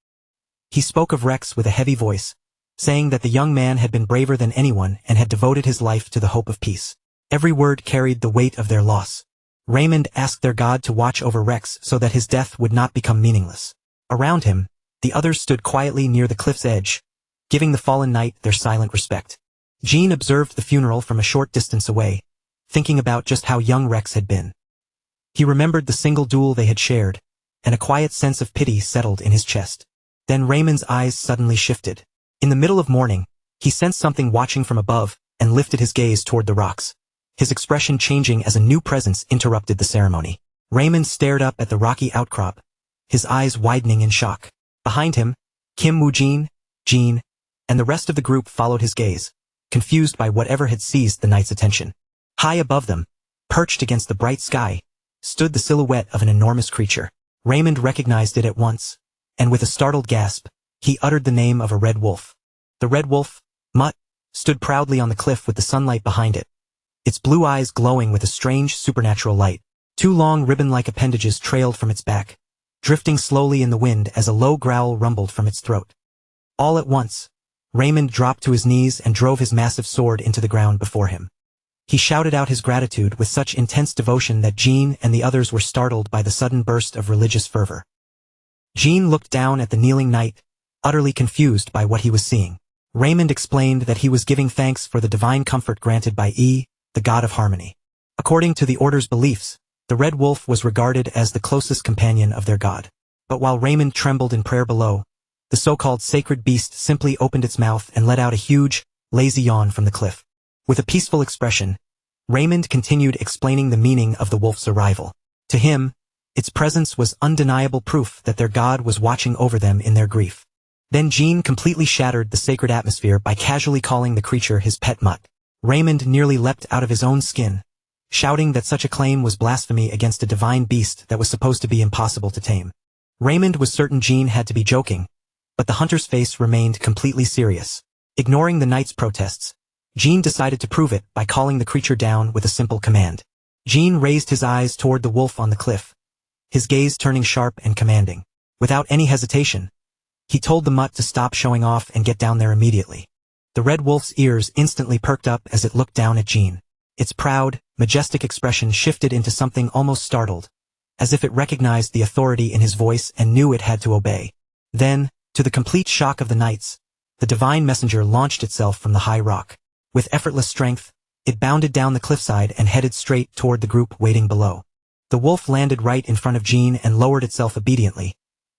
He spoke of Rex with a heavy voice, saying that the young man had been braver than anyone and had devoted his life to the hope of peace. Every word carried the weight of their loss. Raymond asked their god to watch over Rex so that his death would not become meaningless. Around him, the others stood quietly near the cliff's edge, giving the fallen knight their silent respect. Jean observed the funeral from a short distance away, thinking about just how young Rex had been. He remembered the single duel they had shared, and a quiet sense of pity settled in his chest. Then Raymond's eyes suddenly shifted. In the middle of morning, he sensed something watching from above and lifted his gaze toward the rocks, his expression changing as a new presence interrupted the ceremony. Raymond stared up at the rocky outcrop, his eyes widening in shock. Behind him, Kim Woo-jin, Jean, and the rest of the group followed his gaze, confused by whatever had seized the knight's attention. High above them, perched against the bright sky, stood the silhouette of an enormous creature. Raymond recognized it at once, and with a startled gasp, he uttered the name of a red wolf. The red wolf, Mutt, stood proudly on the cliff with the sunlight behind it, its blue eyes glowing with a strange supernatural light. Two long ribbon-like appendages trailed from its back, drifting slowly in the wind as a low growl rumbled from its throat. All at once, Raymond dropped to his knees and drove his massive sword into the ground before him. He shouted out his gratitude with such intense devotion that Jean and the others were startled by the sudden burst of religious fervor. Jean looked down at the kneeling knight, utterly confused by what he was seeing. Raymond explained that he was giving thanks for the divine comfort granted by E, the god of harmony. According to the Order's beliefs, the red wolf was regarded as the closest companion of their god. But while Raymond trembled in prayer below, the so-called sacred beast simply opened its mouth and let out a huge, lazy yawn from the cliff. With a peaceful expression, Raymond continued explaining the meaning of the wolf's arrival. To him, its presence was undeniable proof that their god was watching over them in their grief. Then Jean completely shattered the sacred atmosphere by casually calling the creature his pet mutt. Raymond nearly leapt out of his own skin, shouting that such a claim was blasphemy against a divine beast that was supposed to be impossible to tame. Raymond was certain Jean had to be joking, but the hunter's face remained completely serious. Ignoring the knight's protests, Jean decided to prove it by calling the creature down with a simple command. Jean raised his eyes toward the wolf on the cliff, his gaze turning sharp and commanding. Without any hesitation, he told the mutt to stop showing off and get down there immediately. The red wolf's ears instantly perked up as it looked down at Jean. Its proud, majestic expression shifted into something almost startled, as if it recognized the authority in his voice and knew it had to obey. Then, to the complete shock of the knights, the divine messenger launched itself from the high rock. With effortless strength, it bounded down the cliffside and headed straight toward the group waiting below. The wolf landed right in front of Jean and lowered itself obediently,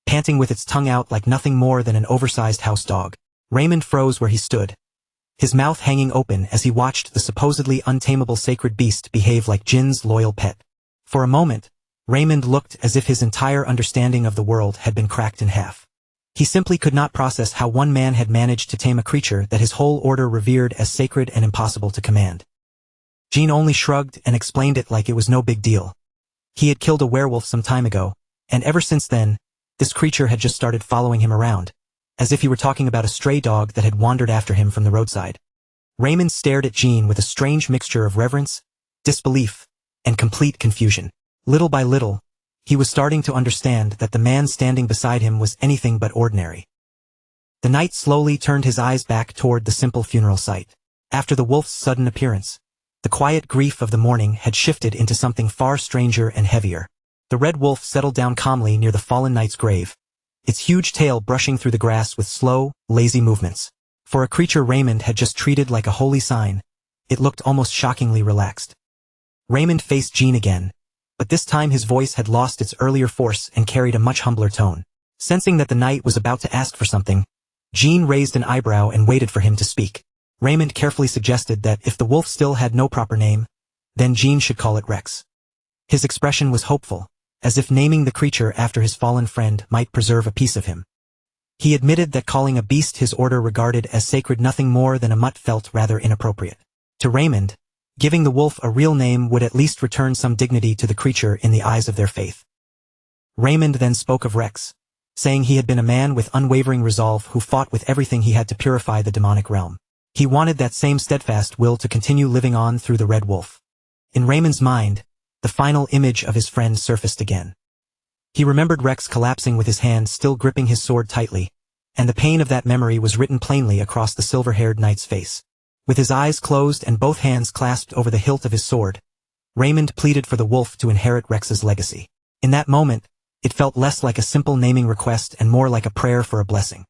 panting with its tongue out like nothing more than an oversized house dog. Raymond froze where he stood, his mouth hanging open as he watched the supposedly untamable sacred beast behave like Jin's loyal pet. For a moment, Raymond looked as if his entire understanding of the world had been cracked in half. He simply could not process how one man had managed to tame a creature that his whole order revered as sacred and impossible to command. Jean only shrugged and explained it like it was no big deal. He had killed a werewolf some time ago, and ever since then, this creature had just started following him around, as if he were talking about a stray dog that had wandered after him from the roadside. Raymond stared at Jean with a strange mixture of reverence, disbelief, and complete confusion. Little by little, he was starting to understand that the man standing beside him was anything but ordinary. The knight slowly turned his eyes back toward the simple funeral site. After the wolf's sudden appearance, the quiet grief of the morning had shifted into something far stranger and heavier. The red wolf settled down calmly near the fallen knight's grave, its huge tail brushing through the grass with slow, lazy movements. For a creature Raymond had just treated like a holy sign, it looked almost shockingly relaxed. Raymond faced Jean again, but this time his voice had lost its earlier force and carried a much humbler tone. Sensing that the knight was about to ask for something, Jean raised an eyebrow and waited for him to speak. Raymond carefully suggested that if the wolf still had no proper name, then Jean should call it Rex. His expression was hopeful, as if naming the creature after his fallen friend might preserve a piece of him. He admitted that calling a beast his order regarded as sacred nothing more than a mutt felt rather inappropriate. To Raymond, giving the wolf a real name would at least return some dignity to the creature in the eyes of their faith. Raymond then spoke of Rex, saying he had been a man with unwavering resolve who fought with everything he had to purify the demonic realm. He wanted that same steadfast will to continue living on through the red wolf. In Raymond's mind, the final image of his friend surfaced again. He remembered Rex collapsing with his hand still gripping his sword tightly, and the pain of that memory was written plainly across the silver-haired knight's face. With his eyes closed and both hands clasped over the hilt of his sword, Raymond pleaded for the wolf to inherit Rex's legacy. In that moment, it felt less like a simple naming request and more like a prayer for a blessing.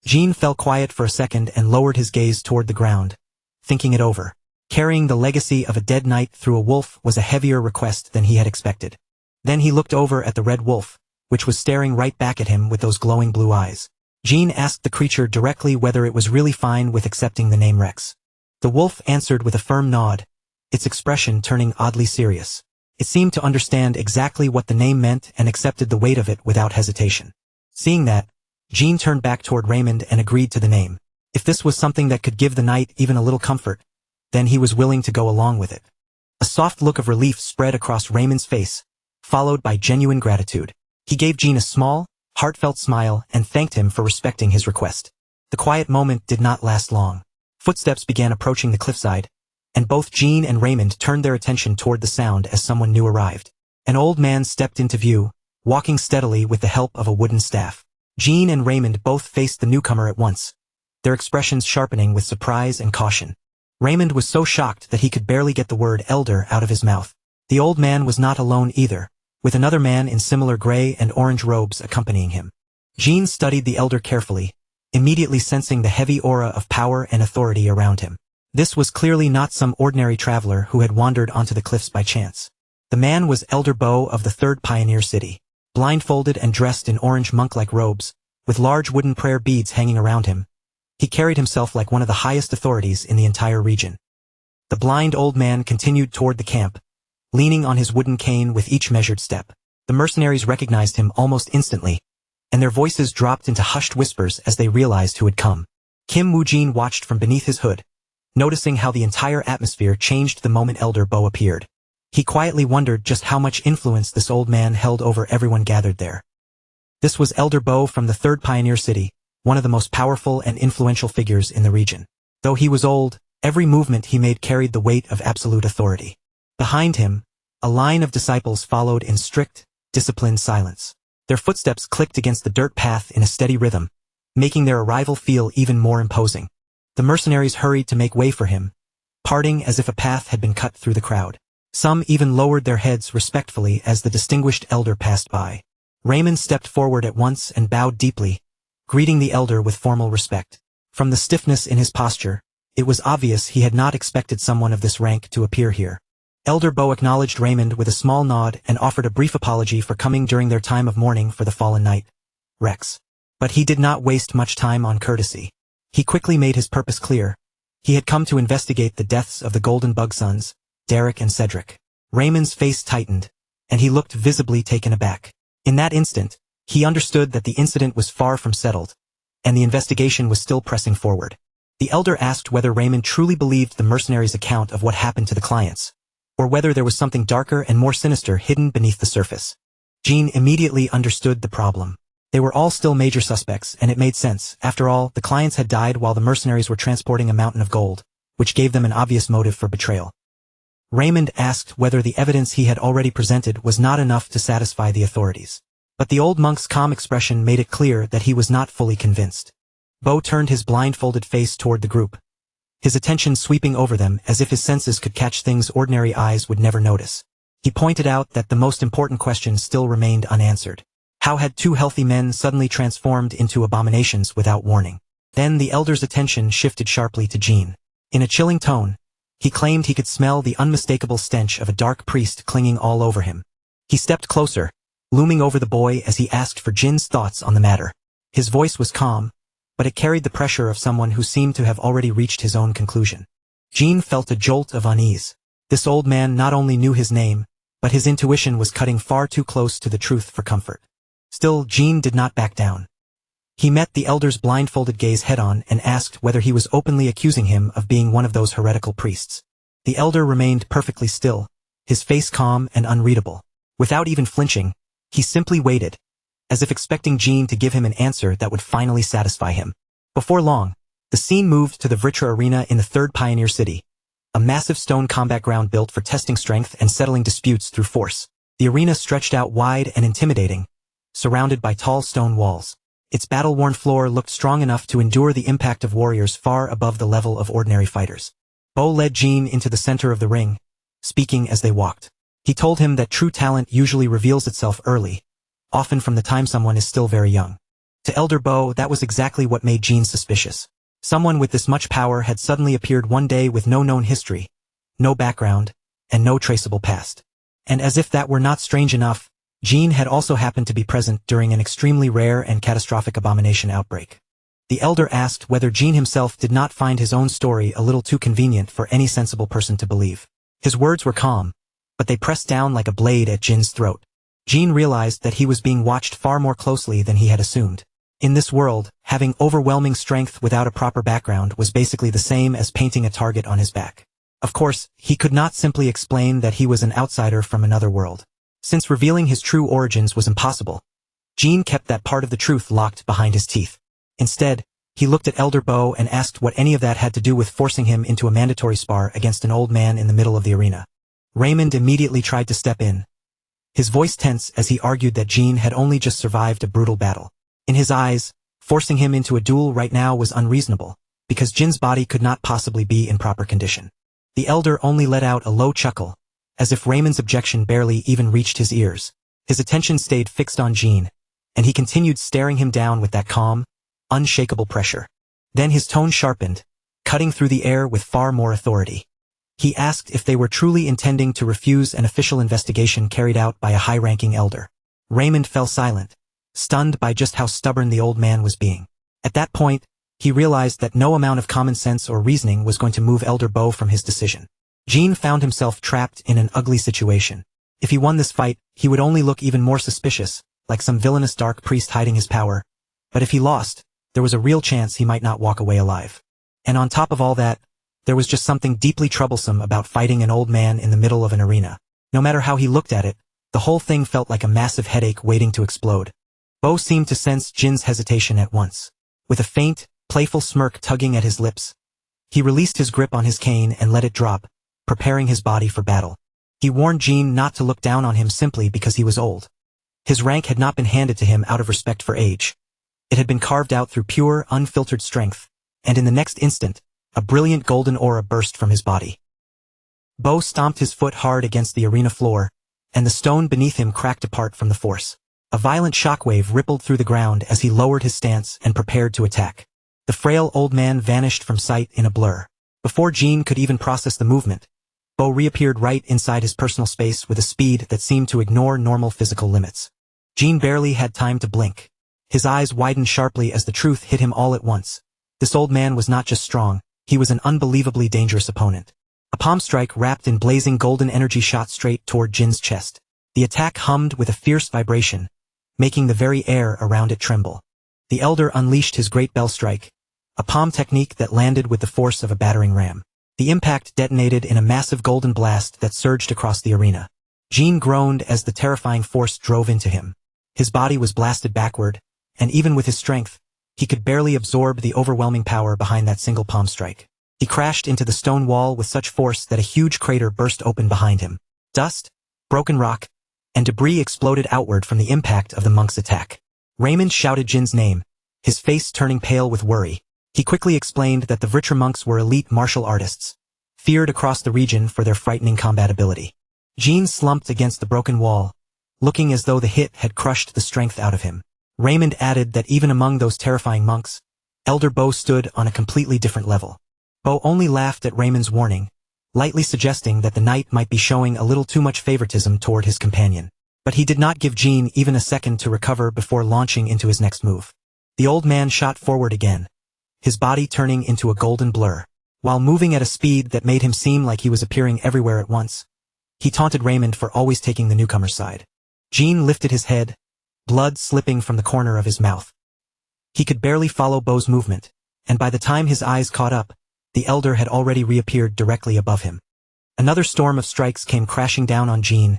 Jean fell quiet for a second and lowered his gaze toward the ground, thinking it over. Carrying the legacy of a dead knight through a wolf was a heavier request than he had expected. Then he looked over at the red wolf, which was staring right back at him with those glowing blue eyes. Jean asked the creature directly whether it was really fine with accepting the name Rex. The wolf answered with a firm nod, its expression turning oddly serious. It seemed to understand exactly what the name meant and accepted the weight of it without hesitation. Seeing that, Jean turned back toward Raymond and agreed to the name. If this was something that could give the knight even a little comfort, then he was willing to go along with it. A soft look of relief spread across Raymond's face, followed by genuine gratitude. He gave Jean a small, heartfelt smile and thanked him for respecting his request. The quiet moment did not last long. Footsteps began approaching the cliffside, and both Jean and Raymond turned their attention toward the sound as someone new arrived. An old man stepped into view, walking steadily with the help of a wooden staff. Jean and Raymond both faced the newcomer at once, their expressions sharpening with surprise and caution. Raymond was so shocked that he could barely get the word elder out of his mouth. The old man was not alone either, with another man in similar gray and orange robes accompanying him. Jean studied the elder carefully, immediately sensing the heavy aura of power and authority around him. This was clearly not some ordinary traveler who had wandered onto the cliffs by chance. The man was Elder Bo of the Third Pioneer City, blindfolded and dressed in orange monk-like robes, with large wooden prayer beads hanging around him. He carried himself like one of the highest authorities in the entire region. The blind old man continued toward the camp, leaning on his wooden cane with each measured step. The mercenaries recognized him almost instantly, and their voices dropped into hushed whispers as they realized who had come. Kim Woo-jin watched from beneath his hood, noticing how the entire atmosphere changed the moment Elder Bo appeared. He quietly wondered just how much influence this old man held over everyone gathered there. This was Elder Bo from the Third Pioneer City, one of the most powerful and influential figures in the region. Though he was old, every movement he made carried the weight of absolute authority. Behind him, a line of disciples followed in strict, disciplined silence. Their footsteps clicked against the dirt path in a steady rhythm, making their arrival feel even more imposing. The mercenaries hurried to make way for him, parting as if a path had been cut through the crowd. Some even lowered their heads respectfully as the distinguished elder passed by. Raymond stepped forward at once and bowed deeply, greeting the elder with formal respect. From the stiffness in his posture, it was obvious he had not expected someone of this rank to appear here. Elder Bo acknowledged Raymond with a small nod and offered a brief apology for coming during their time of mourning for the fallen knight, Rex. But he did not waste much time on courtesy. He quickly made his purpose clear. He had come to investigate the deaths of the Golden Bug sons, Derek and Cedric. Raymond's face tightened, and he looked visibly taken aback. In that instant, he understood that the incident was far from settled, and the investigation was still pressing forward. The elder asked whether Raymond truly believed the mercenary's account of what happened to the clients, or whether there was something darker and more sinister hidden beneath the surface. Jean immediately understood the problem. They were all still major suspects, and it made sense. After all, the clients had died while the mercenaries were transporting a mountain of gold, which gave them an obvious motive for betrayal. Raymond asked whether the evidence he had already presented was not enough to satisfy the authorities. But the old monk's calm expression made it clear that he was not fully convinced. Bo turned his blindfolded face toward the group, his attention sweeping over them as if his senses could catch things ordinary eyes would never notice. He pointed out that the most important question still remained unanswered. How had two healthy men suddenly transformed into abominations without warning? Then the elder's attention shifted sharply to Jean. In a chilling tone, he claimed he could smell the unmistakable stench of a dark priest clinging all over him. He stepped closer, looming over the boy as he asked for Jin's thoughts on the matter. His voice was calm, but it carried the pressure of someone who seemed to have already reached his own conclusion. Jean felt a jolt of unease. This old man not only knew his name, but his intuition was cutting far too close to the truth for comfort. Still, Jean did not back down. He met the elder's blindfolded gaze head-on and asked whether he was openly accusing him of being one of those heretical priests. The elder remained perfectly still, his face calm and unreadable. Without even flinching, he simply waited, as if expecting Jean to give him an answer that would finally satisfy him. Before long, the scene moved to the Vritra Arena in the third Pioneer City, a massive stone combat ground built for testing strength and settling disputes through force. The arena stretched out wide and intimidating, surrounded by tall stone walls. Its battle-worn floor looked strong enough to endure the impact of warriors far above the level of ordinary fighters. Bo led Jean into the center of the ring, speaking as they walked. He told him that true talent usually reveals itself early, often from the time someone is still very young. To Elder Bo, that was exactly what made Jean suspicious. Someone with this much power had suddenly appeared one day with no known history, no background, and no traceable past. And as if that were not strange enough, Jean had also happened to be present during an extremely rare and catastrophic abomination outbreak. The elder asked whether Jean himself did not find his own story a little too convenient for any sensible person to believe. His words were calm, but they pressed down like a blade at Jin's throat. Jean realized that he was being watched far more closely than he had assumed. In this world, having overwhelming strength without a proper background was basically the same as painting a target on his back. Of course, he could not simply explain that he was an outsider from another world. Since revealing his true origins was impossible, Jean kept that part of the truth locked behind his teeth. Instead, he looked at Elder Bo and asked what any of that had to do with forcing him into a mandatory spar against an old man in the middle of the arena. Raymond immediately tried to step in, his voice tense as he argued that Jean had only just survived a brutal battle. In his eyes, forcing him into a duel right now was unreasonable, because Jin's body could not possibly be in proper condition. The elder only let out a low chuckle, as if Raymond's objection barely even reached his ears. His attention stayed fixed on Jean, and he continued staring him down with that calm, unshakable pressure. Then his tone sharpened, cutting through the air with far more authority. He asked if they were truly intending to refuse an official investigation carried out by a high-ranking elder. Raymond fell silent, stunned by just how stubborn the old man was being. At that point, he realized that no amount of common sense or reasoning was going to move Elder Bo from his decision. Jean found himself trapped in an ugly situation. If he won this fight, he would only look even more suspicious, like some villainous dark priest hiding his power. But if he lost, there was a real chance he might not walk away alive. And on top of all that, there was just something deeply troublesome about fighting an old man in the middle of an arena. No matter how he looked at it, the whole thing felt like a massive headache waiting to explode. Bo seemed to sense Jin's hesitation at once. With a faint, playful smirk tugging at his lips, he released his grip on his cane and let it drop, preparing his body for battle. He warned Jean not to look down on him simply because he was old. His rank had not been handed to him out of respect for age. It had been carved out through pure, unfiltered strength, and in the next instant, a brilliant golden aura burst from his body. Bo stomped his foot hard against the arena floor, and the stone beneath him cracked apart from the force. A violent shockwave rippled through the ground as he lowered his stance and prepared to attack. The frail old man vanished from sight in a blur. Before Jean could even process the movement, Bo reappeared right inside his personal space with a speed that seemed to ignore normal physical limits. Jean barely had time to blink. His eyes widened sharply as the truth hit him all at once. This old man was not just strong, he was an unbelievably dangerous opponent. A palm strike wrapped in blazing golden energy shot straight toward Jin's chest. The attack hummed with a fierce vibration, making the very air around it tremble. The elder unleashed his great bell strike, a palm technique that landed with the force of a battering ram. The impact detonated in a massive golden blast that surged across the arena. Jean groaned as the terrifying force drove into him. His body was blasted backward, and even with his strength, he could barely absorb the overwhelming power behind that single palm strike. He crashed into the stone wall with such force that a huge crater burst open behind him. Dust, broken rock, and debris exploded outward from the impact of the monk's attack. Raymond shouted Jin's name, his face turning pale with worry. He quickly explained that the Vritra monks were elite martial artists, feared across the region for their frightening combat ability. Jean slumped against the broken wall, looking as though the hit had crushed the strength out of him. Raymond added that even among those terrifying monks, Elder Bo stood on a completely different level. Bo only laughed at Raymond's warning, lightly suggesting that the knight might be showing a little too much favoritism toward his companion. But he did not give Jean even a second to recover before launching into his next move. The old man shot forward again, his body turning into a golden blur. While moving at a speed that made him seem like he was appearing everywhere at once, he taunted Raymond for always taking the newcomer's side. Jean lifted his head, blood slipping from the corner of his mouth. He could barely follow Bo's movement, and by the time his eyes caught up, the elder had already reappeared directly above him. Another storm of strikes came crashing down on Jean,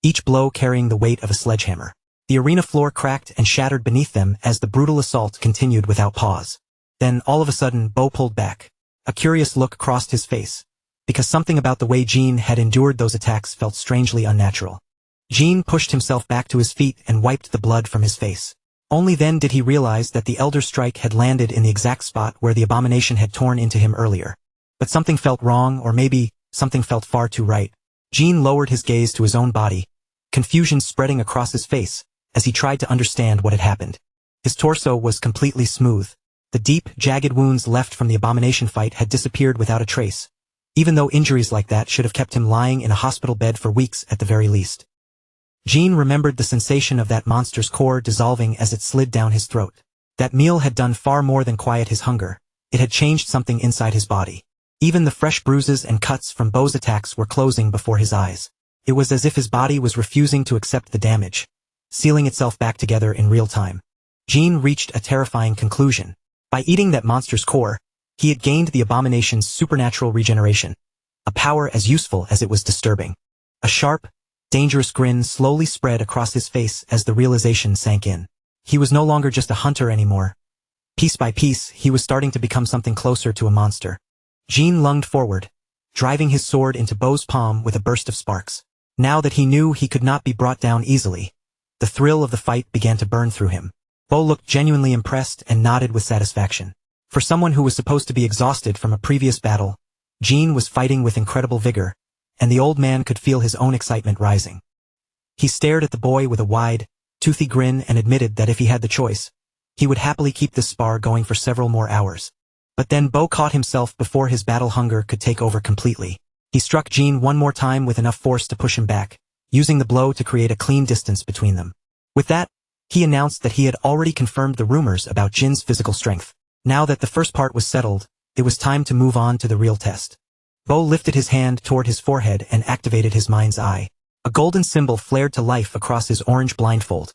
each blow carrying the weight of a sledgehammer. The arena floor cracked and shattered beneath them as the brutal assault continued without pause. Then, all of a sudden, Bo pulled back. A curious look crossed his face, because something about the way Jean had endured those attacks felt strangely unnatural. Jean pushed himself back to his feet and wiped the blood from his face. Only then did he realize that the elder's strike had landed in the exact spot where the abomination had torn into him earlier. But something felt wrong, or maybe something felt far too right. Jean lowered his gaze to his own body, confusion spreading across his face as he tried to understand what had happened. His torso was completely smooth. The deep, jagged wounds left from the abomination fight had disappeared without a trace, even though injuries like that should have kept him lying in a hospital bed for weeks at the very least. Jean remembered the sensation of that monster's core dissolving as it slid down his throat. That meal had done far more than quiet his hunger. It had changed something inside his body. Even the fresh bruises and cuts from Bo's attacks were closing before his eyes. It was as if his body was refusing to accept the damage, sealing itself back together in real time. Jean reached a terrifying conclusion. By eating that monster's core, he had gained the abomination's supernatural regeneration, a power as useful as it was disturbing. A sharp, dangerous grin slowly spread across his face as the realization sank in. He was no longer just a hunter anymore. Piece by piece, he was starting to become something closer to a monster. Jean lunged forward, driving his sword into Bo's palm with a burst of sparks. Now that he knew he could not be brought down easily, the thrill of the fight began to burn through him. Bo looked genuinely impressed and nodded with satisfaction. For someone who was supposed to be exhausted from a previous battle, Jean was fighting with incredible vigor, and the old man could feel his own excitement rising. He stared at the boy with a wide, toothy grin and admitted that if he had the choice, he would happily keep this spar going for several more hours. But then Bo caught himself before his battle hunger could take over completely. He struck Jean one more time with enough force to push him back, using the blow to create a clean distance between them. With that, he announced that he had already confirmed the rumors about Jin's physical strength. Now that the first part was settled, it was time to move on to the real test. Bo lifted his hand toward his forehead and activated his mind's eye. A golden symbol flared to life across his orange blindfold,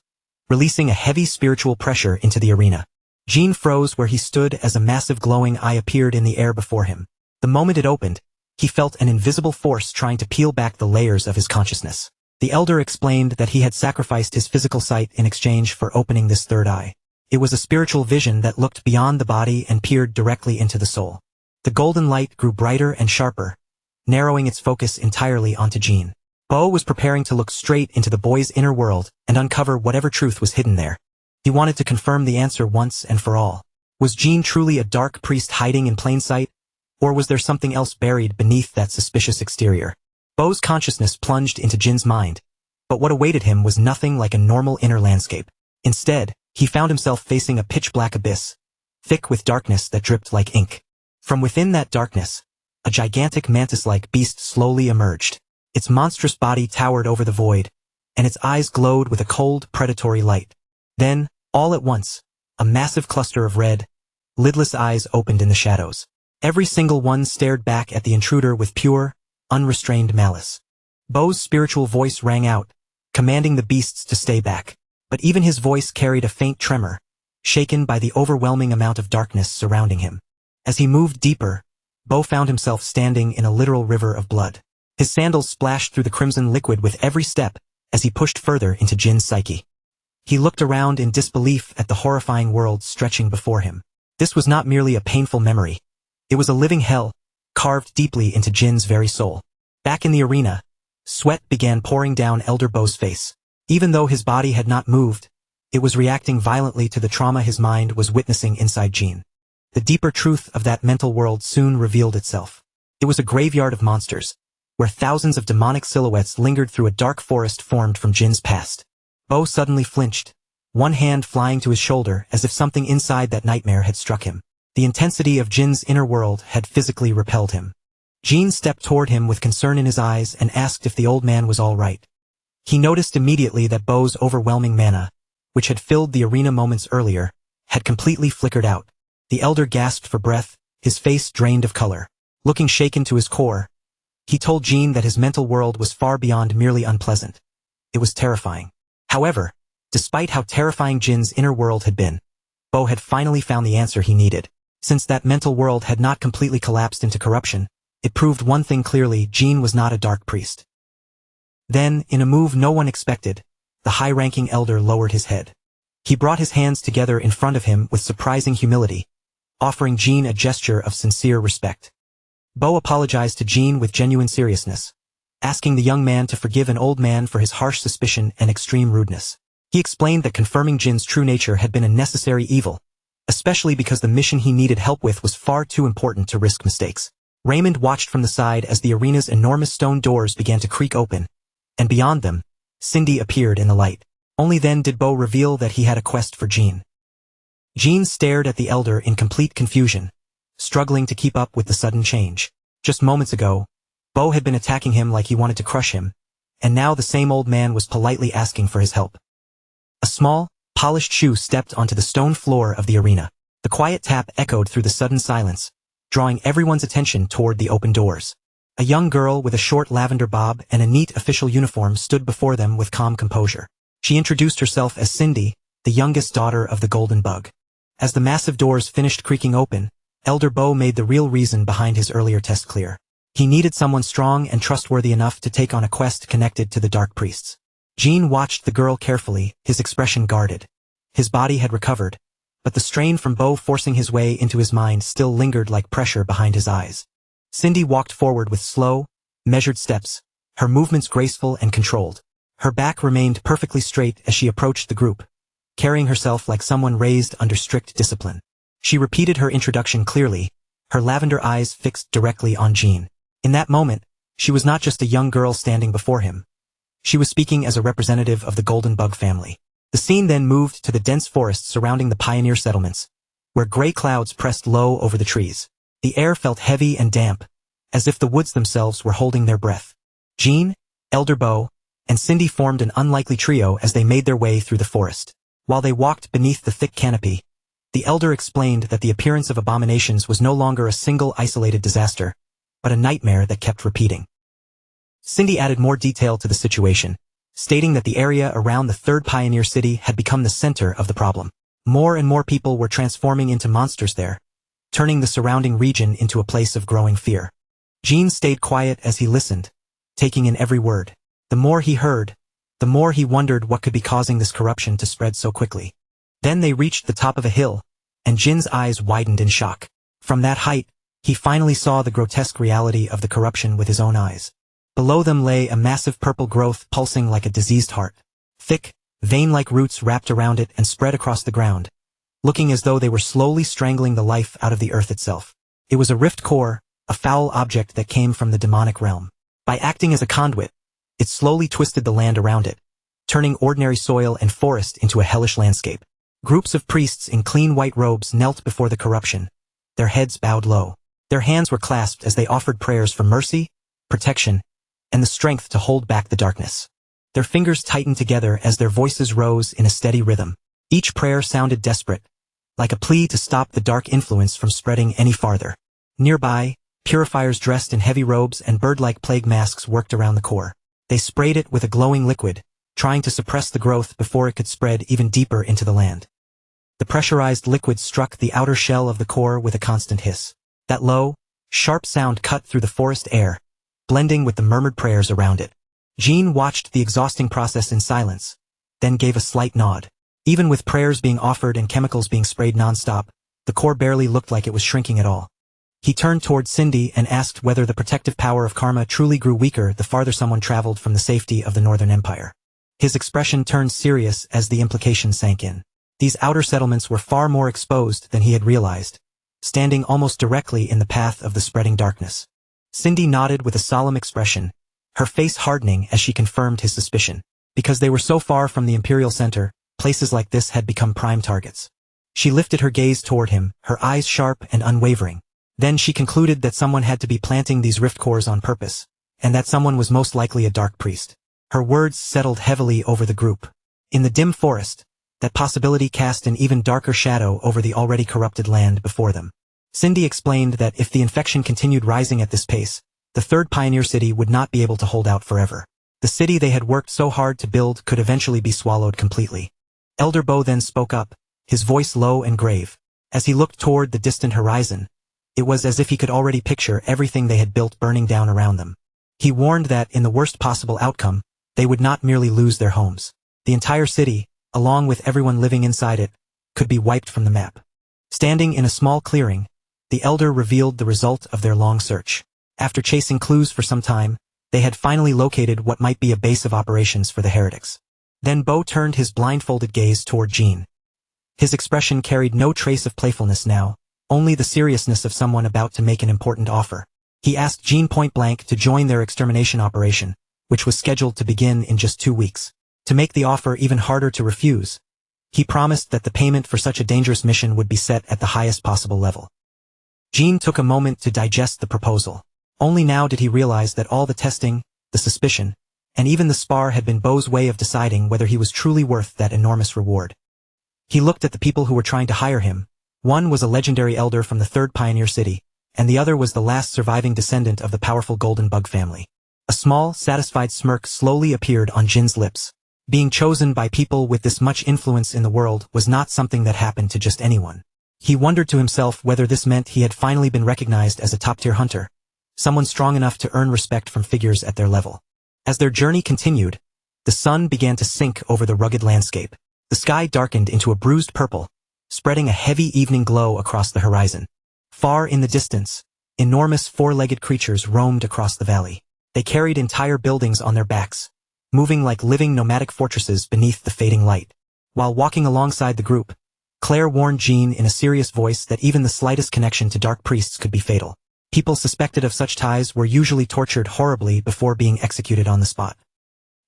releasing a heavy spiritual pressure into the arena. Jean froze where he stood as a massive glowing eye appeared in the air before him. The moment it opened, he felt an invisible force trying to peel back the layers of his consciousness. The elder explained that he had sacrificed his physical sight in exchange for opening this third eye. It was a spiritual vision that looked beyond the body and peered directly into the soul. The golden light grew brighter and sharper, narrowing its focus entirely onto Jean. Bo was preparing to look straight into the boy's inner world and uncover whatever truth was hidden there. He wanted to confirm the answer once and for all. Was Jean truly a dark priest hiding in plain sight, or was there something else buried beneath that suspicious exterior? Bo's consciousness plunged into Jin's mind, but what awaited him was nothing like a normal inner landscape. Instead, he found himself facing a pitch-black abyss, thick with darkness that dripped like ink. From within that darkness, a gigantic mantis-like beast slowly emerged. Its monstrous body towered over the void, and its eyes glowed with a cold, predatory light. Then, all at once, a massive cluster of red, lidless eyes opened in the shadows. Every single one stared back at the intruder with pure, unrestrained malice. Bo's spiritual voice rang out, commanding the beasts to stay back. But even his voice carried a faint tremor, shaken by the overwhelming amount of darkness surrounding him. As he moved deeper, Bo found himself standing in a literal river of blood. His sandals splashed through the crimson liquid with every step as he pushed further into Jin's psyche. He looked around in disbelief at the horrifying world stretching before him. This was not merely a painful memory. It was a living hell, carved deeply into Jin's very soul. Back in the arena, sweat began pouring down Elder Bo's face. Even though his body had not moved, it was reacting violently to the trauma his mind was witnessing inside Jin. The deeper truth of that mental world soon revealed itself. It was a graveyard of monsters, where thousands of demonic silhouettes lingered through a dark forest formed from Jin's past. Bo suddenly flinched, one hand flying to his shoulder as if something inside that nightmare had struck him. The intensity of Jin's inner world had physically repelled him. Jin stepped toward him with concern in his eyes and asked if the old man was all right. He noticed immediately that Bo's overwhelming mana, which had filled the arena moments earlier, had completely flickered out. The elder gasped for breath, his face drained of color. Looking shaken to his core, he told Jin that his mental world was far beyond merely unpleasant. It was terrifying. However, despite how terrifying Jin's inner world had been, Bo had finally found the answer he needed. Since that mental world had not completely collapsed into corruption, it proved one thing clearly: Jin was not a dark priest. Then, in a move no one expected, the high-ranking elder lowered his head. He brought his hands together in front of him with surprising humility, offering Jin a gesture of sincere respect. Bo apologized to Jin with genuine seriousness, asking the young man to forgive an old man for his harsh suspicion and extreme rudeness. He explained that confirming Jin's true nature had been a necessary evil, especially because the mission he needed help with was far too important to risk mistakes. Raymond watched from the side as the arena's enormous stone doors began to creak open, and beyond them, Cindy appeared in the light. Only then did Bo reveal that he had a quest for Jin. Jin stared at the elder in complete confusion, struggling to keep up with the sudden change. Just moments ago, Bo had been attacking him like he wanted to crush him, and now the same old man was politely asking for his help. A small, polished shoe stepped onto the stone floor of the arena. The quiet tap echoed through the sudden silence, drawing everyone's attention toward the open doors. A young girl with a short lavender bob and a neat official uniform stood before them with calm composure. She introduced herself as Cindy, the youngest daughter of the Golden Bug. As the massive doors finished creaking open, Elder Bo made the real reason behind his earlier test clear. He needed someone strong and trustworthy enough to take on a quest connected to the Dark Priests. Jin watched the girl carefully, his expression guarded. His body had recovered, but the strain from Bo forcing his way into his mind still lingered like pressure behind his eyes. Cindy walked forward with slow, measured steps, her movements graceful and controlled. Her back remained perfectly straight as she approached the group, carrying herself like someone raised under strict discipline. She repeated her introduction clearly, her lavender eyes fixed directly on Jin. In that moment, she was not just a young girl standing before him. She was speaking as a representative of the Golden Bug family. The scene then moved to the dense forest surrounding the pioneer settlements, where gray clouds pressed low over the trees. The air felt heavy and damp, as if the woods themselves were holding their breath. Jin, Elder Bo, and Cindy formed an unlikely trio as they made their way through the forest. While they walked beneath the thick canopy, the elder explained that the appearance of abominations was no longer a single isolated disaster, but a nightmare that kept repeating. Cindy added more detail to the situation, stating that the area around the third pioneer city had become the center of the problem. More and more people were transforming into monsters there, turning the surrounding region into a place of growing fear. Jin stayed quiet as he listened, taking in every word. The more he heard, the more he wondered what could be causing this corruption to spread so quickly. Then they reached the top of a hill, and Jin's eyes widened in shock. From that height, he finally saw the grotesque reality of the corruption with his own eyes. Below them lay a massive purple growth pulsing like a diseased heart. Thick, vein-like roots wrapped around it and spread across the ground, looking as though they were slowly strangling the life out of the earth itself. It was a rift core, a foul object that came from the demonic realm. By acting as a conduit, it slowly twisted the land around it, turning ordinary soil and forest into a hellish landscape. Groups of priests in clean white robes knelt before the corruption, their heads bowed low. Their hands were clasped as they offered prayers for mercy, protection, and the strength to hold back the darkness. Their fingers tightened together as their voices rose in a steady rhythm. Each prayer sounded desperate, like a plea to stop the dark influence from spreading any farther. Nearby, purifiers dressed in heavy robes and bird-like plague masks worked around the core. They sprayed it with a glowing liquid, trying to suppress the growth before it could spread even deeper into the land. The pressurized liquid struck the outer shell of the core with a constant hiss. That low, sharp sound cut through the forest air, blending with the murmured prayers around it. Jean watched the exhausting process in silence, then gave a slight nod. Even with prayers being offered and chemicals being sprayed nonstop, the core barely looked like it was shrinking at all. He turned toward Cindy and asked whether the protective power of karma truly grew weaker the farther someone traveled from the safety of the Northern Empire. His expression turned serious as the implication sank in. These outer settlements were far more exposed than he had realized, standing almost directly in the path of the spreading darkness. Cindy nodded with a solemn expression, her face hardening as she confirmed his suspicion. Because they were so far from the Imperial Center, places like this had become prime targets. She lifted her gaze toward him, her eyes sharp and unwavering. Then she concluded that someone had to be planting these rift cores on purpose, and that someone was most likely a dark priest. Her words settled heavily over the group. In the dim forest, that possibility cast an even darker shadow over the already corrupted land before them. Cindy explained that if the infection continued rising at this pace, the third pioneer city would not be able to hold out forever. The city they had worked so hard to build could eventually be swallowed completely. Elder Bo then spoke up, his voice low and grave. As he looked toward the distant horizon, it was as if he could already picture everything they had built burning down around them. He warned that, in the worst possible outcome, they would not merely lose their homes. The entire city, along with everyone living inside it, could be wiped from the map. Standing in a small clearing, the elder revealed the result of their long search. After chasing clues for some time, they had finally located what might be a base of operations for the heretics. Then Bo turned his blindfolded gaze toward Jean. His expression carried no trace of playfulness now, only the seriousness of someone about to make an important offer. He asked Jean point-blank to join their extermination operation, which was scheduled to begin in just 2 weeks. To make the offer even harder to refuse, he promised that the payment for such a dangerous mission would be set at the highest possible level. Jean took a moment to digest the proposal. Only now did he realize that all the testing, the suspicion, and even the spar had been Bo's way of deciding whether he was truly worth that enormous reward. He looked at the people who were trying to hire him. One was a legendary elder from the third pioneer city, and the other was the last surviving descendant of the powerful Golden Bug family. A small, satisfied smirk slowly appeared on Jin's lips. Being chosen by people with this much influence in the world was not something that happened to just anyone. He wondered to himself whether this meant he had finally been recognized as a top-tier hunter, someone strong enough to earn respect from figures at their level. As their journey continued, the sun began to sink over the rugged landscape. The sky darkened into a bruised purple, spreading a heavy evening glow across the horizon. Far in the distance, enormous four-legged creatures roamed across the valley. They carried entire buildings on their backs, moving like living nomadic fortresses beneath the fading light. While walking alongside the group, Claire warned Jean in a serious voice that even the slightest connection to dark priests could be fatal. People suspected of such ties were usually tortured horribly before being executed on the spot.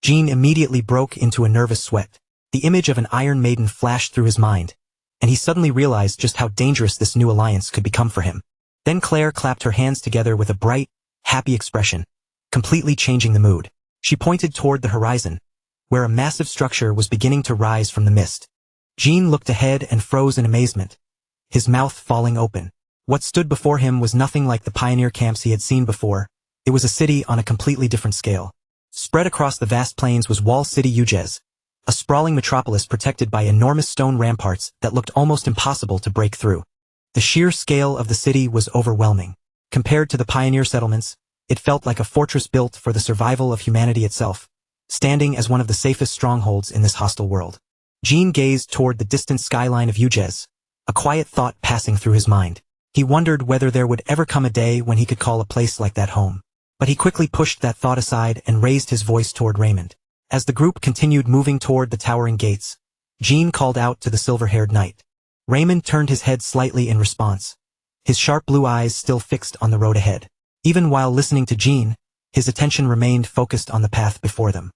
Jean immediately broke into a nervous sweat. The image of an Iron Maiden flashed through his mind, and he suddenly realized just how dangerous this new alliance could become for him. Then Claire clapped her hands together with a bright, happy expression, completely changing the mood. She pointed toward the horizon, where a massive structure was beginning to rise from the mist. Jean looked ahead and froze in amazement, his mouth falling open. What stood before him was nothing like the pioneer camps he had seen before. It was a city on a completely different scale. Spread across the vast plains was Wall City Ujez, a sprawling metropolis protected by enormous stone ramparts that looked almost impossible to break through. The sheer scale of the city was overwhelming. Compared to the pioneer settlements, it felt like a fortress built for the survival of humanity itself, standing as one of the safest strongholds in this hostile world. Jean gazed toward the distant skyline of Ujez, a quiet thought passing through his mind. He wondered whether there would ever come a day when he could call a place like that home. But he quickly pushed that thought aside and raised his voice toward Raymond. As the group continued moving toward the towering gates, Jean called out to the silver-haired knight. Raymond turned his head slightly in response, his sharp blue eyes still fixed on the road ahead. Even while listening to Jean, his attention remained focused on the path before them.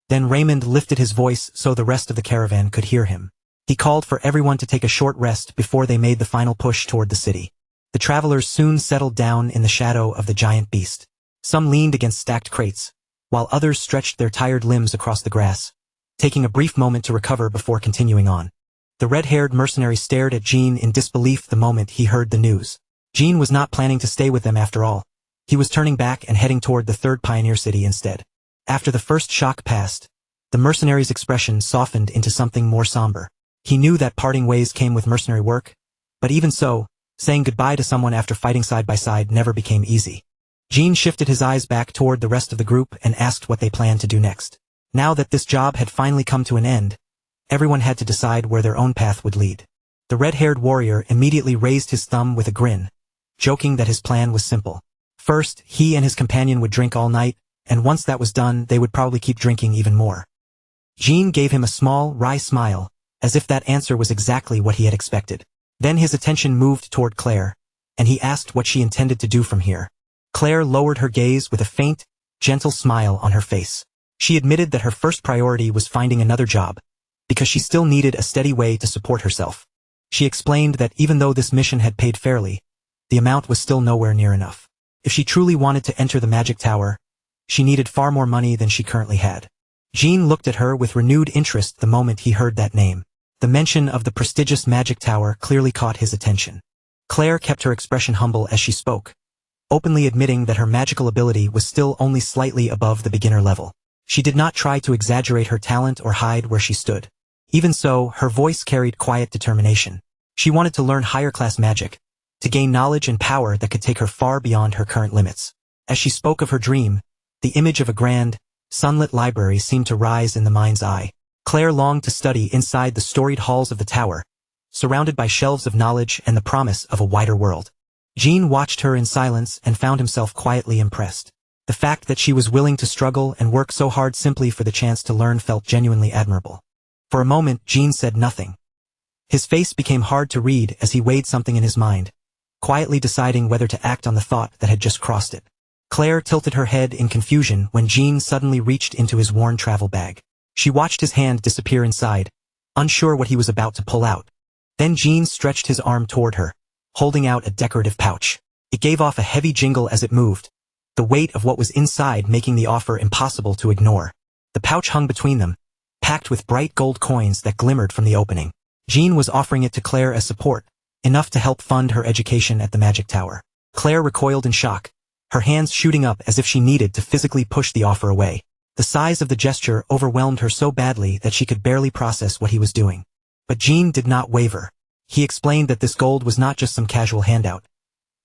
Then Raymond lifted his voice so the rest of the caravan could hear him. He called for everyone to take a short rest before they made the final push toward the city. The travelers soon settled down in the shadow of the giant beast. Some leaned against stacked crates, while others stretched their tired limbs across the grass, taking a brief moment to recover before continuing on. The red-haired mercenary stared at Jean in disbelief the moment he heard the news. Jean was not planning to stay with them after all. He was turning back and heading toward the third pioneer city instead. After the first shock passed, the mercenary's expression softened into something more somber. He knew that parting ways came with mercenary work, but even so, saying goodbye to someone after fighting side by side never became easy. Jean shifted his eyes back toward the rest of the group and asked what they planned to do next. Now that this job had finally come to an end, everyone had to decide where their own path would lead. The red-haired warrior immediately raised his thumb with a grin, joking that his plan was simple. First, he and his companion would drink all night, and once that was done, they would probably keep drinking even more. Jean gave him a small, wry smile, as if that answer was exactly what he had expected. Then his attention moved toward Claire, and he asked what she intended to do from here. Claire lowered her gaze with a faint, gentle smile on her face. She admitted that her first priority was finding another job, because she still needed a steady way to support herself. She explained that even though this mission had paid fairly, the amount was still nowhere near enough. If she truly wanted to enter the magic tower, she needed far more money than she currently had. Jean looked at her with renewed interest the moment he heard that name. The mention of the prestigious magic tower clearly caught his attention. Claire kept her expression humble as she spoke, openly admitting that her magical ability was still only slightly above the beginner level. She did not try to exaggerate her talent or hide where she stood. Even so, her voice carried quiet determination. She wanted to learn higher-class magic, to gain knowledge and power that could take her far beyond her current limits. As she spoke of her dream, the image of a grand, sunlit library seemed to rise in the mind's eye. Claire longed to study inside the storied halls of the tower, surrounded by shelves of knowledge and the promise of a wider world. Jean watched her in silence and found himself quietly impressed. The fact that she was willing to struggle and work so hard simply for the chance to learn felt genuinely admirable. For a moment, Jean said nothing. His face became hard to read as he weighed something in his mind, quietly deciding whether to act on the thought that had just crossed it. Claire tilted her head in confusion when Jean suddenly reached into his worn travel bag. She watched his hand disappear inside, unsure what he was about to pull out. Then Jean stretched his arm toward her, holding out a decorative pouch. It gave off a heavy jingle as it moved, the weight of what was inside making the offer impossible to ignore. The pouch hung between them, packed with bright gold coins that glimmered from the opening. Jean was offering it to Claire as support, enough to help fund her education at the magic tower. Claire recoiled in shock, her hands shooting up as if she needed to physically push the offer away. The size of the gesture overwhelmed her so badly that she could barely process what he was doing. But Jean did not waver. He explained that this gold was not just some casual handout.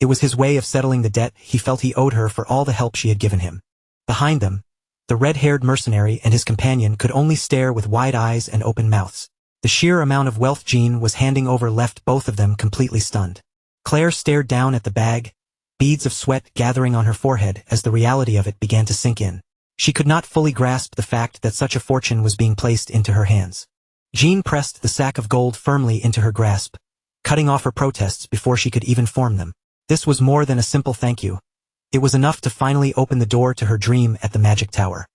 It was his way of settling the debt he felt he owed her for all the help she had given him. Behind them, the red-haired mercenary and his companion could only stare with wide eyes and open mouths. The sheer amount of wealth Jean was handing over left both of them completely stunned. Claire stared down at the bag, beads of sweat gathering on her forehead as the reality of it began to sink in. She could not fully grasp the fact that such a fortune was being placed into her hands. Jean pressed the sack of gold firmly into her grasp, cutting off her protests before she could even form them. This was more than a simple thank you. It was enough to finally open the door to her dream at the magic tower.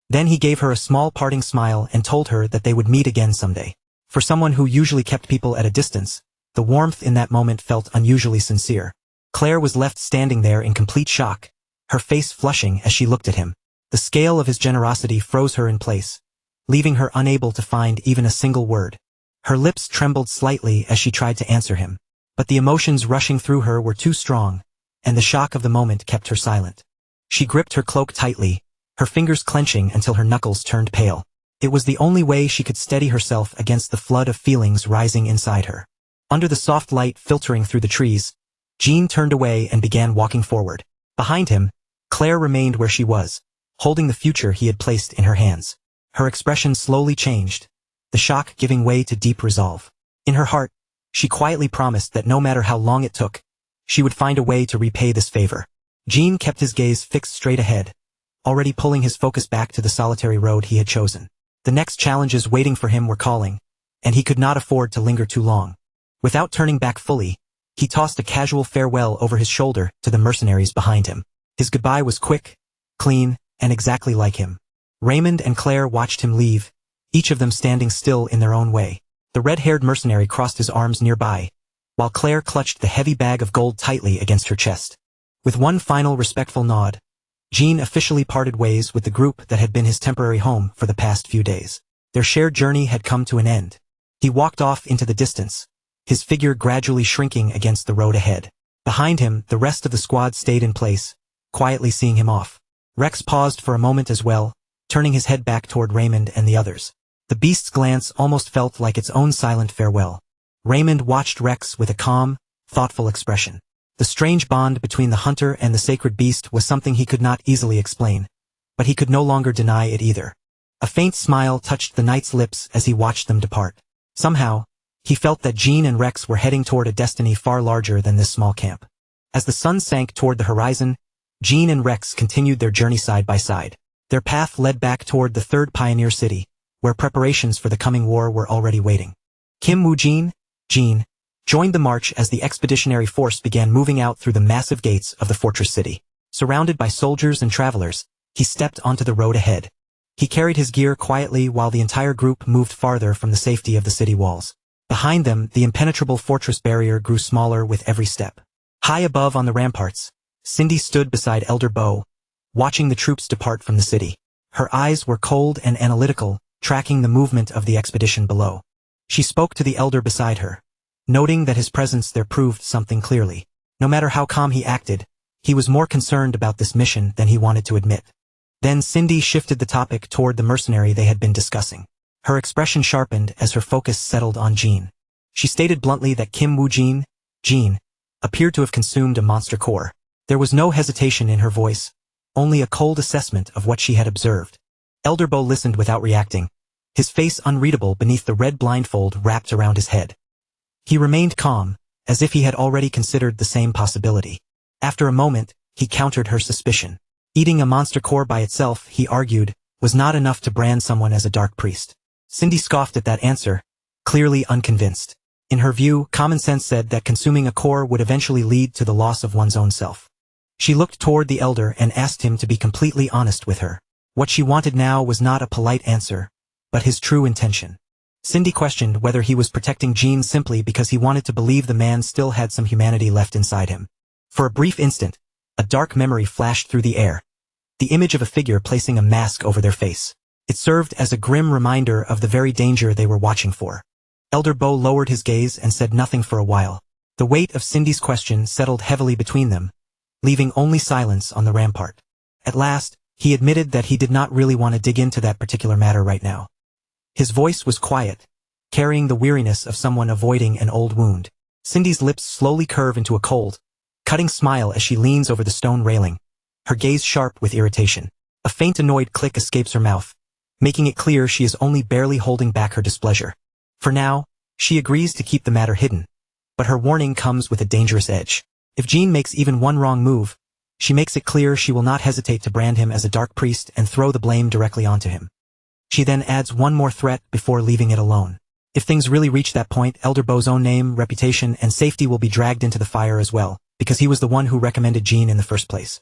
Then he gave her a small parting smile and told her that they would meet again someday. For someone who usually kept people at a distance, the warmth in that moment felt unusually sincere. Claire was left standing there in complete shock, her face flushing as she looked at him. The scale of his generosity froze her in place, leaving her unable to find even a single word. Her lips trembled slightly as she tried to answer him, but the emotions rushing through her were too strong, and the shock of the moment kept her silent. She gripped her cloak tightly, her fingers clenching until her knuckles turned pale. It was the only way she could steady herself against the flood of feelings rising inside her. Under the soft light filtering through the trees, Jean turned away and began walking forward. Behind him, Claire remained where she was, holding the future he had placed in her hands. Her expression slowly changed, the shock giving way to deep resolve. In her heart, she quietly promised that no matter how long it took, she would find a way to repay this favor. Jean kept his gaze fixed straight ahead, already pulling his focus back to the solitary road he had chosen. The next challenges waiting for him were calling, and he could not afford to linger too long. Without turning back fully, he tossed a casual farewell over his shoulder to the mercenaries behind him. His goodbye was quick, clean, and exactly like him. Raymond and Claire watched him leave, each of them standing still in their own way. The red-haired mercenary crossed his arms nearby, while Claire clutched the heavy bag of gold tightly against her chest. With one final respectful nod, Jean officially parted ways with the group that had been his temporary home for the past few days. Their shared journey had come to an end. He walked off into the distance, his figure gradually shrinking against the road ahead. Behind him, the rest of the squad stayed in place, quietly seeing him off. Rex paused for a moment as well, turning his head back toward Raymond and the others. The beast's glance almost felt like its own silent farewell. Raymond watched Rex with a calm, thoughtful expression. The strange bond between the hunter and the sacred beast was something he could not easily explain, but he could no longer deny it either. A faint smile touched the knight's lips as he watched them depart. Somehow, he felt that Jean and Rex were heading toward a destiny far larger than this small camp. As the sun sank toward the horizon, Jean and Rex continued their journey side by side. Their path led back toward the third pioneer city, where preparations for the coming war were already waiting. Kim Woo-jin, Jean, joined the march as the expeditionary force began moving out through the massive gates of the fortress city. Surrounded by soldiers and travelers, he stepped onto the road ahead. He carried his gear quietly while the entire group moved farther from the safety of the city walls. Behind them, the impenetrable fortress barrier grew smaller with every step. High above on the ramparts, Cindy stood beside Elder Bo, watching the troops depart from the city. Her eyes were cold and analytical, tracking the movement of the expedition below. She spoke to the elder beside her, noting that his presence there proved something clearly. No matter how calm he acted, he was more concerned about this mission than he wanted to admit. Then Cindy shifted the topic toward the mercenary they had been discussing. Her expression sharpened as her focus settled on Jean. She stated bluntly that Kim Woo-jin, Jean, appeared to have consumed a monster core. There was no hesitation in her voice, only a cold assessment of what she had observed. Elder Bo listened without reacting, his face unreadable beneath the red blindfold wrapped around his head. He remained calm, as if he had already considered the same possibility. After a moment, he countered her suspicion. Eating a monster core by itself, he argued, was not enough to brand someone as a dark priest. Cindy scoffed at that answer, clearly unconvinced. In her view, common sense said that consuming a core would eventually lead to the loss of one's own self. She looked toward the elder and asked him to be completely honest with her. What she wanted now was not a polite answer, but his true intention. Cindy questioned whether he was protecting Jean simply because he wanted to believe the man still had some humanity left inside him. For a brief instant, a dark memory flashed through the air, the image of a figure placing a mask over their face. It served as a grim reminder of the very danger they were watching for. Elder Bo lowered his gaze and said nothing for a while. The weight of Cindy's question settled heavily between them, leaving only silence on the rampart. At last, he admitted that he did not really want to dig into that particular matter right now. His voice was quiet, carrying the weariness of someone avoiding an old wound. Cindy's lips slowly curve into a cold, cutting smile as she leans over the stone railing, her gaze sharp with irritation. A faint annoyed click escapes her mouth, making it clear she is only barely holding back her displeasure. For now, she agrees to keep the matter hidden, but her warning comes with a dangerous edge. If Jean makes even one wrong move, she makes it clear she will not hesitate to brand him as a dark priest and throw the blame directly onto him. She then adds one more threat before leaving it alone. If things really reach that point, Elder Bo's own name, reputation, and safety will be dragged into the fire as well, because he was the one who recommended Jean in the first place.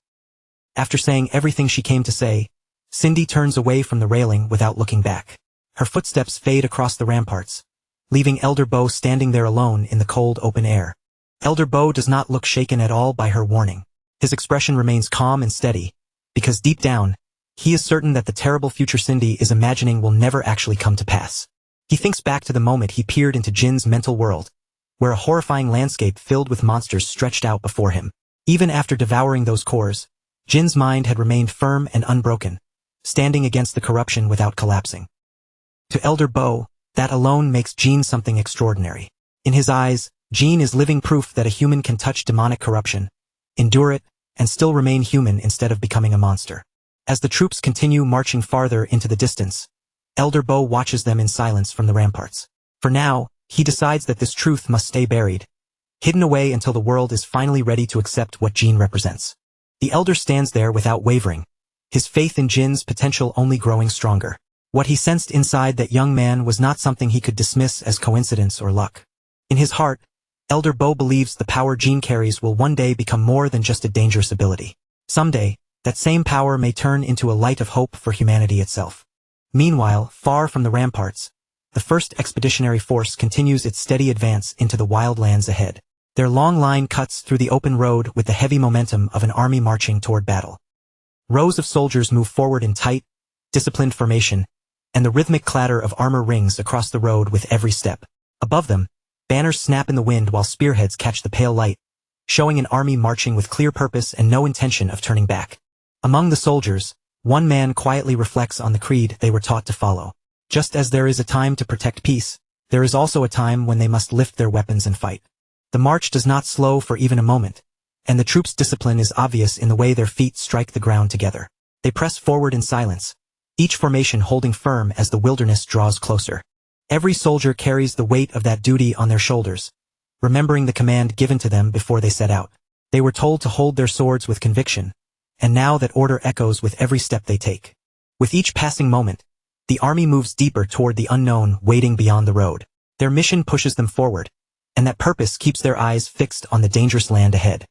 After saying everything she came to say, Cindy turns away from the railing without looking back. Her footsteps fade across the ramparts, leaving Elder Bo standing there alone in the cold open air. Elder Bo does not look shaken at all by her warning. His expression remains calm and steady, because deep down, he is certain that the terrible future Cindy is imagining will never actually come to pass. He thinks back to the moment he peered into Jin's mental world, where a horrifying landscape filled with monsters stretched out before him. Even after devouring those cores, Jin's mind had remained firm and unbroken, standing against the corruption without collapsing. To Elder Bo, that alone makes Jean something extraordinary. In his eyes, Jean is living proof that a human can touch demonic corruption, endure it, and still remain human instead of becoming a monster. As the troops continue marching farther into the distance, Elder Bo watches them in silence from the ramparts. For now, he decides that this truth must stay buried, hidden away until the world is finally ready to accept what Jean represents. The elder stands there without wavering, his faith in Jin's potential only growing stronger. What he sensed inside that young man was not something he could dismiss as coincidence or luck. In his heart, Elder Bo believes the power Jean carries will one day become more than just a dangerous ability. Someday, that same power may turn into a light of hope for humanity itself. Meanwhile, far from the ramparts, the first expeditionary force continues its steady advance into the wild lands ahead. Their long line cuts through the open road with the heavy momentum of an army marching toward battle. Rows of soldiers move forward in tight, disciplined formation, and the rhythmic clatter of armor rings across the road with every step. Above them, banners snap in the wind while spearheads catch the pale light, showing an army marching with clear purpose and no intention of turning back. Among the soldiers, one man quietly reflects on the creed they were taught to follow. Just as there is a time to protect peace, there is also a time when they must lift their weapons and fight. The march does not slow for even a moment, and the troops' discipline is obvious in the way their feet strike the ground together. They press forward in silence, each formation holding firm as the wilderness draws closer. Every soldier carries the weight of that duty on their shoulders, remembering the command given to them before they set out. They were told to hold their swords with conviction, and now that order echoes with every step they take. With each passing moment, the army moves deeper toward the unknown waiting beyond the road. Their mission pushes them forward, and that purpose keeps their eyes fixed on the dangerous land ahead.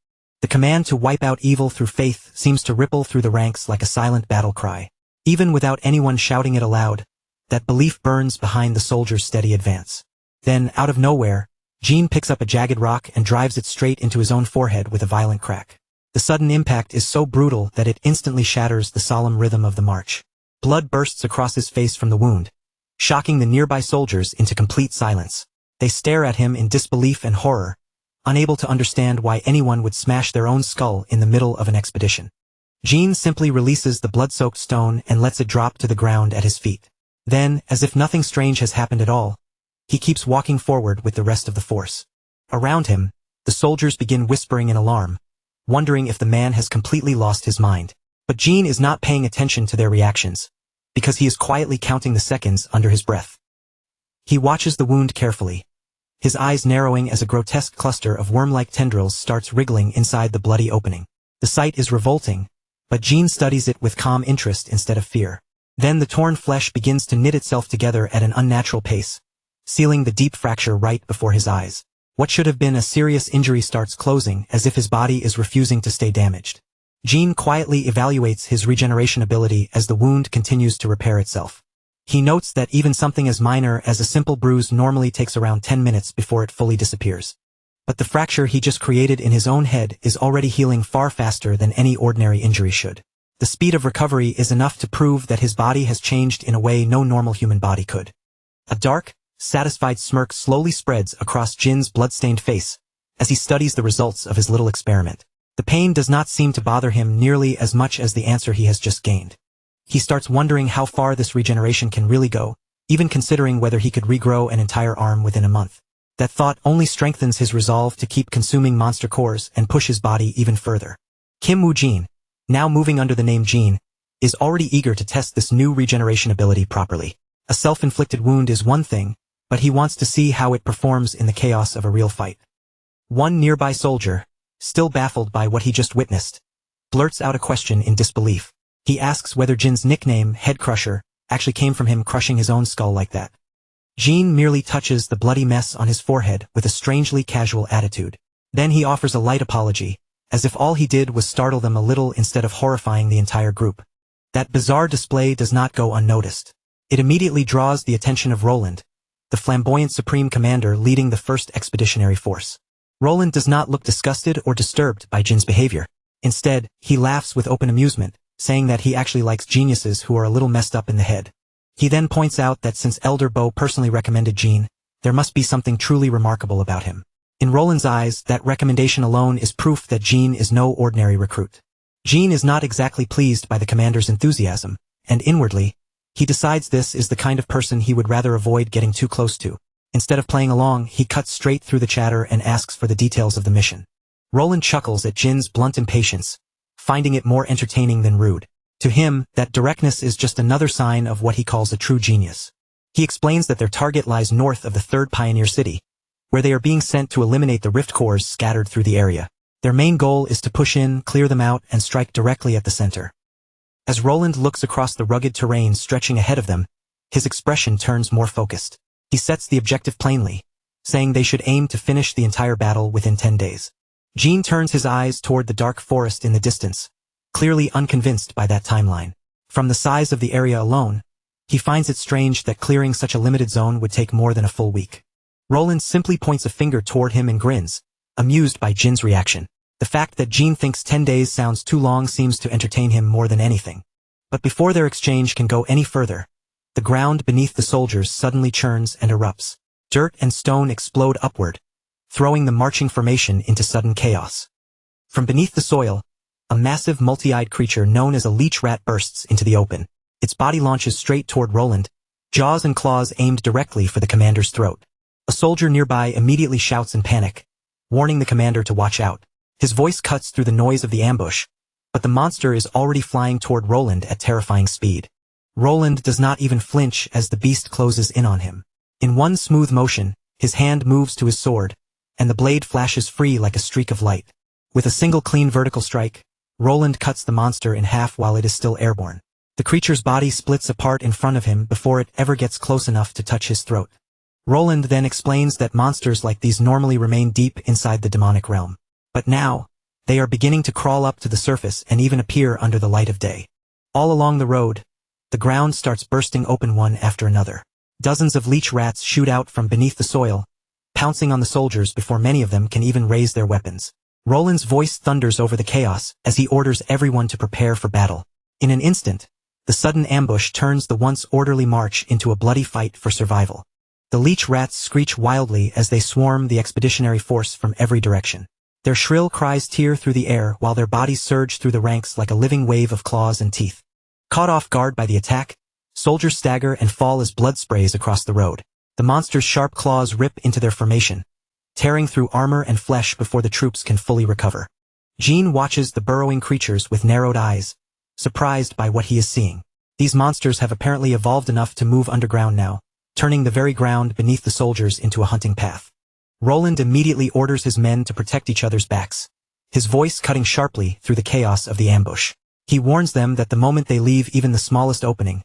The command to wipe out evil through faith seems to ripple through the ranks like a silent battle cry. Even without anyone shouting it aloud, that belief burns behind the soldiers' steady advance. Then, out of nowhere, Jean picks up a jagged rock and drives it straight into his own forehead with a violent crack. The sudden impact is so brutal that it instantly shatters the solemn rhythm of the march. Blood bursts across his face from the wound, shocking the nearby soldiers into complete silence. They stare at him in disbelief and horror, unable to understand why anyone would smash their own skull in the middle of an expedition. Jean simply releases the blood-soaked stone and lets it drop to the ground at his feet. Then, as if nothing strange has happened at all, he keeps walking forward with the rest of the force. Around him, the soldiers begin whispering in alarm, wondering if the man has completely lost his mind. But Jean is not paying attention to their reactions, because he is quietly counting the seconds under his breath. He watches the wound carefully, his eyes narrowing as a grotesque cluster of worm-like tendrils starts wriggling inside the bloody opening. The sight is revolting, but Jean studies it with calm interest instead of fear. Then the torn flesh begins to knit itself together at an unnatural pace, sealing the deep fracture right before his eyes. What should have been a serious injury starts closing as if his body is refusing to stay damaged. Jean quietly evaluates his regeneration ability as the wound continues to repair itself. He notes that even something as minor as a simple bruise normally takes around 10 minutes before it fully disappears. But the fracture he just created in his own head is already healing far faster than any ordinary injury should. The speed of recovery is enough to prove that his body has changed in a way no normal human body could. A dark, satisfied smirk slowly spreads across Jin's blood-stained face as he studies the results of his little experiment. The pain does not seem to bother him nearly as much as the answer he has just gained. He starts wondering how far this regeneration can really go, even considering whether he could regrow an entire arm within a month. That thought only strengthens his resolve to keep consuming monster cores and push his body even further. Kim Woo-jin, now moving under the name Jean, is already eager to test this new regeneration ability properly. A self-inflicted wound is one thing, but he wants to see how it performs in the chaos of a real fight. One nearby soldier, still baffled by what he just witnessed, blurts out a question in disbelief. He asks whether Jin's nickname, Head Crusher, actually came from him crushing his own skull like that. Jean merely touches the bloody mess on his forehead with a strangely casual attitude. Then he offers a light apology, as if all he did was startle them a little instead of horrifying the entire group. That bizarre display does not go unnoticed. It immediately draws the attention of Roland, the flamboyant supreme commander leading the first expeditionary force. Roland does not look disgusted or disturbed by Jin's behavior. Instead, he laughs with open amusement, saying that he actually likes geniuses who are a little messed up in the head. He then points out that since Elder Bo personally recommended Jean, there must be something truly remarkable about him. In Roland's eyes, that recommendation alone is proof that Jean is no ordinary recruit. Jean is not exactly pleased by the commander's enthusiasm, and inwardly, he decides this is the kind of person he would rather avoid getting too close to. Instead of playing along, he cuts straight through the chatter and asks for the details of the mission. Roland chuckles at Jin's blunt impatience, finding it more entertaining than rude. To him, that directness is just another sign of what he calls a true genius. He explains that their target lies north of the third pioneer city, where they are being sent to eliminate the rift cores scattered through the area. Their main goal is to push in, clear them out, and strike directly at the center. As Roland looks across the rugged terrain stretching ahead of them, his expression turns more focused. He sets the objective plainly, saying they should aim to finish the entire battle within 10 days. Jean turns his eyes toward the dark forest in the distance, clearly unconvinced by that timeline. From the size of the area alone, he finds it strange that clearing such a limited zone would take more than a full week. Roland simply points a finger toward him and grins, amused by Jin's reaction. The fact that Jean thinks 10 days sounds too long seems to entertain him more than anything. But before their exchange can go any further, the ground beneath the soldiers suddenly churns and erupts. Dirt and stone explode upward, throwing the marching formation into sudden chaos. From beneath the soil, a massive multi-eyed creature known as a leech rat bursts into the open. Its body launches straight toward Roland, jaws and claws aimed directly for the commander's throat. A soldier nearby immediately shouts in panic, warning the commander to watch out. His voice cuts through the noise of the ambush, but the monster is already flying toward Roland at terrifying speed. Roland does not even flinch as the beast closes in on him. In one smooth motion, his hand moves to his sword, and the blade flashes free like a streak of light. With a single clean vertical strike, Roland cuts the monster in half while it is still airborne. The creature's body splits apart in front of him before it ever gets close enough to touch his throat. Roland then explains that monsters like these normally remain deep inside the demonic realm. But now, they are beginning to crawl up to the surface and even appear under the light of day. All along the road, the ground starts bursting open one after another. Dozens of leech rats shoot out from beneath the soil, pouncing on the soldiers before many of them can even raise their weapons. Roland's voice thunders over the chaos as he orders everyone to prepare for battle. In an instant, the sudden ambush turns the once orderly march into a bloody fight for survival. The leech rats screech wildly as they swarm the expeditionary force from every direction. Their shrill cries tear through the air while their bodies surge through the ranks like a living wave of claws and teeth. Caught off guard by the attack, soldiers stagger and fall as blood sprays across the road. The monster's sharp claws rip into their formation, tearing through armor and flesh before the troops can fully recover. Jean watches the burrowing creatures with narrowed eyes, surprised by what he is seeing. These monsters have apparently evolved enough to move underground now, turning the very ground beneath the soldiers into a hunting path. Roland immediately orders his men to protect each other's backs, his voice cutting sharply through the chaos of the ambush. He warns them that the moment they leave even the smallest opening,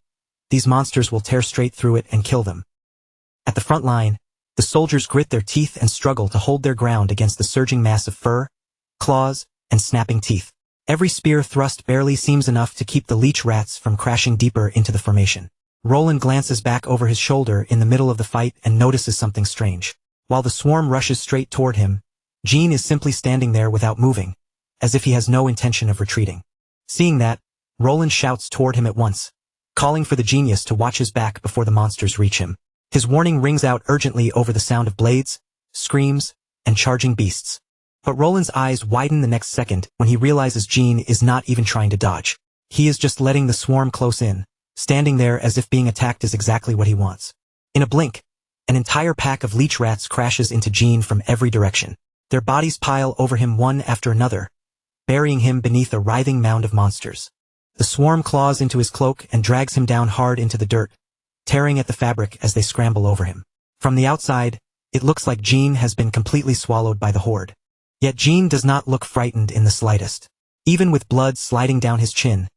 these monsters will tear straight through it and kill them. At the front line, the soldiers grit their teeth and struggle to hold their ground against the surging mass of fur, claws, and snapping teeth. Every spear thrust barely seems enough to keep the leech rats from crashing deeper into the formation. Roland glances back over his shoulder in the middle of the fight and notices something strange. While the swarm rushes straight toward him, Jean is simply standing there without moving, as if he has no intention of retreating. Seeing that, Roland shouts toward him at once, calling for the genius to watch his back before the monsters reach him. His warning rings out urgently over the sound of blades, screams, and charging beasts. But Roland's eyes widen the next second when he realizes Jean is not even trying to dodge. He is just letting the swarm close in, standing there as if being attacked is exactly what he wants. In a blink, an entire pack of leech rats crashes into Jean from every direction. Their bodies pile over him one after another, burying him beneath a writhing mound of monsters. The swarm claws into his cloak and drags him down hard into the dirt, tearing at the fabric as they scramble over him. From the outside, it looks like Jean has been completely swallowed by the horde. Yet Jean does not look frightened in the slightest. Even with blood sliding down his chin,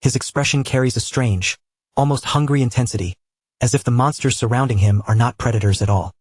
his expression carries a strange, almost hungry intensity, as if the monsters surrounding him are not predators at all.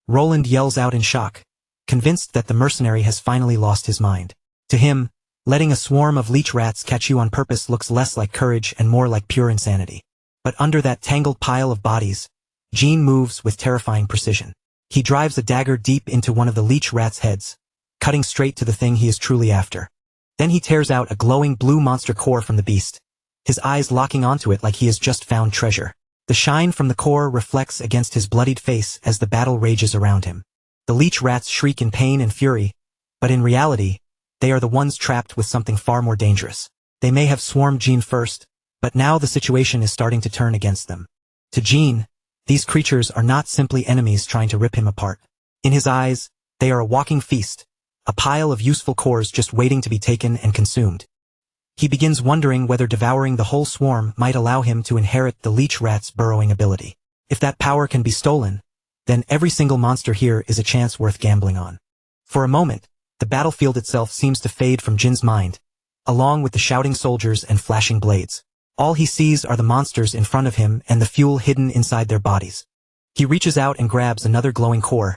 Roland yells out in shock, convinced that the mercenary has finally lost his mind. To him, letting a swarm of leech rats catch you on purpose looks less like courage and more like pure insanity. But under that tangled pile of bodies, Jean moves with terrifying precision. He drives a dagger deep into one of the leech rats' heads, cutting straight to the thing he is truly after. Then he tears out a glowing blue monster core from the beast, his eyes locking onto it like he has just found treasure. The shine from the core reflects against his bloodied face as the battle rages around him. The leech rats shriek in pain and fury, but in reality, they are the ones trapped with something far more dangerous. They may have swarmed Jean first, but now the situation is starting to turn against them. To Jean, these creatures are not simply enemies trying to rip him apart. In his eyes, they are a walking feast, a pile of useful cores just waiting to be taken and consumed. He begins wondering whether devouring the whole swarm might allow him to inherit the leech rat's burrowing ability. If that power can be stolen, then every single monster here is a chance worth gambling on. For a moment, the battlefield itself seems to fade from Jin's mind, along with the shouting soldiers and flashing blades. All he sees are the monsters in front of him and the fuel hidden inside their bodies. He reaches out and grabs another glowing core,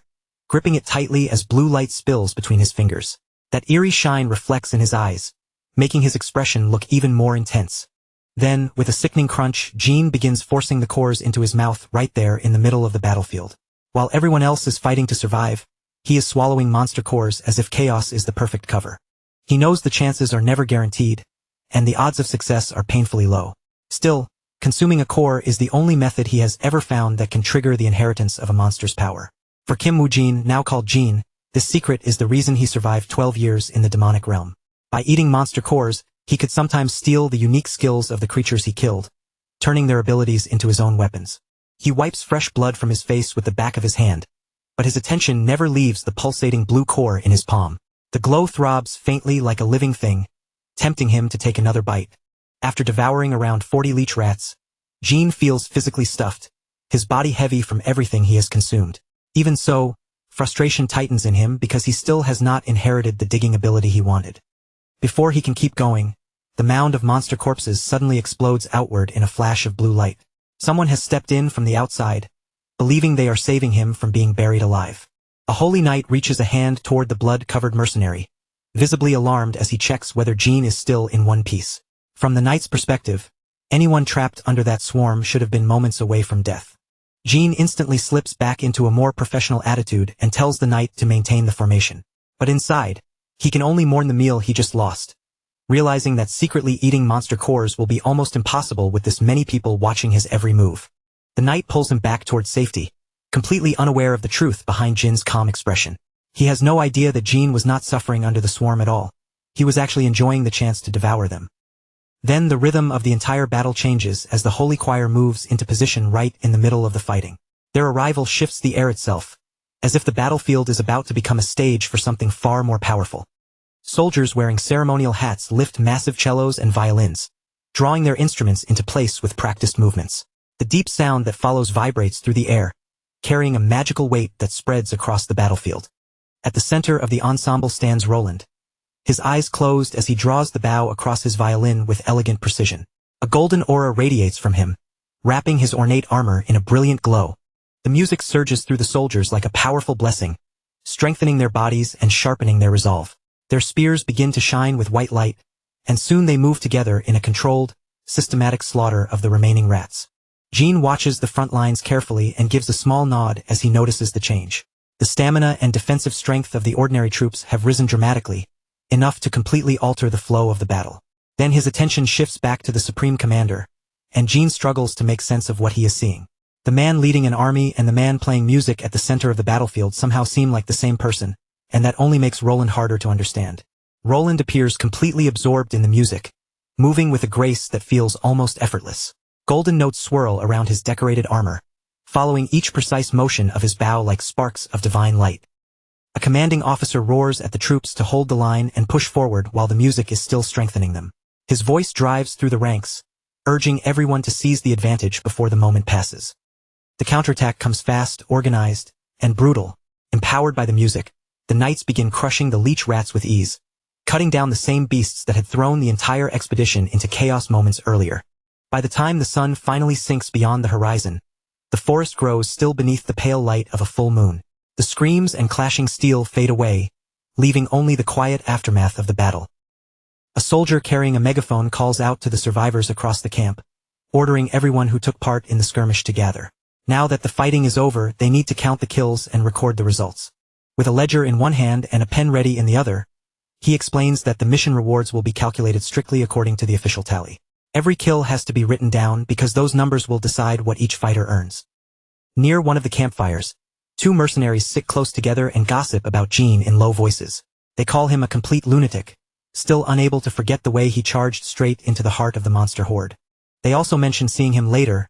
gripping it tightly as blue light spills between his fingers. That eerie shine reflects in his eyes, making his expression look even more intense. Then, with a sickening crunch, Jean begins forcing the cores into his mouth right there in the middle of the battlefield. While everyone else is fighting to survive, he is swallowing monster cores as if chaos is the perfect cover. He knows the chances are never guaranteed, and the odds of success are painfully low. Still, consuming a core is the only method he has ever found that can trigger the inheritance of a monster's power. For Kim Woo-jin, now called Jean, this secret is the reason he survived 12 years in the demonic realm. By eating monster cores, he could sometimes steal the unique skills of the creatures he killed, turning their abilities into his own weapons. He wipes fresh blood from his face with the back of his hand, but his attention never leaves the pulsating blue core in his palm. The glow throbs faintly like a living thing, tempting him to take another bite. After devouring around 40 leech rats, Jean feels physically stuffed, his body heavy from everything he has consumed. Even so, frustration tightens in him because he still has not inherited the digging ability he wanted. Before he can keep going, the mound of monster corpses suddenly explodes outward in a flash of blue light. Someone has stepped in from the outside, believing they are saving him from being buried alive. A holy knight reaches a hand toward the blood-covered mercenary, visibly alarmed as he checks whether Jean is still in one piece. From the knight's perspective, anyone trapped under that swarm should have been moments away from death. Jean instantly slips back into a more professional attitude and tells the knight to maintain the formation. But inside, he can only mourn the meal he just lost, realizing that secretly eating monster cores will be almost impossible with this many people watching his every move. The knight pulls him back towards safety, completely unaware of the truth behind Jin's calm expression. He has no idea that Jean was not suffering under the swarm at all. He was actually enjoying the chance to devour them. Then the rhythm of the entire battle changes as the holy choir moves into position right in the middle of the fighting. Their arrival shifts the air itself, as if the battlefield is about to become a stage for something far more powerful. Soldiers wearing ceremonial hats lift massive cellos and violins, drawing their instruments into place with practiced movements. The deep sound that follows vibrates through the air, carrying a magical weight that spreads across the battlefield. At the center of the ensemble stands Roland, his eyes closed as he draws the bow across his violin with elegant precision. A golden aura radiates from him, wrapping his ornate armor in a brilliant glow. The music surges through the soldiers like a powerful blessing, strengthening their bodies and sharpening their resolve. Their spears begin to shine with white light, and soon they move together in a controlled, systematic slaughter of the remaining rats. Jean watches the front lines carefully and gives a small nod as he notices the change. The stamina and defensive strength of the ordinary troops have risen dramatically, enough to completely alter the flow of the battle. Then his attention shifts back to the Supreme Commander, and Jean struggles to make sense of what he is seeing. The man leading an army and the man playing music at the center of the battlefield somehow seem like the same person, and that only makes Roland harder to understand. Roland appears completely absorbed in the music, moving with a grace that feels almost effortless. Golden notes swirl around his decorated armor, following each precise motion of his bow like sparks of divine light. A commanding officer roars at the troops to hold the line and push forward while the music is still strengthening them. His voice drives through the ranks, urging everyone to seize the advantage before the moment passes. The counterattack comes fast, organized, and brutal. Empowered by the music, the knights begin crushing the leech rats with ease, cutting down the same beasts that had thrown the entire expedition into chaos moments earlier. By the time the sun finally sinks beyond the horizon, the forest grows still beneath the pale light of a full moon. The screams and clashing steel fade away, leaving only the quiet aftermath of the battle. A soldier carrying a megaphone calls out to the survivors across the camp, ordering everyone who took part in the skirmish to gather. Now that the fighting is over, they need to count the kills and record the results. With a ledger in one hand and a pen ready in the other, he explains that the mission rewards will be calculated strictly according to the official tally. Every kill has to be written down because those numbers will decide what each fighter earns. Near one of the campfires, two mercenaries sit close together and gossip about Jean in low voices. They call him a complete lunatic, still unable to forget the way he charged straight into the heart of the monster horde. They also mention seeing him later,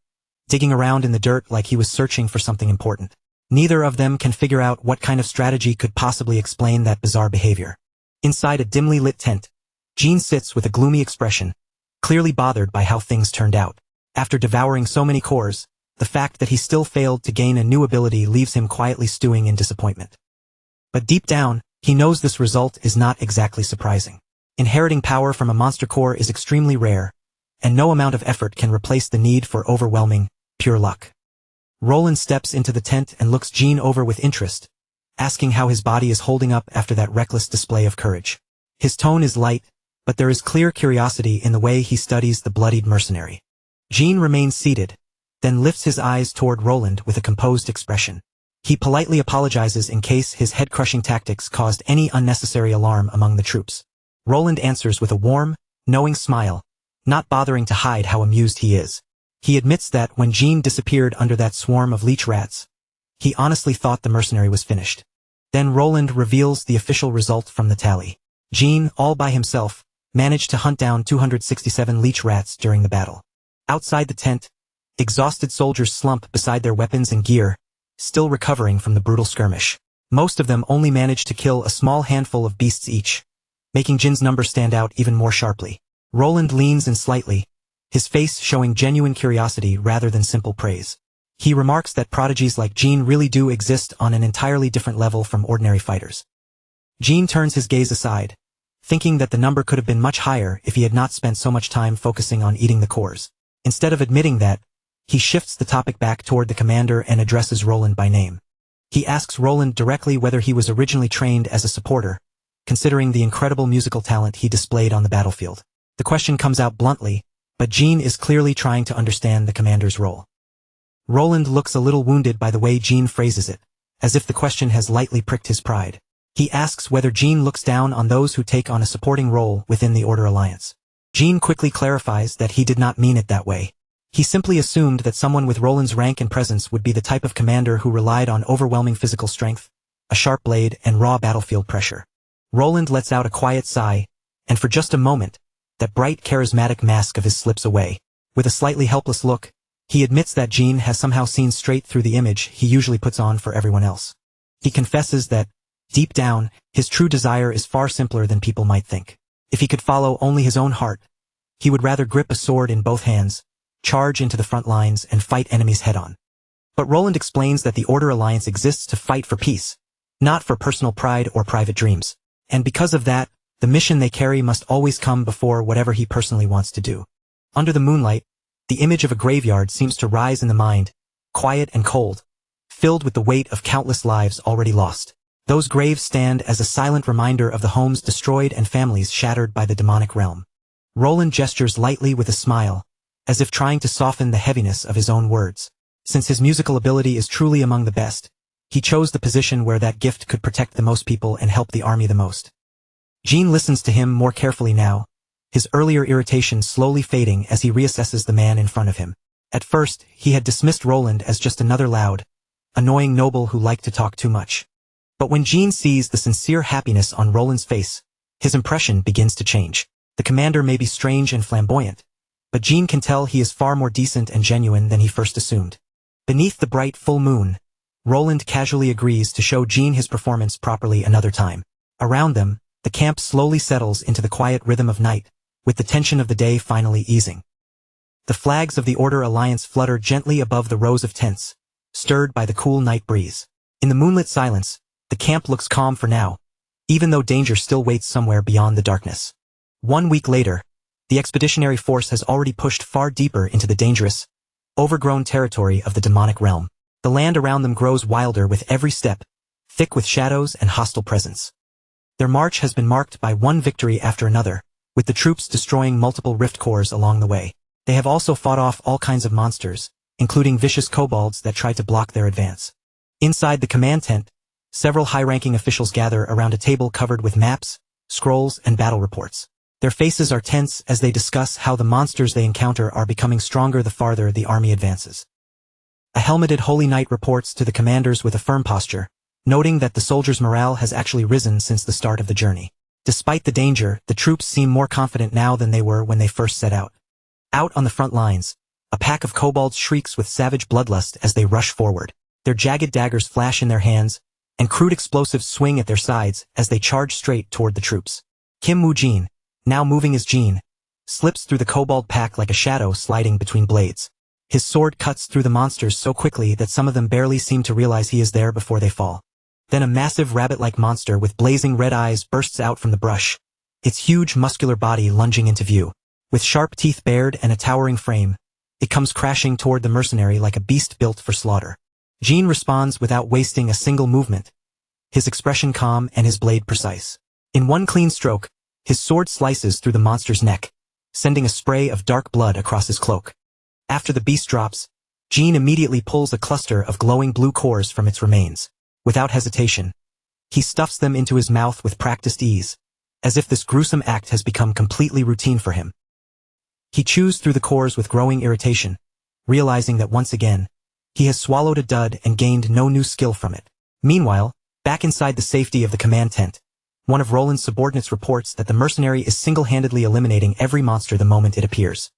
digging around in the dirt like he was searching for something important. Neither of them can figure out what kind of strategy could possibly explain that bizarre behavior. Inside a dimly lit tent, Jean sits with a gloomy expression, clearly bothered by how things turned out. After devouring so many cores, the fact that he still failed to gain a new ability leaves him quietly stewing in disappointment. But deep down, he knows this result is not exactly surprising. Inheriting power from a monster core is extremely rare, and no amount of effort can replace the need for overwhelming, pure luck. Roland steps into the tent and looks Jean over with interest, asking how his body is holding up after that reckless display of courage. His tone is light, but there is clear curiosity in the way he studies the bloodied mercenary. Jean remains seated, then lifts his eyes toward Roland with a composed expression. He politely apologizes in case his head-crushing tactics caused any unnecessary alarm among the troops. Roland answers with a warm, knowing smile, not bothering to hide how amused he is. He admits that when Jean disappeared under that swarm of leech rats, he honestly thought the mercenary was finished. Then Roland reveals the official result from the tally. Jean, all by himself, managed to hunt down 267 leech rats during the battle. Outside the tent, Exhausted soldiers slump beside their weapons and gear, still recovering from the brutal skirmish. Most of them only manage to kill a small handful of beasts each, making Jin's number stand out even more sharply. Roland leans in slightly, his face showing genuine curiosity rather than simple praise. He remarks that prodigies like Jin really do exist on an entirely different level from ordinary fighters. Jin turns his gaze aside, thinking that the number could have been much higher if he had not spent so much time focusing on eating the cores. Instead of admitting that, he shifts the topic back toward the commander and addresses Roland by name. He asks Roland directly whether he was originally trained as a supporter, considering the incredible musical talent he displayed on the battlefield. The question comes out bluntly, but Jin is clearly trying to understand the commander's role. Roland looks a little wounded by the way Jin phrases it, as if the question has lightly pricked his pride. He asks whether Jin looks down on those who take on a supporting role within the Order Alliance. Jin quickly clarifies that he did not mean it that way. He simply assumed that someone with Roland's rank and presence would be the type of commander who relied on overwhelming physical strength, a sharp blade, and raw battlefield pressure. Roland lets out a quiet sigh, and for just a moment, that bright, charismatic mask of his slips away. With a slightly helpless look, he admits that Jin has somehow seen straight through the image he usually puts on for everyone else. He confesses that, deep down, his true desire is far simpler than people might think. If he could follow only his own heart, he would rather grip a sword in both hands, charge into the front lines, and fight enemies head-on. But Roland explains that the Order Alliance exists to fight for peace, not for personal pride or private dreams. And because of that, the mission they carry must always come before whatever he personally wants to do. Under the moonlight, the image of a graveyard seems to rise in the mind, quiet and cold, filled with the weight of countless lives already lost. Those graves stand as a silent reminder of the homes destroyed and families shattered by the demonic realm. Roland gestures lightly with a smile, as if trying to soften the heaviness of his own words. Since his musical ability is truly among the best, he chose the position where that gift could protect the most people and help the army the most. Jin listens to him more carefully now, his earlier irritation slowly fading as he reassesses the man in front of him. At first, he had dismissed Roland as just another loud, annoying noble who liked to talk too much. But when Jin sees the sincere happiness on Roland's face, his impression begins to change. The commander may be strange and flamboyant, but Jin can tell he is far more decent and genuine than he first assumed. Beneath the bright full moon, Roland casually agrees to show Jin his performance properly another time. Around them, the camp slowly settles into the quiet rhythm of night, with the tension of the day finally easing. The flags of the Order Alliance flutter gently above the rows of tents, stirred by the cool night breeze. In the moonlit silence, the camp looks calm for now, even though danger still waits somewhere beyond the darkness. 1 week later, the expeditionary force has already pushed far deeper into the dangerous, overgrown territory of the demonic realm. The land around them grows wilder with every step, thick with shadows and hostile presence. Their march has been marked by one victory after another, with the troops destroying multiple rift cores along the way. They have also fought off all kinds of monsters, including vicious kobolds that try to block their advance. Inside the command tent, several high-ranking officials gather around a table covered with maps, scrolls, and battle reports. Their faces are tense as they discuss how the monsters they encounter are becoming stronger the farther the army advances. A helmeted holy knight reports to the commanders with a firm posture, noting that the soldiers' morale has actually risen since the start of the journey. Despite the danger, the troops seem more confident now than they were when they first set out. Out on the front lines, a pack of kobolds shrieks with savage bloodlust as they rush forward. Their jagged daggers flash in their hands, and crude explosives swing at their sides as they charge straight toward the troops. Kim Woo-jin, now moving as Jin, slips through the kobold pack like a shadow sliding between blades. His sword cuts through the monsters so quickly that some of them barely seem to realize he is there before they fall. Then a massive rabbit-like monster with blazing red eyes bursts out from the brush, its huge muscular body lunging into view. With sharp teeth bared and a towering frame, it comes crashing toward the mercenary like a beast built for slaughter. Jin responds without wasting a single movement, his expression calm and his blade precise. In one clean stroke, his sword slices through the monster's neck, sending a spray of dark blood across his cloak. After the beast drops, Jin immediately pulls a cluster of glowing blue cores from its remains. Without hesitation, he stuffs them into his mouth with practiced ease, as if this gruesome act has become completely routine for him. He chews through the cores with growing irritation, realizing that once again, he has swallowed a dud and gained no new skill from it. Meanwhile, back inside the safety of the command tent, one of Roland's subordinates reports that the mercenary is single-handedly eliminating every monster the moment it appears.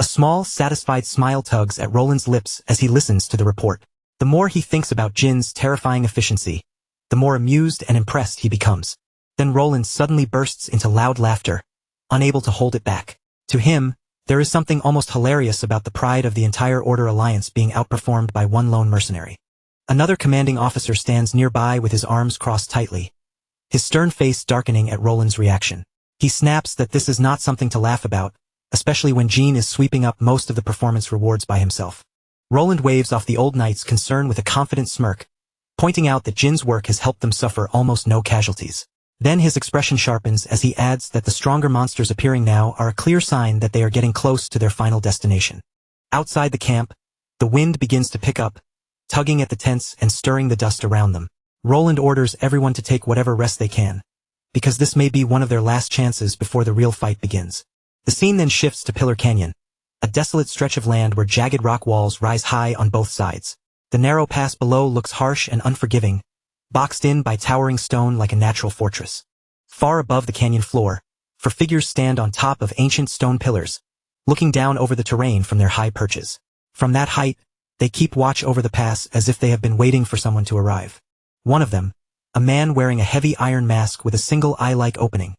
A small, satisfied smile tugs at Roland's lips as he listens to the report. The more he thinks about Jin's terrifying efficiency, the more amused and impressed he becomes. Then Roland suddenly bursts into loud laughter, unable to hold it back. To him, there is something almost hilarious about the pride of the entire Order Alliance being outperformed by one lone mercenary. Another commanding officer stands nearby with his arms crossed tightly, his stern face darkening at Roland's reaction. He snaps that this is not something to laugh about, especially when Jin is sweeping up most of the performance rewards by himself. Roland waves off the old knight's concern with a confident smirk, pointing out that Jin's work has helped them suffer almost no casualties. Then his expression sharpens as he adds that the stronger monsters appearing now are a clear sign that they are getting close to their final destination. Outside the camp, the wind begins to pick up, tugging at the tents and stirring the dust around them. Roland orders everyone to take whatever rest they can, because this may be one of their last chances before the real fight begins. The scene then shifts to Pillar Canyon, a desolate stretch of land where jagged rock walls rise high on both sides. The narrow pass below looks harsh and unforgiving, boxed in by towering stone like a natural fortress. Far above the canyon floor, four figures stand on top of ancient stone pillars, looking down over the terrain from their high perches. From that height, they keep watch over the pass as if they have been waiting for someone to arrive. One of them, a man wearing a heavy iron mask with a single eye-like opening,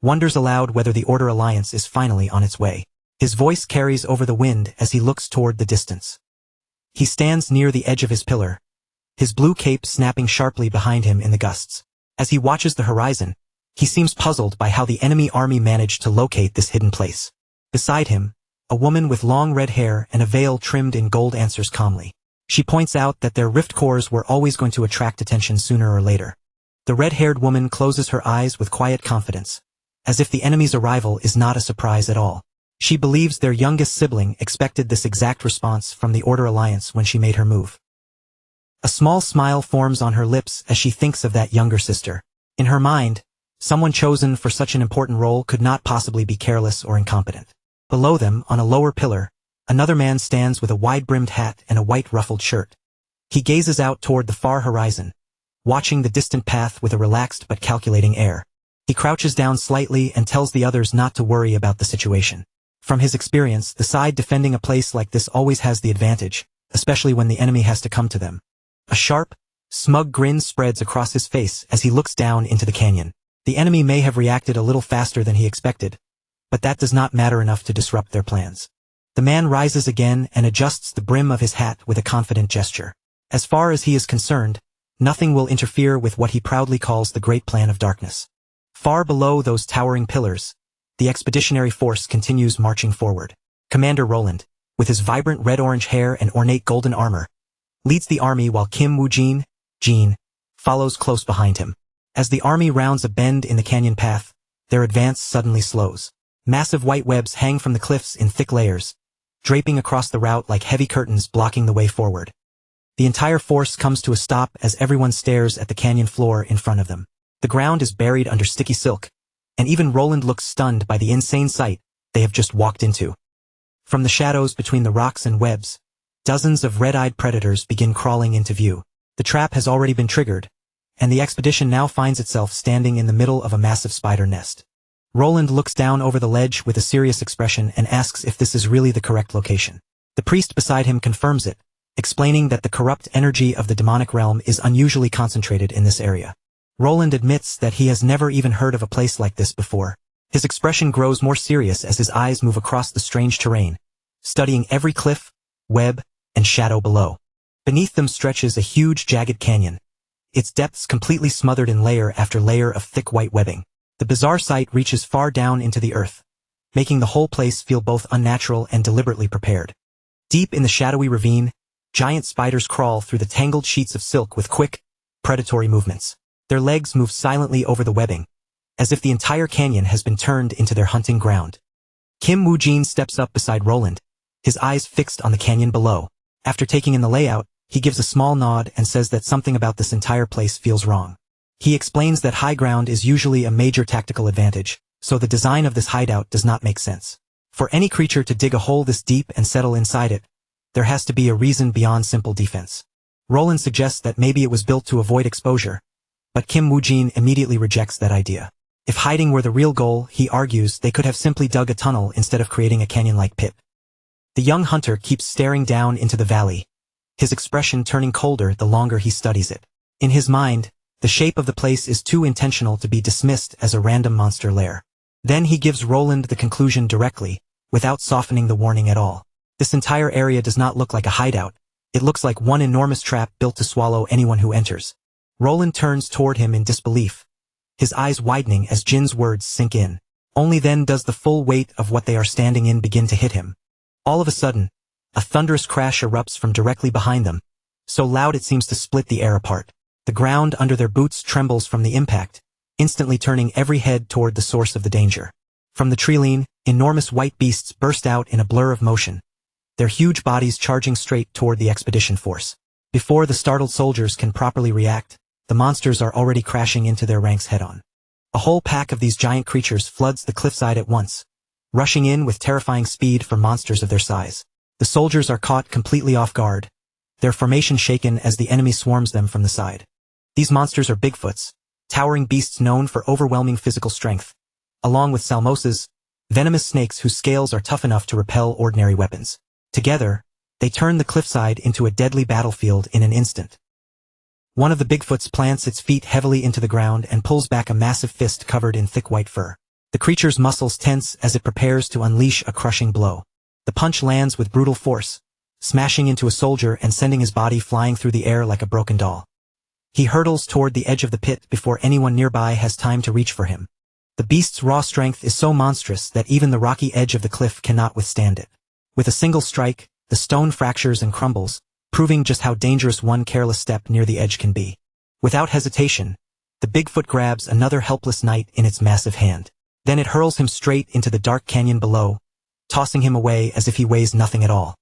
wonders aloud whether the Order Alliance is finally on its way. His voice carries over the wind as he looks toward the distance. He stands near the edge of his pillar, his blue cape snapping sharply behind him in the gusts. As he watches the horizon, he seems puzzled by how the enemy army managed to locate this hidden place. Beside him, a woman with long red hair and a veil trimmed in gold answers calmly. She points out that their rift cores were always going to attract attention sooner or later. The red-haired woman closes her eyes with quiet confidence, as if the enemy's arrival is not a surprise at all. She believes their youngest sibling expected this exact response from the Order Alliance when she made her move. A small smile forms on her lips as she thinks of that younger sister. In her mind, someone chosen for such an important role could not possibly be careless or incompetent. Below them, on a lower pillar, another man stands with a wide-brimmed hat and a white ruffled shirt. He gazes out toward the far horizon, watching the distant path with a relaxed but calculating air. He crouches down slightly and tells the others not to worry about the situation. From his experience, the side defending a place like this always has the advantage, especially when the enemy has to come to them. A sharp, smug grin spreads across his face as he looks down into the canyon. The enemy may have reacted a little faster than he expected, but that does not matter enough to disrupt their plans. The man rises again and adjusts the brim of his hat with a confident gesture. As far as he is concerned, nothing will interfere with what he proudly calls the Great Plan of Darkness. Far below those towering pillars, the expeditionary force continues marching forward. Commander Roland, with his vibrant red-orange hair and ornate golden armor, leads the army while Kim Woo-jin, Jin, follows close behind him. As the army rounds a bend in the canyon path, their advance suddenly slows. Massive white webs hang from the cliffs in thick layers, draping across the route like heavy curtains blocking the way forward. The entire force comes to a stop as everyone stares at the canyon floor in front of them. The ground is buried under sticky silk, and even Roland looks stunned by the insane sight they have just walked into. From the shadows between the rocks and webs, dozens of red-eyed predators begin crawling into view. The trap has already been triggered, and the expedition now finds itself standing in the middle of a massive spider nest. Roland looks down over the ledge with a serious expression and asks if this is really the correct location. The priest beside him confirms it, explaining that the corrupt energy of the demonic realm is unusually concentrated in this area. Roland admits that he has never even heard of a place like this before. His expression grows more serious as his eyes move across the strange terrain, studying every cliff, web, and shadow below. Beneath them stretches a huge jagged canyon, its depths completely smothered in layer after layer of thick white webbing. The bizarre sight reaches far down into the earth, making the whole place feel both unnatural and deliberately prepared. Deep in the shadowy ravine, giant spiders crawl through the tangled sheets of silk with quick, predatory movements. Their legs move silently over the webbing, as if the entire canyon has been turned into their hunting ground. Kim Woo-jin steps up beside Roland, his eyes fixed on the canyon below. After taking in the layout, he gives a small nod and says that something about this entire place feels wrong. He explains that high ground is usually a major tactical advantage, so the design of this hideout does not make sense. For any creature to dig a hole this deep and settle inside it, there has to be a reason beyond simple defense. Roland suggests that maybe it was built to avoid exposure, but Kim Woo-jin immediately rejects that idea. If hiding were the real goal, he argues they could have simply dug a tunnel instead of creating a canyon-like pit. The young hunter keeps staring down into the valley, his expression turning colder the longer he studies it. In his mind, the shape of the place is too intentional to be dismissed as a random monster lair. Then he gives Roland the conclusion directly, without softening the warning at all. This entire area does not look like a hideout, it looks like one enormous trap built to swallow anyone who enters. Roland turns toward him in disbelief, his eyes widening as Jin's words sink in. Only then does the full weight of what they are standing in begin to hit him. All of a sudden, a thunderous crash erupts from directly behind them, so loud it seems to split the air apart. The ground under their boots trembles from the impact, instantly turning every head toward the source of the danger. From the treeline, enormous white beasts burst out in a blur of motion, their huge bodies charging straight toward the expedition force. Before the startled soldiers can properly react, the monsters are already crashing into their ranks head-on. A whole pack of these giant creatures floods the cliffside at once, rushing in with terrifying speed for monsters of their size. The soldiers are caught completely off guard, their formation shaken as the enemy swarms them from the side. These monsters are Bigfoots, towering beasts known for overwhelming physical strength, along with salmosas, venomous snakes whose scales are tough enough to repel ordinary weapons. Together, they turn the cliffside into a deadly battlefield in an instant. One of the Bigfoots plants its feet heavily into the ground and pulls back a massive fist covered in thick white fur. The creature's muscles tense as it prepares to unleash a crushing blow. The punch lands with brutal force, smashing into a soldier and sending his body flying through the air like a broken doll. He hurtles toward the edge of the pit before anyone nearby has time to reach for him. The beast's raw strength is so monstrous that even the rocky edge of the cliff cannot withstand it. With a single strike, the stone fractures and crumbles, proving just how dangerous one careless step near the edge can be. Without hesitation, the Bigfoot grabs another helpless knight in its massive hand. Then it hurls him straight into the dark canyon below, tossing him away as if he weighs nothing at all.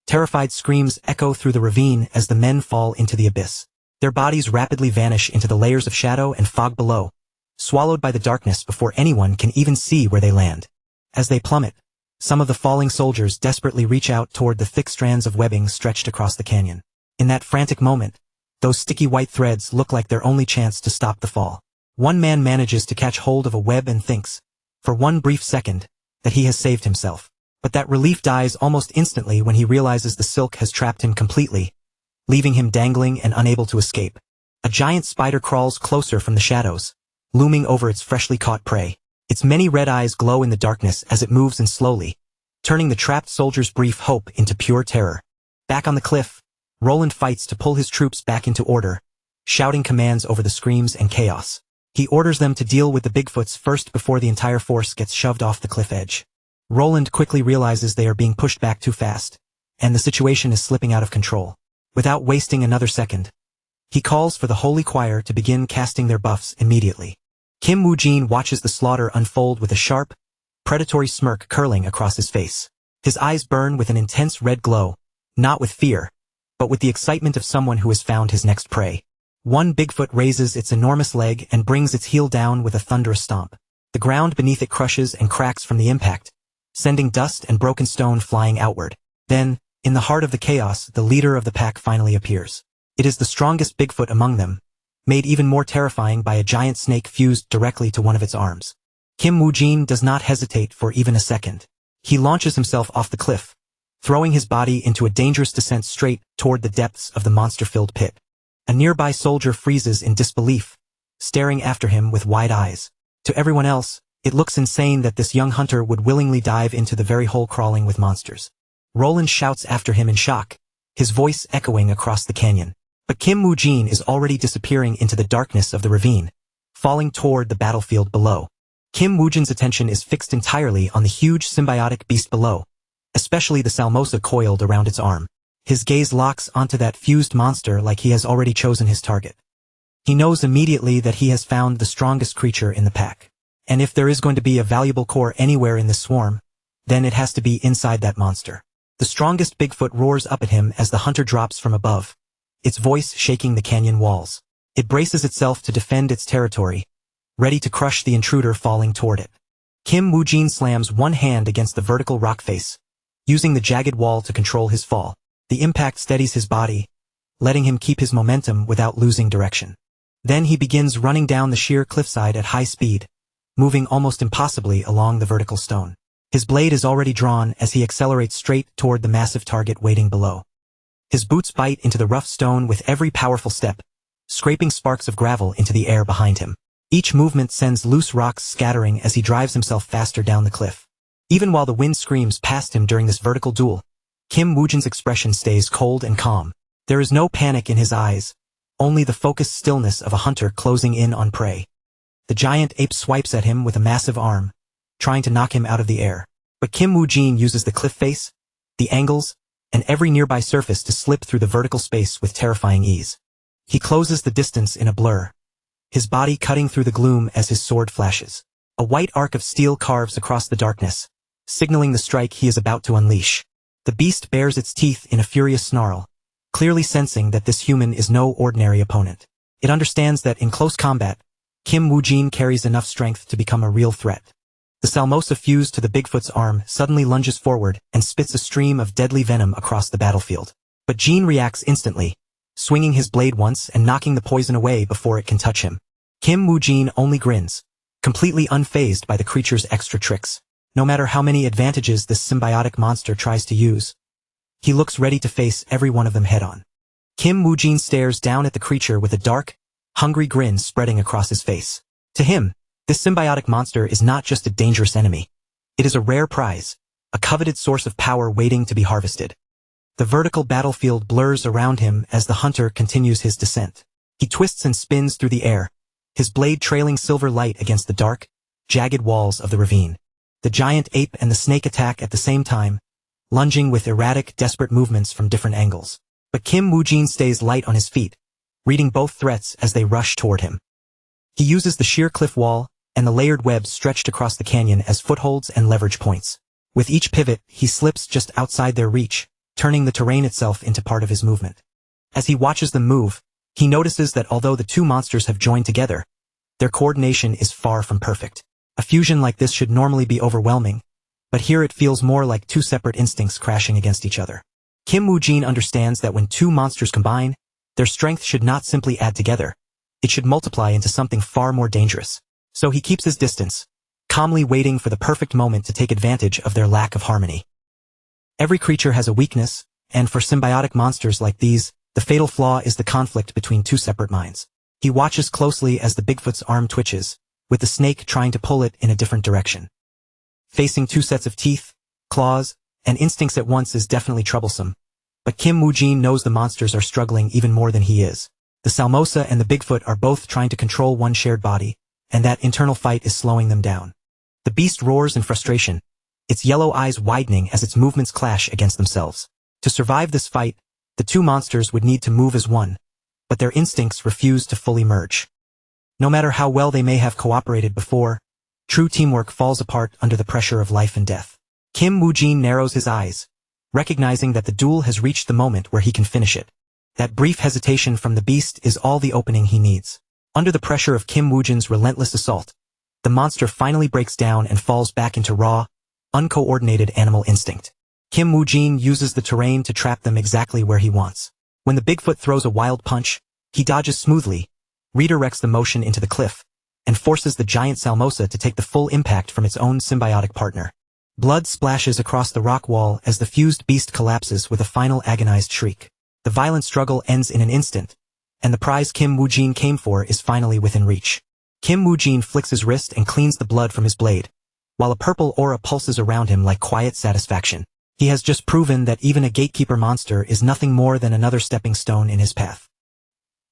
Terrified screams echo through the ravine as the men fall into the abyss. Their bodies rapidly vanish into the layers of shadow and fog below, swallowed by the darkness before anyone can even see where they land. As they plummet, some of the falling soldiers desperately reach out toward the thick strands of webbing stretched across the canyon. In that frantic moment, those sticky white threads look like their only chance to stop the fall. One man manages to catch hold of a web and thinks, for one brief second, that he has saved himself. But that relief dies almost instantly when he realizes the silk has trapped him completely, leaving him dangling and unable to escape. A giant spider crawls closer from the shadows, looming over its freshly caught prey. Its many red eyes glow in the darkness as it moves in slowly, turning the trapped soldier's brief hope into pure terror. Back on the cliff, Roland fights to pull his troops back into order, shouting commands over the screams and chaos. He orders them to deal with the Bigfoots first before the entire force gets shoved off the cliff edge. Roland quickly realizes they are being pushed back too fast, and the situation is slipping out of control. Without wasting another second, he calls for the Holy Choir to begin casting their buffs immediately. Kim Woo-jin watches the slaughter unfold with a sharp, predatory smirk curling across his face. His eyes burn with an intense red glow, not with fear, but with the excitement of someone who has found his next prey. One Bigfoot raises its enormous leg and brings its heel down with a thunderous stomp. The ground beneath it crushes and cracks from the impact, sending dust and broken stone flying outward. Then, in the heart of the chaos, the leader of the pack finally appears. It is the strongest Bigfoot among them, made even more terrifying by a giant snake fused directly to one of its arms. Kim Woo-jin does not hesitate for even a second. He launches himself off the cliff, throwing his body into a dangerous descent straight toward the depths of the monster-filled pit. A nearby soldier freezes in disbelief, staring after him with wide eyes. To everyone else, it looks insane that this young hunter would willingly dive into the very hole crawling with monsters. Roland shouts after him in shock, his voice echoing across the canyon. But Kim Woo-jin is already disappearing into the darkness of the ravine, falling toward the battlefield below. Kim Woo-jin's attention is fixed entirely on the huge symbiotic beast below, especially the salmosa coiled around its arm. His gaze locks onto that fused monster like he has already chosen his target. He knows immediately that he has found the strongest creature in the pack. And if there is going to be a valuable core anywhere in this swarm, then it has to be inside that monster. The strongest Bigfoot roars up at him as the hunter drops from above, its voice shaking the canyon walls. It braces itself to defend its territory, ready to crush the intruder falling toward it. Kim Woo-jin slams one hand against the vertical rock face, using the jagged wall to control his fall. The impact steadies his body, letting him keep his momentum without losing direction. Then he begins running down the sheer cliffside at high speed, moving almost impossibly along the vertical stone. His blade is already drawn as he accelerates straight toward the massive target waiting below. His boots bite into the rough stone with every powerful step, scraping sparks of gravel into the air behind him. Each movement sends loose rocks scattering as he drives himself faster down the cliff. Even while the wind screams past him during this vertical duel, Kim Woojin's expression stays cold and calm. There is no panic in his eyes, only the focused stillness of a hunter closing in on prey. The giant ape swipes at him with a massive arm, trying to knock him out of the air. But Kim Woojin uses the cliff face, the angles, and every nearby surface to slip through the vertical space with terrifying ease. He closes the distance in a blur, his body cutting through the gloom as his sword flashes. A white arc of steel carves across the darkness, signaling the strike he is about to unleash. The beast bares its teeth in a furious snarl, clearly sensing that this human is no ordinary opponent. It understands that in close combat, Kim Woojin carries enough strength to become a real threat. The Salmosa fused to the Bigfoot's arm suddenly lunges forward and spits a stream of deadly venom across the battlefield. But Jin reacts instantly, swinging his blade once and knocking the poison away before it can touch him. Kim Woojin only grins, completely unfazed by the creature's extra tricks. No matter how many advantages this symbiotic monster tries to use, he looks ready to face every one of them head-on. Kim Woojin stares down at the creature with a dark, hungry grin spreading across his face. To him, this symbiotic monster is not just a dangerous enemy. It is a rare prize, a coveted source of power waiting to be harvested. The vertical battlefield blurs around him as the hunter continues his descent. He twists and spins through the air, his blade trailing silver light against the dark, jagged walls of the ravine. The giant ape and the snake attack at the same time, lunging with erratic, desperate movements from different angles. But Kim Woojin stays light on his feet, reading both threats as they rush toward him. He uses the sheer cliff wall and the layered webs stretched across the canyon as footholds and leverage points. With each pivot, he slips just outside their reach, turning the terrain itself into part of his movement. As he watches them move, he notices that although the two monsters have joined together, their coordination is far from perfect. A fusion like this should normally be overwhelming, but here it feels more like two separate instincts crashing against each other. Kim Woojin understands that when two monsters combine, their strength should not simply add together, it should multiply into something far more dangerous. So he keeps his distance, calmly waiting for the perfect moment to take advantage of their lack of harmony. Every creature has a weakness, and for symbiotic monsters like these, the fatal flaw is the conflict between two separate minds. He watches closely as the Bigfoot's arm twitches, with the snake trying to pull it in a different direction. Facing two sets of teeth, claws, and instincts at once is definitely troublesome, but Kim Woojin knows the monsters are struggling even more than he is. The Salmosa and the Bigfoot are both trying to control one shared body, and that internal fight is slowing them down. The beast roars in frustration, its yellow eyes widening as its movements clash against themselves. To survive this fight, the two monsters would need to move as one, but their instincts refuse to fully merge. No matter how well they may have cooperated before, true teamwork falls apart under the pressure of life and death. Kim Woojin narrows his eyes, recognizing that the duel has reached the moment where he can finish it. That brief hesitation from the beast is all the opening he needs. Under the pressure of Kim Woojin's relentless assault, the monster finally breaks down and falls back into raw, uncoordinated animal instinct. Kim Woojin uses the terrain to trap them exactly where he wants. When the Bigfoot throws a wild punch, he dodges smoothly, redirects the motion into the cliff, and forces the giant Salmosa to take the full impact from its own symbiotic partner. Blood splashes across the rock wall as the fused beast collapses with a final agonized shriek. The violent struggle ends in an instant, and the prize Kim Woojin came for is finally within reach. Kim Woojin flicks his wrist and cleans the blood from his blade, while a purple aura pulses around him like quiet satisfaction. He has just proven that even a gatekeeper monster is nothing more than another stepping stone in his path.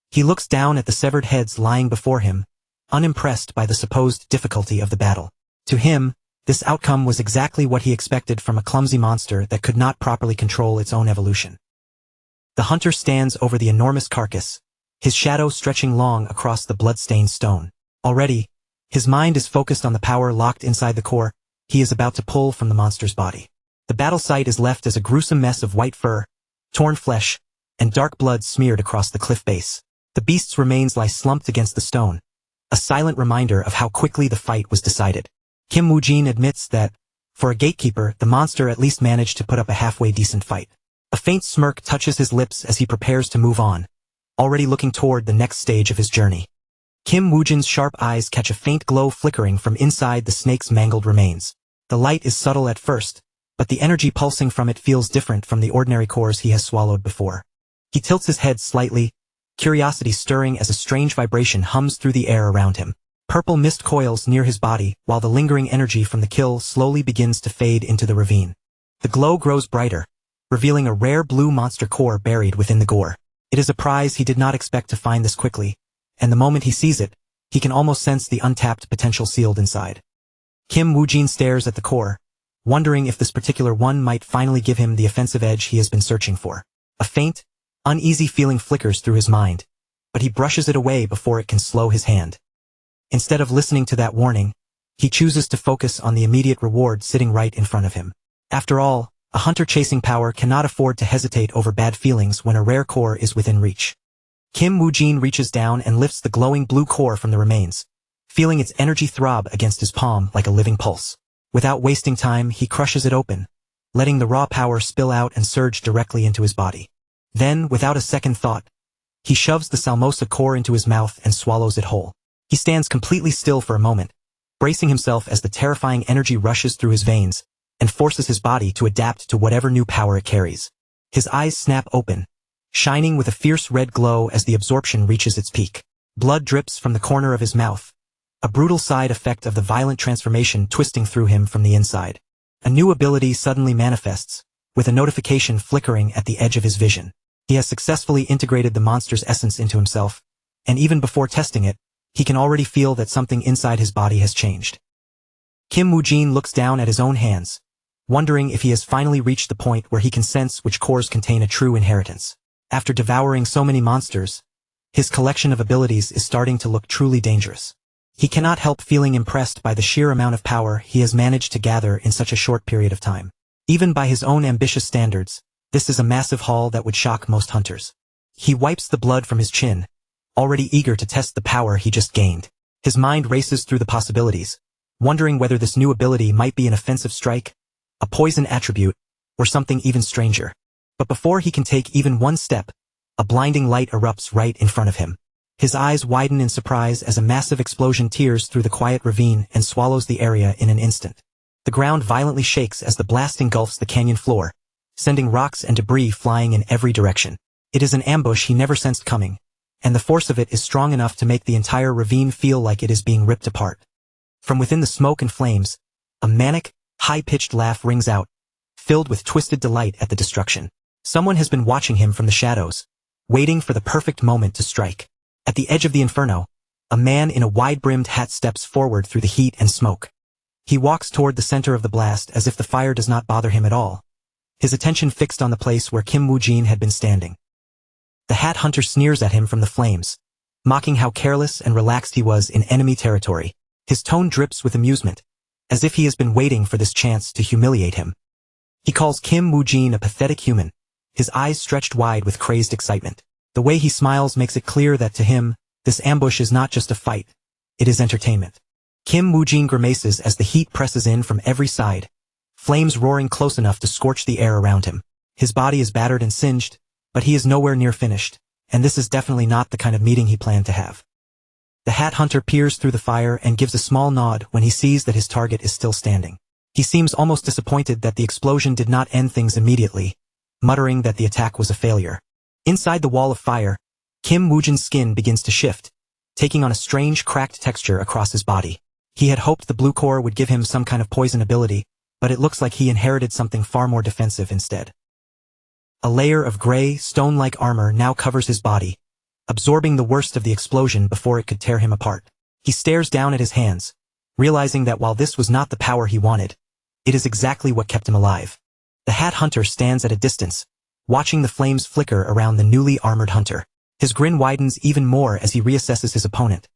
He looks down at the severed heads lying before him, unimpressed by the supposed difficulty of the battle. To him, this outcome was exactly what he expected from a clumsy monster that could not properly control its own evolution. The hunter stands over the enormous carcass, his shadow stretching long across the blood-stained stone. Already, his mind is focused on the power locked inside the core he is about to pull from the monster's body. The battle site is left as a gruesome mess of white fur, torn flesh, and dark blood smeared across the cliff base. The beast's remains lie slumped against the stone, a silent reminder of how quickly the fight was decided. Kim Woojin admits that, for a gatekeeper, the monster at least managed to put up a halfway decent fight. A faint smirk touches his lips as he prepares to move on, already looking toward the next stage of his journey. Kim Woojin's sharp eyes catch a faint glow flickering from inside the snake's mangled remains. The light is subtle at first, but the energy pulsing from it feels different from the ordinary cores he has swallowed before. He tilts his head slightly, curiosity stirring as a strange vibration hums through the air around him. Purple mist coils near his body, while the lingering energy from the kill slowly begins to fade into the ravine. The glow grows brighter, revealing a rare blue monster core buried within the gore. It is a prize he did not expect to find this quickly, and the moment he sees it, he can almost sense the untapped potential sealed inside. Kim Woo-jin stares at the core, wondering if this particular one might finally give him the offensive edge he has been searching for. A faint, uneasy feeling flickers through his mind, but he brushes it away before it can slow his hand. Instead of listening to that warning, he chooses to focus on the immediate reward sitting right in front of him. After all, a hunter chasing power cannot afford to hesitate over bad feelings when a rare core is within reach. Kim Woo-jin reaches down and lifts the glowing blue core from the remains, feeling its energy throb against his palm like a living pulse. Without wasting time, he crushes it open, letting the raw power spill out and surge directly into his body. Then, without a second thought, he shoves the Salmosa core into his mouth and swallows it whole. He stands completely still for a moment, bracing himself as the terrifying energy rushes through his veins and forces his body to adapt to whatever new power it carries. His eyes snap open, shining with a fierce red glow as the absorption reaches its peak. Blood drips from the corner of his mouth, a brutal side effect of the violent transformation twisting through him from the inside. A new ability suddenly manifests, with a notification flickering at the edge of his vision. He has successfully integrated the monster's essence into himself, and even before testing it, he can already feel that something inside his body has changed. Kim Woo-jin looks down at his own hands, wondering if he has finally reached the point where he can sense which cores contain a true inheritance. After devouring so many monsters, his collection of abilities is starting to look truly dangerous. He cannot help feeling impressed by the sheer amount of power he has managed to gather in such a short period of time. Even by his own ambitious standards, this is a massive haul that would shock most hunters. He wipes the blood from his chin, already eager to test the power he just gained. His mind races through the possibilities, wondering whether this new ability might be an offensive strike, a poison attribute, or something even stranger. But before he can take even one step, a blinding light erupts right in front of him. His eyes widen in surprise as a massive explosion tears through the quiet ravine and swallows the area in an instant. The ground violently shakes as the blast engulfs the canyon floor, sending rocks and debris flying in every direction. It is an ambush he never sensed coming, and the force of it is strong enough to make the entire ravine feel like it is being ripped apart. From within the smoke and flames, a manic, high-pitched laugh rings out, filled with twisted delight at the destruction. Someone has been watching him from the shadows, waiting for the perfect moment to strike. At the edge of the inferno, a man in a wide-brimmed hat steps forward through the heat and smoke. He walks toward the center of the blast as if the fire does not bother him at all, his attention fixed on the place where Kim Woo-jin had been standing. The hat hunter sneers at him from the flames, mocking how careless and relaxed he was in enemy territory. His tone drips with amusement, as if he has been waiting for this chance to humiliate him. He calls Kim Woo-jin a pathetic human, his eyes stretched wide with crazed excitement. The way he smiles makes it clear that to him, this ambush is not just a fight, it is entertainment. Kim Woo-jin grimaces as the heat presses in from every side, flames roaring close enough to scorch the air around him. His body is battered and singed, but he is nowhere near finished, and this is definitely not the kind of meeting he planned to have. The hat hunter peers through the fire and gives a small nod when he sees that his target is still standing. He seems almost disappointed that the explosion did not end things immediately, muttering that the attack was a failure. Inside the wall of fire, Kim Woo-jin's skin begins to shift, taking on a strange cracked texture across his body. He had hoped the blue core would give him some kind of poison ability, but it looks like he inherited something far more defensive instead. A layer of gray, stone-like armor now covers his body, absorbing the worst of the explosion before it could tear him apart. He stares down at his hands, realizing that while this was not the power he wanted, it is exactly what kept him alive. The hat hunter stands at a distance, watching the flames flicker around the newly armored hunter. His grin widens even more as he reassesses his opponent,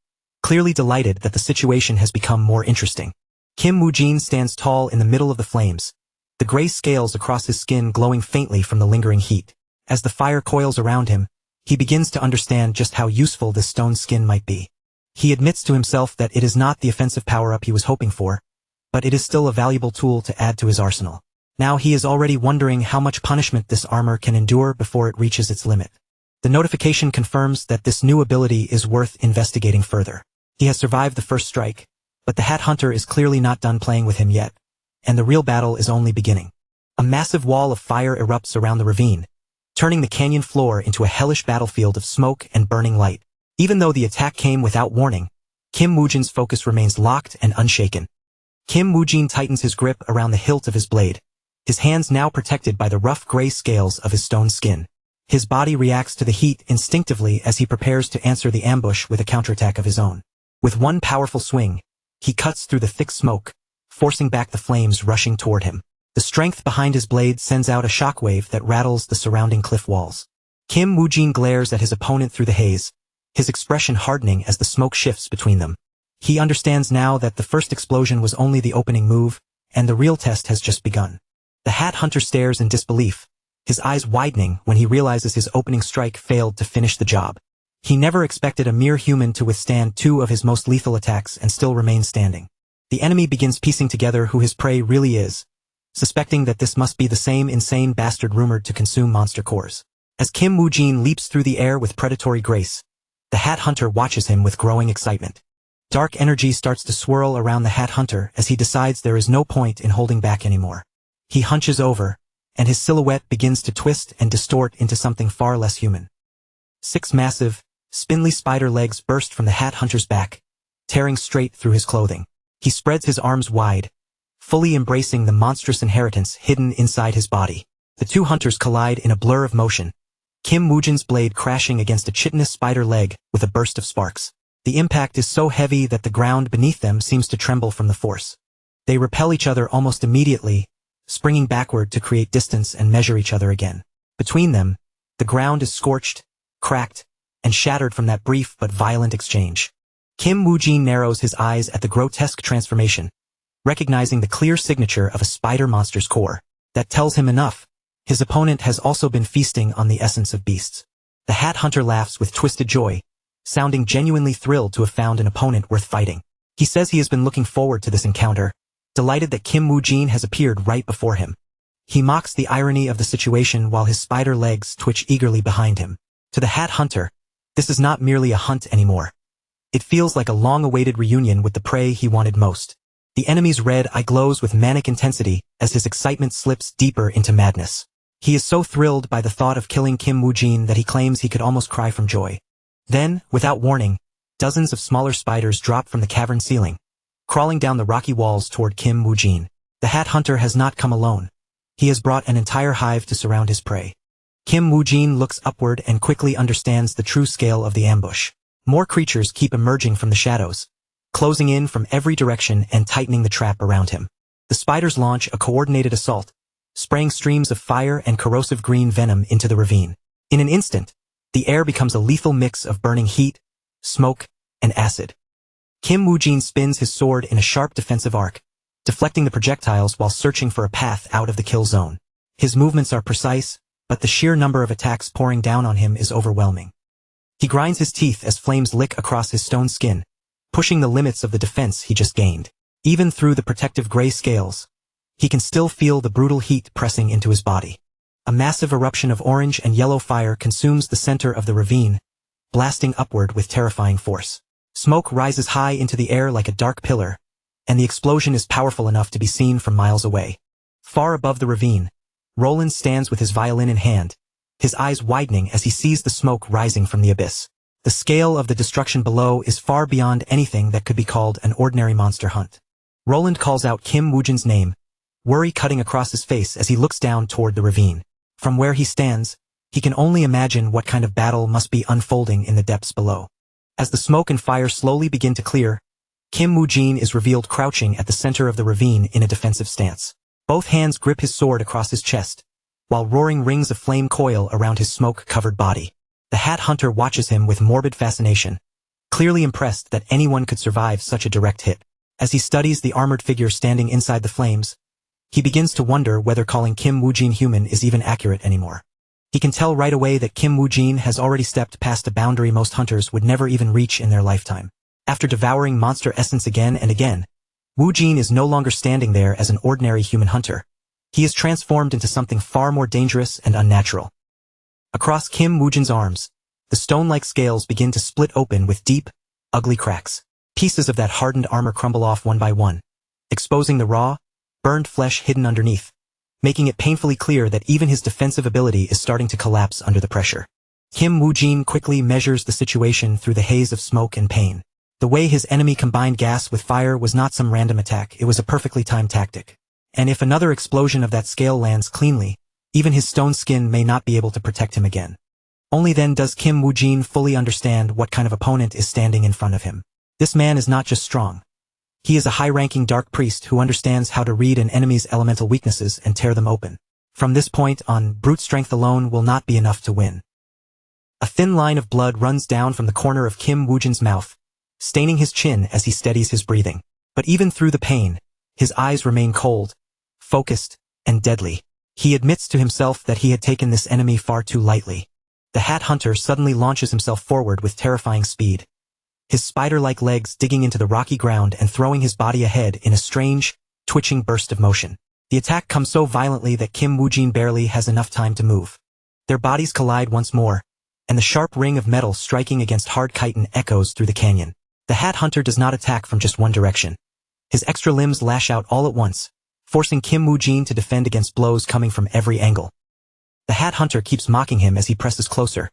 clearly delighted that the situation has become more interesting. Kim Woo-jin stands tall in the middle of the flames, the gray scales across his skin glowing faintly from the lingering heat. As the fire coils around him, he begins to understand just how useful this stone skin might be. He admits to himself that it is not the offensive power-up he was hoping for, but it is still a valuable tool to add to his arsenal. Now he is already wondering how much punishment this armor can endure before it reaches its limit. The notification confirms that this new ability is worth investigating further. He has survived the first strike, but the hat hunter is clearly not done playing with him yet, and the real battle is only beginning. A massive wall of fire erupts around the ravine, turning the canyon floor into a hellish battlefield of smoke and burning light. Even though the attack came without warning, Kim Woojin's focus remains locked and unshaken. Kim Woojin tightens his grip around the hilt of his blade, his hands now protected by the rough gray scales of his stone skin. His body reacts to the heat instinctively as he prepares to answer the ambush with a counterattack of his own. With one powerful swing, he cuts through the thick smoke, forcing back the flames rushing toward him. The strength behind his blade sends out a shockwave that rattles the surrounding cliff walls. Kim Woojin glares at his opponent through the haze, his expression hardening as the smoke shifts between them. He understands now that the first explosion was only the opening move, and the real test has just begun. The Hat Hunter stares in disbelief, his eyes widening when he realizes his opening strike failed to finish the job. He never expected a mere human to withstand two of his most lethal attacks and still remain standing. The enemy begins piecing together who his prey really is, suspecting that this must be the same insane bastard rumored to consume monster cores. As Kim Woojin leaps through the air with predatory grace, the Hat Hunter watches him with growing excitement. Dark energy starts to swirl around the Hat Hunter as he decides there is no point in holding back anymore. He hunches over, and his silhouette begins to twist and distort into something far less human. 6 massive, spindly spider legs burst from the Hat Hunter's back, tearing straight through his clothing. He spreads his arms wide, fully embracing the monstrous inheritance hidden inside his body. The two hunters collide in a blur of motion, Kim Woojin's blade crashing against a chitinous spider leg with a burst of sparks. The impact is so heavy that the ground beneath them seems to tremble from the force. They repel each other almost immediately, springing backward to create distance and measure each other again. Between them, the ground is scorched, cracked, and shattered from that brief but violent exchange. Kim Woojin narrows his eyes at the grotesque transformation, recognizing the clear signature of a spider monster's core. That tells him enough. His opponent has also been feasting on the essence of beasts. The Hat Hunter laughs with twisted joy, sounding genuinely thrilled to have found an opponent worth fighting. He says he has been looking forward to this encounter, delighted that Kim Woojin has appeared right before him. He mocks the irony of the situation while his spider legs twitch eagerly behind him. To the Hat Hunter, this is not merely a hunt anymore. It feels like a long-awaited reunion with the prey he wanted most. The enemy's red eye glows with manic intensity as his excitement slips deeper into madness. He is so thrilled by the thought of killing Kim Woojin that he claims he could almost cry from joy. Then, without warning, dozens of smaller spiders drop from the cavern ceiling, crawling down the rocky walls toward Kim Woojin. The Hat Hunter has not come alone. He has brought an entire hive to surround his prey. Kim Woojin looks upward and quickly understands the true scale of the ambush. More creatures keep emerging from the shadows, closing in from every direction and tightening the trap around him. The spiders launch a coordinated assault, spraying streams of fire and corrosive green venom into the ravine. In an instant, the air becomes a lethal mix of burning heat, smoke, and acid. Kim Woojin spins his sword in a sharp defensive arc, deflecting the projectiles while searching for a path out of the kill zone. His movements are precise, but the sheer number of attacks pouring down on him is overwhelming. He grinds his teeth as flames lick across his stone skin, pushing the limits of the defense he just gained. Even through the protective gray scales, he can still feel the brutal heat pressing into his body. A massive eruption of orange and yellow fire consumes the center of the ravine, blasting upward with terrifying force. Smoke rises high into the air like a dark pillar, and the explosion is powerful enough to be seen from miles away. Far above the ravine, Roland stands with his violin in hand, his eyes widening as he sees the smoke rising from the abyss. The scale of the destruction below is far beyond anything that could be called an ordinary monster hunt. Roland calls out Kim Woojin's name, worry cutting across his face as he looks down toward the ravine. From where he stands, he can only imagine what kind of battle must be unfolding in the depths below. As the smoke and fire slowly begin to clear, Kim Woojin is revealed crouching at the center of the ravine in a defensive stance. Both hands grip his sword across his chest, while roaring rings of flame coil around his smoke-covered body. The Hat Hunter watches him with morbid fascination, clearly impressed that anyone could survive such a direct hit. As he studies the armored figure standing inside the flames, he begins to wonder whether calling Kim Woojin human is even accurate anymore. He can tell right away that Kim Woojin has already stepped past a boundary most hunters would never even reach in their lifetime. After devouring monster essence again and again, Woojin is no longer standing there as an ordinary human hunter. He is transformed into something far more dangerous and unnatural. Across Kim Woojin's arms, the stone-like scales begin to split open with deep, ugly cracks. Pieces of that hardened armor crumble off one by one, exposing the raw, burned flesh hidden underneath, making it painfully clear that even his defensive ability is starting to collapse under the pressure. Kim Woo-jin quickly measures the situation through the haze of smoke and pain. The way his enemy combined gas with fire was not some random attack, it was a perfectly timed tactic. And if another explosion of that scale lands cleanly, even his stone skin may not be able to protect him again. Only then does Kim Woo-jin fully understand what kind of opponent is standing in front of him. This man is not just strong. He is a high-ranking dark priest who understands how to read an enemy's elemental weaknesses and tear them open. From this point on, brute strength alone will not be enough to win. A thin line of blood runs down from the corner of Kim Woo-jin's mouth, staining his chin as he steadies his breathing. But even through the pain, his eyes remain cold, focused, and deadly. He admits to himself that he had taken this enemy far too lightly. The Hat Hunter suddenly launches himself forward with terrifying speed, his spider-like legs digging into the rocky ground and throwing his body ahead in a strange, twitching burst of motion. The attack comes so violently that Kim Woo-jin barely has enough time to move. Their bodies collide once more, and the sharp ring of metal striking against hard chitin echoes through the canyon. The Hat Hunter does not attack from just one direction. His extra limbs lash out all at once, forcing Kim Woo-jin to defend against blows coming from every angle. The Hat Hunter keeps mocking him as he presses closer,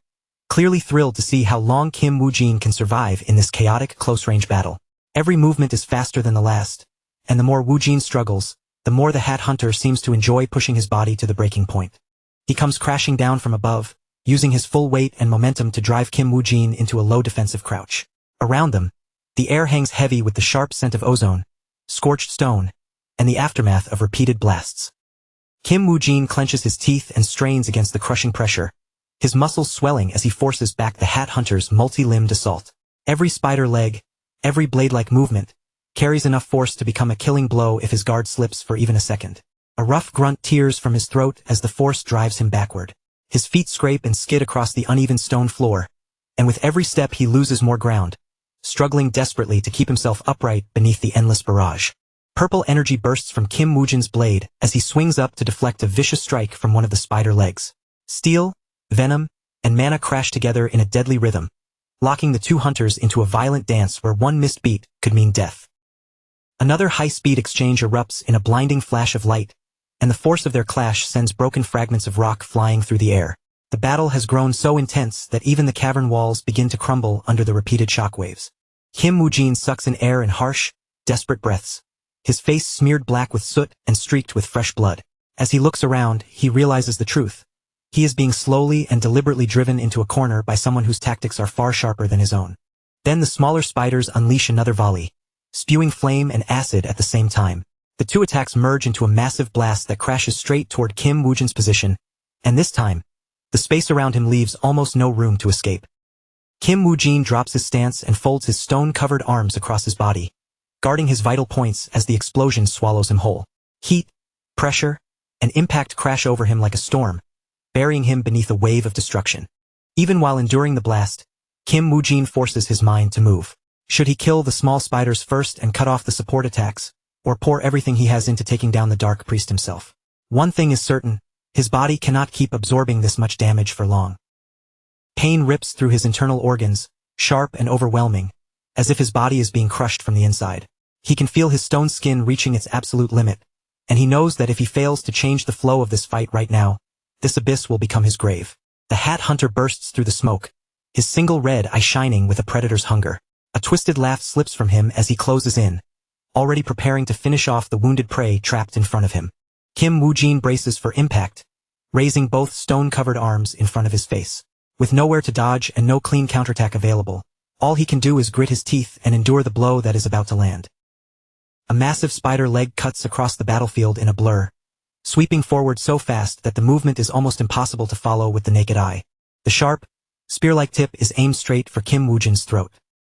clearly thrilled to see how long Kim Woo-jin can survive in this chaotic close-range battle. Every movement is faster than the last, and the more Woo-jin struggles, the more the Hat Hunter seems to enjoy pushing his body to the breaking point. He comes crashing down from above, using his full weight and momentum to drive Kim Woo-jin into a low defensive crouch. Around them, the air hangs heavy with the sharp scent of ozone, scorched stone, and the aftermath of repeated blasts. Kim Woo-jin clenches his teeth and strains against the crushing pressure, his muscles swelling as he forces back the Hat Hunter's multi-limbed assault. Every spider leg, every blade-like movement, carries enough force to become a killing blow if his guard slips for even a second. A rough grunt tears from his throat as the force drives him backward. His feet scrape and skid across the uneven stone floor, and with every step he loses more ground, struggling desperately to keep himself upright beneath the endless barrage. Purple energy bursts from Kim Woo-jin's blade as he swings up to deflect a vicious strike from one of the spider legs. Steel, venom, and mana crash together in a deadly rhythm, locking the two hunters into a violent dance where one missed beat could mean death. Another high-speed exchange erupts in a blinding flash of light, and the force of their clash sends broken fragments of rock flying through the air. The battle has grown so intense that even the cavern walls begin to crumble under the repeated shockwaves. Kim Woo-jin sucks in air in harsh, desperate breaths, his face smeared black with soot and streaked with fresh blood. As he looks around, he realizes the truth. He is being slowly and deliberately driven into a corner by someone whose tactics are far sharper than his own. Then the smaller spiders unleash another volley, spewing flame and acid at the same time. The two attacks merge into a massive blast that crashes straight toward Kim Woo-jin's position, and this time, the space around him leaves almost no room to escape. Kim Woo-jin drops his stance and folds his stone-covered arms across his body, guarding his vital points as the explosion swallows him whole. Heat, pressure, and impact crash over him like a storm, burying him beneath a wave of destruction. Even while enduring the blast, Kim Woo-jin forces his mind to move. Should he kill the small spiders first and cut off the support attacks, or pour everything he has into taking down the Dark Priest himself? One thing is certain, his body cannot keep absorbing this much damage for long. Pain rips through his internal organs, sharp and overwhelming, as if his body is being crushed from the inside. He can feel his stone skin reaching its absolute limit, and he knows that if he fails to change the flow of this fight right now, this abyss will become his grave. The Hat Hunter bursts through the smoke, his single red eye shining with a predator's hunger. A twisted laugh slips from him as he closes in, already preparing to finish off the wounded prey trapped in front of him. Kim Woo-jin braces for impact, raising both stone-covered arms in front of his face. With nowhere to dodge and no clean counterattack available, all he can do is grit his teeth and endure the blow that is about to land. A massive spider leg cuts across the battlefield in a blur, sweeping forward so fast that the movement is almost impossible to follow with the naked eye. The sharp, spear-like tip is aimed straight for Kim Woo-jin's throat.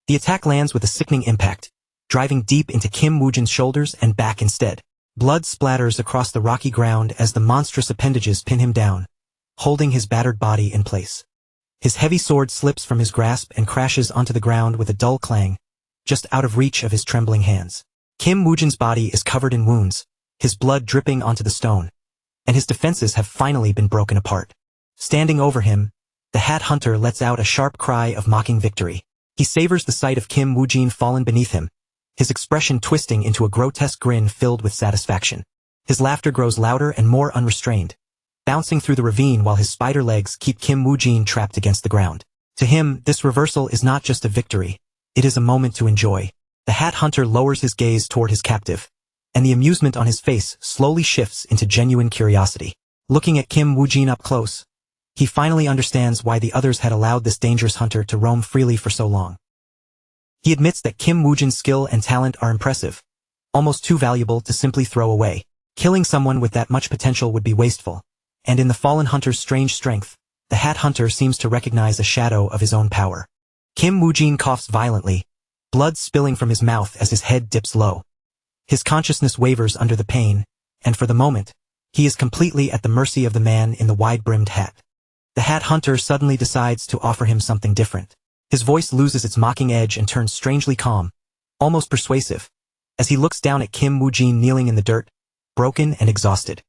The attack lands with a sickening impact, driving deep into Kim Woo-jin's shoulders and back instead. Blood splatters across the rocky ground as the monstrous appendages pin him down, holding his battered body in place. His heavy sword slips from his grasp and crashes onto the ground with a dull clang, just out of reach of his trembling hands. Kim Woo-jin's body is covered in wounds, his blood dripping onto the stone, and his defenses have finally been broken apart. Standing over him, the Hat Hunter lets out a sharp cry of mocking victory. He savors the sight of Kim Woo-jin fallen beneath him, his expression twisting into a grotesque grin filled with satisfaction. His laughter grows louder and more unrestrained, bouncing through the ravine while his spider legs keep Kim Woo-jin trapped against the ground. To him, this reversal is not just a victory, it is a moment to enjoy. The Hat Hunter lowers his gaze toward his captive, and the amusement on his face slowly shifts into genuine curiosity. Looking at Kim Woo-jin up close, he finally understands why the others had allowed this dangerous hunter to roam freely for so long. He admits that Kim Woo-jin's skill and talent are impressive, almost too valuable to simply throw away. Killing someone with that much potential would be wasteful, and in the fallen hunter's strange strength, the Hat Hunter seems to recognize a shadow of his own power. Kim Woo-jin coughs violently, blood spilling from his mouth as his head dips low. His consciousness wavers under the pain, and for the moment, he is completely at the mercy of the man in the wide-brimmed hat. The Hat Hunter suddenly decides to offer him something different. His voice loses its mocking edge and turns strangely calm, almost persuasive, as he looks down at Kim Woo-jin kneeling in the dirt, broken and exhausted.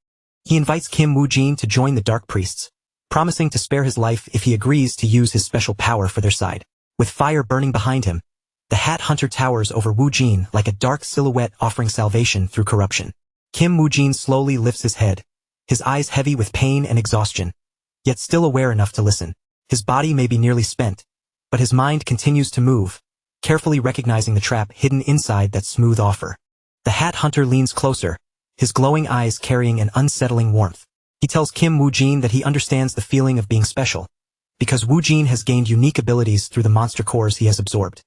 He invites Kim Woo-jin to join the Dark Priests, promising to spare his life if he agrees to use his special power for their side. With fire burning behind him, the Hat Hunter towers over Woo-jin like a dark silhouette offering salvation through corruption. Kim Woo-jin slowly lifts his head, his eyes heavy with pain and exhaustion, yet still aware enough to listen. His body may be nearly spent, but his mind continues to move, carefully recognizing the trap hidden inside that smooth offer. The Hat Hunter leans closer, his glowing eyes carrying an unsettling warmth. He tells Kim Woo-jin that he understands the feeling of being special, because Woo-jin has gained unique abilities through the monster cores he has absorbed.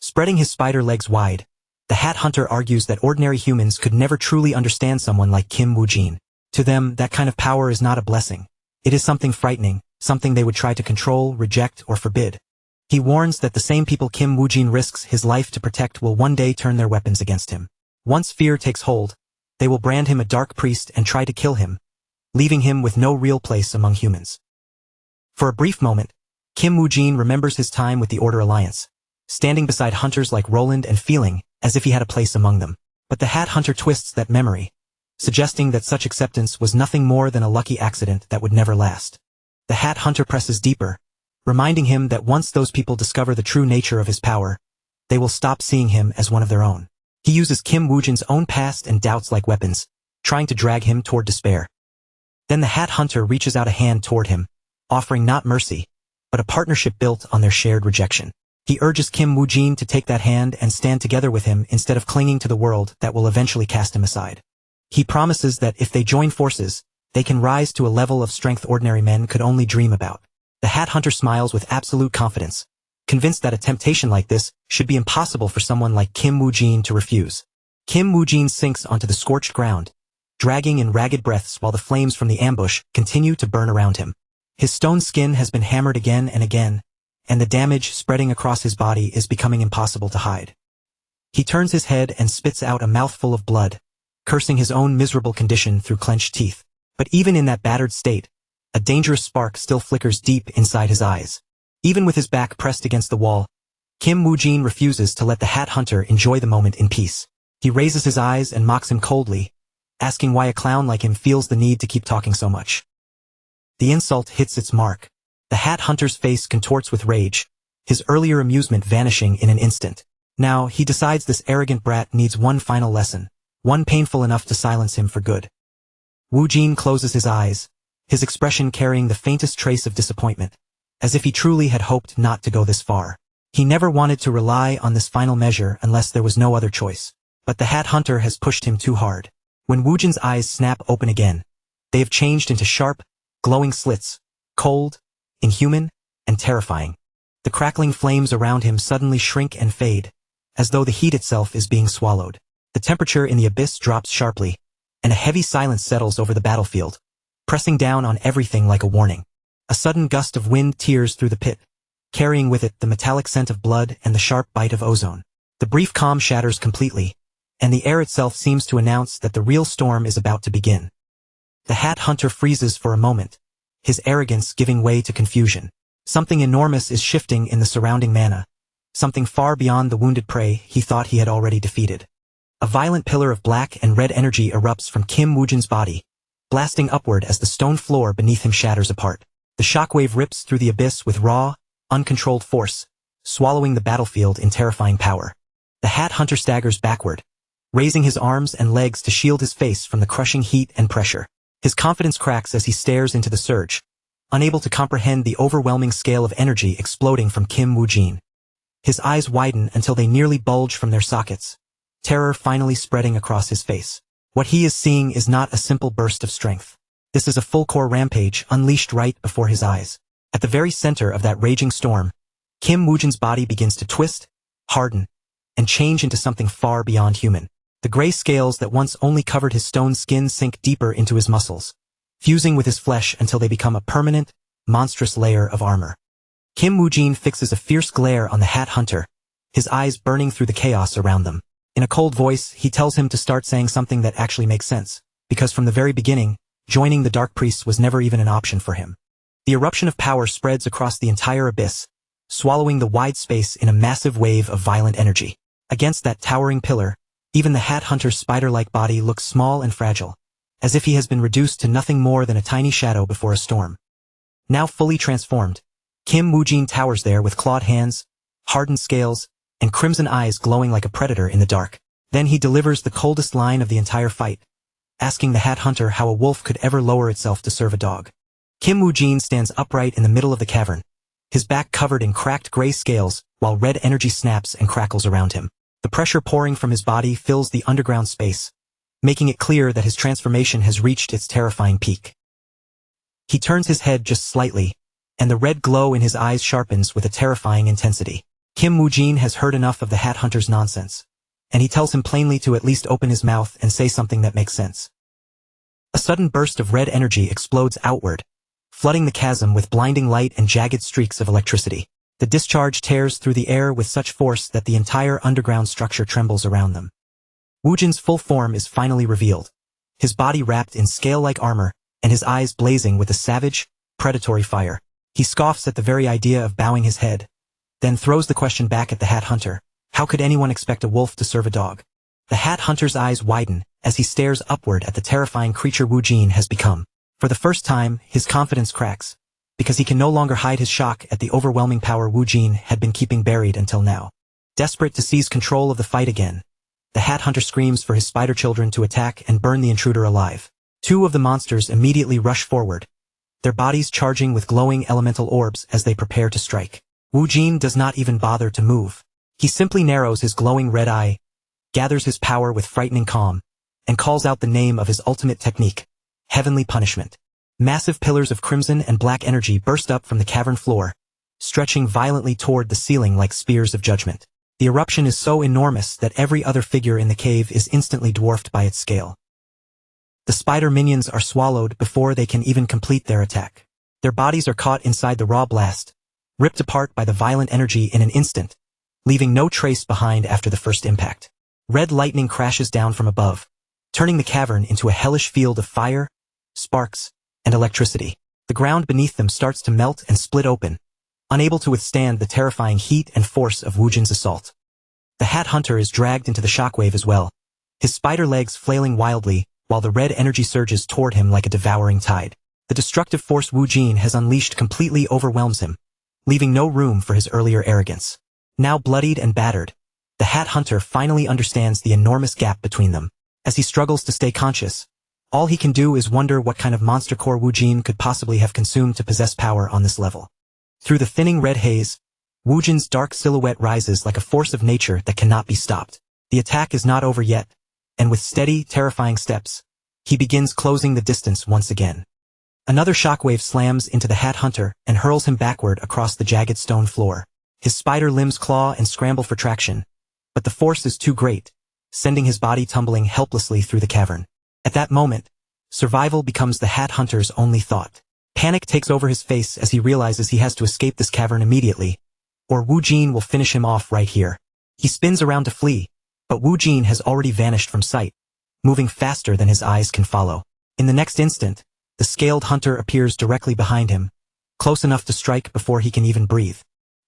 Spreading his spider legs wide, the Hat Hunter argues that ordinary humans could never truly understand someone like Kim Woo-jin. To them, that kind of power is not a blessing. It is something frightening, something they would try to control, reject, or forbid. He warns that the same people Kim Woo-jin risks his life to protect will one day turn their weapons against him. Once fear takes hold, they will brand him a dark priest and try to kill him, leaving him with no real place among humans. For a brief moment, Kim Woo-jin remembers his time with the Order Alliance, standing beside hunters like Roland and feeling as if he had a place among them. But the Hat Hunter twists that memory, suggesting that such acceptance was nothing more than a lucky accident that would never last. The Hat Hunter presses deeper, reminding him that once those people discover the true nature of his power, they will stop seeing him as one of their own. He uses Kim Woo-jin's own past and doubts like weapons, trying to drag him toward despair. Then the Hat Hunter reaches out a hand toward him, offering not mercy, but a partnership built on their shared rejection. He urges Kim Woo-jin to take that hand and stand together with him instead of clinging to the world that will eventually cast him aside. He promises that if they join forces, they can rise to a level of strength ordinary men could only dream about. The Hat Hunter smiles with absolute confidence, convinced that a temptation like this should be impossible for someone like Kim Woo-jin to refuse. Kim Woo-jin sinks onto the scorched ground, dragging in ragged breaths while the flames from the ambush continue to burn around him. His stone skin has been hammered again and again, and the damage spreading across his body is becoming impossible to hide. He turns his head and spits out a mouthful of blood, cursing his own miserable condition through clenched teeth. But even in that battered state, a dangerous spark still flickers deep inside his eyes. Even with his back pressed against the wall, Kim Woo-jin refuses to let the Hat Hunter enjoy the moment in peace. He raises his eyes and mocks him coldly, asking why a clown like him feels the need to keep talking so much. The insult hits its mark. The Hat Hunter's face contorts with rage, his earlier amusement vanishing in an instant. Now, he decides this arrogant brat needs one final lesson, one painful enough to silence him for good. Woo-jin closes his eyes, his expression carrying the faintest trace of disappointment, as if he truly had hoped not to go this far. He never wanted to rely on this final measure unless there was no other choice. But the Hat Hunter has pushed him too hard. When Woo-jin's eyes snap open again, they have changed into sharp, glowing slits, cold, inhuman, and terrifying. The crackling flames around him suddenly shrink and fade, as though the heat itself is being swallowed. The temperature in the abyss drops sharply, and a heavy silence settles over the battlefield, pressing down on everything like a warning. A sudden gust of wind tears through the pit, carrying with it the metallic scent of blood and the sharp bite of ozone. The brief calm shatters completely, and the air itself seems to announce that the real storm is about to begin. The Hat Hunter freezes for a moment, his arrogance giving way to confusion. Something enormous is shifting in the surrounding mana, something far beyond the wounded prey he thought he had already defeated. A violent pillar of black and red energy erupts from Kim Woo-jin's body, blasting upward as the stone floor beneath him shatters apart. The shockwave rips through the abyss with raw, uncontrolled force, swallowing the battlefield in terrifying power. The Hat Hunter staggers backward, raising his arms and legs to shield his face from the crushing heat and pressure. His confidence cracks as he stares into the surge, unable to comprehend the overwhelming scale of energy exploding from Kim Woo-jin. His eyes widen until they nearly bulge from their sockets, terror finally spreading across his face. What he is seeing is not a simple burst of strength. This is a full-core rampage unleashed right before his eyes. At the very center of that raging storm, Kim Woo-jin's body begins to twist, harden, and change into something far beyond human. The gray scales that once only covered his stone skin sink deeper into his muscles, fusing with his flesh until they become a permanent, monstrous layer of armor. Kim Woo-jin fixes a fierce glare on the Hat Hunter, his eyes burning through the chaos around them. In a cold voice, he tells him to start saying something that actually makes sense, because from the very beginning, joining the Dark Priests was never even an option for him. The eruption of power spreads across the entire abyss, swallowing the wide space in a massive wave of violent energy. Against that towering pillar, even the Hat Hunter's spider-like body looks small and fragile, as if he has been reduced to nothing more than a tiny shadow before a storm. Now fully transformed, Kim Woo-jin towers there with clawed hands, hardened scales, and crimson eyes glowing like a predator in the dark. Then he delivers the coldest line of the entire fight, asking the Hat Hunter how a wolf could ever lower itself to serve a dog. Kim Woo-jin stands upright in the middle of the cavern, his back covered in cracked gray scales, while red energy snaps and crackles around him. The pressure pouring from his body fills the underground space, making it clear that his transformation has reached its terrifying peak. He turns his head just slightly, and the red glow in his eyes sharpens with a terrifying intensity. Kim Woo-jin has heard enough of the Hat Hunter's nonsense, and he tells him plainly to at least open his mouth and say something that makes sense. A sudden burst of red energy explodes outward, flooding the chasm with blinding light and jagged streaks of electricity. The discharge tears through the air with such force that the entire underground structure trembles around them. Woo-jin's full form is finally revealed, his body wrapped in scale-like armor, and his eyes blazing with a savage, predatory fire. He scoffs at the very idea of bowing his head, then throws the question back at the Hat Hunter. How could anyone expect a wolf to serve a dog? The Hat Hunter's eyes widen as he stares upward at the terrifying creature Woo-jin has become. For the first time, his confidence cracks, because he can no longer hide his shock at the overwhelming power Woo-jin had been keeping buried until now. Desperate to seize control of the fight again, the Hat Hunter screams for his spider children to attack and burn the intruder alive. Two of the monsters immediately rush forward, their bodies charging with glowing elemental orbs as they prepare to strike. Woo-jin does not even bother to move. He simply narrows his glowing red eye, gathers his power with frightening calm, and calls out the name of his ultimate technique, Heavenly Punishment. Massive pillars of crimson and black energy burst up from the cavern floor, stretching violently toward the ceiling like spears of judgment. The eruption is so enormous that every other figure in the cave is instantly dwarfed by its scale. The spider minions are swallowed before they can even complete their attack. Their bodies are caught inside the raw blast, ripped apart by the violent energy in an instant, leaving no trace behind after the first impact. Red lightning crashes down from above, turning the cavern into a hellish field of fire, sparks, and electricity. The ground beneath them starts to melt and split open, unable to withstand the terrifying heat and force of Woo-jin's assault. The Hat Hunter is dragged into the shockwave as well, his spider legs flailing wildly, while the red energy surges toward him like a devouring tide. The destructive force Woo-jin has unleashed completely overwhelms him, leaving no room for his earlier arrogance. Now bloodied and battered, the Hat Hunter finally understands the enormous gap between them. As he struggles to stay conscious, all he can do is wonder what kind of monster core Woo-jin could possibly have consumed to possess power on this level. Through the thinning red haze, Woo-jin's dark silhouette rises like a force of nature that cannot be stopped. The attack is not over yet, and with steady, terrifying steps, he begins closing the distance once again. Another shockwave slams into the Hat Hunter and hurls him backward across the jagged stone floor. His spider limbs claw and scramble for traction, but the force is too great, sending his body tumbling helplessly through the cavern. At that moment, survival becomes the Hat Hunter's only thought. Panic takes over his face as he realizes he has to escape this cavern immediately, or Woo-jin will finish him off right here. He spins around to flee, but Woo-jin has already vanished from sight, moving faster than his eyes can follow. In the next instant, the scaled hunter appears directly behind him, close enough to strike before he can even breathe.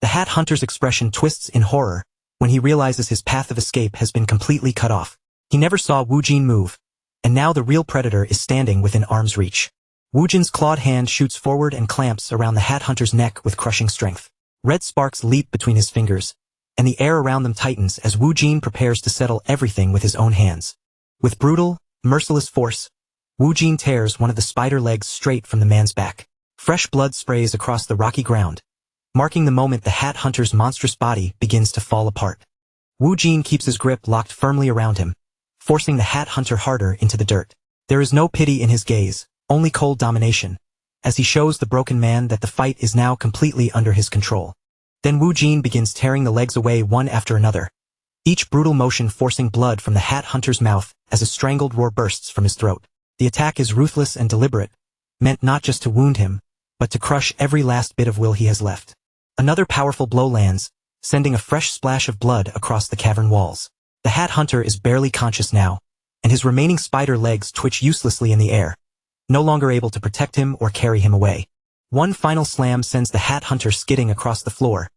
The Hat Hunter's expression twists in horror when he realizes his path of escape has been completely cut off. He never saw Woo-jin move, and now the real predator is standing within arm's reach. Woo-jin's clawed hand shoots forward and clamps around the Hat Hunter's neck with crushing strength. Red sparks leap between his fingers, and the air around them tightens as Wu Jin prepares to settle everything with his own hands. With brutal, merciless force, Wu Jin tears one of the spider legs straight from the man's back. Fresh blood sprays across the rocky ground, marking the moment the Hat Hunter's monstrous body begins to fall apart. Wu Jin keeps his grip locked firmly around him, forcing the Hat Hunter harder into the dirt. There is no pity in his gaze, only cold domination, as he shows the broken man that the fight is now completely under his control. Then Wu Jin begins tearing the legs away one after another, each brutal motion forcing blood from the Hat Hunter's mouth as a strangled roar bursts from his throat. The attack is ruthless and deliberate, meant not just to wound him, but to crush every last bit of will he has left. Another powerful blow lands, sending a fresh splash of blood across the cavern walls. The Hat Hunter is barely conscious now, and his remaining spider legs twitch uselessly in the air, no longer able to protect him or carry him away. One final slam sends the Hat Hunter skidding across the floor,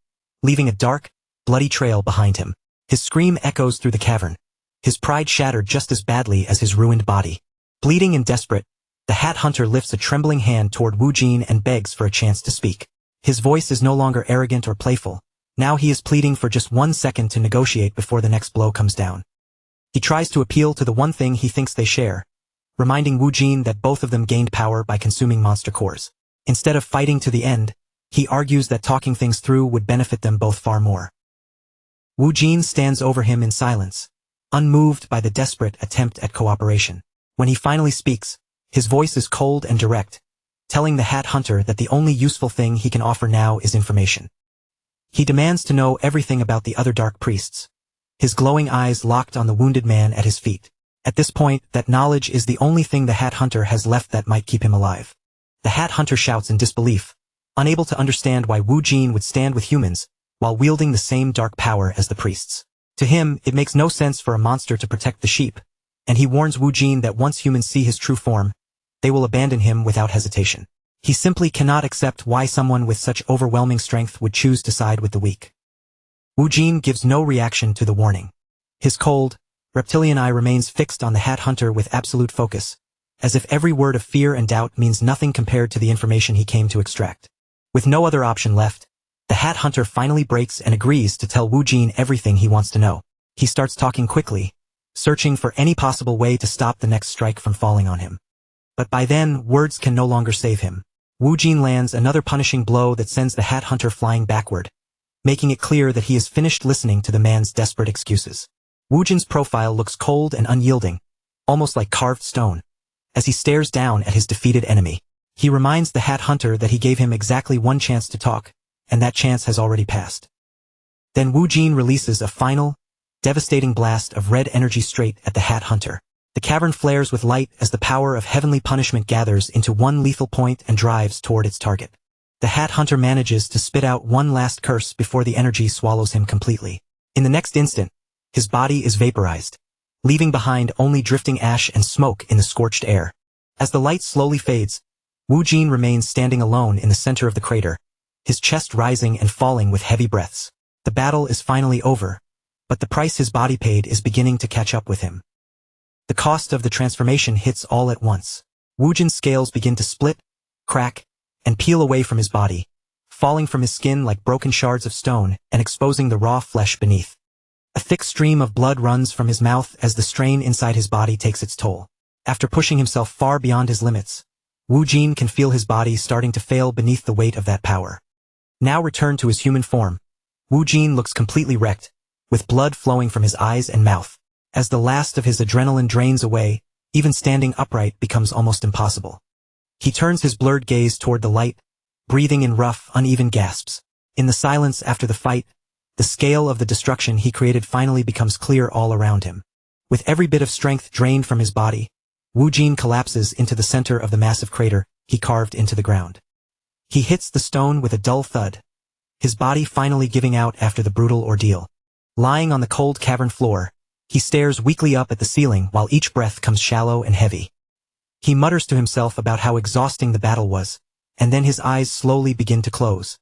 leaving a dark, bloody trail behind him. His scream echoes through the cavern, his pride shattered just as badly as his ruined body. Bleeding and desperate, the Hat Hunter lifts a trembling hand toward Wu Jin and begs for a chance to speak. His voice is no longer arrogant or playful. Now he is pleading for just 1 second to negotiate before the next blow comes down. He tries to appeal to the one thing he thinks they share, reminding Wu Jin that both of them gained power by consuming monster cores. Instead of fighting to the end, he argues that talking things through would benefit them both far more. Wu Jin stands over him in silence, unmoved by the desperate attempt at cooperation. When he finally speaks, his voice is cold and direct, telling the Hat Hunter that the only useful thing he can offer now is information. He demands to know everything about the other dark priests, his glowing eyes locked on the wounded man at his feet. At this point, that knowledge is the only thing the Hat Hunter has left that might keep him alive. The Hat Hunter shouts in disbelief, unable to understand why Wu Jin would stand with humans while wielding the same dark power as the priests. To him, it makes no sense for a monster to protect the sheep, and he warns Wu Jin that once humans see his true form, they will abandon him without hesitation. He simply cannot accept why someone with such overwhelming strength would choose to side with the weak. Wu Jin gives no reaction to the warning. His cold, reptilian eye remains fixed on the Hat Hunter with absolute focus, as if every word of fear and doubt means nothing compared to the information he came to extract. With no other option left, the Hat Hunter finally breaks and agrees to tell Wu Jin everything he wants to know. He starts talking quickly, searching for any possible way to stop the next strike from falling on him. But by then, words can no longer save him. Wu Jin lands another punishing blow that sends the Hat Hunter flying backward, making it clear that he is finished listening to the man's desperate excuses. Wu Jin's profile looks cold and unyielding, almost like carved stone, as he stares down at his defeated enemy. He reminds the Hat Hunter that he gave him exactly 1 chance to talk, and that chance has already passed. Then Wu Jin releases a final, devastating blast of red energy straight at the Hat Hunter. The cavern flares with light as the power of heavenly punishment gathers into one lethal point and drives toward its target. The Hat Hunter manages to spit out one last curse before the energy swallows him completely. In the next instant, his body is vaporized, leaving behind only drifting ash and smoke in the scorched air. As the light slowly fades, Wu Jin remains standing alone in the center of the crater, his chest rising and falling with heavy breaths. The battle is finally over, but the price his body paid is beginning to catch up with him. The cost of the transformation hits all at once. Wu Jin's scales begin to split, crack, and peel away from his body, falling from his skin like broken shards of stone and exposing the raw flesh beneath. A thick stream of blood runs from his mouth as the strain inside his body takes its toll. After pushing himself far beyond his limits, Wu Jin can feel his body starting to fail beneath the weight of that power. Now returned to his human form, Wu Jin looks completely wrecked, with blood flowing from his eyes and mouth. As the last of his adrenaline drains away, even standing upright becomes almost impossible. He turns his blurred gaze toward the light, breathing in rough, uneven gasps. In the silence after the fight, the scale of the destruction he created finally becomes clear all around him. With every bit of strength drained from his body, Wu Jin collapses into the center of the massive crater he carved into the ground. He hits the stone with a dull thud, his body finally giving out after the brutal ordeal. Lying on the cold cavern floor, he stares weakly up at the ceiling while each breath comes shallow and heavy. He mutters to himself about how exhausting the battle was, and then his eyes slowly begin to close.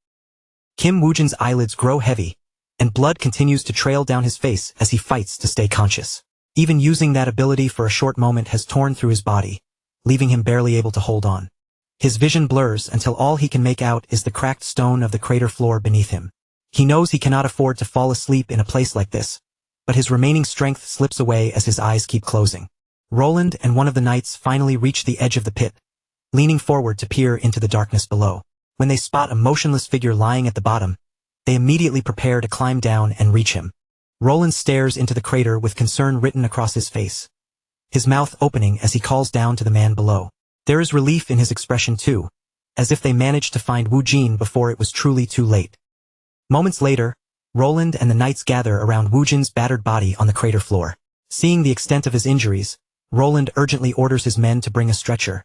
Kim Woo-jin's eyelids grow heavy, and blood continues to trail down his face as he fights to stay conscious. Even using that ability for a short moment has torn through his body, leaving him barely able to hold on. His vision blurs until all he can make out is the cracked stone of the crater floor beneath him. He knows he cannot afford to fall asleep in a place like this, but his remaining strength slips away as his eyes keep closing. Roland and one of the knights finally reach the edge of the pit, leaning forward to peer into the darkness below. When they spot a motionless figure lying at the bottom, they immediately prepare to climb down and reach him. Roland stares into the crater with concern written across his face, his mouth opening as he calls down to the man below. There is relief in his expression too, as if they managed to find Wu Jin before it was truly too late. Moments later, Roland and the knights gather around Wu Jin's battered body on the crater floor. Seeing the extent of his injuries, Roland urgently orders his men to bring a stretcher,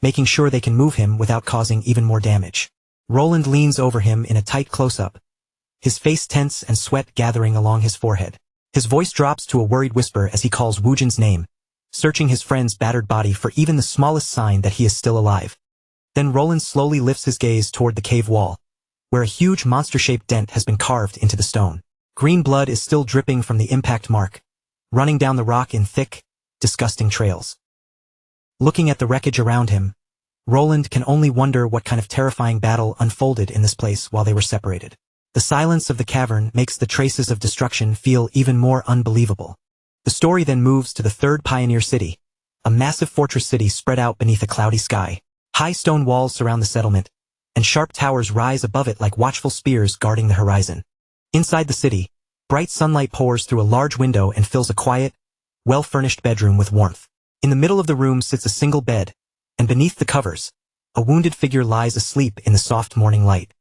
making sure they can move him without causing even more damage. Roland leans over him in a tight close-up, his face tense and sweat gathering along his forehead. His voice drops to a worried whisper as he calls Wu Jin's name, searching his friend's battered body for even the smallest sign that he is still alive. Then Roland slowly lifts his gaze toward the cave wall, where a huge monster-shaped dent has been carved into the stone. Green blood is still dripping from the impact mark, running down the rock in thick, disgusting trails. Looking at the wreckage around him, Roland can only wonder what kind of terrifying battle unfolded in this place while they were separated. The silence of the cavern makes the traces of destruction feel even more unbelievable. The story then moves to the third pioneer city, a massive fortress city spread out beneath a cloudy sky. High stone walls surround the settlement, and sharp towers rise above it like watchful spears guarding the horizon. Inside the city, bright sunlight pours through a large window and fills a quiet, well-furnished bedroom with warmth. In the middle of the room sits a single bed, and beneath the covers, a wounded figure lies asleep in the soft morning light.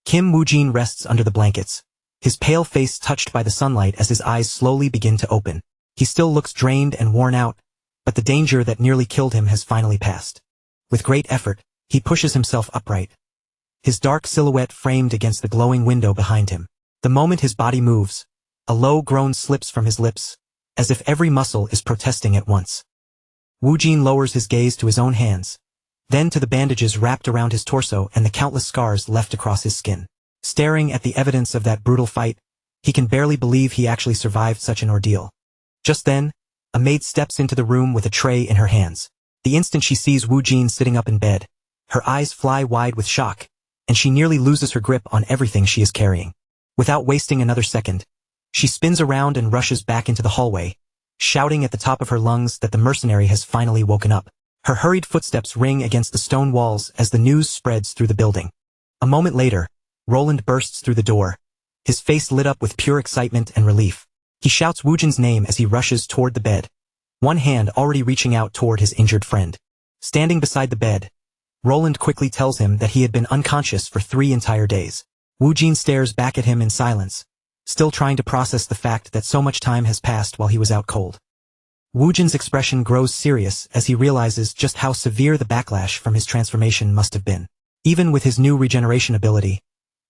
Kim Wu Jin rests under the blankets, his pale face touched by the sunlight as his eyes slowly begin to open. He still looks drained and worn out, but the danger that nearly killed him has finally passed. With great effort, he pushes himself upright, his dark silhouette framed against the glowing window behind him. The moment his body moves, a low groan slips from his lips, as if every muscle is protesting at once. Wu Jin lowers his gaze to his own hands, then to the bandages wrapped around his torso and the countless scars left across his skin. Staring at the evidence of that brutal fight, he can barely believe he actually survived such an ordeal. Just then, a maid steps into the room with a tray in her hands. The instant she sees Wu Jin sitting up in bed, her eyes fly wide with shock, and she nearly loses her grip on everything she is carrying. Without wasting another second, she spins around and rushes back into the hallway, shouting at the top of her lungs that the mercenary has finally woken up. Her hurried footsteps ring against the stone walls as the news spreads through the building. A moment later, Roland bursts through the door, his face lit up with pure excitement and relief. He shouts Wu Jin's name as he rushes toward the bed, one hand already reaching out toward his injured friend. Standing beside the bed, Roland quickly tells him that he had been unconscious for 3 entire days. Wu Jin stares back at him in silence, still trying to process the fact that so much time has passed while he was out cold. Wu Jin's expression grows serious as he realizes just how severe the backlash from his transformation must have been. Even with his new regeneration ability,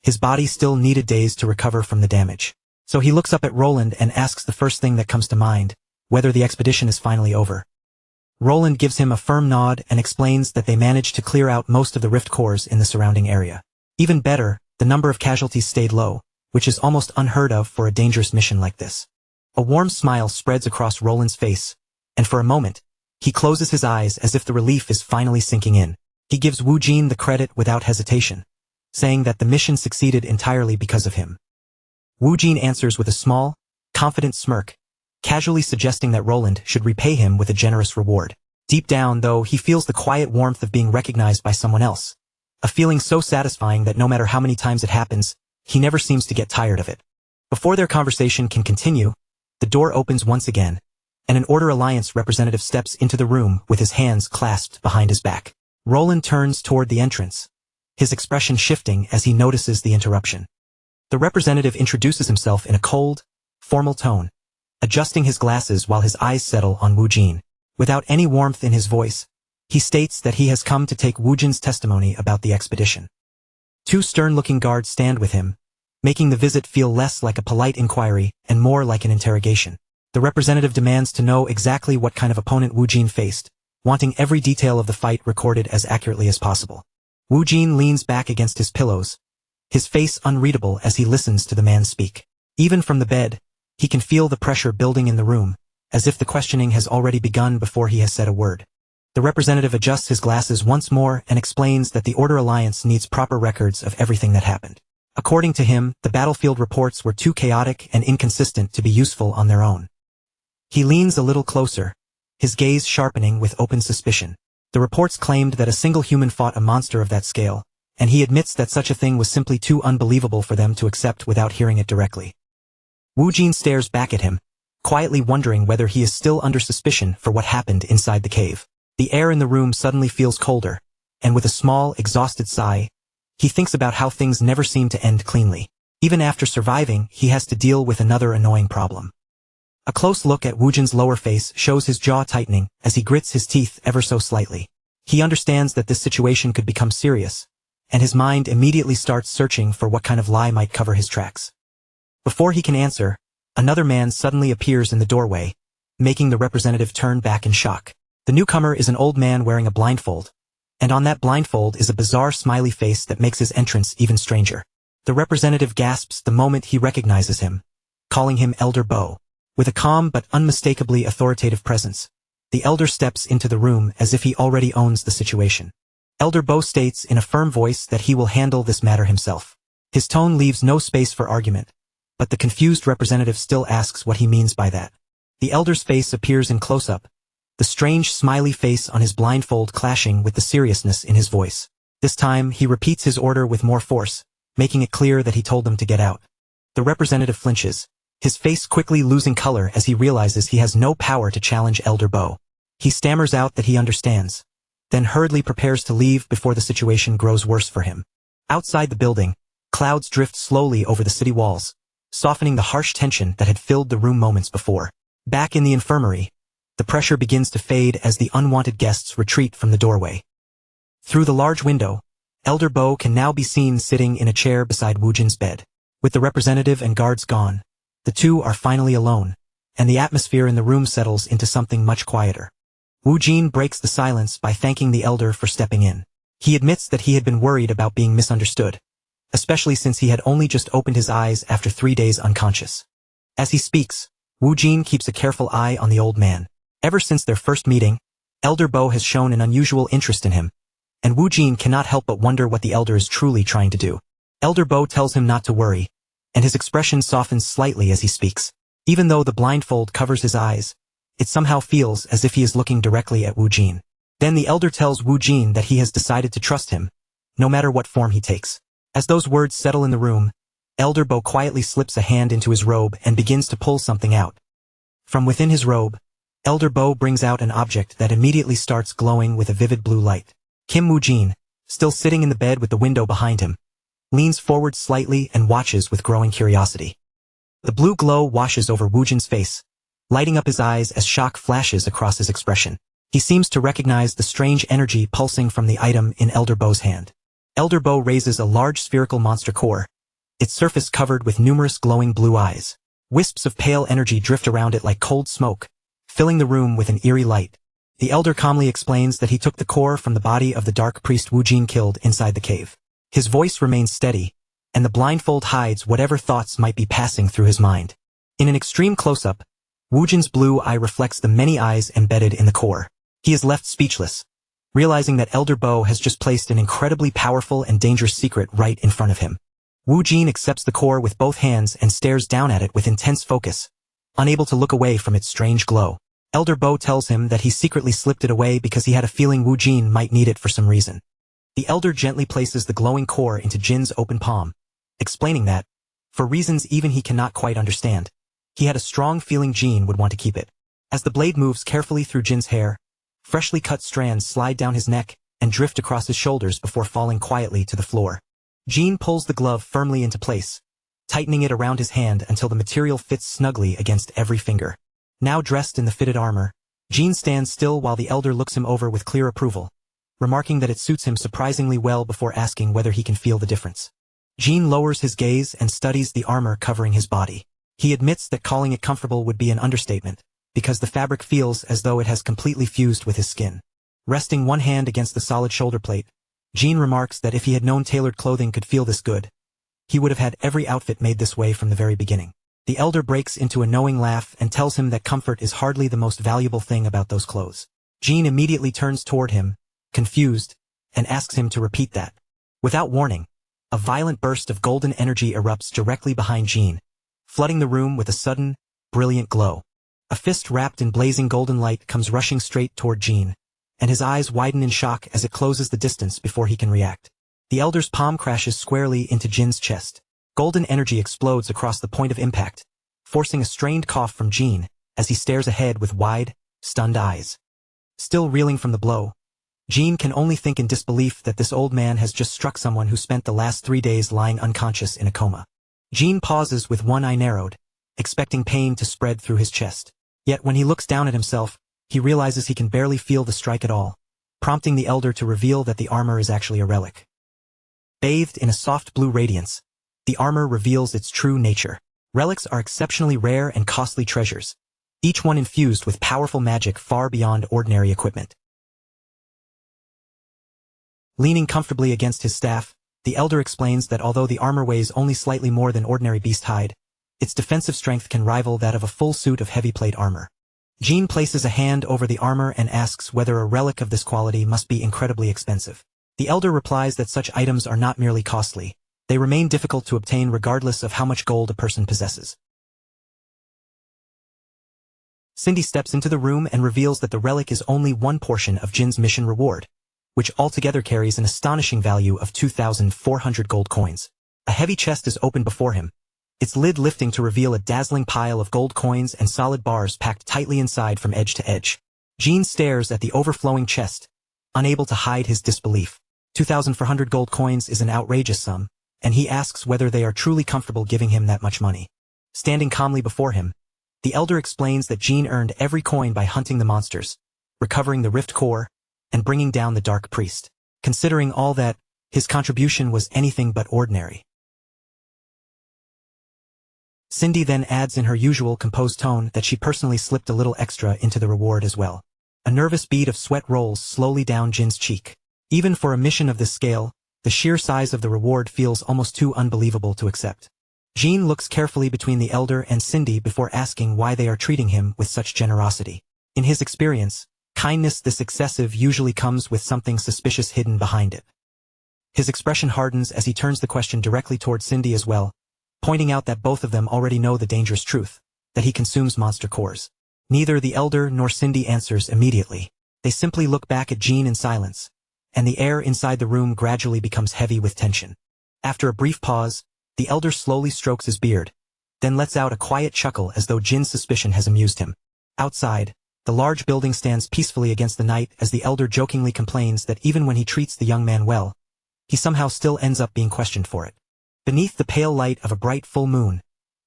his body still needed days to recover from the damage. So he looks up at Roland and asks the first thing that comes to mind, whether the expedition is finally over. Roland gives him a firm nod and explains that they managed to clear out most of the rift cores in the surrounding area. Even better, the number of casualties stayed low, which is almost unheard of for a dangerous mission like this. A warm smile spreads across Roland's face, and for a moment, he closes his eyes as if the relief is finally sinking in. He gives Wu Jin the credit without hesitation, saying that the mission succeeded entirely because of him. Wu Jin answers with a small, confident smirk, casually suggesting that Roland should repay him with a generous reward. Deep down, though, he feels the quiet warmth of being recognized by someone else, a feeling so satisfying that no matter how many times it happens, he never seems to get tired of it. Before their conversation can continue, the door opens once again, and an Order Alliance representative steps into the room with his hands clasped behind his back. Roland turns toward the entrance, his expression shifting as he notices the interruption. The representative introduces himself in a cold, formal tone, adjusting his glasses while his eyes settle on Wu Jin. Without any warmth in his voice, he states that he has come to take Wu Jin's testimony about the expedition. 2 stern-looking guards stand with him, making the visit feel less like a polite inquiry and more like an interrogation. The representative demands to know exactly what kind of opponent Wu Jin faced, wanting every detail of the fight recorded as accurately as possible. Wu Jin leans back against his pillows, his face unreadable as he listens to the man speak. Even from the bed, he can feel the pressure building in the room, as if the questioning has already begun before he has said a word. The representative adjusts his glasses once more and explains that the Order Alliance needs proper records of everything that happened. According to him, the battlefield reports were too chaotic and inconsistent to be useful on their own. He leans a little closer, his gaze sharpening with open suspicion. The reports claimed that a single human fought a monster of that scale, and he admits that such a thing was simply too unbelievable for them to accept without hearing it directly. Wu Jin stares back at him, quietly wondering whether he is still under suspicion for what happened inside the cave. The air in the room suddenly feels colder, and with a small, exhausted sigh, he thinks about how things never seem to end cleanly. Even after surviving, he has to deal with another annoying problem. A close look at Wu Jin's lower face shows his jaw tightening as he grits his teeth ever so slightly. He understands that this situation could become serious, and his mind immediately starts searching for what kind of lie might cover his tracks. Before he can answer, another man suddenly appears in the doorway, making the representative turn back in shock. The newcomer is an old man wearing a blindfold, and on that blindfold is a bizarre smiley face that makes his entrance even stranger. The representative gasps the moment he recognizes him, calling him Elder Bo. With a calm but unmistakably authoritative presence, the elder steps into the room as if he already owns the situation. Elder Bo states in a firm voice that he will handle this matter himself. His tone leaves no space for argument, but the confused representative still asks what he means by that. The elder's face appears in close-up, the strange smiley face on his blindfold clashing with the seriousness in his voice. This time, he repeats his order with more force, making it clear that he told them to get out. The representative flinches, his face quickly losing color as he realizes he has no power to challenge Elder Bo. He stammers out that he understands, then hurriedly prepares to leave before the situation grows worse for him. Outside the building, clouds drift slowly over the city walls, softening the harsh tension that had filled the room moments before. Back in the infirmary, the pressure begins to fade as the unwanted guests retreat from the doorway. Through the large window, Elder Bo can now be seen sitting in a chair beside Wu Jin's bed. With the representative and guards gone, the two are finally alone, and the atmosphere in the room settles into something much quieter. Wu Jin breaks the silence by thanking the elder for stepping in. He admits that he had been worried about being misunderstood, especially since he had only just opened his eyes after 3 days unconscious. As he speaks, Wu Jin keeps a careful eye on the old man. Ever since their first meeting, Elder Bo has shown an unusual interest in him, and Wu Jin cannot help but wonder what the elder is truly trying to do. Elder Bo tells him not to worry, and his expression softens slightly as he speaks. Even though the blindfold covers his eyes, it somehow feels as if he is looking directly at Wu Jin. Then the elder tells Wu Jin that he has decided to trust him, no matter what form he takes. As those words settle in the room, Elder Bo quietly slips a hand into his robe and begins to pull something out. From within his robe, Elder Bo brings out an object that immediately starts glowing with a vivid blue light. Kim Wu Jin, still sitting in the bed with the window behind him, leans forward slightly and watches with growing curiosity. The blue glow washes over Wu Jin's face, lighting up his eyes as shock flashes across his expression. He seems to recognize the strange energy pulsing from the item in Elder Bo's hand. Elder Bo raises a large spherical monster core, its surface covered with numerous glowing blue eyes. Wisps of pale energy drift around it like cold smoke, filling the room with an eerie light. The elder calmly explains that he took the core from the body of the dark priest Wu Jin killed inside the cave. His voice remains steady, and the blindfold hides whatever thoughts might be passing through his mind. In an extreme close-up, Wu Jin's blue eye reflects the many eyes embedded in the core. He is left speechless, realizing that Elder Bo has just placed an incredibly powerful and dangerous secret right in front of him. Wu Jin accepts the core with both hands and stares down at it with intense focus, unable to look away from its strange glow. Elder Bo tells him that he secretly slipped it away because he had a feeling Wu Jin might need it for some reason. The elder gently places the glowing core into Jin's open palm, explaining that, for reasons even he cannot quite understand, he had a strong feeling Jin would want to keep it. As the blade moves carefully through Jin's hair, freshly cut strands slide down his neck and drift across his shoulders before falling quietly to the floor. Jin pulls the glove firmly into place, tightening it around his hand until the material fits snugly against every finger. Now dressed in the fitted armor, Jin stands still while the elder looks him over with clear approval, remarking that it suits him surprisingly well before asking whether he can feel the difference. Jin lowers his gaze and studies the armor covering his body. He admits that calling it comfortable would be an understatement, because the fabric feels as though it has completely fused with his skin. Resting one hand against the solid shoulder plate, Jin remarks that if he had known tailored clothing could feel this good, he would have had every outfit made this way from the very beginning. The elder breaks into a knowing laugh and tells him that comfort is hardly the most valuable thing about those clothes. Jin immediately turns toward him, confused, and asks him to repeat that. Without warning, A violent burst of golden energy erupts directly behind Jean, flooding the room with a sudden, brilliant glow. A fist wrapped in blazing golden light comes rushing straight toward Jean, and his eyes widen in shock as it closes the distance before he can react. The elder's palm crashes squarely into Jin's chest. Golden energy explodes across the point of impact, forcing a strained cough from Jean as he stares ahead with wide, stunned eyes. Still reeling from the blow, Jean can only think in disbelief that this old man has just struck someone who spent the last 3 days lying unconscious in a coma. Jean pauses with one eye narrowed, expecting pain to spread through his chest. Yet when he looks down at himself, he realizes he can barely feel the strike at all, prompting the elder to reveal that the armor is actually a relic. Bathed in a soft blue radiance, the armor reveals its true nature. Relics are exceptionally rare and costly treasures, each one infused with powerful magic far beyond ordinary equipment. Leaning comfortably against his staff, the elder explains that although the armor weighs only slightly more than ordinary beast hide, its defensive strength can rival that of a full suit of heavy plate armor. Jean places a hand over the armor and asks whether a relic of this quality must be incredibly expensive. The elder replies that such items are not merely costly, they remain difficult to obtain regardless of how much gold a person possesses. Cindy steps into the room and reveals that the relic is only one portion of Jin's mission reward, which altogether carries an astonishing value of 2,400 gold coins. A heavy chest is opened before him, its lid lifting to reveal a dazzling pile of gold coins and solid bars packed tightly inside from edge to edge. Jean stares at the overflowing chest, unable to hide his disbelief. 2,400 gold coins is an outrageous sum, and he asks whether they are truly comfortable giving him that much money. Standing calmly before him, the elder explains that Jean earned every coin by hunting the monsters, recovering the rift core, and bringing down the dark priest. Considering all that, his contribution was anything but ordinary. Cindy then adds in her usual composed tone that she personally slipped a little extra into the reward as well. A nervous bead of sweat rolls slowly down Jin's cheek. Even for a mission of this scale, the sheer size of the reward feels almost too unbelievable to accept. Jean looks carefully between the elder and Cindy before asking why they are treating him with such generosity. In his experience, kindness this excessive usually comes with something suspicious hidden behind it. His expression hardens as he turns the question directly toward Cindy as well, pointing out that both of them already know the dangerous truth, that he consumes monster cores. Neither the elder nor Cindy answers immediately. They simply look back at Jean in silence, and the air inside the room gradually becomes heavy with tension. After a brief pause, the elder slowly strokes his beard, then lets out a quiet chuckle as though Jin's suspicion has amused him. Outside, the large building stands peacefully against the night as the elder jokingly complains that even when he treats the young man well, he somehow still ends up being questioned for it. Beneath the pale light of a bright full moon,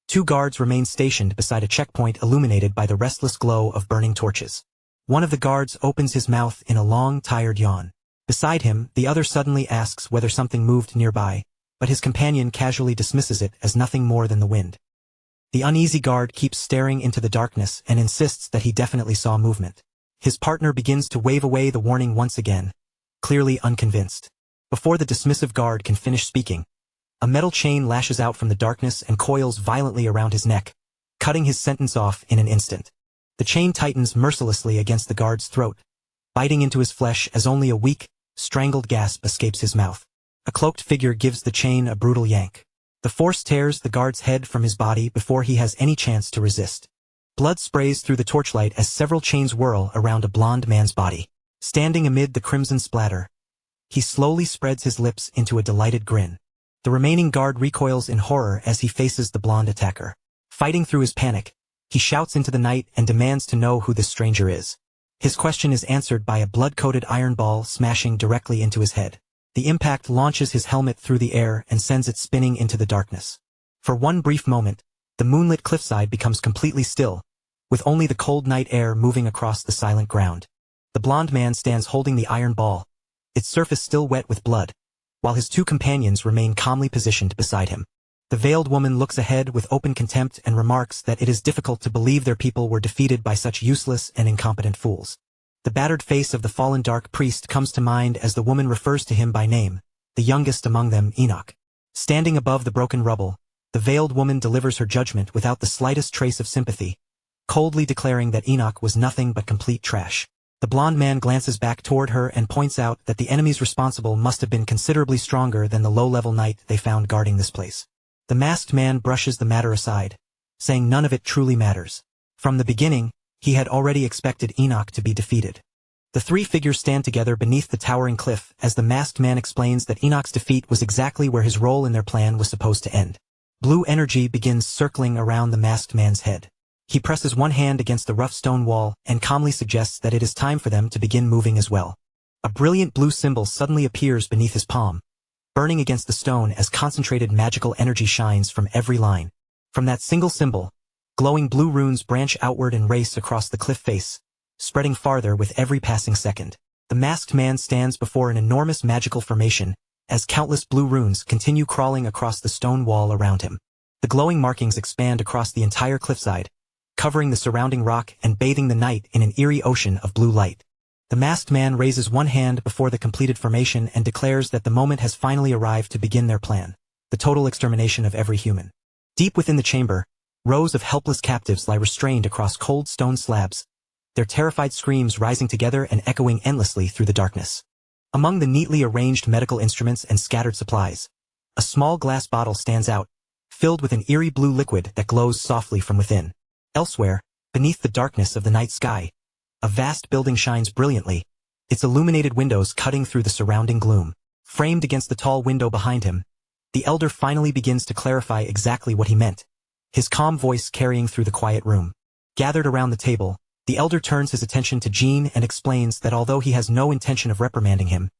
2 guards remain stationed beside a checkpoint illuminated by the restless glow of burning torches. One of the guards opens his mouth in a long, tired yawn. Beside him, the other suddenly asks whether something moved nearby, but his companion casually dismisses it as nothing more than the wind. The uneasy guard keeps staring into the darkness and insists that he definitely saw movement. His partner begins to wave away the warning once again, clearly unconvinced. Before the dismissive guard can finish speaking, a metal chain lashes out from the darkness and coils violently around his neck, cutting his sentence off in an instant. The chain tightens mercilessly against the guard's throat, biting into his flesh as only a weak, strangled gasp escapes his mouth. A cloaked figure gives the chain a brutal yank. The force tears the guard's head from his body before he has any chance to resist. Blood sprays through the torchlight as several chains whirl around a blond man's body. Standing amid the crimson splatter, he slowly spreads his lips into a delighted grin. The remaining guard recoils in horror as he faces the blonde attacker. Fighting through his panic, he shouts into the night and demands to know who this stranger is. His question is answered by a blood-coated iron ball smashing directly into his head. The impact launches his helmet through the air and sends it spinning into the darkness. For one brief moment, the moonlit cliffside becomes completely still, with only the cold night air moving across the silent ground. The blond man stands holding the iron ball, its surface still wet with blood, while his 2 companions remain calmly positioned beside him. The veiled woman looks ahead with open contempt and remarks that it is difficult to believe their people were defeated by such useless and incompetent fools. The battered face of the fallen dark priest comes to mind as the woman refers to him by name, the youngest among them, Enoch. Standing above the broken rubble, the veiled woman delivers her judgment without the slightest trace of sympathy, coldly declaring that Enoch was nothing but complete trash. The blonde man glances back toward her and points out that the enemies responsible must have been considerably stronger than the low-level knight they found guarding this place. The masked man brushes the matter aside, saying none of it truly matters. From the beginning, he had already expected Enoch to be defeated. The three figures stand together beneath the towering cliff as the masked man explains that Enoch's defeat was exactly where his role in their plan was supposed to end. Blue energy begins circling around the masked man's head. He presses one hand against the rough stone wall and calmly suggests that it is time for them to begin moving as well. A brilliant blue symbol suddenly appears beneath his palm, burning against the stone as concentrated magical energy shines from every line. From that single symbol, glowing blue runes branch outward and race across the cliff face, spreading farther with every passing second. The masked man stands before an enormous magical formation, as countless blue runes continue crawling across the stone wall around him. The glowing markings expand across the entire cliffside, covering the surrounding rock and bathing the night in an eerie ocean of blue light. The masked man raises one hand before the completed formation and declares that the moment has finally arrived to begin their plan, the total extermination of every human. Deep within the chamber, rows of helpless captives lie restrained across cold stone slabs, their terrified screams rising together and echoing endlessly through the darkness. Among the neatly arranged medical instruments and scattered supplies, a small glass bottle stands out, filled with an eerie blue liquid that glows softly from within. Elsewhere, beneath the darkness of the night sky, a vast building shines brilliantly, its illuminated windows cutting through the surrounding gloom. Framed against the tall window behind him, the elder finally begins to clarify exactly what he meant, his calm voice carrying through the quiet room. Gathered around the table, the elder turns his attention to Jean and explains that although he has no intention of reprimanding him,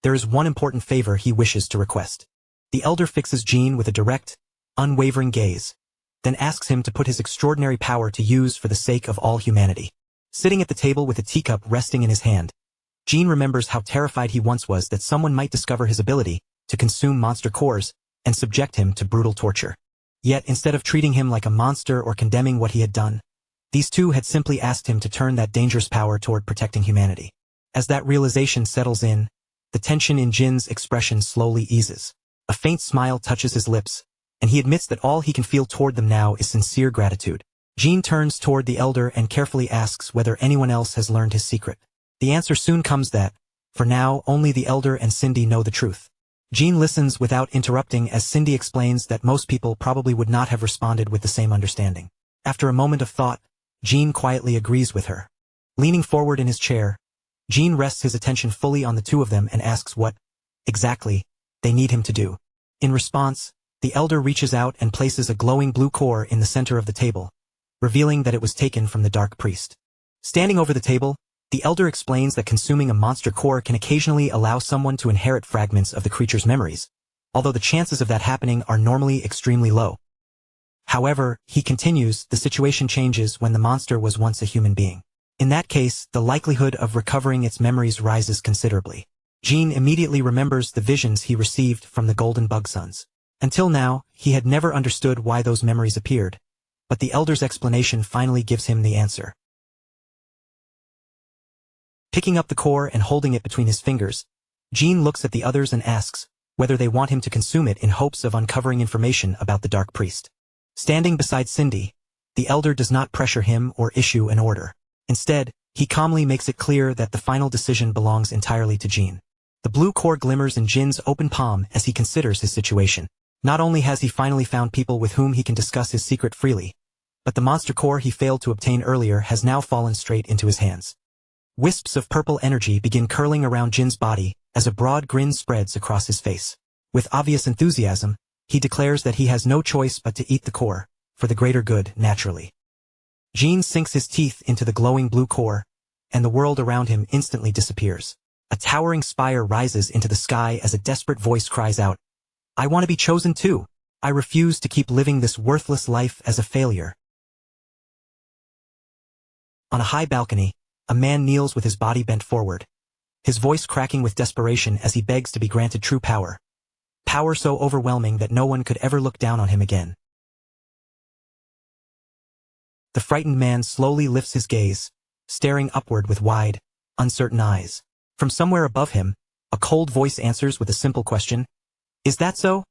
there is one important favor he wishes to request. The elder fixes Jean with a direct, unwavering gaze, then asks him to put his extraordinary power to use for the sake of all humanity. Sitting at the table with a teacup resting in his hand, Jean remembers how terrified he once was that someone might discover his ability to consume monster cores and subject him to brutal torture. Yet instead of treating him like a monster or condemning what he had done, these two had simply asked him to turn that dangerous power toward protecting humanity. As that realization settles in, the tension in Jin's expression slowly eases. A faint smile touches his lips, and he admits that all he can feel toward them now is sincere gratitude. Jean turns toward the elder and carefully asks whether anyone else has learned his secret. The answer soon comes that, for now, only the elder and Cindy know the truth. Jean listens without interrupting as Cindy explains that most people probably would not have responded with the same understanding. After a moment of thought, Jean quietly agrees with her. Leaning forward in his chair, Jean rests his attention fully on the two of them and asks what, exactly, they need him to do. In response, the elder reaches out and places a glowing blue core in the center of the table, revealing that it was taken from the dark priest. Standing over the table, the elder explains that consuming a monster core can occasionally allow someone to inherit fragments of the creature's memories, although the chances of that happening are normally extremely low. However, he continues, the situation changes when the monster was once a human being. In that case, the likelihood of recovering its memories rises considerably. Jean immediately remembers the visions he received from the Golden Bug Sons. Until now, he had never understood why those memories appeared, but the elder's explanation finally gives him the answer. Picking up the core and holding it between his fingers, Jean looks at the others and asks whether they want him to consume it in hopes of uncovering information about the Dark Priest. Standing beside Cindy, the elder does not pressure him or issue an order. Instead, he calmly makes it clear that the final decision belongs entirely to Jean. The blue core glimmers in Jin's open palm as he considers his situation. Not only has he finally found people with whom he can discuss his secret freely, but the monster core he failed to obtain earlier has now fallen straight into his hands. Wisps of purple energy begin curling around Jin's body as a broad grin spreads across his face. With obvious enthusiasm, he declares that he has no choice but to eat the core, for the greater good, naturally. Jean sinks his teeth into the glowing blue core, and the world around him instantly disappears. A towering spire rises into the sky as a desperate voice cries out, "I want to be chosen too. I refuse to keep living this worthless life as a failure." On a high balcony, a man kneels with his body bent forward, his voice cracking with desperation as he begs to be granted true power. Power so overwhelming that no one could ever look down on him again. The frightened man slowly lifts his gaze, staring upward with wide, uncertain eyes. From somewhere above him, a cold voice answers with a simple question, "Is that so?"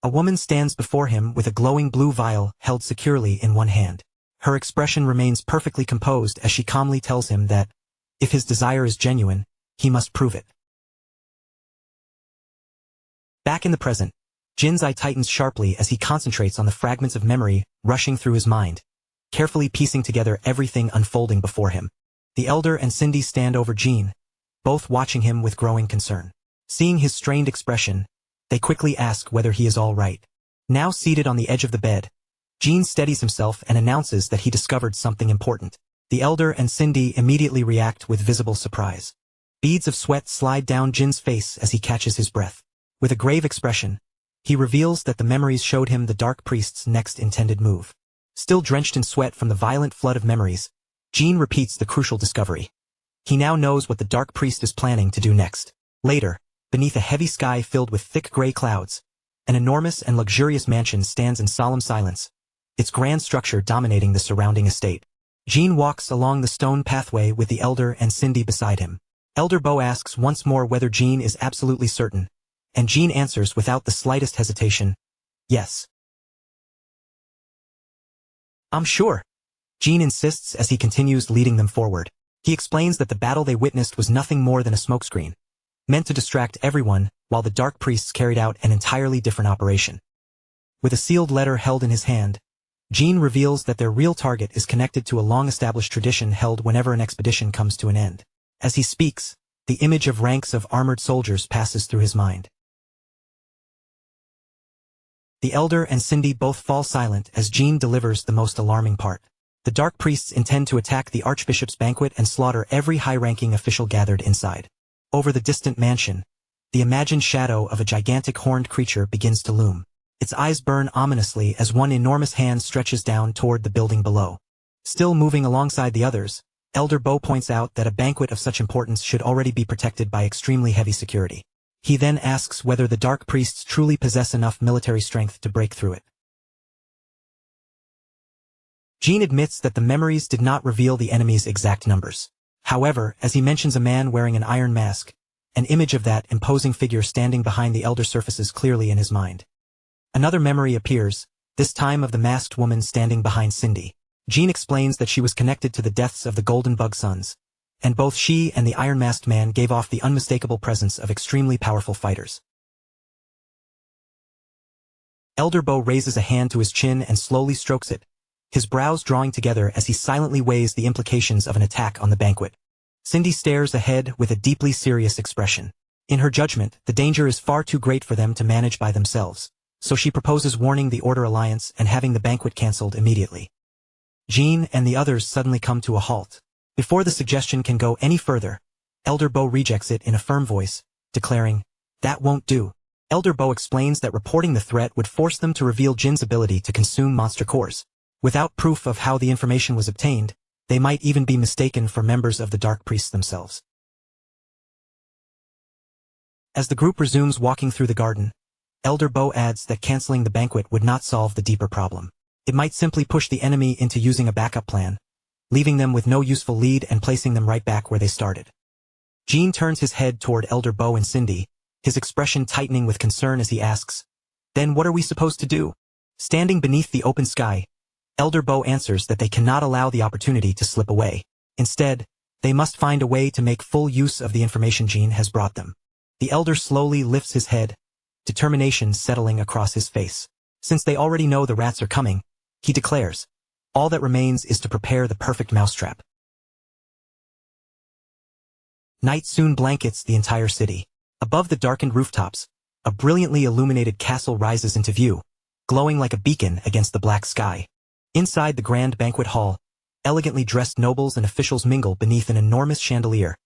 A woman stands before him with a glowing blue vial held securely in one hand. Her expression remains perfectly composed as she calmly tells him that, if his desire is genuine, he must prove it. Back in the present, Jin's eye tightens sharply as he concentrates on the fragments of memory rushing through his mind, carefully piecing together everything unfolding before him. The elder and Cindy stand over Jin, both watching him with growing concern. Seeing his strained expression, they quickly ask whether he is all right. Now seated on the edge of the bed, Jin steadies himself and announces that he discovered something important. The elder and Cindy immediately react with visible surprise. Beads of sweat slide down Jin's face as he catches his breath. With a grave expression, he reveals that the memories showed him the Dark Priest's next intended move. Still drenched in sweat from the violent flood of memories, Jin repeats the crucial discovery. He now knows what the Dark Priest is planning to do next. Later, beneath a heavy sky filled with thick gray clouds, an enormous and luxurious mansion stands in solemn silence, its grand structure dominating the surrounding estate. Jin walks along the stone pathway with the elder and Cindy beside him. Elder Bo asks once more whether Jin is absolutely certain, and Jin answers without the slightest hesitation, yes. I'm sure. Jin insists as he continues leading them forward. He explains that the battle they witnessed was nothing more than a smokescreen, meant to distract everyone while the Dark Priests carried out an entirely different operation. With a sealed letter held in his hand, Jin reveals that their real target is connected to a long-established tradition held whenever an expedition comes to an end. As he speaks, the image of ranks of armored soldiers passes through his mind. The elder and Cindy both fall silent as Jin delivers the most alarming part. The Dark Priests intend to attack the Archbishop's banquet and slaughter every high-ranking official gathered inside. Over the distant mansion, the imagined shadow of a gigantic horned creature begins to loom. Its eyes burn ominously as one enormous hand stretches down toward the building below. Still moving alongside the others, Elder Bo points out that a banquet of such importance should already be protected by extremely heavy security. He then asks whether the Dark Priests truly possess enough military strength to break through it. Jin admits that the memories did not reveal the enemy's exact numbers. However, as he mentions a man wearing an iron mask, an image of that imposing figure standing behind the elder surfaces clearly in his mind. Another memory appears, this time of the masked woman standing behind Cindy. Jin explains that she was connected to the deaths of the Golden Bug Sons, and both she and the iron-masked man gave off the unmistakable presence of extremely powerful fighters. Elder Bo raises a hand to his chin and slowly strokes it, his brows drawing together as he silently weighs the implications of an attack on the banquet. Cindy stares ahead with a deeply serious expression. In her judgment, the danger is far too great for them to manage by themselves, so she proposes warning the Order Alliance and having the banquet cancelled immediately. Jin and the others suddenly come to a halt. Before the suggestion can go any further, Elder Bo rejects it in a firm voice, declaring, "That won't do." Elder Bo explains that reporting the threat would force them to reveal Jin's ability to consume monster cores. Without proof of how the information was obtained, they might even be mistaken for members of the Dark Priests themselves. As the group resumes walking through the garden, Elder Bo adds that canceling the banquet would not solve the deeper problem. It might simply push the enemy into using a backup plan, leaving them with no useful lead and placing them right back where they started. Jin turns his head toward Elder Bo and Cindy, his expression tightening with concern as he asks, "Then what are we supposed to do?" Standing beneath the open sky, Elder Bo answers that they cannot allow the opportunity to slip away. Instead, they must find a way to make full use of the information Jin has brought them. The elder slowly lifts his head, determination settling across his face. Since they already know the rats are coming, he declares, all that remains is to prepare the perfect mousetrap. Night soon blankets the entire city. Above the darkened rooftops, a brilliantly illuminated castle rises into view, glowing like a beacon against the black sky. Inside the grand banquet hall, elegantly dressed nobles and officials mingle beneath an enormous chandelier,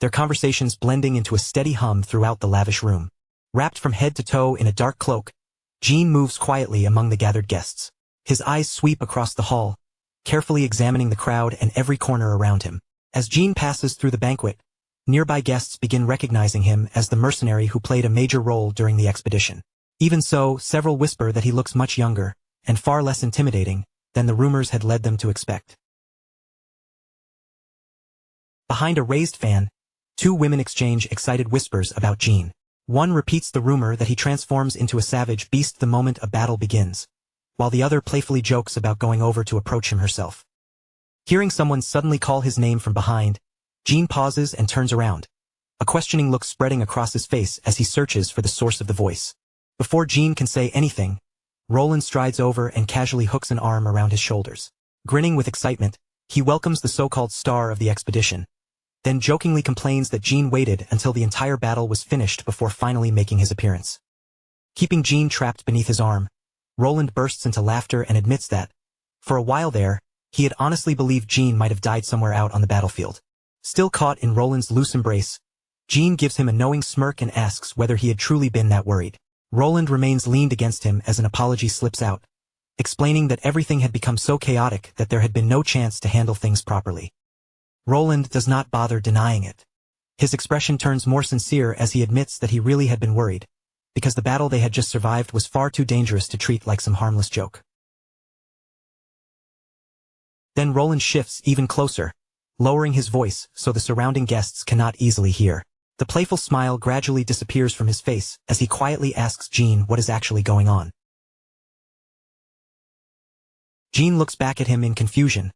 their conversations blending into a steady hum throughout the lavish room. Wrapped from head to toe in a dark cloak, Jin moves quietly among the gathered guests. His eyes sweep across the hall, carefully examining the crowd and every corner around him. As Jin passes through the banquet, nearby guests begin recognizing him as the mercenary who played a major role during the expedition. Even so, several whisper that he looks much younger, and far less intimidating, than the rumors had led them to expect. Behind a raised fan, two women exchange excited whispers about Jin. One repeats the rumor that he transforms into a savage beast the moment a battle begins, while the other playfully jokes about going over to approach him herself. Hearing someone suddenly call his name from behind, Jean pauses and turns around, a questioning look spreading across his face as he searches for the source of the voice. Before Jean can say anything, Roland strides over and casually hooks an arm around his shoulders. Grinning with excitement, he welcomes the so-called star of the expedition, then jokingly complains that Jean waited until the entire battle was finished before finally making his appearance. Keeping Jean trapped beneath his arm, Roland bursts into laughter and admits that, for a while there, he had honestly believed Jean might have died somewhere out on the battlefield. Still caught in Roland's loose embrace, Jean gives him a knowing smirk and asks whether he had truly been that worried. Roland remains leaned against him as an apology slips out, explaining that everything had become so chaotic that there had been no chance to handle things properly. Roland does not bother denying it. His expression turns more sincere as he admits that he really had been worried, because the battle they had just survived was far too dangerous to treat like some harmless joke. Then Roland shifts even closer, lowering his voice so the surrounding guests cannot easily hear. The playful smile gradually disappears from his face as he quietly asks Jean what is actually going on. Jean looks back at him in confusion,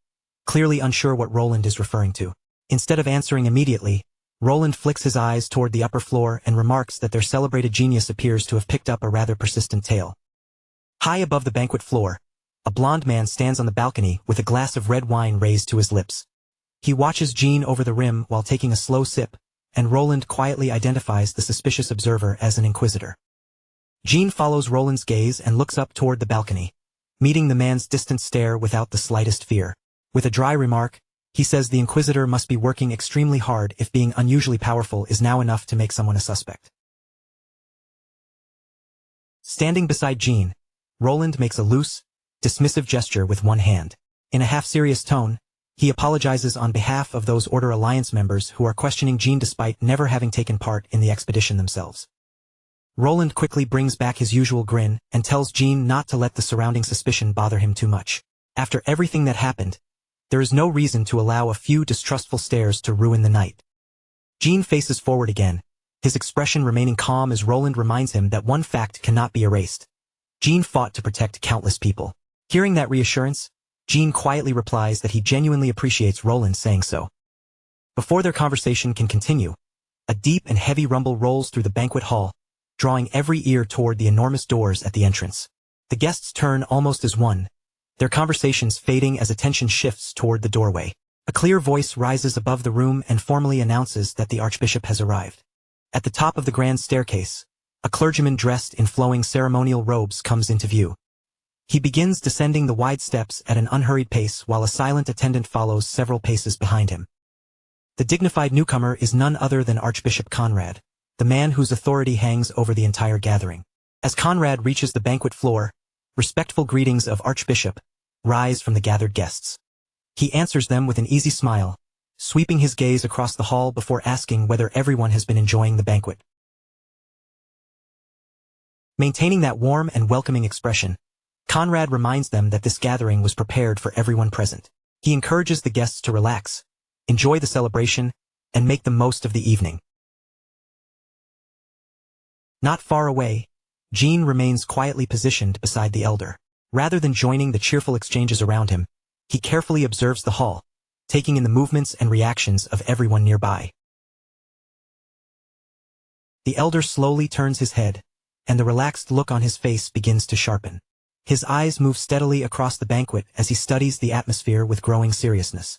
clearly unsure what Roland is referring to. Instead of answering immediately, Roland flicks his eyes toward the upper floor and remarks that their celebrated genius appears to have picked up a rather persistent tale. High above the banquet floor, a blond man stands on the balcony with a glass of red wine raised to his lips. He watches Jean over the rim while taking a slow sip, and Roland quietly identifies the suspicious observer as an inquisitor. Jean follows Roland's gaze and looks up toward the balcony, meeting the man's distant stare without the slightest fear. With a dry remark, he says the inquisitor must be working extremely hard if being unusually powerful is now enough to make someone a suspect. Standing beside Jean, Roland makes a loose, dismissive gesture with one hand. In a half-serious tone, he apologizes on behalf of those Order Alliance members who are questioning Jean despite never having taken part in the expedition themselves. Roland quickly brings back his usual grin and tells Jean not to let the surrounding suspicion bother him too much. After everything that happened, there is no reason to allow a few distrustful stares to ruin the night. Jean faces forward again, his expression remaining calm as Roland reminds him that one fact cannot be erased. Jean fought to protect countless people. Hearing that reassurance, Jean quietly replies that he genuinely appreciates Roland saying so. Before their conversation can continue, a deep and heavy rumble rolls through the banquet hall, drawing every ear toward the enormous doors at the entrance. The guests turn almost as one, their conversations fading as attention shifts toward the doorway. A clear voice rises above the room and formally announces that the Archbishop has arrived. At the top of the grand staircase, a clergyman dressed in flowing ceremonial robes comes into view. He begins descending the wide steps at an unhurried pace while a silent attendant follows several paces behind him. The dignified newcomer is none other than Archbishop Conrad, the man whose authority hangs over the entire gathering. As Conrad reaches the banquet floor, respectful greetings of Archbishop rise from the gathered guests. He answers them with an easy smile, sweeping his gaze across the hall before asking whether everyone has been enjoying the banquet. Maintaining that warm and welcoming expression, Conrad reminds them that this gathering was prepared for everyone present. He encourages the guests to relax, enjoy the celebration, and make the most of the evening. Not far away, Jean remains quietly positioned beside the elder. Rather than joining the cheerful exchanges around him, he carefully observes the hall, taking in the movements and reactions of everyone nearby. The elder slowly turns his head, and the relaxed look on his face begins to sharpen. His eyes move steadily across the banquet as he studies the atmosphere with growing seriousness.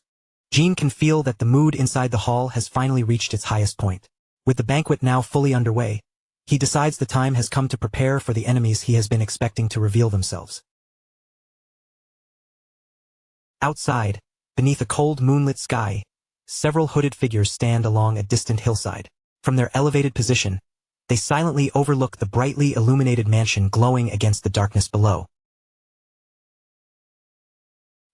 Jean can feel that the mood inside the hall has finally reached its highest point. With the banquet now fully underway, he decides the time has come to prepare for the enemies he has been expecting to reveal themselves. Outside, beneath a cold moonlit sky, several hooded figures stand along a distant hillside. From their elevated position, they silently overlook the brightly illuminated mansion glowing against the darkness below.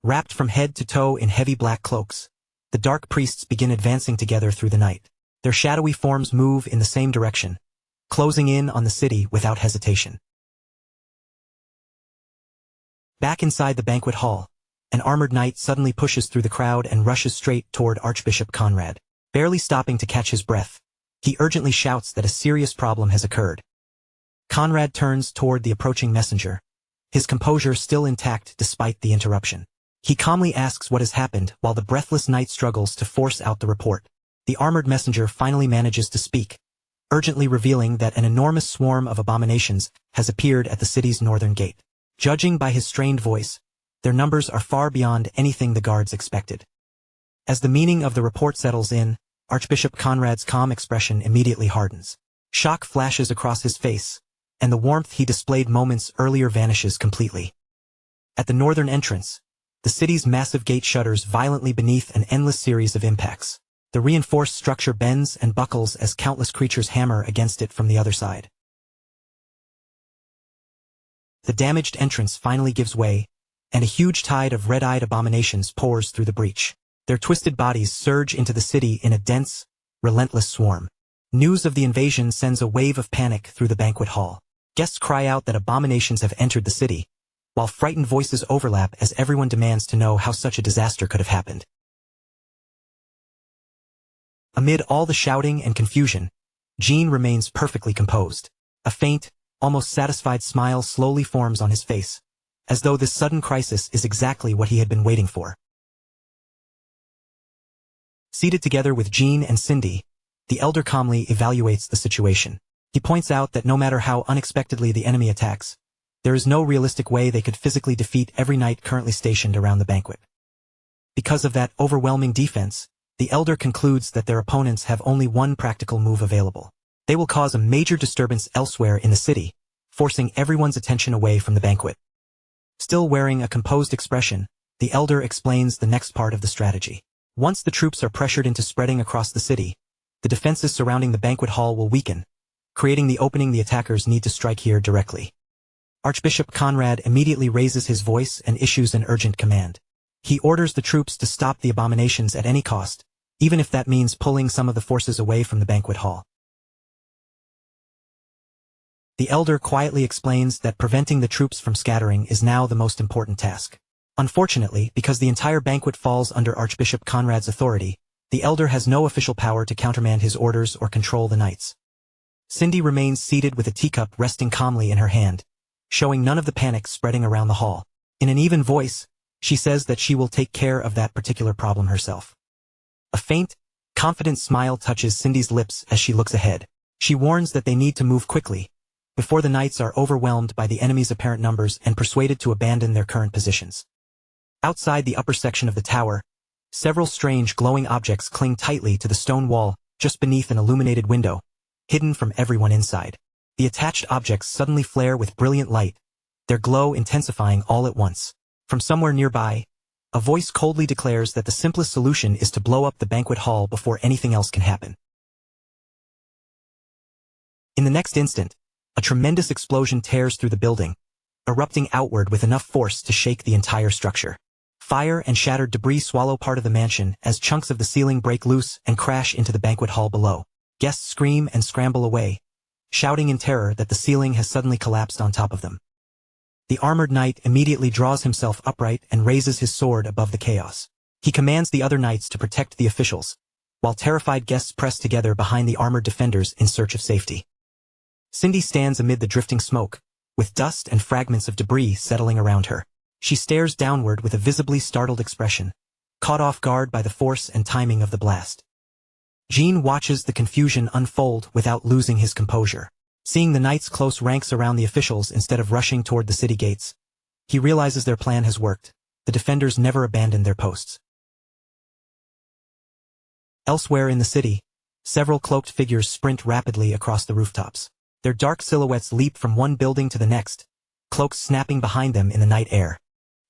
Wrapped from head to toe in heavy black cloaks, the dark priests begin advancing together through the night. Their shadowy forms move in the same direction, closing in on the city without hesitation. Back inside the banquet hall, an armored knight suddenly pushes through the crowd and rushes straight toward Archbishop Conrad. Barely stopping to catch his breath, he urgently shouts that a serious problem has occurred. Conrad turns toward the approaching messenger, his composure still intact despite the interruption. He calmly asks what has happened while the breathless knight struggles to force out the report. The armored messenger finally manages to speak, urgently revealing that an enormous swarm of abominations has appeared at the city's northern gate. Judging by his strained voice, their numbers are far beyond anything the guards expected. As the meaning of the report settles in, Archbishop Conrad's calm expression immediately hardens. Shock flashes across his face, and the warmth he displayed moments earlier vanishes completely. At the northern entrance, the city's massive gate shudders violently beneath an endless series of impacts. The reinforced structure bends and buckles as countless creatures hammer against it from the other side. The damaged entrance finally gives way, and a huge tide of red-eyed abominations pours through the breach. Their twisted bodies surge into the city in a dense, relentless swarm. News of the invasion sends a wave of panic through the banquet hall. Guests cry out that abominations have entered the city, while frightened voices overlap as everyone demands to know how such a disaster could have happened. Amid all the shouting and confusion, Jean remains perfectly composed. A faint, almost satisfied smile slowly forms on his face, as though this sudden crisis is exactly what he had been waiting for. Seated together with Jean and Cindy, the elder calmly evaluates the situation. He points out that no matter how unexpectedly the enemy attacks, there is no realistic way they could physically defeat every knight currently stationed around the banquet. Because of that overwhelming defense, the elder concludes that their opponents have only one practical move available. They will cause a major disturbance elsewhere in the city, forcing everyone's attention away from the banquet. Still wearing a composed expression, the elder explains the next part of the strategy. Once the troops are pressured into spreading across the city, the defenses surrounding the banquet hall will weaken, creating the opening the attackers need to strike here directly. Archbishop Conrad immediately raises his voice and issues an urgent command. He orders the troops to stop the abominations at any cost, even if that means pulling some of the forces away from the banquet hall. The elder quietly explains that preventing the troops from scattering is now the most important task. Unfortunately, because the entire banquet falls under Archbishop Conrad's authority, the elder has no official power to countermand his orders or control the knights. Cindy remains seated with a teacup resting calmly in her hand, showing none of the panic spreading around the hall. In an even voice, she says that she will take care of that particular problem herself. A faint, confident smile touches Cindy's lips as she looks ahead. She warns that they need to move quickly, before the knights are overwhelmed by the enemy's apparent numbers and persuaded to abandon their current positions. Outside the upper section of the tower, several strange glowing objects cling tightly to the stone wall just beneath an illuminated window, hidden from everyone inside. The attached objects suddenly flare with brilliant light, their glow intensifying all at once. From somewhere nearby, a voice coldly declares that the simplest solution is to blow up the banquet hall before anything else can happen. In the next instant, a tremendous explosion tears through the building, erupting outward with enough force to shake the entire structure. Fire and shattered debris swallow part of the mansion as chunks of the ceiling break loose and crash into the banquet hall below. Guests scream and scramble away, shouting in terror that the ceiling has suddenly collapsed on top of them. The armored knight immediately draws himself upright and raises his sword above the chaos. He commands the other knights to protect the officials, while terrified guests press together behind the armored defenders in search of safety. Cindy stands amid the drifting smoke, with dust and fragments of debris settling around her. She stares downward with a visibly startled expression, caught off guard by the force and timing of the blast. Jean watches the confusion unfold without losing his composure. Seeing the knights' close ranks around the officials instead of rushing toward the city gates, he realizes their plan has worked. The defenders never abandoned their posts. Elsewhere in the city, several cloaked figures sprint rapidly across the rooftops. Their dark silhouettes leap from one building to the next, cloaks snapping behind them in the night air.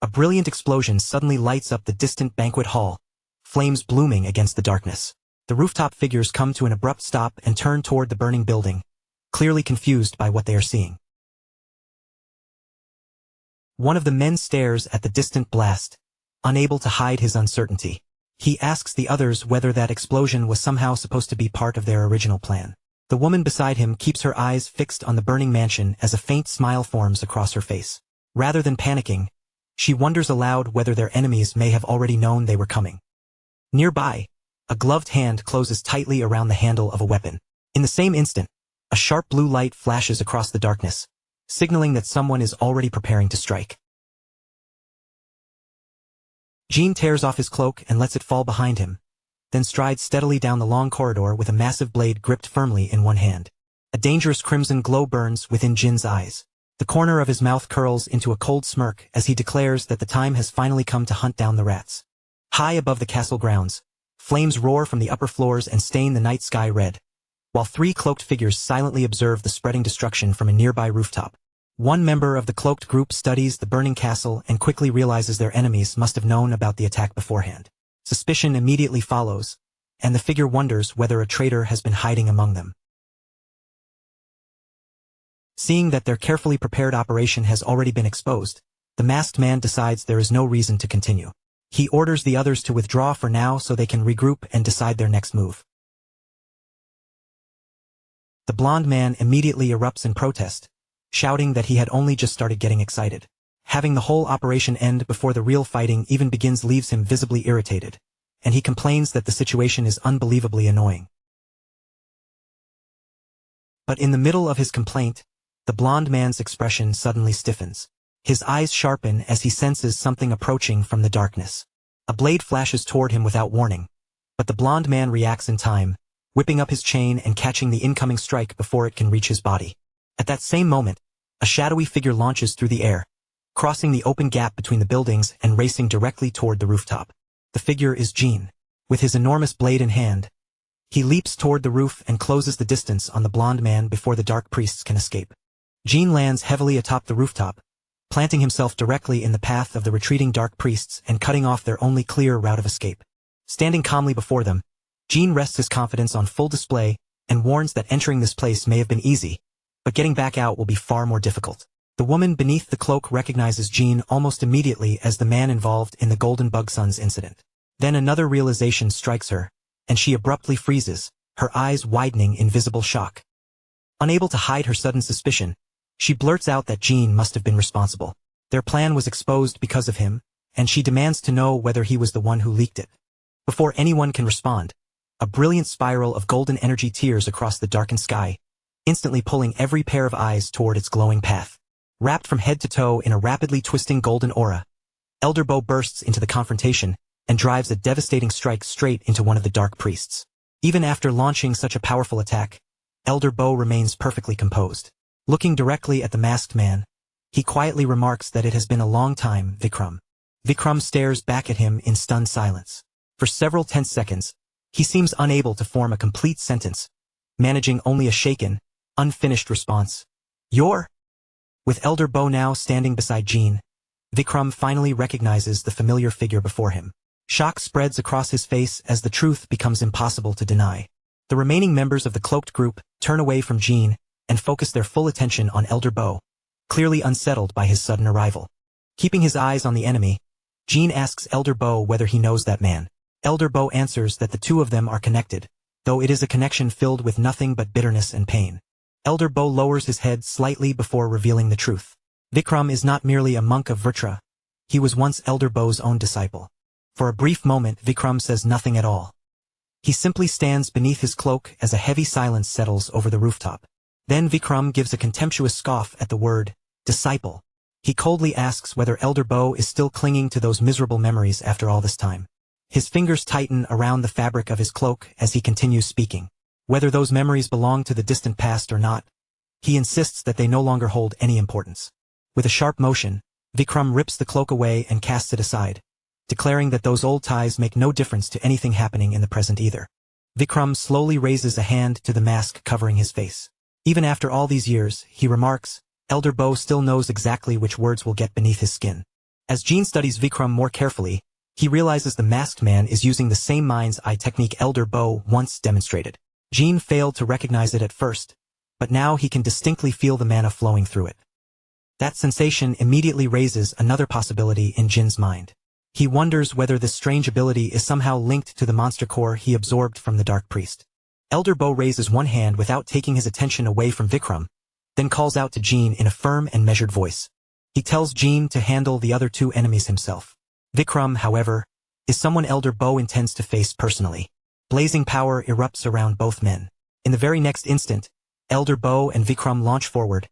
A brilliant explosion suddenly lights up the distant banquet hall, flames blooming against the darkness. The rooftop figures come to an abrupt stop and turn toward the burning building, clearly confused by what they are seeing. One of the men stares at the distant blast, unable to hide his uncertainty. He asks the others whether that explosion was somehow supposed to be part of their original plan. The woman beside him keeps her eyes fixed on the burning mansion as a faint smile forms across her face. Rather than panicking, she wonders aloud whether their enemies may have already known they were coming. Nearby, a gloved hand closes tightly around the handle of a weapon. In the same instant, a sharp blue light flashes across the darkness, signaling that someone is already preparing to strike. Jean tears off his cloak and lets it fall behind him, then strides steadily down the long corridor with a massive blade gripped firmly in one hand. A dangerous crimson glow burns within Jin's eyes. The corner of his mouth curls into a cold smirk as he declares that the time has finally come to hunt down the rats. High above the castle grounds, flames roar from the upper floors and stain the night sky red, while three cloaked figures silently observe the spreading destruction from a nearby rooftop. One member of the cloaked group studies the burning castle and quickly realizes their enemies must have known about the attack beforehand. Suspicion immediately follows, and the figure wonders whether a traitor has been hiding among them. Seeing that their carefully prepared operation has already been exposed, the masked man decides there is no reason to continue. He orders the others to withdraw for now so they can regroup and decide their next move. The blonde man immediately erupts in protest, shouting that he had only just started getting excited. Having the whole operation end before the real fighting even begins leaves him visibly irritated, and he complains that the situation is unbelievably annoying. But in the middle of his complaint, the blonde man's expression suddenly stiffens. His eyes sharpen as he senses something approaching from the darkness. A blade flashes toward him without warning, but the blonde man reacts in time, whipping up his chain and catching the incoming strike before it can reach his body. At that same moment, a shadowy figure launches through the air, crossing the open gap between the buildings and racing directly toward the rooftop. The figure is Jean. With his enormous blade in hand, he leaps toward the roof and closes the distance on the blonde man before the dark priests can escape. Jean lands heavily atop the rooftop, planting himself directly in the path of the retreating dark priests and cutting off their only clear route of escape. Standing calmly before them, Jean rests his confidence on full display and warns that entering this place may have been easy, but getting back out will be far more difficult. The woman beneath the cloak recognizes Jean almost immediately as the man involved in the Golden Bug Suns incident. Then another realization strikes her, and she abruptly freezes, her eyes widening in visible shock. Unable to hide her sudden suspicion, she blurts out that Jean must have been responsible. Their plan was exposed because of him, and she demands to know whether he was the one who leaked it. Before anyone can respond, a brilliant spiral of golden energy tears across the darkened sky, instantly pulling every pair of eyes toward its glowing path. Wrapped from head to toe in a rapidly twisting golden aura, Elder Bo bursts into the confrontation and drives a devastating strike straight into one of the dark priests. Even after launching such a powerful attack, Elder Bo remains perfectly composed. Looking directly at the masked man, he quietly remarks that it has been a long time, Vikram. Vikram stares back at him in stunned silence. For several tense seconds, he seems unable to form a complete sentence, managing only a shaken, unfinished response. You're? With Elder Bo now standing beside Jean, Vikram finally recognizes the familiar figure before him. Shock spreads across his face as the truth becomes impossible to deny. The remaining members of the cloaked group turn away from Jean and focus their full attention on Elder Bo, clearly unsettled by his sudden arrival. Keeping his eyes on the enemy, Jean asks Elder Bo whether he knows that man. Elder Bo answers that the two of them are connected, though it is a connection filled with nothing but bitterness and pain. Elder Bo lowers his head slightly before revealing the truth. Vikram is not merely a monk of Vrtra. He was once Elder Bo's own disciple. For a brief moment, Vikram says nothing at all. He simply stands beneath his cloak as a heavy silence settles over the rooftop. Then Vikram gives a contemptuous scoff at the word, disciple. He coldly asks whether Elder Bo is still clinging to those miserable memories after all this time. His fingers tighten around the fabric of his cloak as he continues speaking. Whether those memories belong to the distant past or not, he insists that they no longer hold any importance. With a sharp motion, Vikram rips the cloak away and casts it aside, declaring that those old ties make no difference to anything happening in the present either. Vikram slowly raises a hand to the mask covering his face. Even after all these years, he remarks, Elder Bo still knows exactly which words will get beneath his skin. As Jean studies Vikram more carefully, he realizes the masked man is using the same mind's eye technique Elder Bo once demonstrated. Jean failed to recognize it at first, but now he can distinctly feel the mana flowing through it. That sensation immediately raises another possibility in Jin's mind. He wonders whether this strange ability is somehow linked to the monster core he absorbed from the Dark Priest. Elder Bo raises one hand without taking his attention away from Vikram, then calls out to Jean in a firm and measured voice. He tells Jean to handle the other two enemies himself. Vikram, however, is someone Elder Bo intends to face personally. Blazing power erupts around both men. In the very next instant, Elder Bo and Vikram launch forward,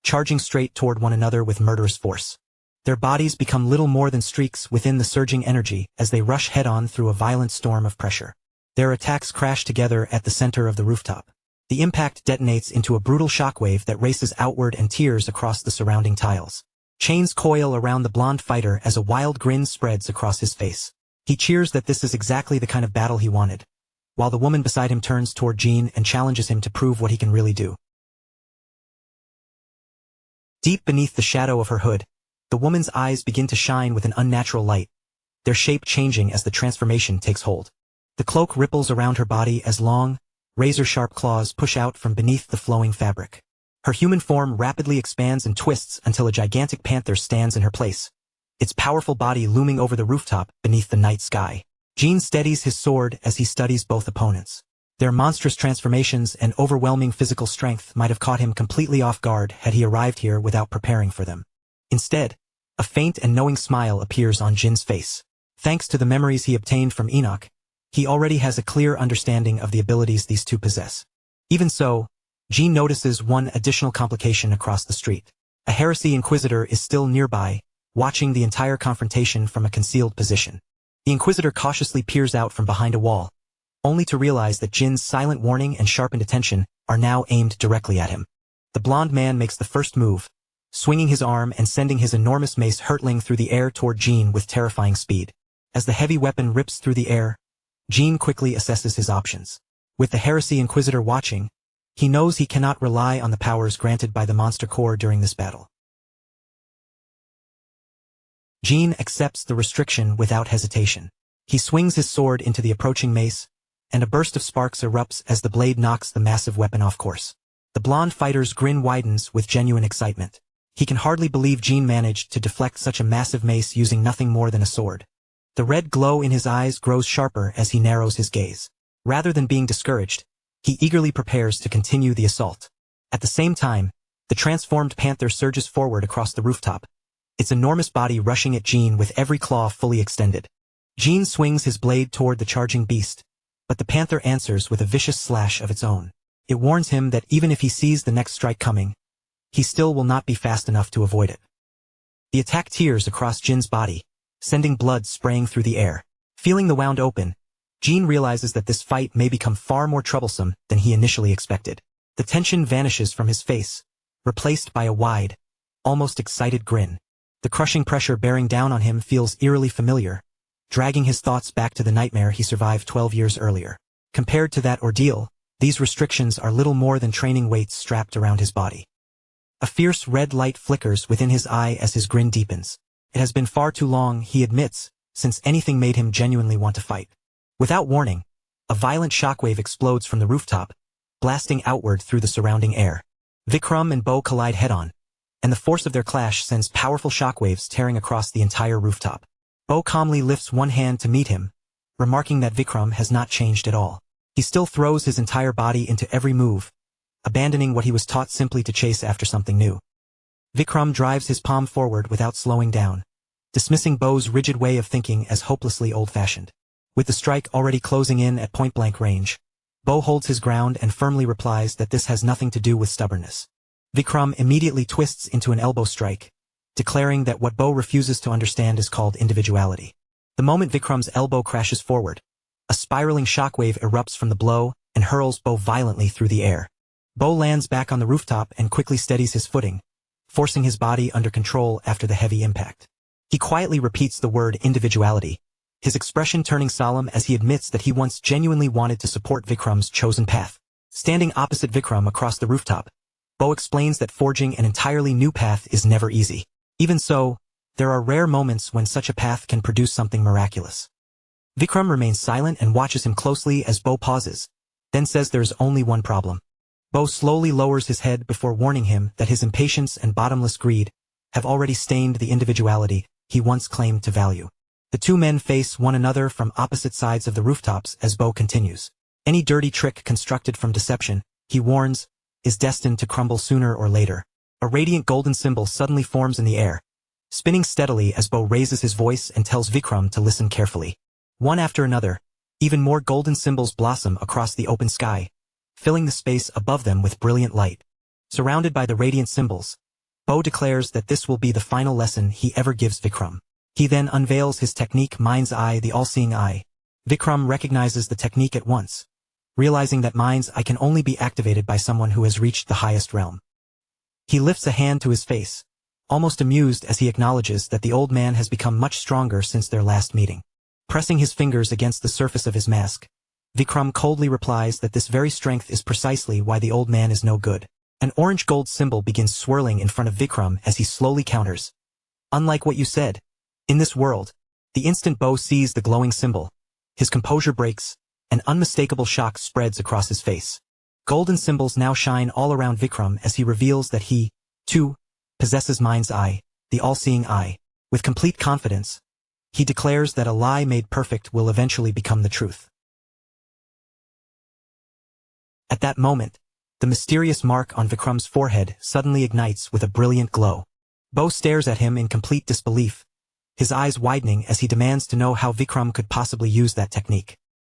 charging straight toward one another with murderous force. Their bodies become little more than streaks within the surging energy as they rush head-on through a violent storm of pressure. Their attacks crash together at the center of the rooftop. The impact detonates into a brutal shockwave that races outward and tears across the surrounding tiles. Chains coil around the blonde fighter as a wild grin spreads across his face. He cheers that this is exactly the kind of battle he wanted, while the woman beside him turns toward Jean and challenges him to prove what he can really do. Deep beneath the shadow of her hood, the woman's eyes begin to shine with an unnatural light, their shape changing as the transformation takes hold. The cloak ripples around her body as long, razor-sharp claws push out from beneath the flowing fabric. Her human form rapidly expands and twists until a gigantic panther stands in her place, its powerful body looming over the rooftop beneath the night sky. Jean steadies his sword as he studies both opponents. Their monstrous transformations and overwhelming physical strength might have caught him completely off guard had he arrived here without preparing for them. Instead, a faint and knowing smile appears on Jin's face. Thanks to the memories he obtained from Enoch, he already has a clear understanding of the abilities these two possess. Even so, Jean notices one additional complication across the street. A heresy inquisitor is still nearby, watching the entire confrontation from a concealed position. The inquisitor cautiously peers out from behind a wall, only to realize that Jin's silent warning and sharpened attention are now aimed directly at him. The blonde man makes the first move, swinging his arm and sending his enormous mace hurtling through the air toward Jean with terrifying speed. As the heavy weapon rips through the air, Jean quickly assesses his options. With the heresy inquisitor watching, he knows he cannot rely on the powers granted by the monster core during this battle. Jean accepts the restriction without hesitation. He swings his sword into the approaching mace, and a burst of sparks erupts as the blade knocks the massive weapon off course. The blonde fighter's grin widens with genuine excitement. He can hardly believe Jean managed to deflect such a massive mace using nothing more than a sword. The red glow in his eyes grows sharper as he narrows his gaze. Rather than being discouraged, he eagerly prepares to continue the assault. At the same time, the transformed panther surges forward across the rooftop, its enormous body rushing at Jean with every claw fully extended. Jean swings his blade toward the charging beast, but the panther answers with a vicious slash of its own. It warns him that even if he sees the next strike coming, he still will not be fast enough to avoid it. The attack tears across Jin's body, sending blood spraying through the air. Feeling the wound open, Jean realizes that this fight may become far more troublesome than he initially expected. The tension vanishes from his face, replaced by a wide, almost excited grin. The crushing pressure bearing down on him feels eerily familiar, dragging his thoughts back to the nightmare he survived 12 years earlier. Compared to that ordeal, these restrictions are little more than training weights strapped around his body. A fierce red light flickers within his eye as his grin deepens. It has been far too long, he admits, since anything made him genuinely want to fight. Without warning, a violent shockwave explodes from the rooftop, blasting outward through the surrounding air. Vikram and Bo collide head-on, and the force of their clash sends powerful shockwaves tearing across the entire rooftop. Bo calmly lifts one hand to meet him, remarking that Vikram has not changed at all. He still throws his entire body into every move, abandoning what he was taught simply to chase after something new. Vikram drives his palm forward without slowing down, dismissing Bo's rigid way of thinking as hopelessly old-fashioned. With the strike already closing in at point-blank range, Bo holds his ground and firmly replies that this has nothing to do with stubbornness. Vikram immediately twists into an elbow strike, declaring that what Bo refuses to understand is called individuality. The moment Vikram's elbow crashes forward, a spiraling shockwave erupts from the blow and hurls Bo violently through the air. Bo lands back on the rooftop and quickly steadies his footing, forcing his body under control after the heavy impact. He quietly repeats the word individuality, his expression turning solemn as he admits that he once genuinely wanted to support Vikram's chosen path. Standing opposite Vikram across the rooftop, Bo explains that forging an entirely new path is never easy. Even so, there are rare moments when such a path can produce something miraculous. Vikram remains silent and watches him closely as Bo pauses, then says there is only one problem. Bo slowly lowers his head before warning him that his impatience and bottomless greed have already stained the individuality he once claimed to value. The two men face one another from opposite sides of the rooftops as Bo continues. Any dirty trick constructed from deception, he warns, is destined to crumble sooner or later. A radiant golden symbol suddenly forms in the air, spinning steadily as Bo raises his voice and tells Vikram to listen carefully. One after another, even more golden symbols blossom across the open sky, filling the space above them with brilliant light. Surrounded by the radiant symbols, Bo declares that this will be the final lesson he ever gives Vikram. He then unveils his technique, Mind's Eye, the all-seeing eye. Vikram recognizes the technique at once, realizing that Mind's Eye can only be activated by someone who has reached the highest realm. He lifts a hand to his face, almost amused as he acknowledges that the old man has become much stronger since their last meeting. Pressing his fingers against the surface of his mask, Vikram coldly replies that this very strength is precisely why the old man is no good. An orange-gold symbol begins swirling in front of Vikram as he slowly counters. Unlike what you said, in this world, the instant Bo sees the glowing symbol, his composure breaks, an unmistakable shock spreads across his face. Golden symbols now shine all around Vikram as he reveals that he, too, possesses Mind's Eye, the all-seeing eye. With complete confidence, he declares that a lie made perfect will eventually become the truth. At that moment, the mysterious mark on Vikram's forehead suddenly ignites with a brilliant glow. Bo stares at him in complete disbelief, his eyes widening as he demands to know how Vikram could possibly use that technique.